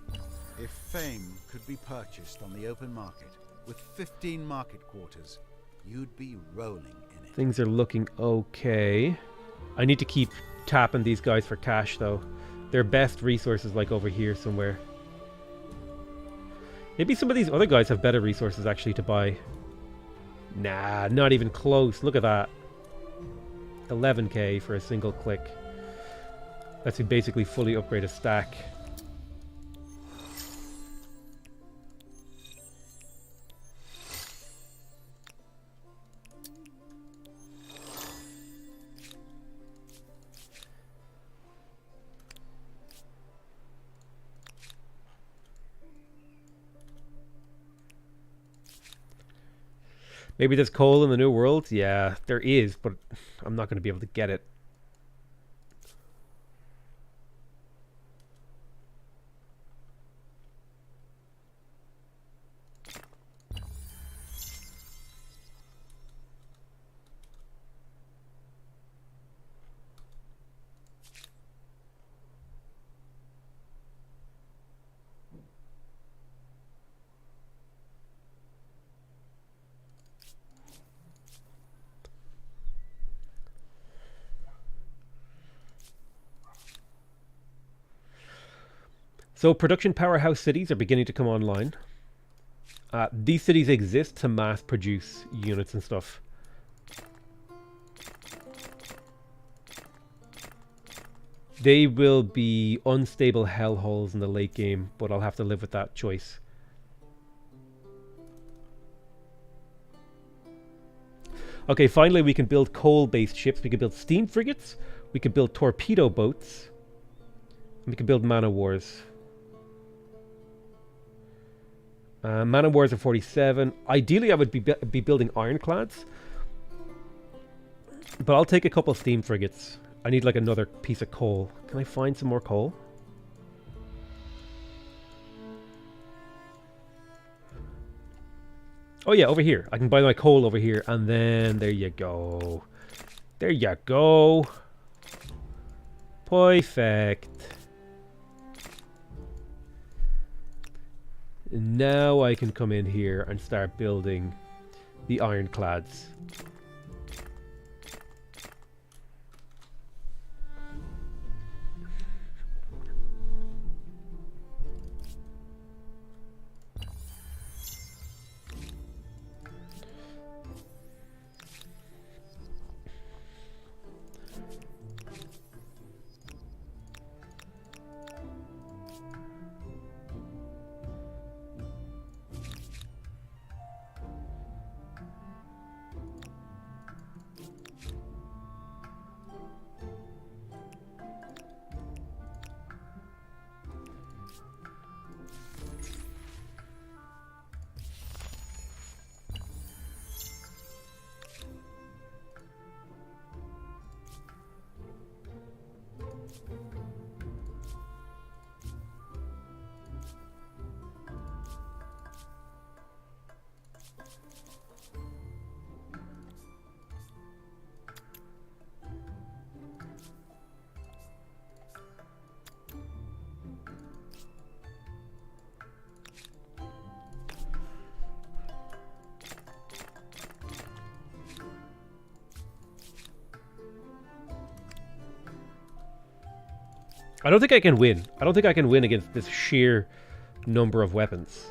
If fame could be purchased on the open market with 15 market quarters, you'd be rolling in it. Things are looking okay. I need to keep tapping these guys for cash, though. Their best resources like over here somewhere. Maybe some of these other guys have better resources actually to buy. Nah, not even close. Look at that. 11k for a single click. That's to basically fully upgrade a stack. Maybe there's coal in the New World? Yeah, there is, but I'm not going to be able to get it. So production powerhouse cities are beginning to come online. These cities exist to mass produce units and stuff. They will be unstable hellholes in the late game, but I'll have to live with that choice. Okay, finally we can build coal-based ships. We can build steam frigates. We can build torpedo boats. And we can build man-o-wars. Man-o-wars are 47. Ideally, I would be building ironclads. But I'll take a couple steam frigates. I need like another piece of coal. Can I find some more coal? Oh yeah, over here. I can buy my coal over here. And then there you go. There you go. Perfect. And now I can come in here and start building the ironclads. I don't think I can win. I don't think I can win against this sheer number of weapons.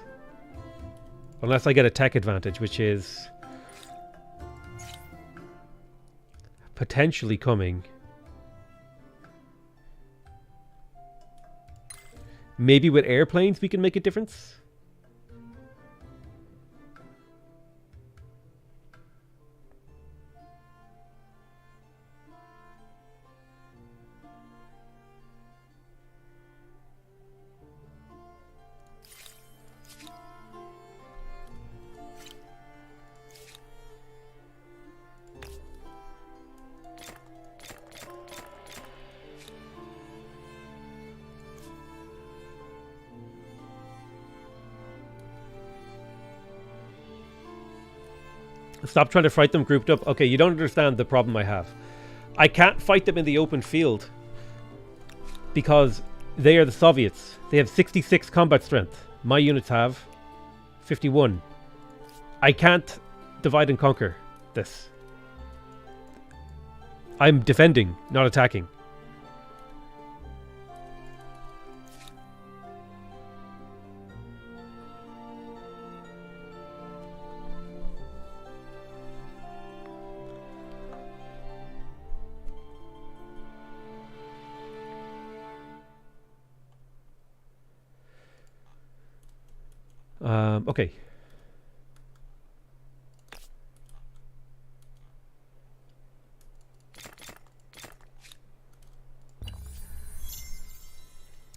Unless I get a tech advantage, which is potentially coming. Maybe with airplanes we can make a difference. Stop trying to fight them grouped up. Okay, you don't understand the problem I have. I can't fight them in the open field because they are the Soviets. They have 66 combat strength. My units have 51. I can't divide and conquer this. I'm defending, not attacking. Okay.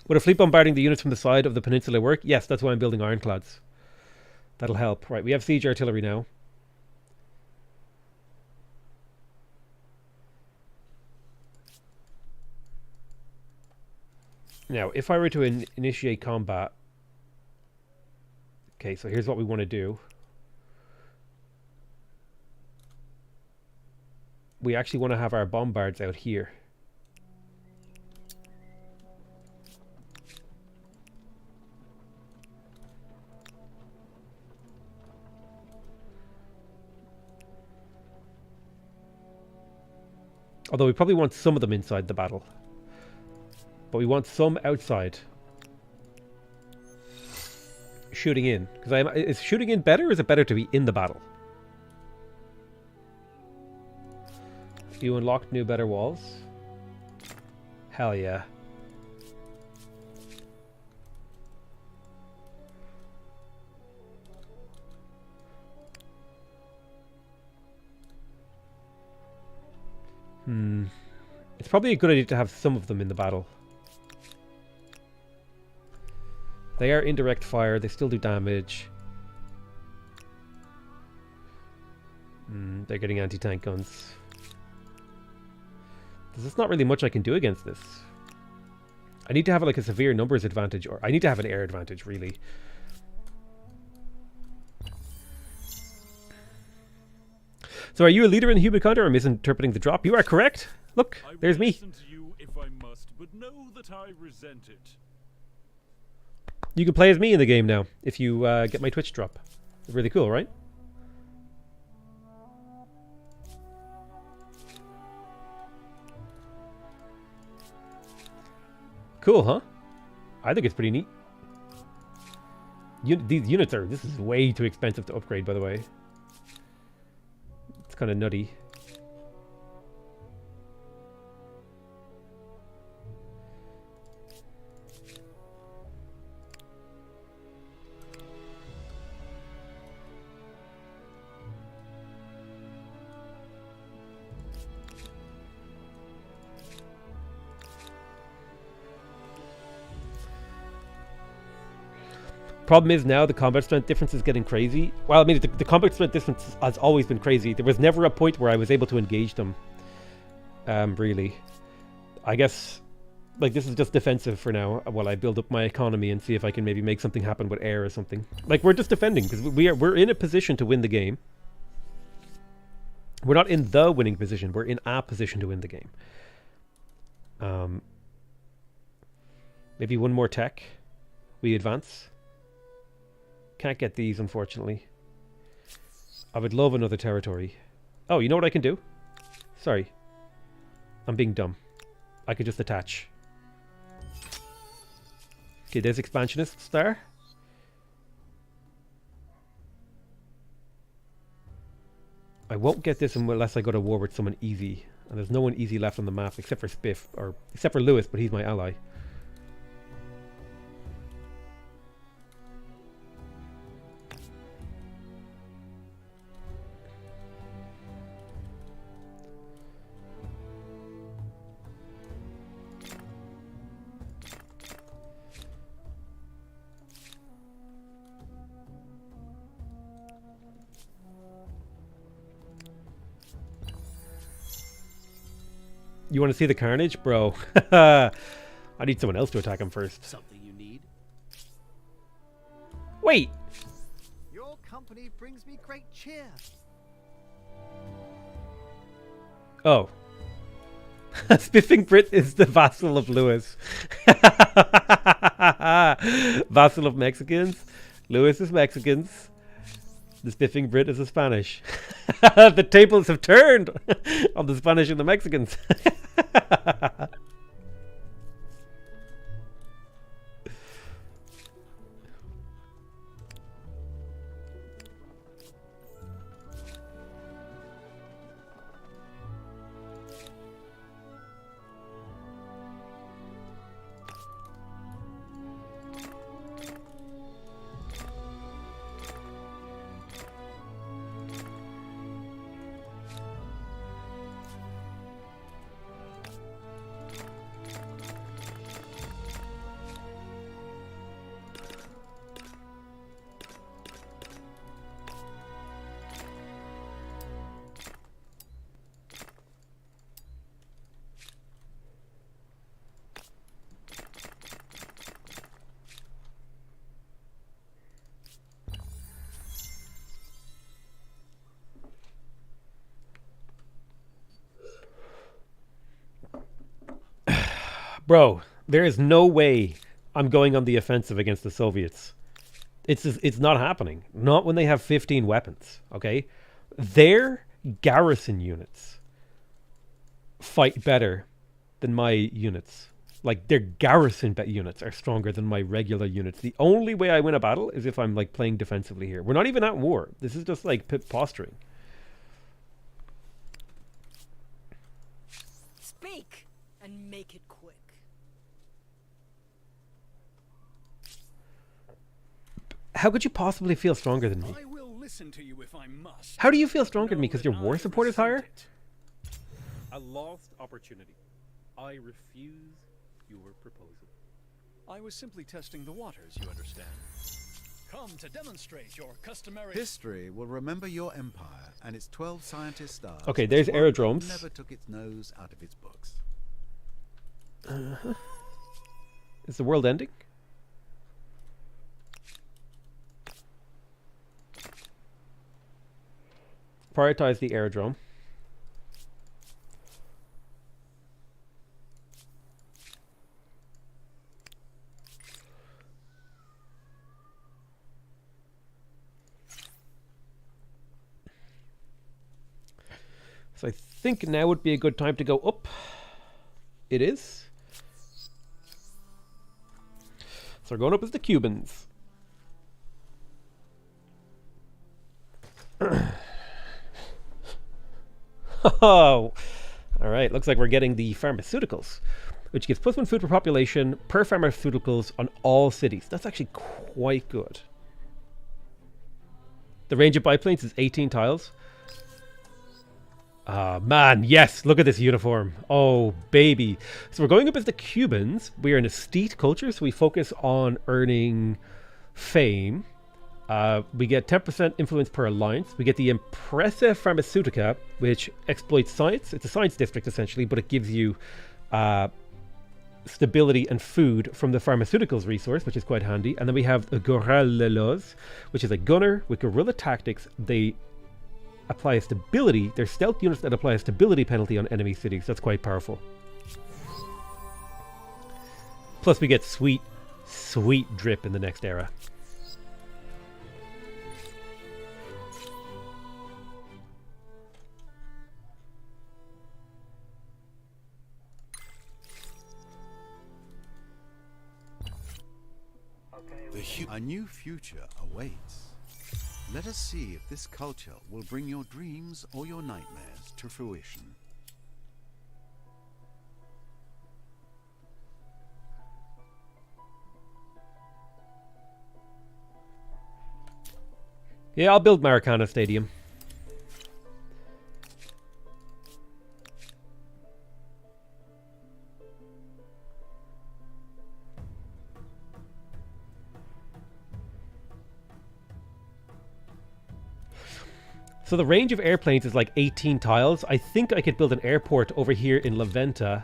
Would a fleet bombarding the units from the side of the peninsula work? Yes, that's why I'm building ironclads. That'll help. Right, we have siege artillery now. Now, if I were to initiate combat... Okay, so here's what we want to do. We actually want to have our bombards out here. Although we probably want some of them inside the battle. But we want some outside. Shooting in. Because is shooting in better, or is it better to be in the battle? You unlocked new better walls? Hell yeah. It's probably a good idea to have some of them in the battle. They are indirect fire, they still do damage. They're getting anti-tank guns. There's not really much I can do against this. I need to have like a severe numbers advantage, or I need to have an air advantage, really. So are you a leader in Humankind, or am I misinterpreting the drop? You are correct. Look, there's me. Listen to you if I must, but know that I resent it. You can play as me in the game now, if you get my Twitch drop. It's really cool, right? Cool, huh? I think it's pretty neat. These units are... This is way too expensive to upgrade, by the way. It's kind of nutty. Problem is now the combat strength difference is getting crazy. Well, I mean, the combat strength difference has always been crazy. There was never a point where I was able to engage them. Really. I guess, like, this is just defensive for now while I build up my economy and see if I can maybe make something happen with air or something. Like, we're just defending because we're in a position to win the game. We're not in the winning position. We're in a position to win the game. Maybe one more tech. We advance. Can't get these, unfortunately. I would love another territory. Oh, you know what I can do? Sorry. I'm being dumb. I could just attach. Okay, there's expansionists there. I won't get this unless I go to war with someone easy. And there's no one easy left on the map except for Spiff, or except for Lewis, but he's my ally. You want to see the carnage? Bro. I need someone else to attack him first. Something you need? Wait! Your company brings me great cheer. Oh. Spiffing Brit is the vassal of Lewis. Vassal of Mexicans. Lewis is Mexicans. The Spiffing Brit is the Spanish. The tables have turned on the Spanish and the Mexicans. Bro, there is no way I'm going on the offensive against the Soviets. It's not happening. Not when they have 15 weapons, okay? Their garrison units fight better than my units. Like, their garrison units are stronger than my regular units. The only way I win a battle is if I'm, like, playing defensively here. We're not even at war. This is just, like, posturing. Speak and make it quick. How could you possibly feel stronger than me? I will listen to you if I must. How do you feel stronger than me? Because your war support is higher? A lost opportunity. I refuse your proposal. I was simply testing the waters, you understand. Come to demonstrate your customary... History will remember your empire and its 12 scientist stars. Okay, there's aerodromes. Never took its nose out of its books. Is the world ending? Prioritize the aerodrome. So I think now would be a good time to go up. It is. So we're going up as the Cubans. Oh, all right. Looks like we're getting the pharmaceuticals, which gives +1 food per population per pharmaceuticals on all cities. That's actually quite good. The range of biplanes is 18 tiles. Ah, man, yes. Look at this uniform. Oh, baby. So we're going up as the Cubans. We are an estate culture, so we focus on earning fame. We get 10% influence per alliance. We get the Impressa Pharmaceutica, which exploits science. It's a science district, essentially, but it gives you stability and food from the pharmaceuticals resource, which is quite handy. And then we have the Goralelos, which is a gunner with guerrilla tactics. They apply a stability. They're stealth units that apply a stability penalty on enemy cities. That's quite powerful. Plus, we get sweet, sweet drip in the next era. A new future awaits. Let us see if this culture will bring your dreams or your nightmares to fruition. Yeah, I'll build Maracana Stadium. So the range of airplanes is like 18 tiles. I think I could build an airport over here in La Venta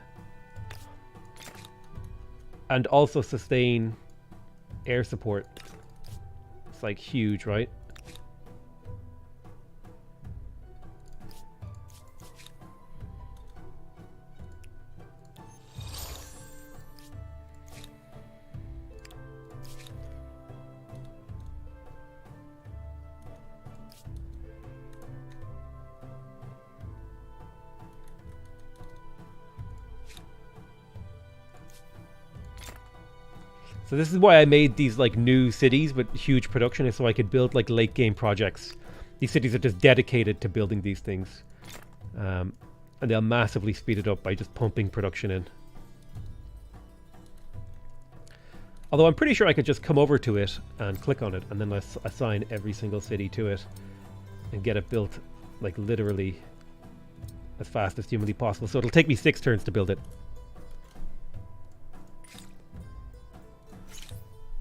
and also sustain air support. It's like huge, right? So this is why I made these like new cities with huge production, is so I could build like late game projects. These cities are just dedicated to building these things. And they'll massively speed it up by just pumping production in. Although I'm pretty sure I could just come over to it and click on it and then assign every single city to it and get it built like literally as fast as humanly possible. So it'll take me 6 turns to build it.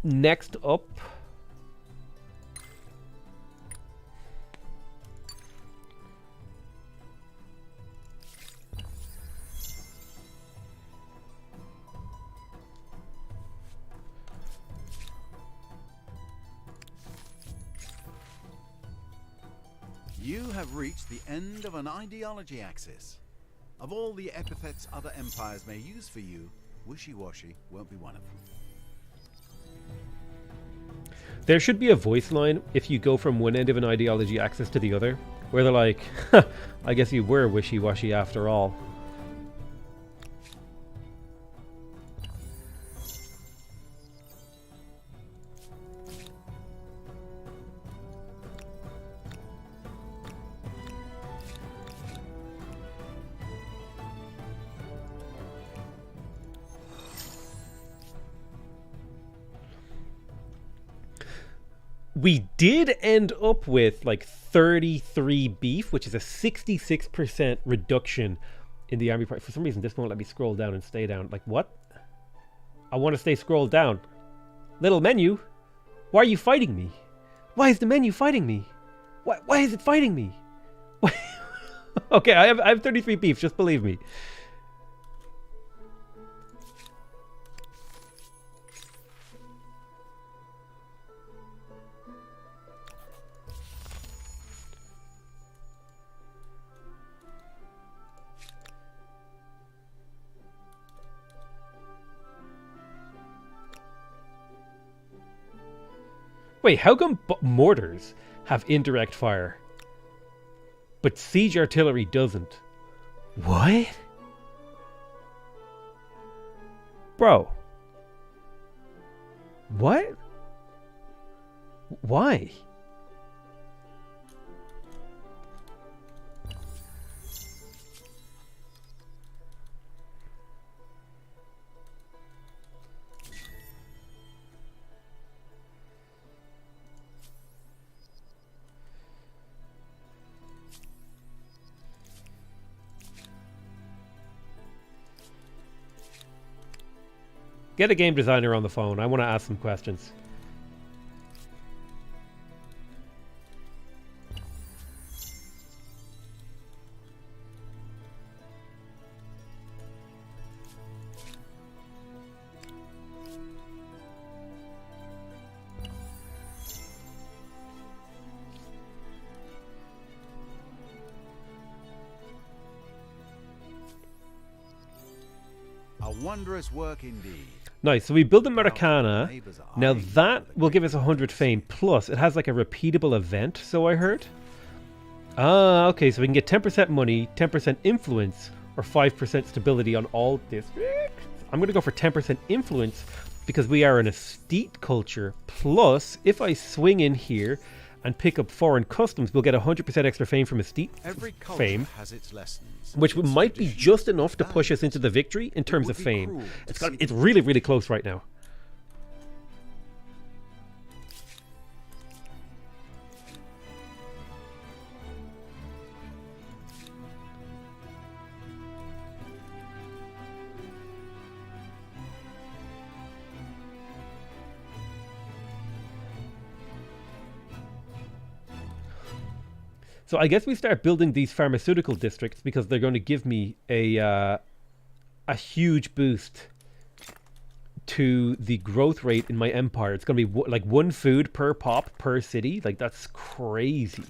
Next up, you have reached the end of an ideology axis. Of all the epithets other empires may use for you, wishy-washy won't be one of them. there should be a voice line if you go from one end of an ideology axis to the other, where they're like, I guess you were wishy-washy after all. We did end up with like 33 beef, which is a 66% reduction in the army price. For some reason, this won't let me scroll down and stay down. Like, what? I want to stay scrolled down. Little menu, why are you fighting me? Why is the menu fighting me? Why is it fighting me? Okay, I have 33 beef, just believe me. Wait, how come mortars have indirect fire, but siege artillery doesn't? What? Bro. What? Why? Get a game designer on the phone. I want to ask some questions. A wondrous work indeed. Nice, so we build the Americana. Now that will give us 100 fame, plus it has like a repeatable event, so I heard. Ah, okay, so we can get 10% money, 10% influence, or 5% stability on all districts. I'm going to go for 10% influence because we are an estate culture. Plus, if I swing in here and pick up foreign customs, we'll get 100% extra fame from estate fame, has its lessons, which might be just enough to push us into the victory in terms of fame. It's really, really close right now. So I guess we start building these pharmaceutical districts because they're going to give me a huge boost to the growth rate in my empire. It's going to be like 1 food per pop per city. Like, that's crazy.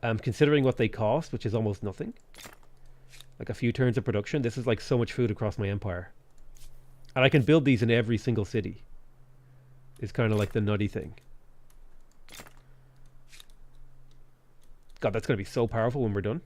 Considering what they cost, which is almost nothing. Like a few turns of production. This is like so much food across my empire. And I can build these in every single city. It's kind of like the nutty thing. God, that's going to be so powerful when we're done.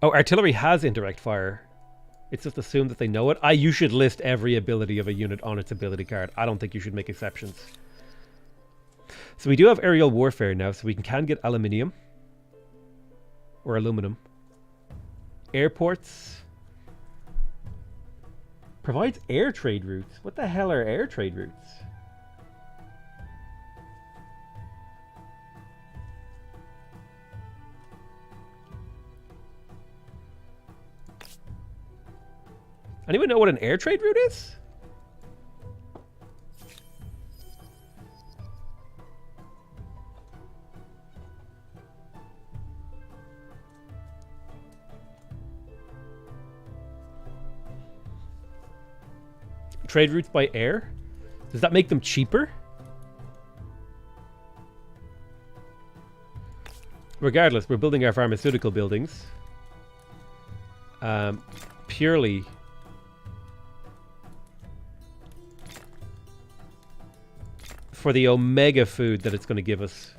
Oh, artillery has indirect fire. It's just assumed that they know it. You should list every ability of a unit on its ability card. I don't think you should make exceptions. So we do have aerial warfare now, so we can get aluminium. Or aluminum. Airports. Provides air trade routes. What the hell are air trade routes? Anyone know what an air trade route is? Trade routes by air? Does that make them cheaper? Regardless, we're building our pharmaceutical buildings. Purely for the omega food that it's going to give us.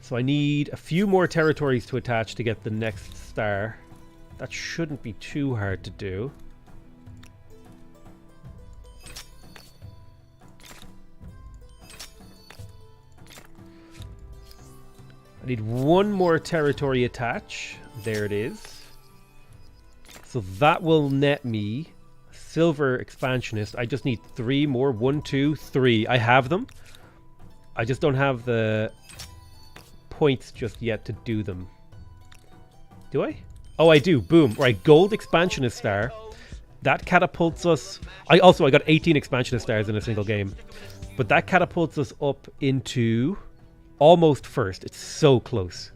So I need a few more territories to attach to get the next star. That shouldn't be too hard to do. I need one more territory attach. There it is. So that will net me silver expansionist. I just need 3 more. 1, 2, 3. I have them. I just don't have the points just yet to do them. Do I? Oh, I do. Boom. Right, gold expansionist star. That catapults us. I got 18 expansionist stars in a single game. But that catapults us up into almost first. It's so close.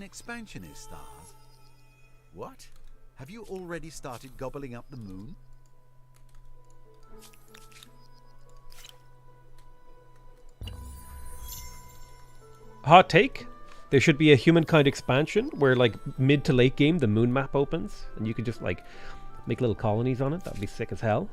Expansionist stars? What? Have you already started gobbling up the moon? Hot take. There should be a Humankind expansion where, like, mid to late game the moon map opens and you can just, like, make little colonies on it. That would be sick as hell.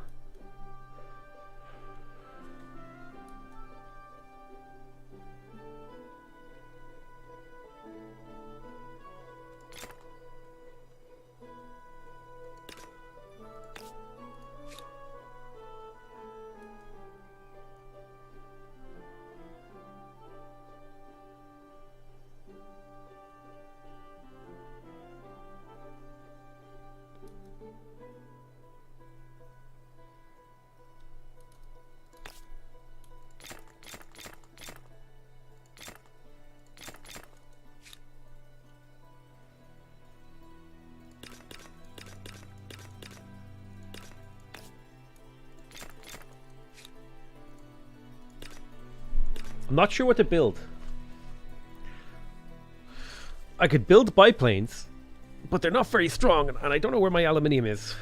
I'm not sure what to build. I could build biplanes, but they're not very strong, and I don't know where my aluminium is.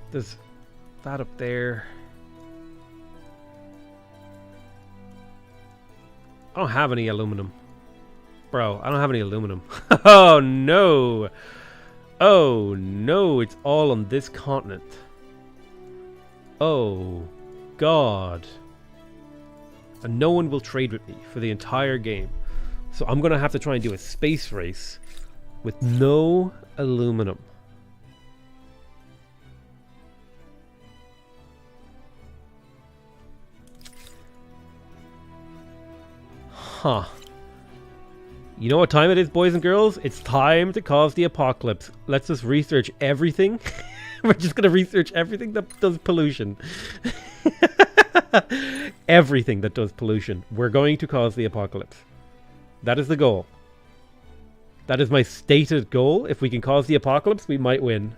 There's that up there. I don't have any aluminum. Bro, I don't have any aluminum. Oh no! Oh no, it's all on this continent. Oh God. And no one will trade with me for the entire game. So I'm going to have to try and do a space race with no aluminum. Huh. You know what time it is, boys and girls? It's time to cause the apocalypse. Let's just research everything. We're just going to research everything that does pollution. Everything that does pollution. We're going to cause the apocalypse. That is the goal. That is my stated goal. If we can cause the apocalypse, we might win.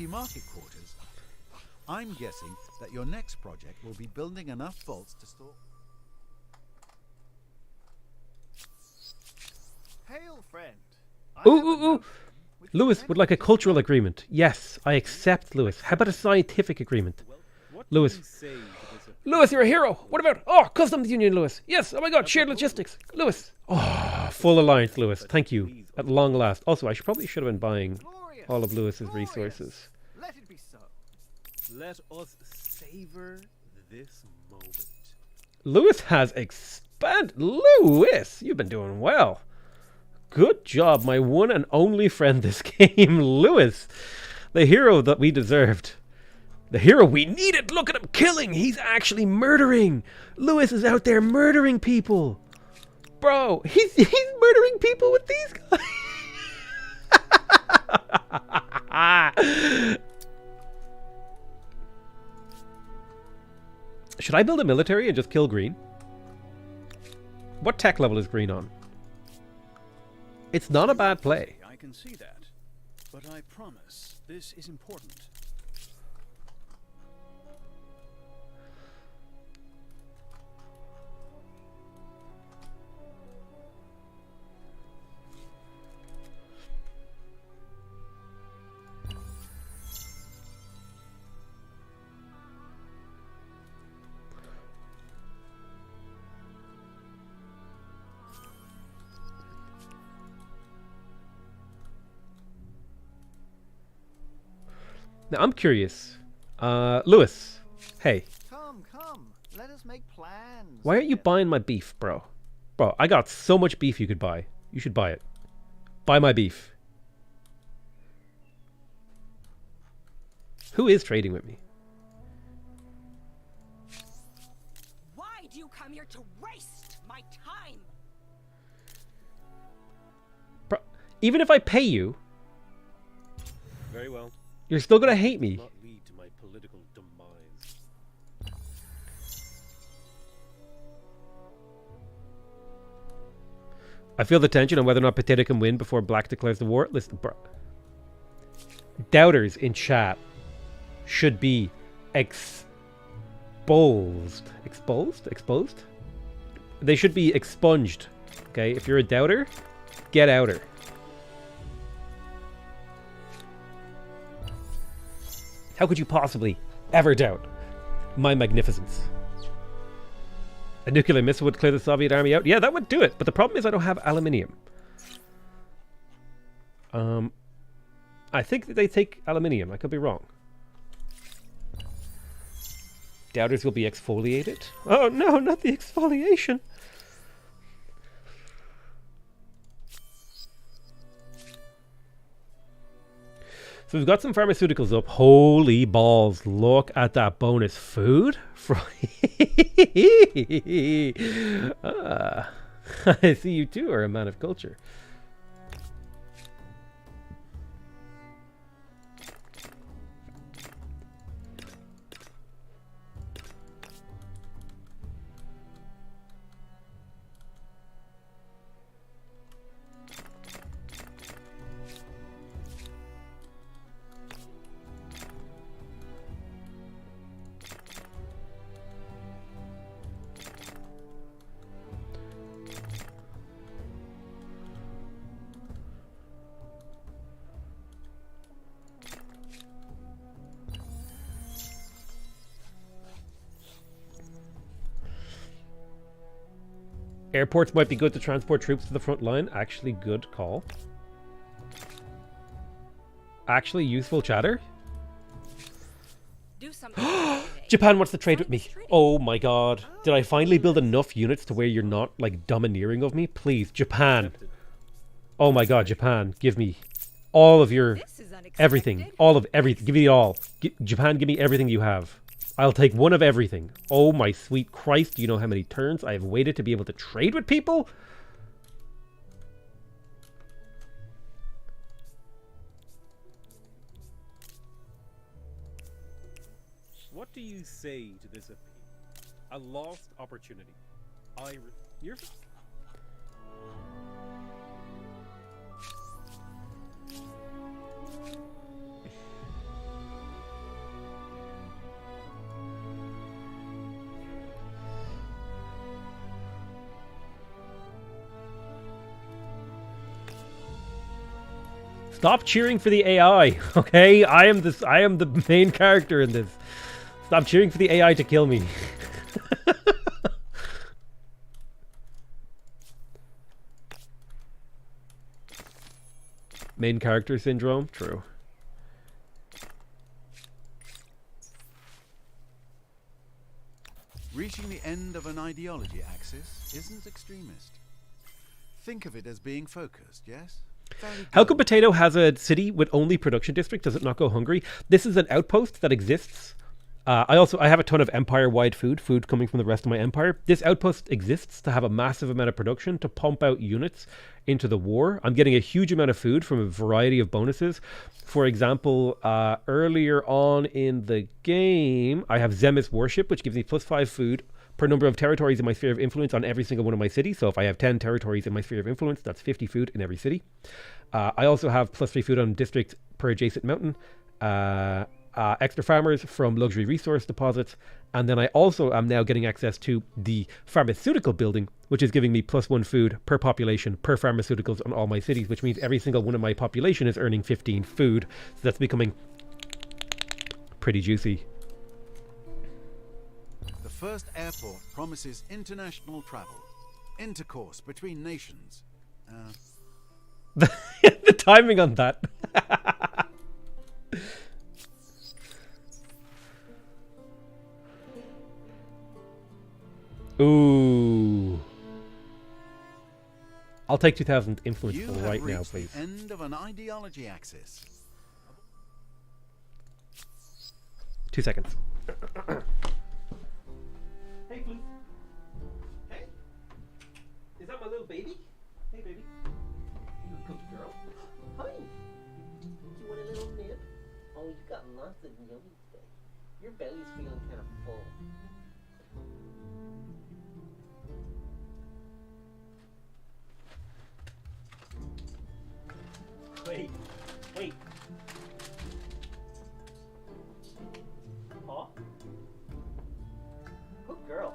Market quarters. I'm guessing that your next project will be building enough vaults to store. Hail, friend. Ooh. Lewis would like a cultural agreement. Yes, I accept, Lewis. How about a scientific agreement? Lewis. Lewis, you're a hero. What about... Oh, customs union, Lewis. Yes, oh my god, shared logistics. Lewis. Oh, full alliance, Lewis. Thank you. At long last. Also, I probably should have been buying all of Lewis's resources. Let it be so. Let us savor this moment. Lewis has expanded. Lewis, you've been doing well. Good job, my one and only friend this game, Lewis. The hero that we deserved. The hero we needed. Look at him killing. He's actually murdering. Lewis is out there murdering people. Bro, he's murdering people with these guys. Should I build a military and just kill Green? What tech level is Green on? It's not a bad play. I can see that. But I promise, this is important. Now, I'm curious. Lewis, hey. Come. Let us make plans. Why aren't you buying my beef, bro? Bro, I got so much beef you could buy. You should buy it. Buy my beef. Who is trading with me? Why do you come here to waste my time? Bro, even if I pay you... Very well. You're still gonna hate me. Not lead to my political demise. I feel the tension on whether or not Potato can win before Black declares the war. Listen, bro. Doubters in chat should be exposed. Exposed? They should be expunged. Okay, if you're a doubter, get outer. How could you possibly ever doubt my magnificence? A nuclear missile would clear the Soviet army out? Yeah, that would do it. But the problem is I don't have aluminium. I think that they take aluminium. I could be wrong. Doubters will be exfoliated? Oh no, not the exfoliation. So we've got some pharmaceuticals up. Holy balls. Look at that bonus food. I see you too are a man of culture. Airports might be good to transport troops to the front line. Actually, good call. Actually, useful chatter. Do something today. Japan wants to trade with me. Oh my god. Did I finally build enough units to where you're not, like, domineering of me? Please, Japan. Oh my god, Japan. Give me all of your... everything. All of everything. Give me it all. Japan, give me everything you have. I'll take one of everything. Oh my sweet Christ. Do you know how many turns I have waited to be able to trade with people? What do you say to this opinion? A lost opportunity. You're... Stop cheering for the AI, okay? I am the main character in this. Stop cheering for the AI to kill me. Main character syndrome? True. Reaching the end of an ideology axis isn't extremist. Think of it as being focused, yes? How come Potato has a city with only production district? Does it not go hungry? This is an outpost that exists. I have a ton of empire-wide food coming from the rest of my empire. This outpost exists to have a massive amount of production to pump out units into the war. I'm getting a huge amount of food from a variety of bonuses. For example, earlier on in the game, I have Zemus Worship, which gives me +5 food per number of territories in my sphere of influence on every single one of my cities. So if I have 10 territories in my sphere of influence, that's 50 food in every city. I also have +3 food on district per adjacent mountain. Extra farmers from luxury resource deposits. And then I also am now getting access to the pharmaceutical building, which is giving me +1 food per population per pharmaceuticals on all my cities, which means every single one of my population is earning 15 food. So that's becoming pretty juicy. The first airport promises international travel, intercourse between nations. The timing on that. Ooh. I'll take 2,000 influence right now, please. End of an ideology axis. 2 seconds. Hey, Blue. Hey. Is that my little baby? Hey, baby. You a good girl. Hi. Do you want a little nip? Oh, you got lots of yummy today. Your belly's feeling kind of full. Wait. Huh? Good girl.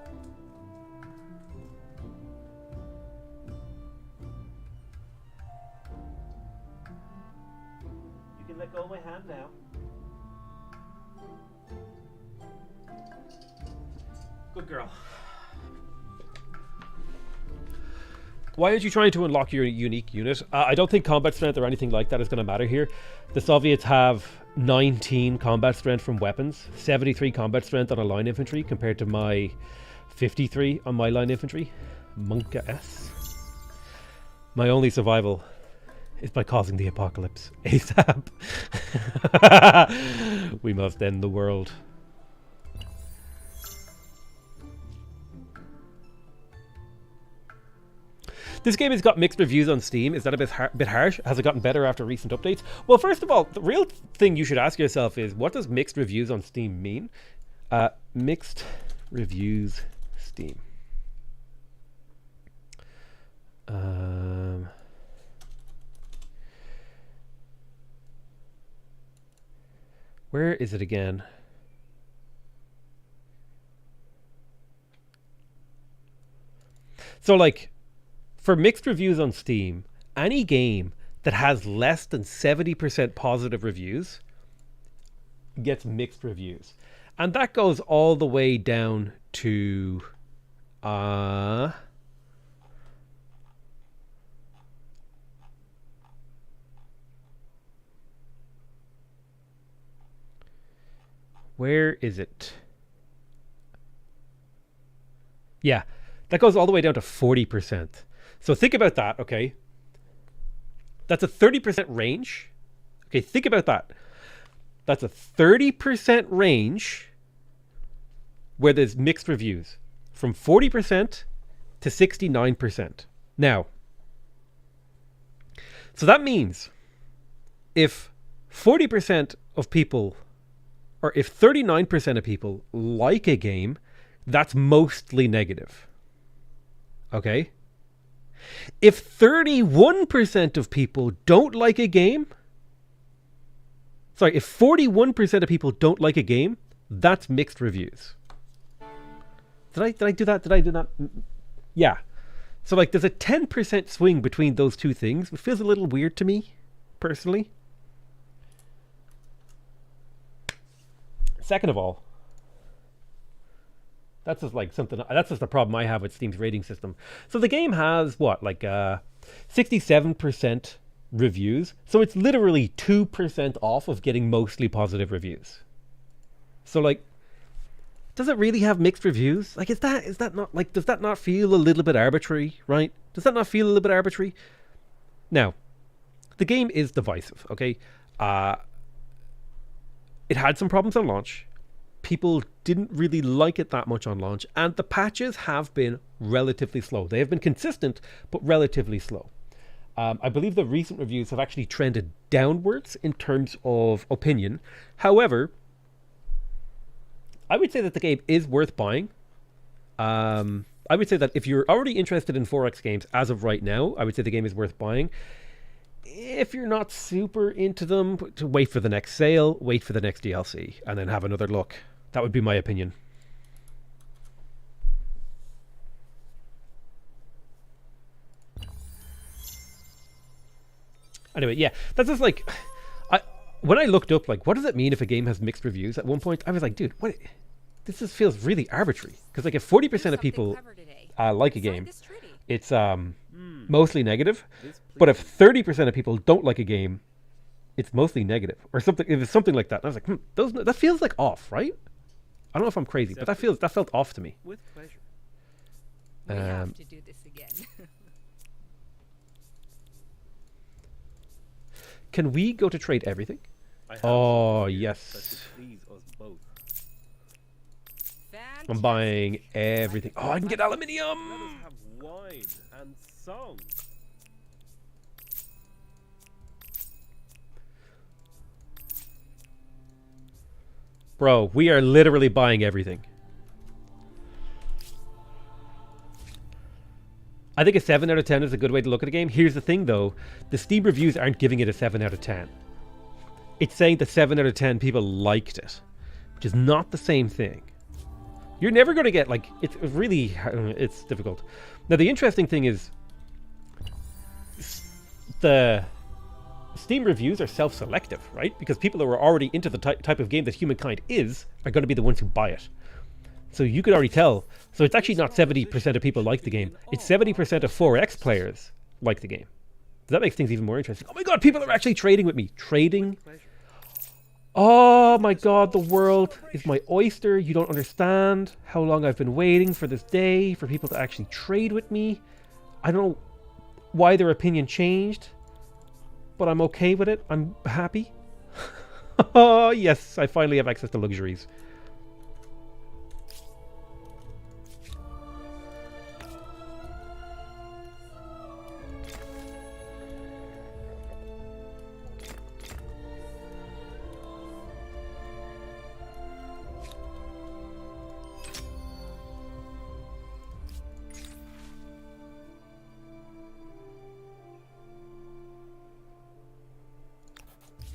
You can let go of my hand now. Good girl. Why aren't you trying to unlock your unique unit? I don't think combat strength or anything like that is going to matter here. The Soviets have 19 combat strength from weapons, 73 combat strength on a line infantry compared to my 53 on my line infantry. Monka S. My only survival is by causing the apocalypse ASAP. We must end the world. This game has got mixed reviews on Steam. Is that a bit harsh? Has it gotten better after recent updates? Well, first of all, the real thing you should ask yourself is, what does mixed reviews on Steam mean? Mixed reviews Steam. Where is it again? So, like, for mixed reviews on Steam, any game that has less than 70% positive reviews gets mixed reviews. And that goes all the way down to Where is it? Yeah, that goes all the way down to 40%. So think about that, okay? That's a 30% range. Okay, think about that. That's a 30% range where there's mixed reviews. From 40% to 69%. Now, so that means if 40% of people, or if 39% of people like a game, that's mostly negative. Okay? If 31% of people don't like a game, sorry, if 41% of people don't like a game, that's mixed reviews. Did I do that? Did I do that? Yeah. So like there's a 10% swing between those two things, which feels a little weird to me, personally. Second of all, that's just like something, that's just the problem I have with Steam's rating system. So the game has what, like 67% reviews. So it's literally 2% off of getting mostly positive reviews. So like, does it really have mixed reviews? Like, is that not, like, does that not feel a little bit arbitrary, right? Does that not feel a little bit arbitrary? Now, the game is divisive, okay? It had some problems on launch. People didn't really like it that much on launch, and the patches have been relatively slow. They have been consistent, but relatively slow. I believe the recent reviews have actually trended downwards in terms of opinion. However, I would say that the game is worth buying. I would say that if you're already interested in 4X games as of right now, I would say the game is worth buying. If you're not super into them, to wait for the next sale, wait for the next DLC, and then have another look. That would be my opinion. Anyway, yeah, that's just like, when I looked up, like, what does it mean if a game has mixed reviews? At one point, I was like, dude, what? This just feels really arbitrary. Because like, if 40% of people like a game, it's mostly negative. But if 30% of people don't like a game, it's mostly negative, or something. If it's something like that, and I was like, that feels like off, right? I don't know if I'm crazy, but that felt off to me. With pleasure. We have to do this again. Can we go to trade everything? Oh, yes. Please us both. I'm buying everything. Oh, I can get aluminium! Let us have wine and song. Bro, we are literally buying everything. I think a 7 out of 10 is a good way to look at a game. Here's the thing, though. The Steam reviews aren't giving it a 7 out of 10. It's saying that 7 out of 10 people liked it, which is not the same thing. You're never going to get, like, it's really, it's difficult. Now, the interesting thing is, the Steam reviews are self-selective, right? Because people who are already into the type of game that Humankind is are going to be the ones who buy it. So you could already tell. So it's actually not 70% of people like the game. It's 70% of 4X players like the game. That makes things even more interesting. Oh my god, people are actually trading with me. Trading. Oh my god, the world is my oyster. You don't understand how long I've been waiting for this day, for people to actually trade with me. I don't know why their opinion changed, but I'm okay with it. I'm happy. Oh yes, I finally have access to luxuries.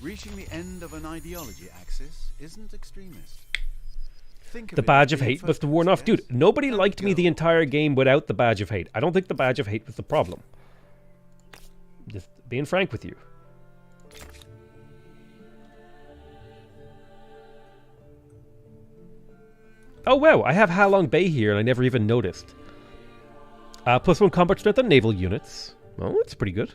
Reaching the end of an ideology axis isn't extremist. Think of The it badge as of being hate must have worn off. Dude, nobody liked me the entire game without the badge of hate. I don't think the badge of hate was the problem. Just being frank with you. Oh wow, I have Halong Bay here and I never even noticed. +1 combat strength on naval units. Oh, that's pretty good.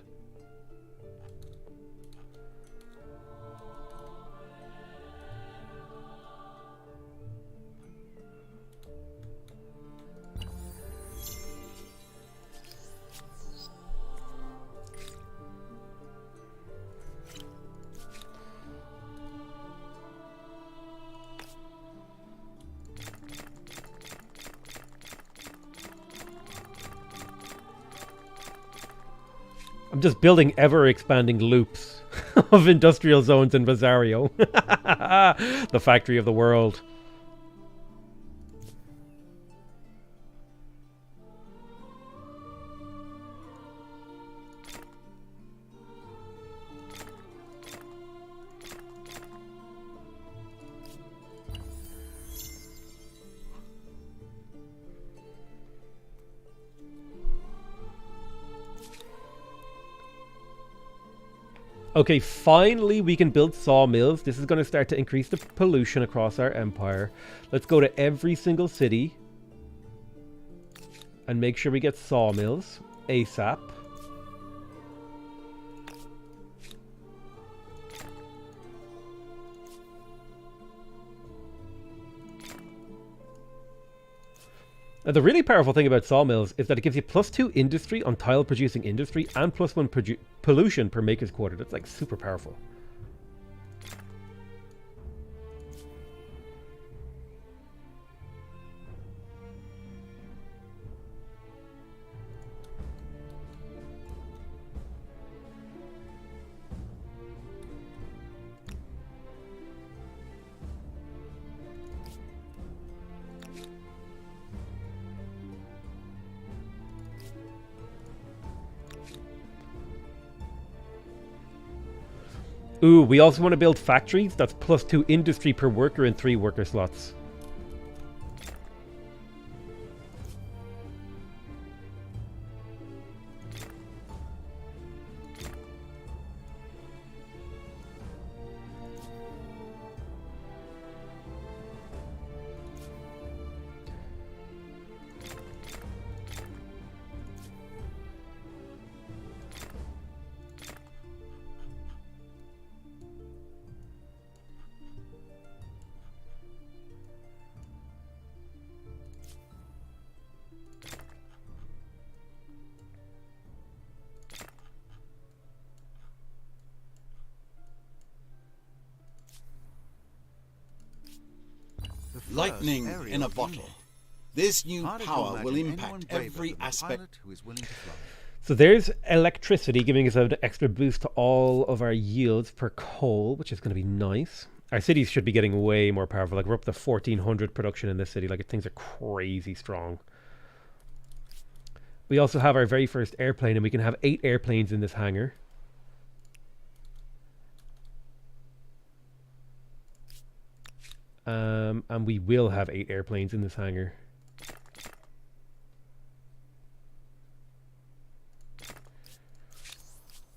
I'm just building ever-expanding loops of industrial zones in Rosario. The factory of the world. Okay, finally we can build sawmills. This is going to start to increase the pollution across our empire. Let's go to every single city and make sure we get sawmills ASAP. Now, the really powerful thing about sawmills is that it gives you +2 industry on tile producing industry and +1 pollution per maker's quarter. That's like super powerful. Ooh, we also want to build factories. That's +2 industry per worker and 3 worker slots. Lightning in a bottle. This new power will impact every aspect. So there's electricity giving us an extra boost to all of our yields per coal, which is going to be nice. Our cities should be getting way more powerful. Like we're up to 1400 production in this city. Like things are crazy strong. We also have our very first airplane, and we can have 8 airplanes in this hangar. And we will have 8 airplanes in this hangar.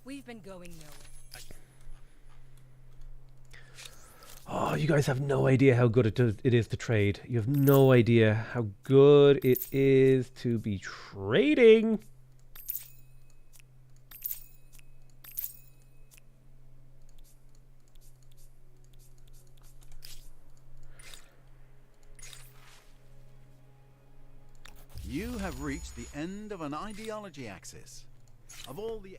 We've been going nowhere. Oh, you guys have no idea how good it is to trade. You have no idea how good it is to be trading. You have reached the end of an ideology axis. Of all the...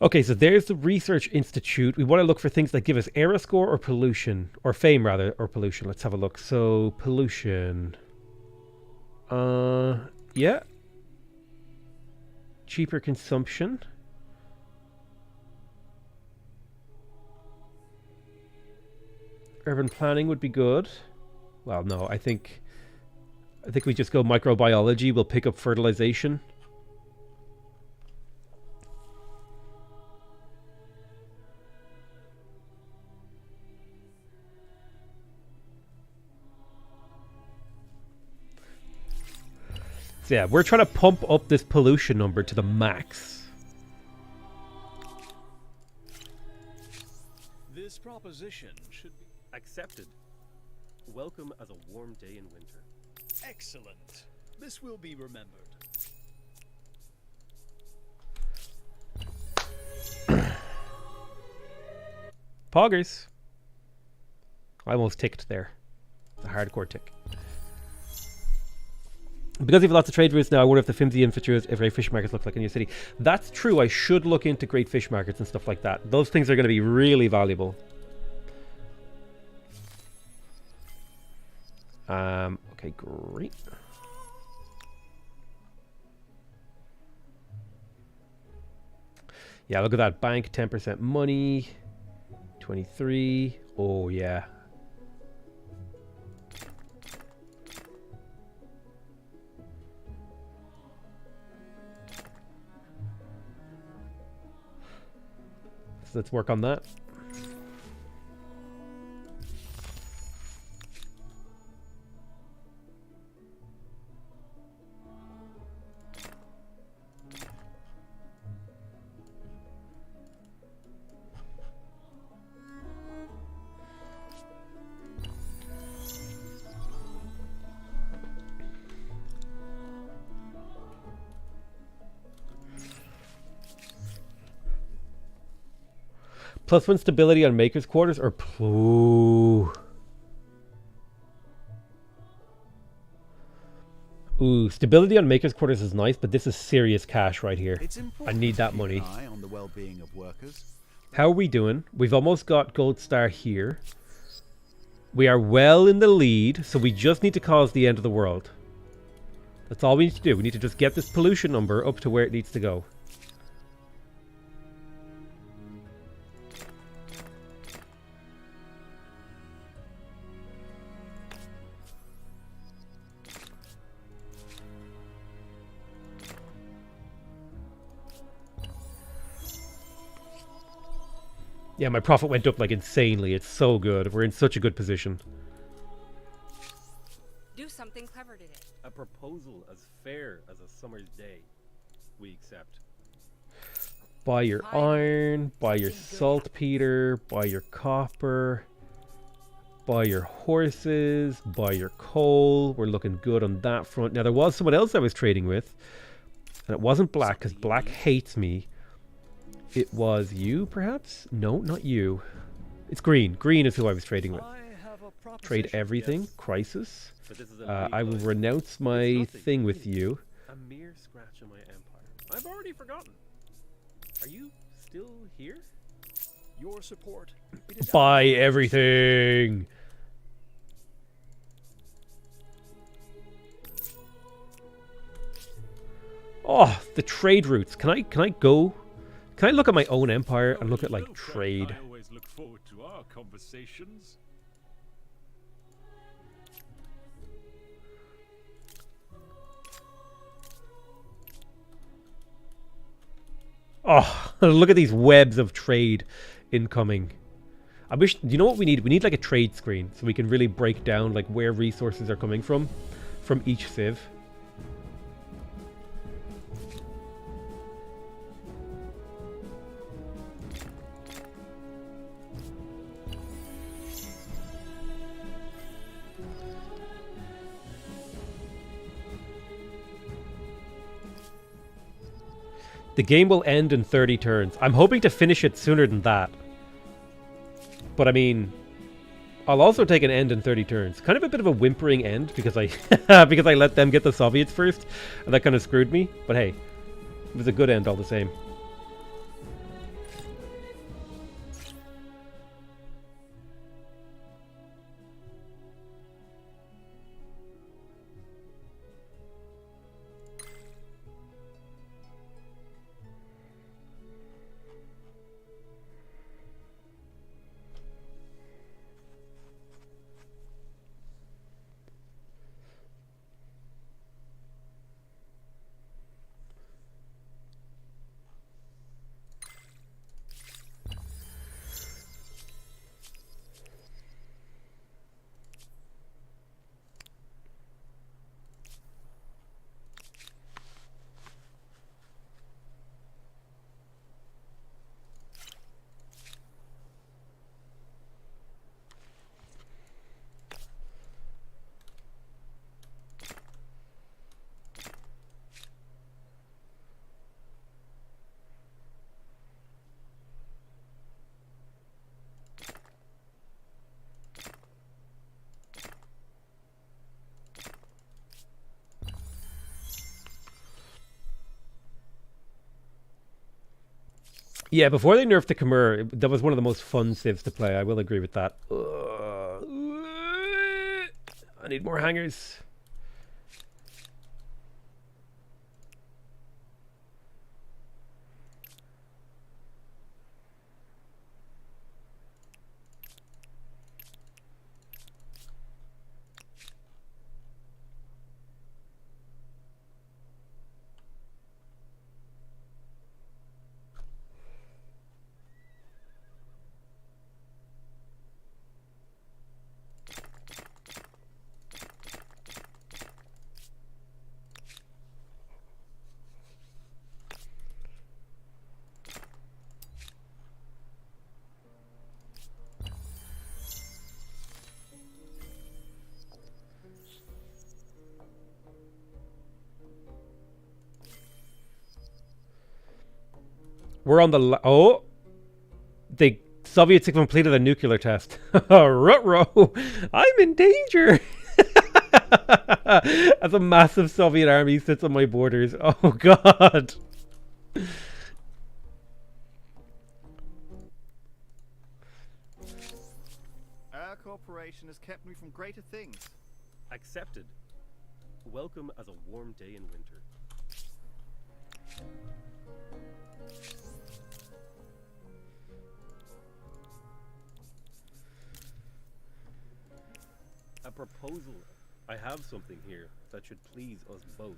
Okay, so there's the Research Institute. We want to look for things that give us era score or pollution, or fame rather, or pollution. Let's have a look. So, pollution. Yeah. Cheaper consumption. Urban planning would be good. Well, no, I think we just go microbiology. We'll pick up fertilization. So yeah, we're trying to pump up this pollution number to the max. This proposition should be accepted. Welcome as a warm day in winter. Excellent. This will be remembered. Poggers. I almost ticked there. It's a hardcore tick. Because you have lots of trade routes now, I wonder if the flimsy infrastructure, if great fish markets look like in your city. That's true. I should look into great fish markets and stuff like that. Those things are going to be really valuable. Okay, great. Yeah, look at that. Bank, 10% money. 23. Oh, yeah. So let's work on that. +1 stability on Maker's Quarters or Ooh, stability on Maker's Quarters is nice, but this is serious cash right here. I need that money. On the well-being of workers. How are we doing? We've almost got Gold Star here. We are well in the lead, so we just need to cause the end of the world. That's all we need to do. We need to just get this pollution number up to where it needs to go. Yeah, my profit went up like insanely. It's so good. We're in such a good position. Do something clever today. A proposal as fair as a summer's day. We accept. Buy your iron, buy your saltpeter, buy your copper, buy your horses, buy your coal. We're looking good on that front. Now, there was someone else I was trading with, and it wasn't Black, because Black hates me. It was you, perhaps? No, not you. It's Green. Green is who I was trading with. Trade everything. Crisis. I will renounce my thing with you. A mere scratch on my empire. I've already forgotten. Are you still here? Your support. Buy everything. Oh, the trade routes. Can I go? Can I look at my own empire and look at like trade? I always look forward to our conversations. Oh, look at these webs of trade incoming. I wish, do you know what we need? We need like a trade screen so we can really break down like where resources are coming from each civ. The game will end in 30 turns. I'm hoping to finish it sooner than that. But I mean, I'll also take an end in 30 turns. Kind of a bit of a whimpering end because I because I let them get the Soviets first, and that kind of screwed me. But hey, it was a good end all the same. Yeah, before they nerfed the Khmer, that was one of the most fun civs to play. I will agree with that. I need more hangers. We're on the... Oh! The Soviets have completed a nuclear test. Ruh-roh! I'm in danger! As a massive Soviet army sits on my borders. Oh, God! Our cooperation has kept me from greater things. Accepted. Welcome as a warm day in winter. A proposal. I have something here that should please us both.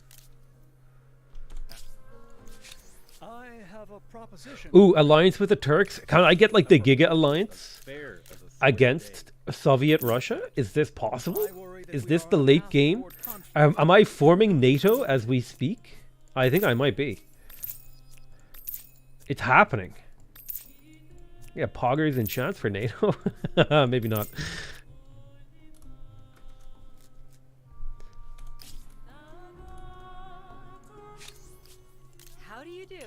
I have a proposition. Ooh, alliance with the Turks? Can I get like the Giga alliance against Soviet Russia? Is this possible? Is this the late game? Am I forming NATO as we speak? I think I might be. It's happening. Yeah, poggers and chance for NATO? Maybe not. How do you do?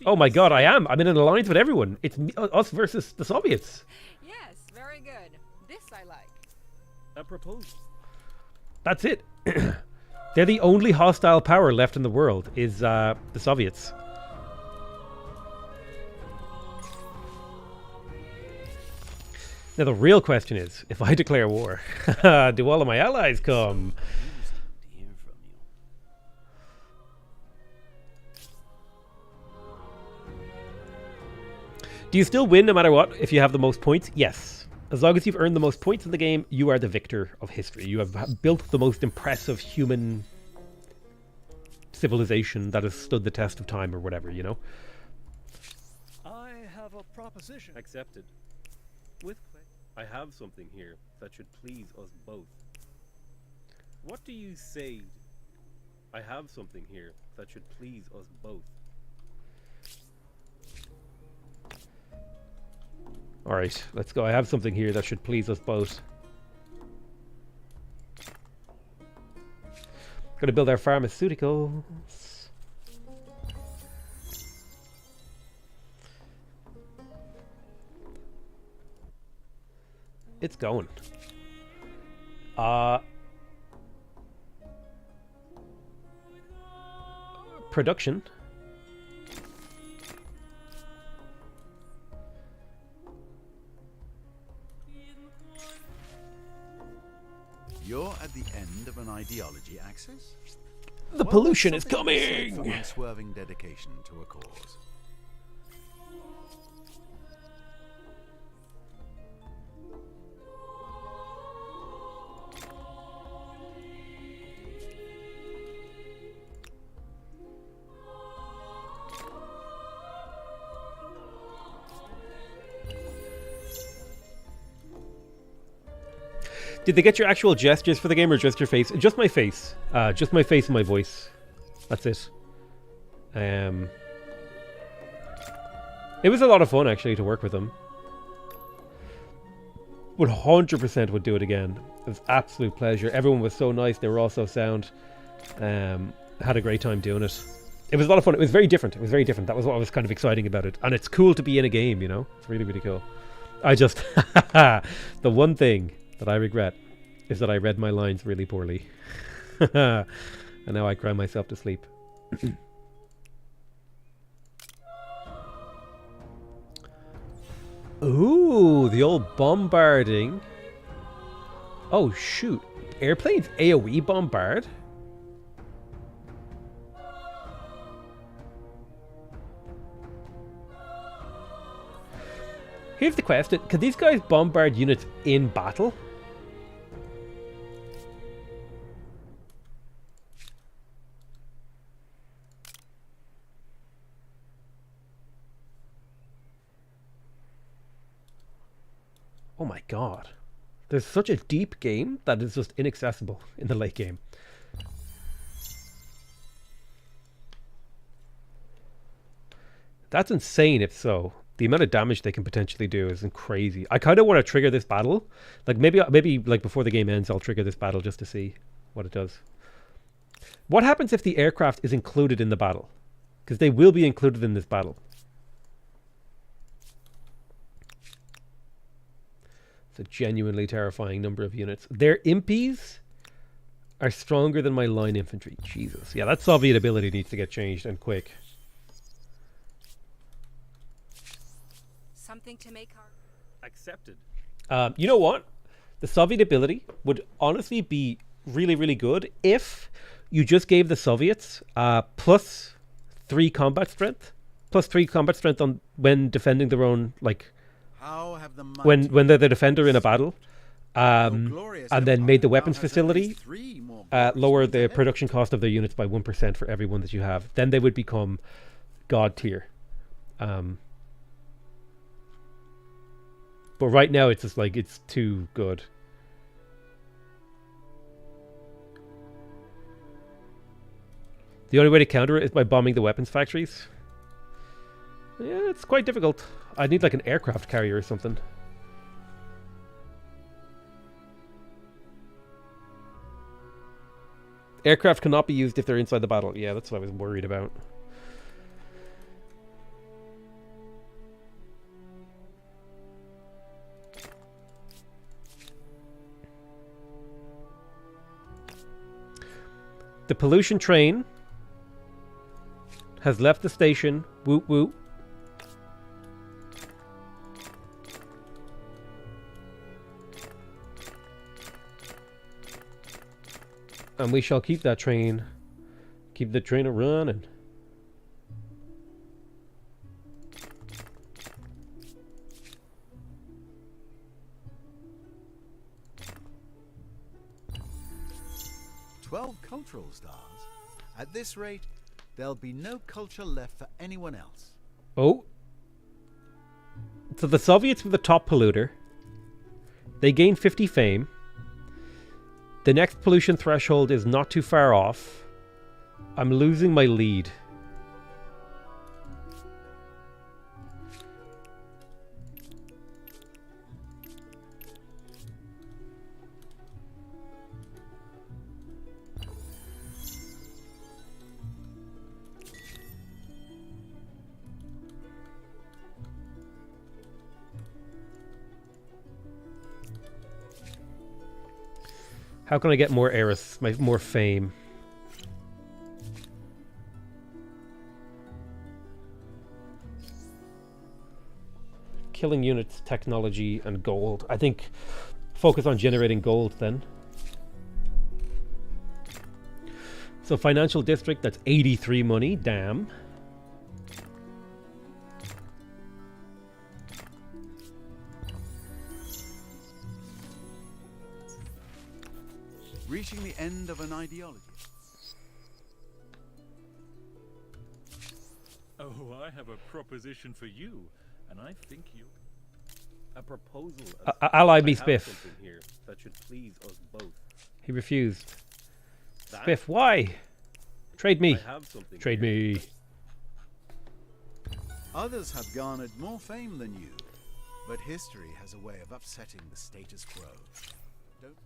Oh my God, I am. I'm in an alliance with everyone. It's me, us versus the Soviets. Yes, very good. This I like. A proposal. That's it. They're the only hostile power left in the world, is the Soviets. Now the real question is, if I declare war, do all of my allies come? Do you still win no matter what if you have the most points? Yes. As long as you've earned the most points in the game, you are the victor of history. You have built the most impressive human civilization that has stood the test of time or whatever, you know? I have a proposition. Accepted. With I have something here that should please us both. What do you say? I have something here that should please us both. Alright, let's go. I have something here that should please us both. Gonna build our pharmaceuticals. It's going. Production. You're at the end of an ideology axis? The Well, pollution there's is something to be said coming! for unswerving dedication to a cause. Did they get your actual gestures for the game or just your face? Just my face. Just my face and my voice. That's it. It was a lot of fun actually to work with them. Would 100% would do it again. It was absolute pleasure. Everyone was so nice. They were all so sound. Had a great time doing it. It was a lot of fun. It was very different. It was very different. That was what was kind of exciting about it. And it's cool to be in a game, you know? It's really, really cool. I just... the one thing that I regret is that I read my lines really poorly. And now I cry myself to sleep. Ooh, the old bombarding. Oh, shoot. Airplanes AoE bombard? Here's the question. Can these guys bombard units in battle? Oh my god. There's such a deep game that is just inaccessible in the late game. That's insane if so. The amount of damage they can potentially do is crazy. I kind of want to trigger this battle. Like maybe like before the game ends, I'll trigger this battle just to see what it does. What happens if the aircraft is included in the battle? Because they will be included in this battle. It's a genuinely terrifying number of units. Their impies are stronger than my line infantry. Jesus. Yeah, that Soviet ability needs to get changed, and quick. Something to make our... Accepted. You know what? The Soviet ability would honestly be really, really good if you just gave the Soviets plus 3 combat strength. Plus 3 combat strength on when defending their own, like, How have the when they're the defender in a battle. And then made the weapons facility lower the production cost of their units by 1% for every one that you have. Then they would become god tier. But right now it's just like, it's too good. The only way to counter it is by bombing the weapons factories. Yeah, it's quite difficult. I'd need like an aircraft carrier or something. Aircraft cannot be used if they're inside the battle. Yeah, that's what I was worried about. The pollution train has left the station. Woot woot. And we shall keep that train. Keep the train a-running. Cultural stars. At this rate, there'll be no culture left for anyone else. Oh. So the Soviets were the top polluter. They gained 50 fame. The next pollution threshold is not too far off. I'm losing my lead. How can I get more Eris, more fame? Killing units, technology, and gold. I think focus on generating gold then. So financial district, that's 83 money. Damn. Reaching the end of an ideology. Oh, I have a proposition for you, and I think you... A proposal. Ally me, Spiff. Here that should please us both. He refused. Spiff, why? Trade me. I have something Trade here. me. Others have garnered more fame than you, but history has a way of upsetting the status quo. Don't...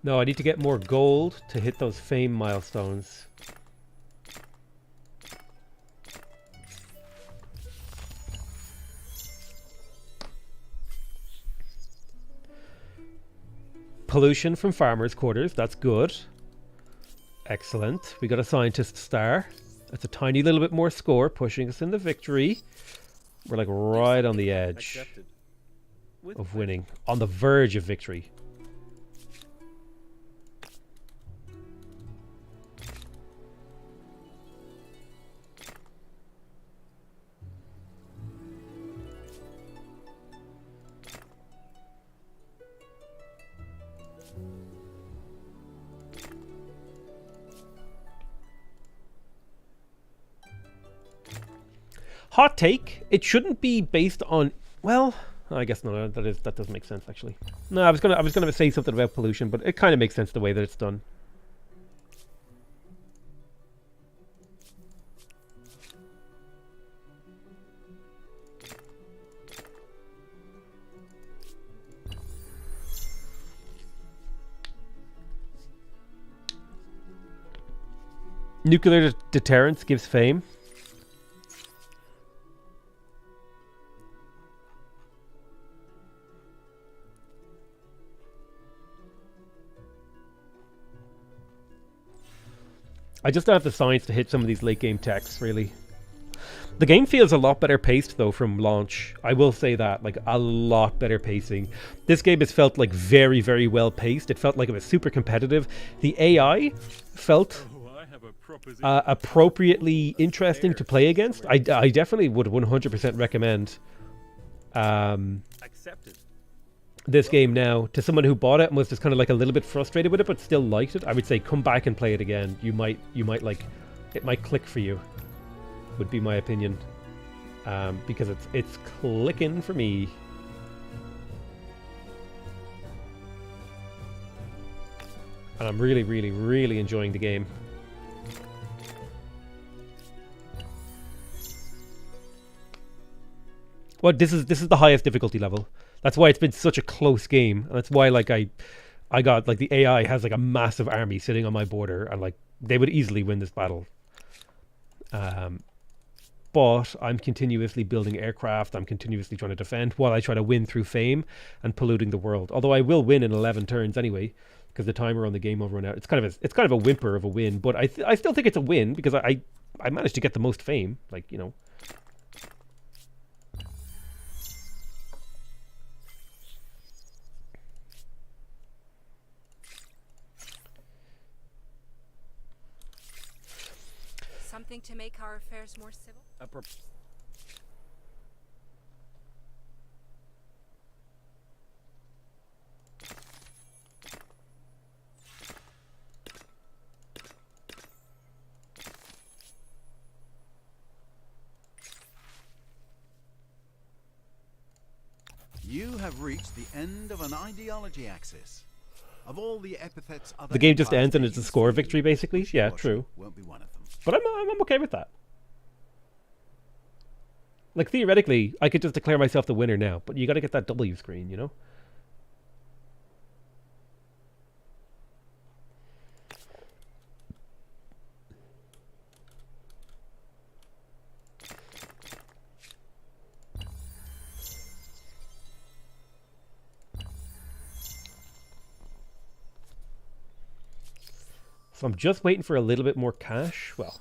No, I need to get more gold to hit those fame milestones. Pollution from farmers' quarters, that's good. Excellent. We got a scientist star. That's a tiny little bit more score, pushing us in the victory. We're like right on the edge of winning. On the verge of victory. Hot take, it shouldn't be based on, well, I guess no, that doesn't make sense actually. No, I was gonna say something about pollution, but it kind of makes sense the way that it's done. Nuclear deterrence gives fame. I just don't have the science to hit some of these late game techs, really. The game feels a lot better paced, though, from launch. I will say that, like, a lot better pacing. This game has felt, like, very, very well paced. It felt like it was super competitive. The AI felt appropriately interesting to play against. I definitely would 100% recommend this game now to someone who bought it and was just kind of like a little bit frustrated with it, but still liked it. I would say come back and play it again. You might like it. Might click for you. Would be my opinion, because it's clicking for me. And I'm really, really, really enjoying the game. Well, this is the highest difficulty level. That's why it's been such a close game, and that's why like I got like the AI has like a massive army sitting on my border, and like they would easily win this battle. But I'm continuously building aircraft. I'm continuously trying to defend while I try to win through fame and polluting the world. Although I will win in 11 turns anyway, because the timer on the game will run out. It's kind of a whimper of a win, but I still think it's a win because I managed to get the most fame. Like, you know. Something to make our affairs more civil? You have reached the end of an ideology axis. Of all the epithets the game just ends and it's a score victory, basically. Yeah, true. Won't be one of them. But I'm okay with that. Like, theoretically, I could just declare myself the winner now, but you got to get that W screen, you know? So I'm just waiting for a little bit more cash. Well,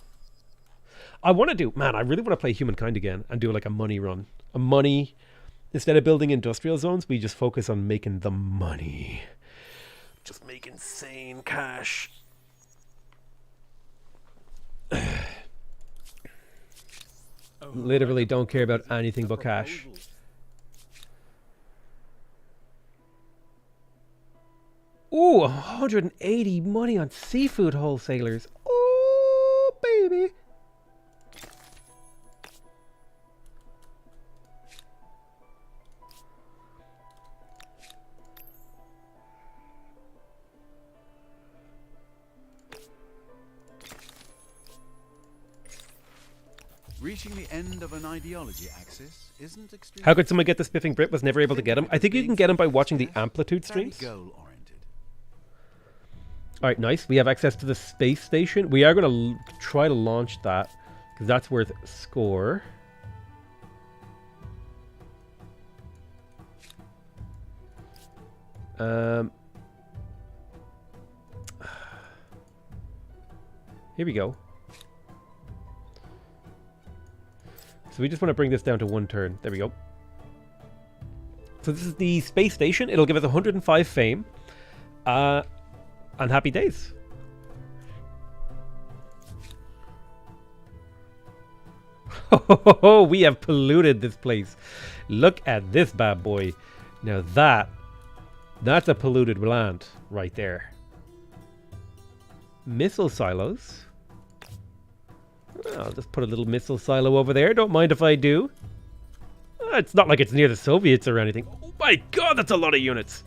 I want to do... Man, I really want to play Humankind again and do like a money run. A money... Instead of building industrial zones, we just focus on making the money. Just make insane cash. Literally don't care about anything but cash. Ooh, 180 money on seafood wholesalers. Oh, baby. Reaching the end of an ideology axis isn't extremely... How could someone get the Spiffing Brit? Was never able to get him. I think you can get him by watching the Amplitude streams. Alright, nice. We have access to the space station. We are going to try to launch that, because that's worth score. Here we go. So we just want to bring this down to 1 turn. There we go. So this is the space station. It'll give us 105 fame. And happy days. Oh, we have polluted this place. Look at this bad boy. Now that's a polluted land right there. Missile silos. I'll just put a little missile silo over there. Don't mind if I do. It's not like it's near the Soviets or anything. Oh my god, that's a lot of units.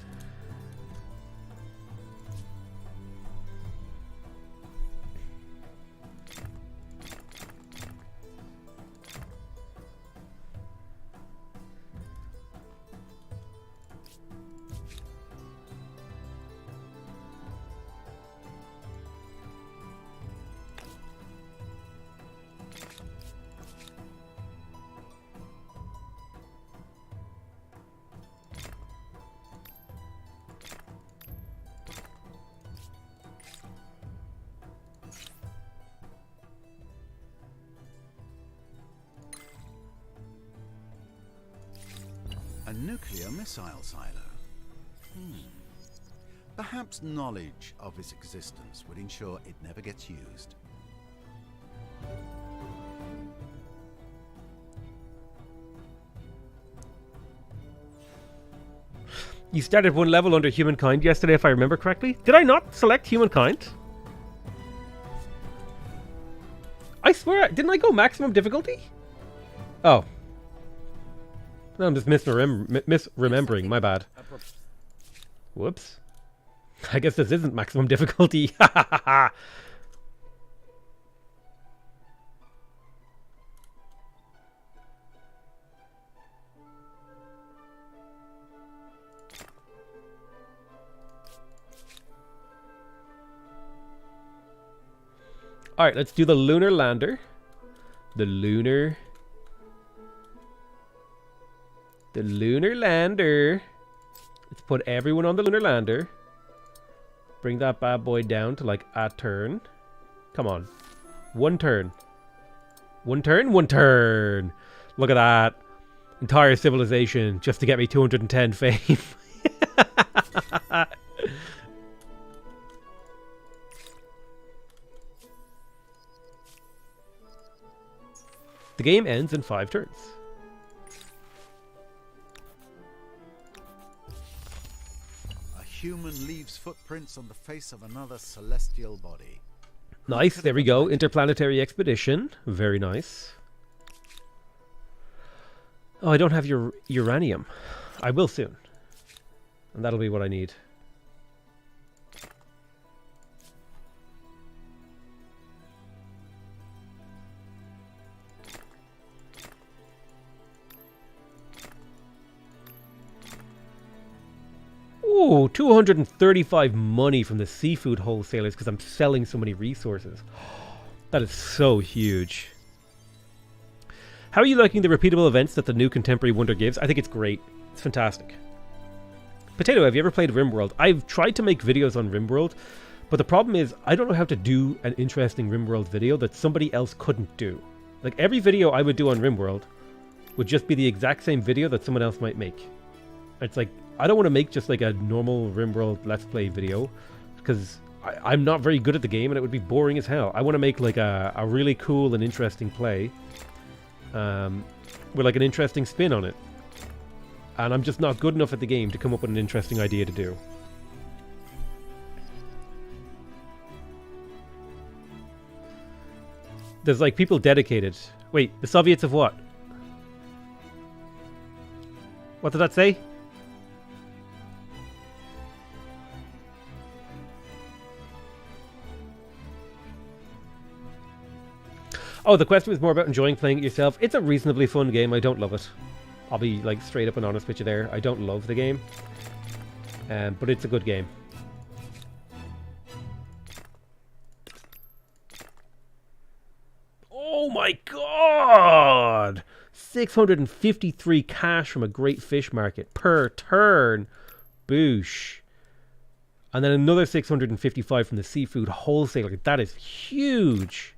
A nuclear missile silo. Perhaps knowledge of its existence would ensure it never gets used. You started one level under Humankind yesterday, if I remember correctly. Did I not select Humankind? I swear, didn't I go maximum difficulty? Oh. No, I'm just misremembering. My bad. Whoops. I guess this isn't maximum difficulty. Alright, let's do the lunar lander. The lunar lander. Let's put everyone on the lunar lander. Bring that bad boy down to like a turn. Come on. One turn. One turn? One turn. Look at that. Entire civilization just to get me 210 fame. The game ends in 5 turns. A human leaves footprints on the face of another celestial body. Nice, there we go. Interplanetary expedition. Very nice. Oh, I don't have your uranium. I will soon. And that'll be what I need. Ooh, 235 money from the seafood wholesalers because I'm selling so many resources. That is so huge. How are you liking the repeatable events that the new Contemporary Wonder gives? I think it's great. It's fantastic. Potato, have you ever played RimWorld? I've tried to make videos on RimWorld, but the problem is I don't know how to do an interesting RimWorld video that somebody else couldn't do. Like every video I would do on RimWorld would just be the exact same video that someone else might make. It's like, I don't want to make just like a normal RimWorld Let's Play video because I'm not very good at the game and it would be boring as hell. I want to make like a really cool and interesting play with like an interesting spin on it. And I'm just not good enough at the game to come up with an interesting idea to do. There's like people dedicated. Wait, the Soviets of what? What did that say? Oh, the question was more about enjoying playing it yourself. It's a reasonably fun game. I don't love it. I'll be like straight up and honest with you there. I don't love the game. But it's a good game. Oh my god! 653 cash from a great fish market per turn. Boosh. And then another 655 from the seafood wholesaler. That is huge.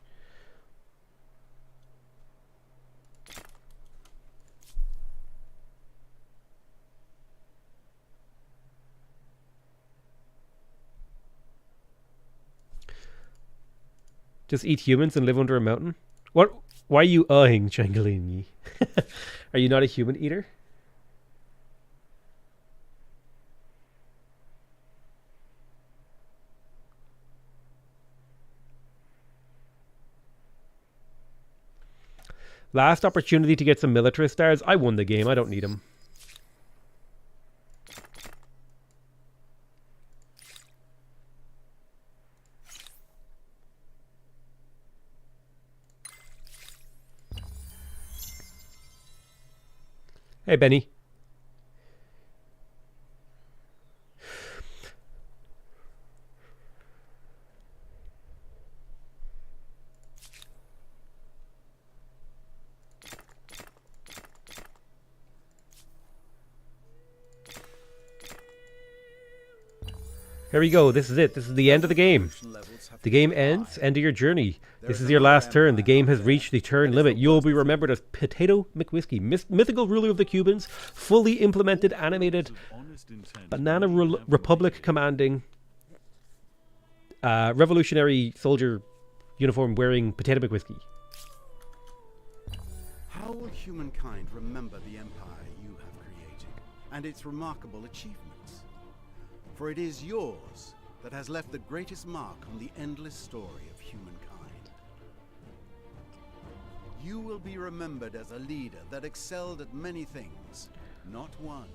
Just eat humans and live under a mountain? What? Why are you eyeing Changalini? Are you not a human eater? Last opportunity to get some militarist stars. I won the game. I don't need them. Hey, Benny. Here we go. This is it. This is the end of the game. The game ends. End of your journey. This is your last turn. The game has reached the turn limit. You'll be remembered as Potato McWhiskey, mythical ruler of the Cubans, fully implemented, animated, Banana Republic commanding, revolutionary soldier uniform wearing Potato McWhiskey. How will humankind remember the empire you have created and its remarkable achievements? For it is yours that has left the greatest mark on the endless story of humankind. You will be remembered as a leader that excelled at many things, not one.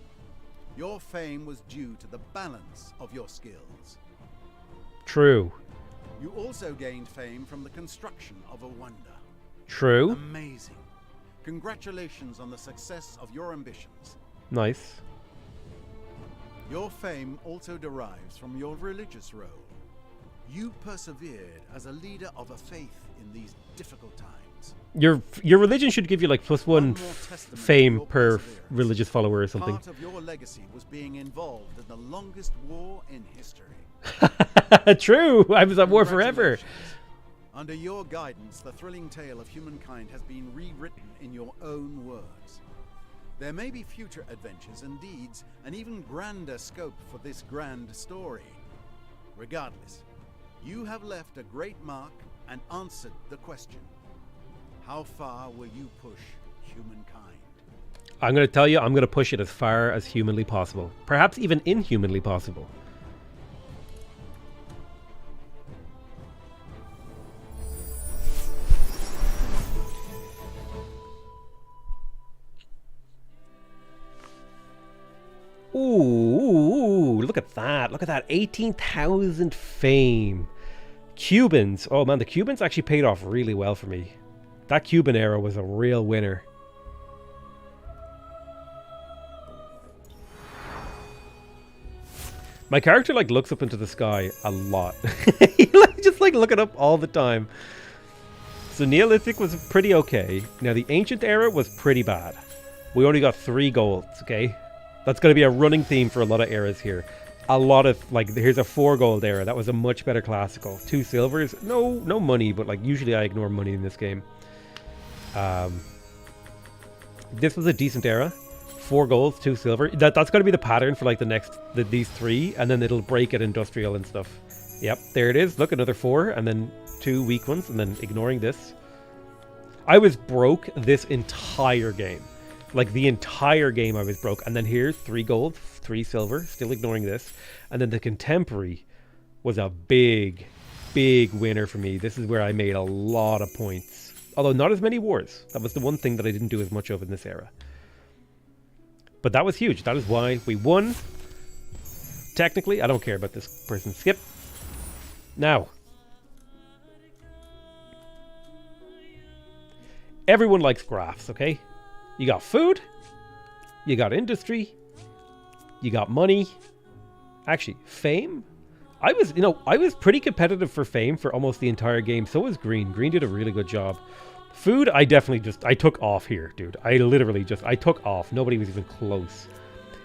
Your fame was due to the balance of your skills. True. You also gained fame from the construction of a wonder. True. Amazing. Congratulations on the success of your ambitions. Nice. Your fame also derives from your religious role. You persevered as a leader of a faith in these difficult times. Your religion should give you like +1 fame per religious follower or something. Part of your legacy was being involved in the longest war in history. True. I was at war forever. Under your guidance, the thrilling tale of humankind has been rewritten in your own words. There may be future adventures and deeds, an even grander scope for this grand story. Regardless, you have left a great mark and answered the question. How far will you push humankind? I'm going to tell you, I'm going to push it as far as humanly possible. Perhaps even inhumanly possible. Ooh, look at that. Look at that. 18,000 fame. Cubans. Oh man, the Cubans actually paid off really well for me. That Cuban era was a real winner. My character like looks up into the sky a lot. He just like looking up all the time. So Neolithic was pretty okay. Now the Ancient Era was pretty bad. We only got 3 golds, okay? That's going to be a running theme for a lot of eras here. A lot of, like, here's a 4 gold era. That was a much better classical. 2 silvers. No money, but, like, usually I ignore money in this game. This was a decent era. 4 golds, 2 silver. That's going to be the pattern for, like, these 3. And then it'll break at industrial and stuff. Yep, there it is. Look, another 4. And then 2 weak ones. And then ignoring this. I was broke this entire game. Like, the entire game I was broke. And then here, 3 gold, 3 silver, still ignoring this. And then the Contemporary was a big, big winner for me. This is where I made a lot of points. Although not as many wars. That was the one thing that I didn't do as much of in this era. But that was huge. That is why we won. Technically, I don't care about this person. Skip. Now. Everyone likes graphs, okay? You got food, you got industry, you got money. Actually, fame. I was pretty competitive for fame for almost the entire game. So was Green. Green did a really good job. Food, I took off here, dude. I took off. Nobody was even close.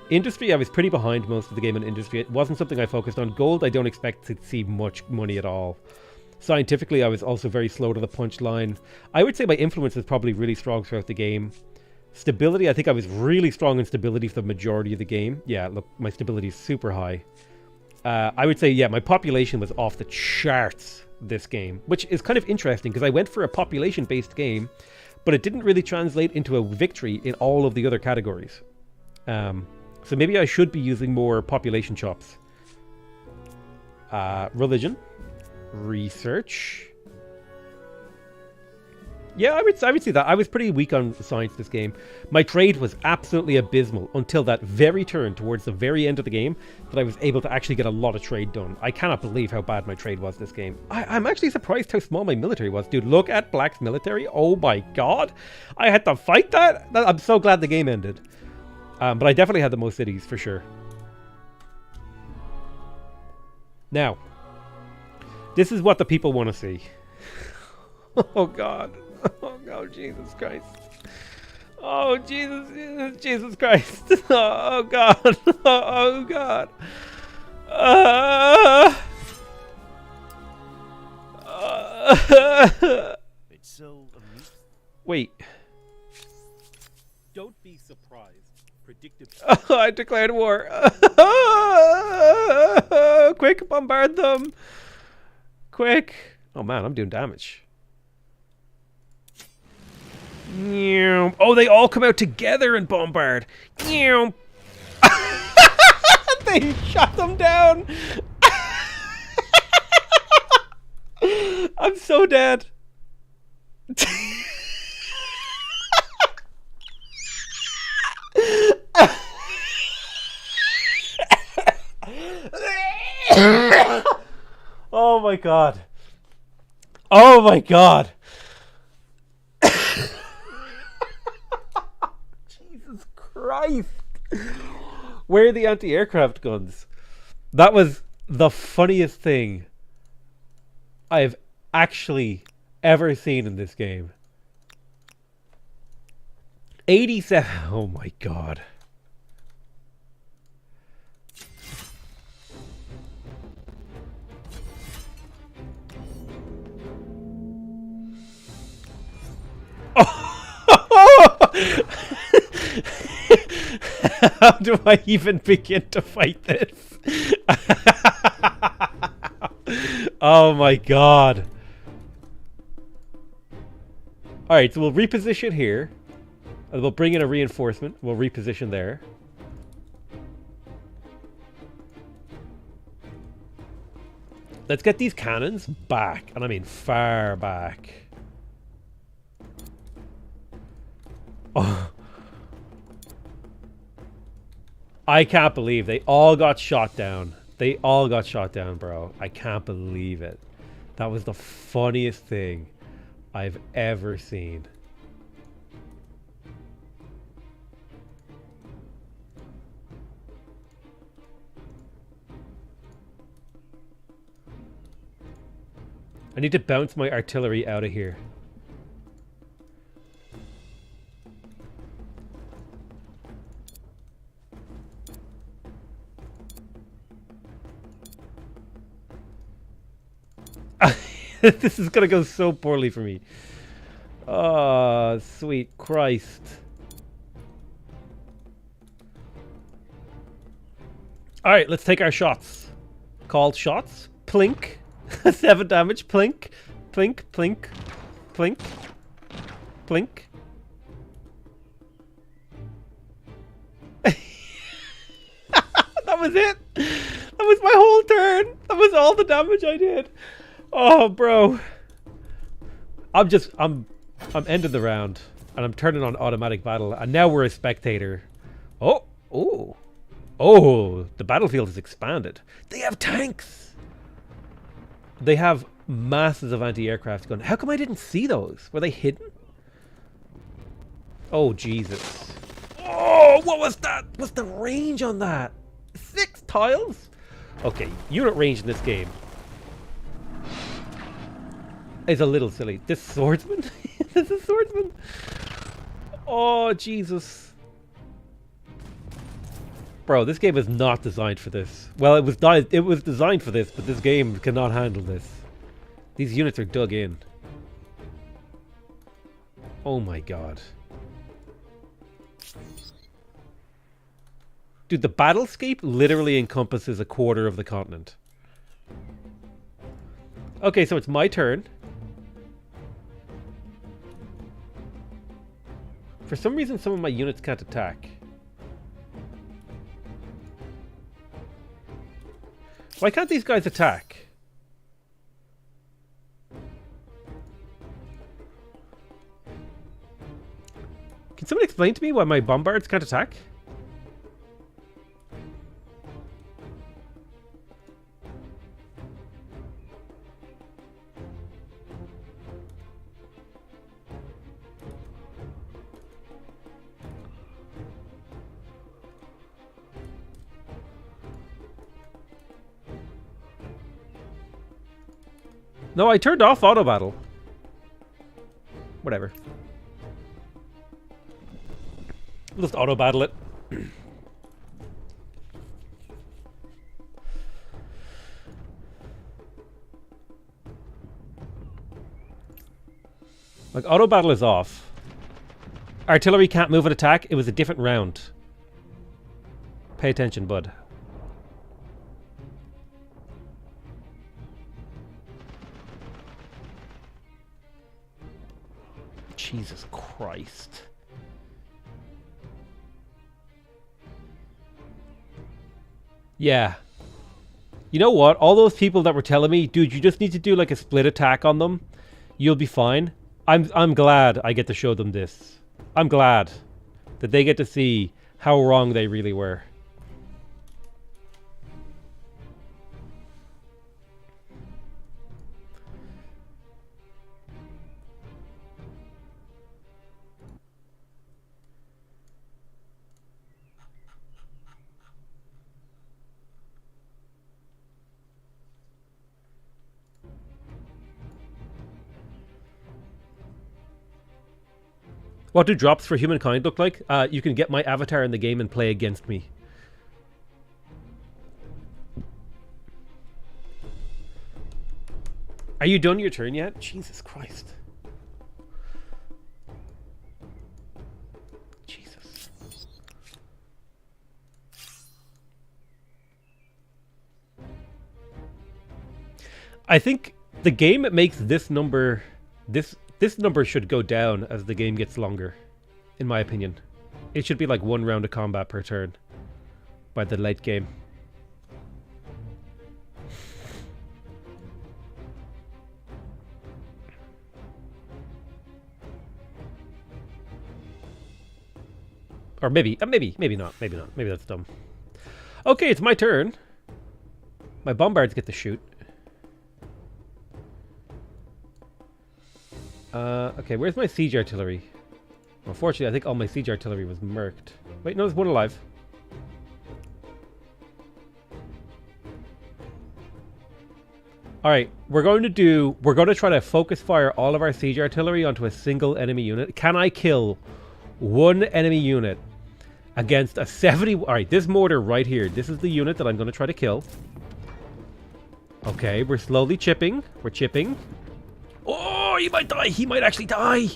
Industry, I was pretty behind most of the game in industry. It wasn't something I focused on. Gold, I don't expect to see much money at all. Scientifically, I was also very slow to the punchline. I would say my influence is probably really strong throughout the game. Stability, I think I was really strong in stability for the majority of the game. Yeah, look, my stability is super high. I would say, yeah, my population was off the charts this game, which is kind of interesting because I went for a population-based game, but it didn't really translate into a victory in all of the other categories. So maybe I should be using more population chops. Religion. Research. Yeah, I would see that. I was pretty weak on science this game. My trade was absolutely abysmal until that very turn towards the very end of the game that I was able to actually get a lot of trade done. I cannot believe how bad my trade was this game. I'm actually surprised how small my military was. Dude, look at Black's military. Oh my god. I had to fight that? I'm so glad the game ended. But I definitely had the most cities, for sure. Now, this is what the people want to see. Oh god. Oh, Jesus Christ. Oh, Jesus Christ. Oh, God. Oh, God. It's so amusing. Wait. Don't be surprised. Predictive. Oh, I declared war. Quick, bombard them. Quick. Oh, man, I'm doing damage. Oh, they all come out together and bombard. They shot them down. I'm so dead. Oh my god. Oh my god. Jesus Christ. Where are the anti-aircraft guns? That was the funniest thing I've actually ever seen in this game. 87. Oh my god. How do I even begin to fight this? Oh my god. Alright, so we'll reposition here. And we'll bring in a reinforcement. We'll reposition there. Let's get these cannons back. And I mean far back. Oh. I can't believe they all got shot down. They all got shot down, bro. I can't believe it. That was the funniest thing I've ever seen. I need to bounce my artillery out of here. This is gonna go so poorly for me. Oh, sweet Christ. Alright, let's take our shots. Called shots. Plink. 7 damage. Plink. Plink. Plink. Plink. Plink. That was it. That was my whole turn. That was all the damage I did. Oh, bro. I'm ending the round. And I'm turning on automatic battle. And now we're a spectator. Oh. Oh. Oh. The battlefield has expanded. They have tanks. They have masses of anti-aircraft guns. How come I didn't see those? Were they hidden? Oh, Jesus. Oh, what was that? What's the range on that? 6 tiles? Okay, unit range in this game is a little silly. This swordsman? This is swordsman? Oh, Jesus. Bro, this game is not designed for this. Well, it was designed for this, but this game cannot handle this. These units are dug in. Oh my god. Dude, the battlescape literally encompasses a quarter of the continent. Okay, so it's my turn. For some reason, some of my units can't attack. Why can't these guys attack? Can someone explain to me why my bombards can't attack? No, I turned off auto battle. Whatever. We'll just auto battle it. Like, auto battle is off. Artillery can't move and attack. It was a different round. Pay attention, bud. Jesus Christ. Yeah. You know what? All those people that were telling me, dude, you just need to do like a split attack on them. You'll be fine. I'm glad I get to show them this. I'm glad that they get to see how wrong they really were. What do drops for Humankind look like? You can get my avatar in the game and play against me. Are you done your turn yet? Jesus Christ. Jesus. I think the game makes this number... This number should go down as the game gets longer, in my opinion. It should be like 1 round of combat per turn by the late game. Or maybe not. Maybe not. Maybe that's dumb. Okay, it's my turn. My bombards get to shoot. Okay, where's my siege artillery? Unfortunately, I think all my siege artillery was murked. Wait, no, there's one alive. Alright, we're going to try to focus fire all of our siege artillery onto a single enemy unit. Can I kill one enemy unit against a 70... Alright, this mortar right here. This is the unit that I'm going to try to kill. Okay, we're slowly chipping. We're chipping. Oh, he might die. He might actually die.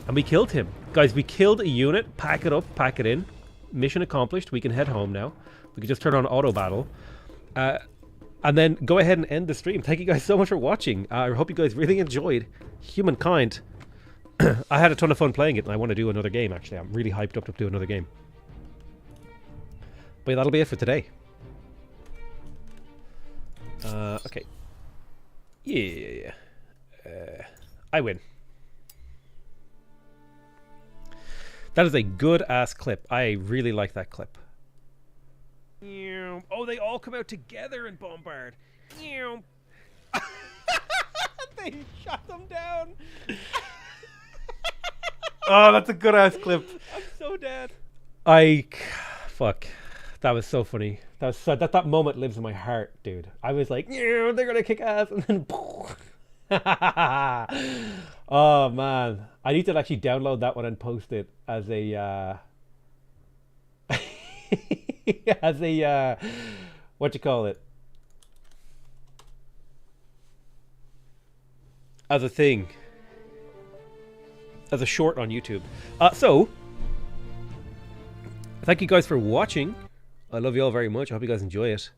And we killed him. Guys, we killed a unit. Pack it up. Pack it in. Mission accomplished. We can head home now. We can just turn on auto battle. And then go ahead and end the stream. Thank you guys so much for watching. I hope you guys really enjoyed Humankind. I had a ton of fun playing it, and I want to do another game, actually. I'm really hyped up to do another game. But that'll be it for today. Okay. Yeah. I win. That is a good-ass clip. I really like that clip. Oh, they all come out together and bombard. They shot them down. Oh, that's a good-ass clip. I'm so dead. Fuck. That was so funny. That moment lives in my heart, dude. I was like, they're gonna kick ass, and then oh man, I need to actually download that one and post it as a as a what you call it, as a thing, as a short on YouTube. So thank you guys for watching. I love you all very much. I hope you guys enjoy it.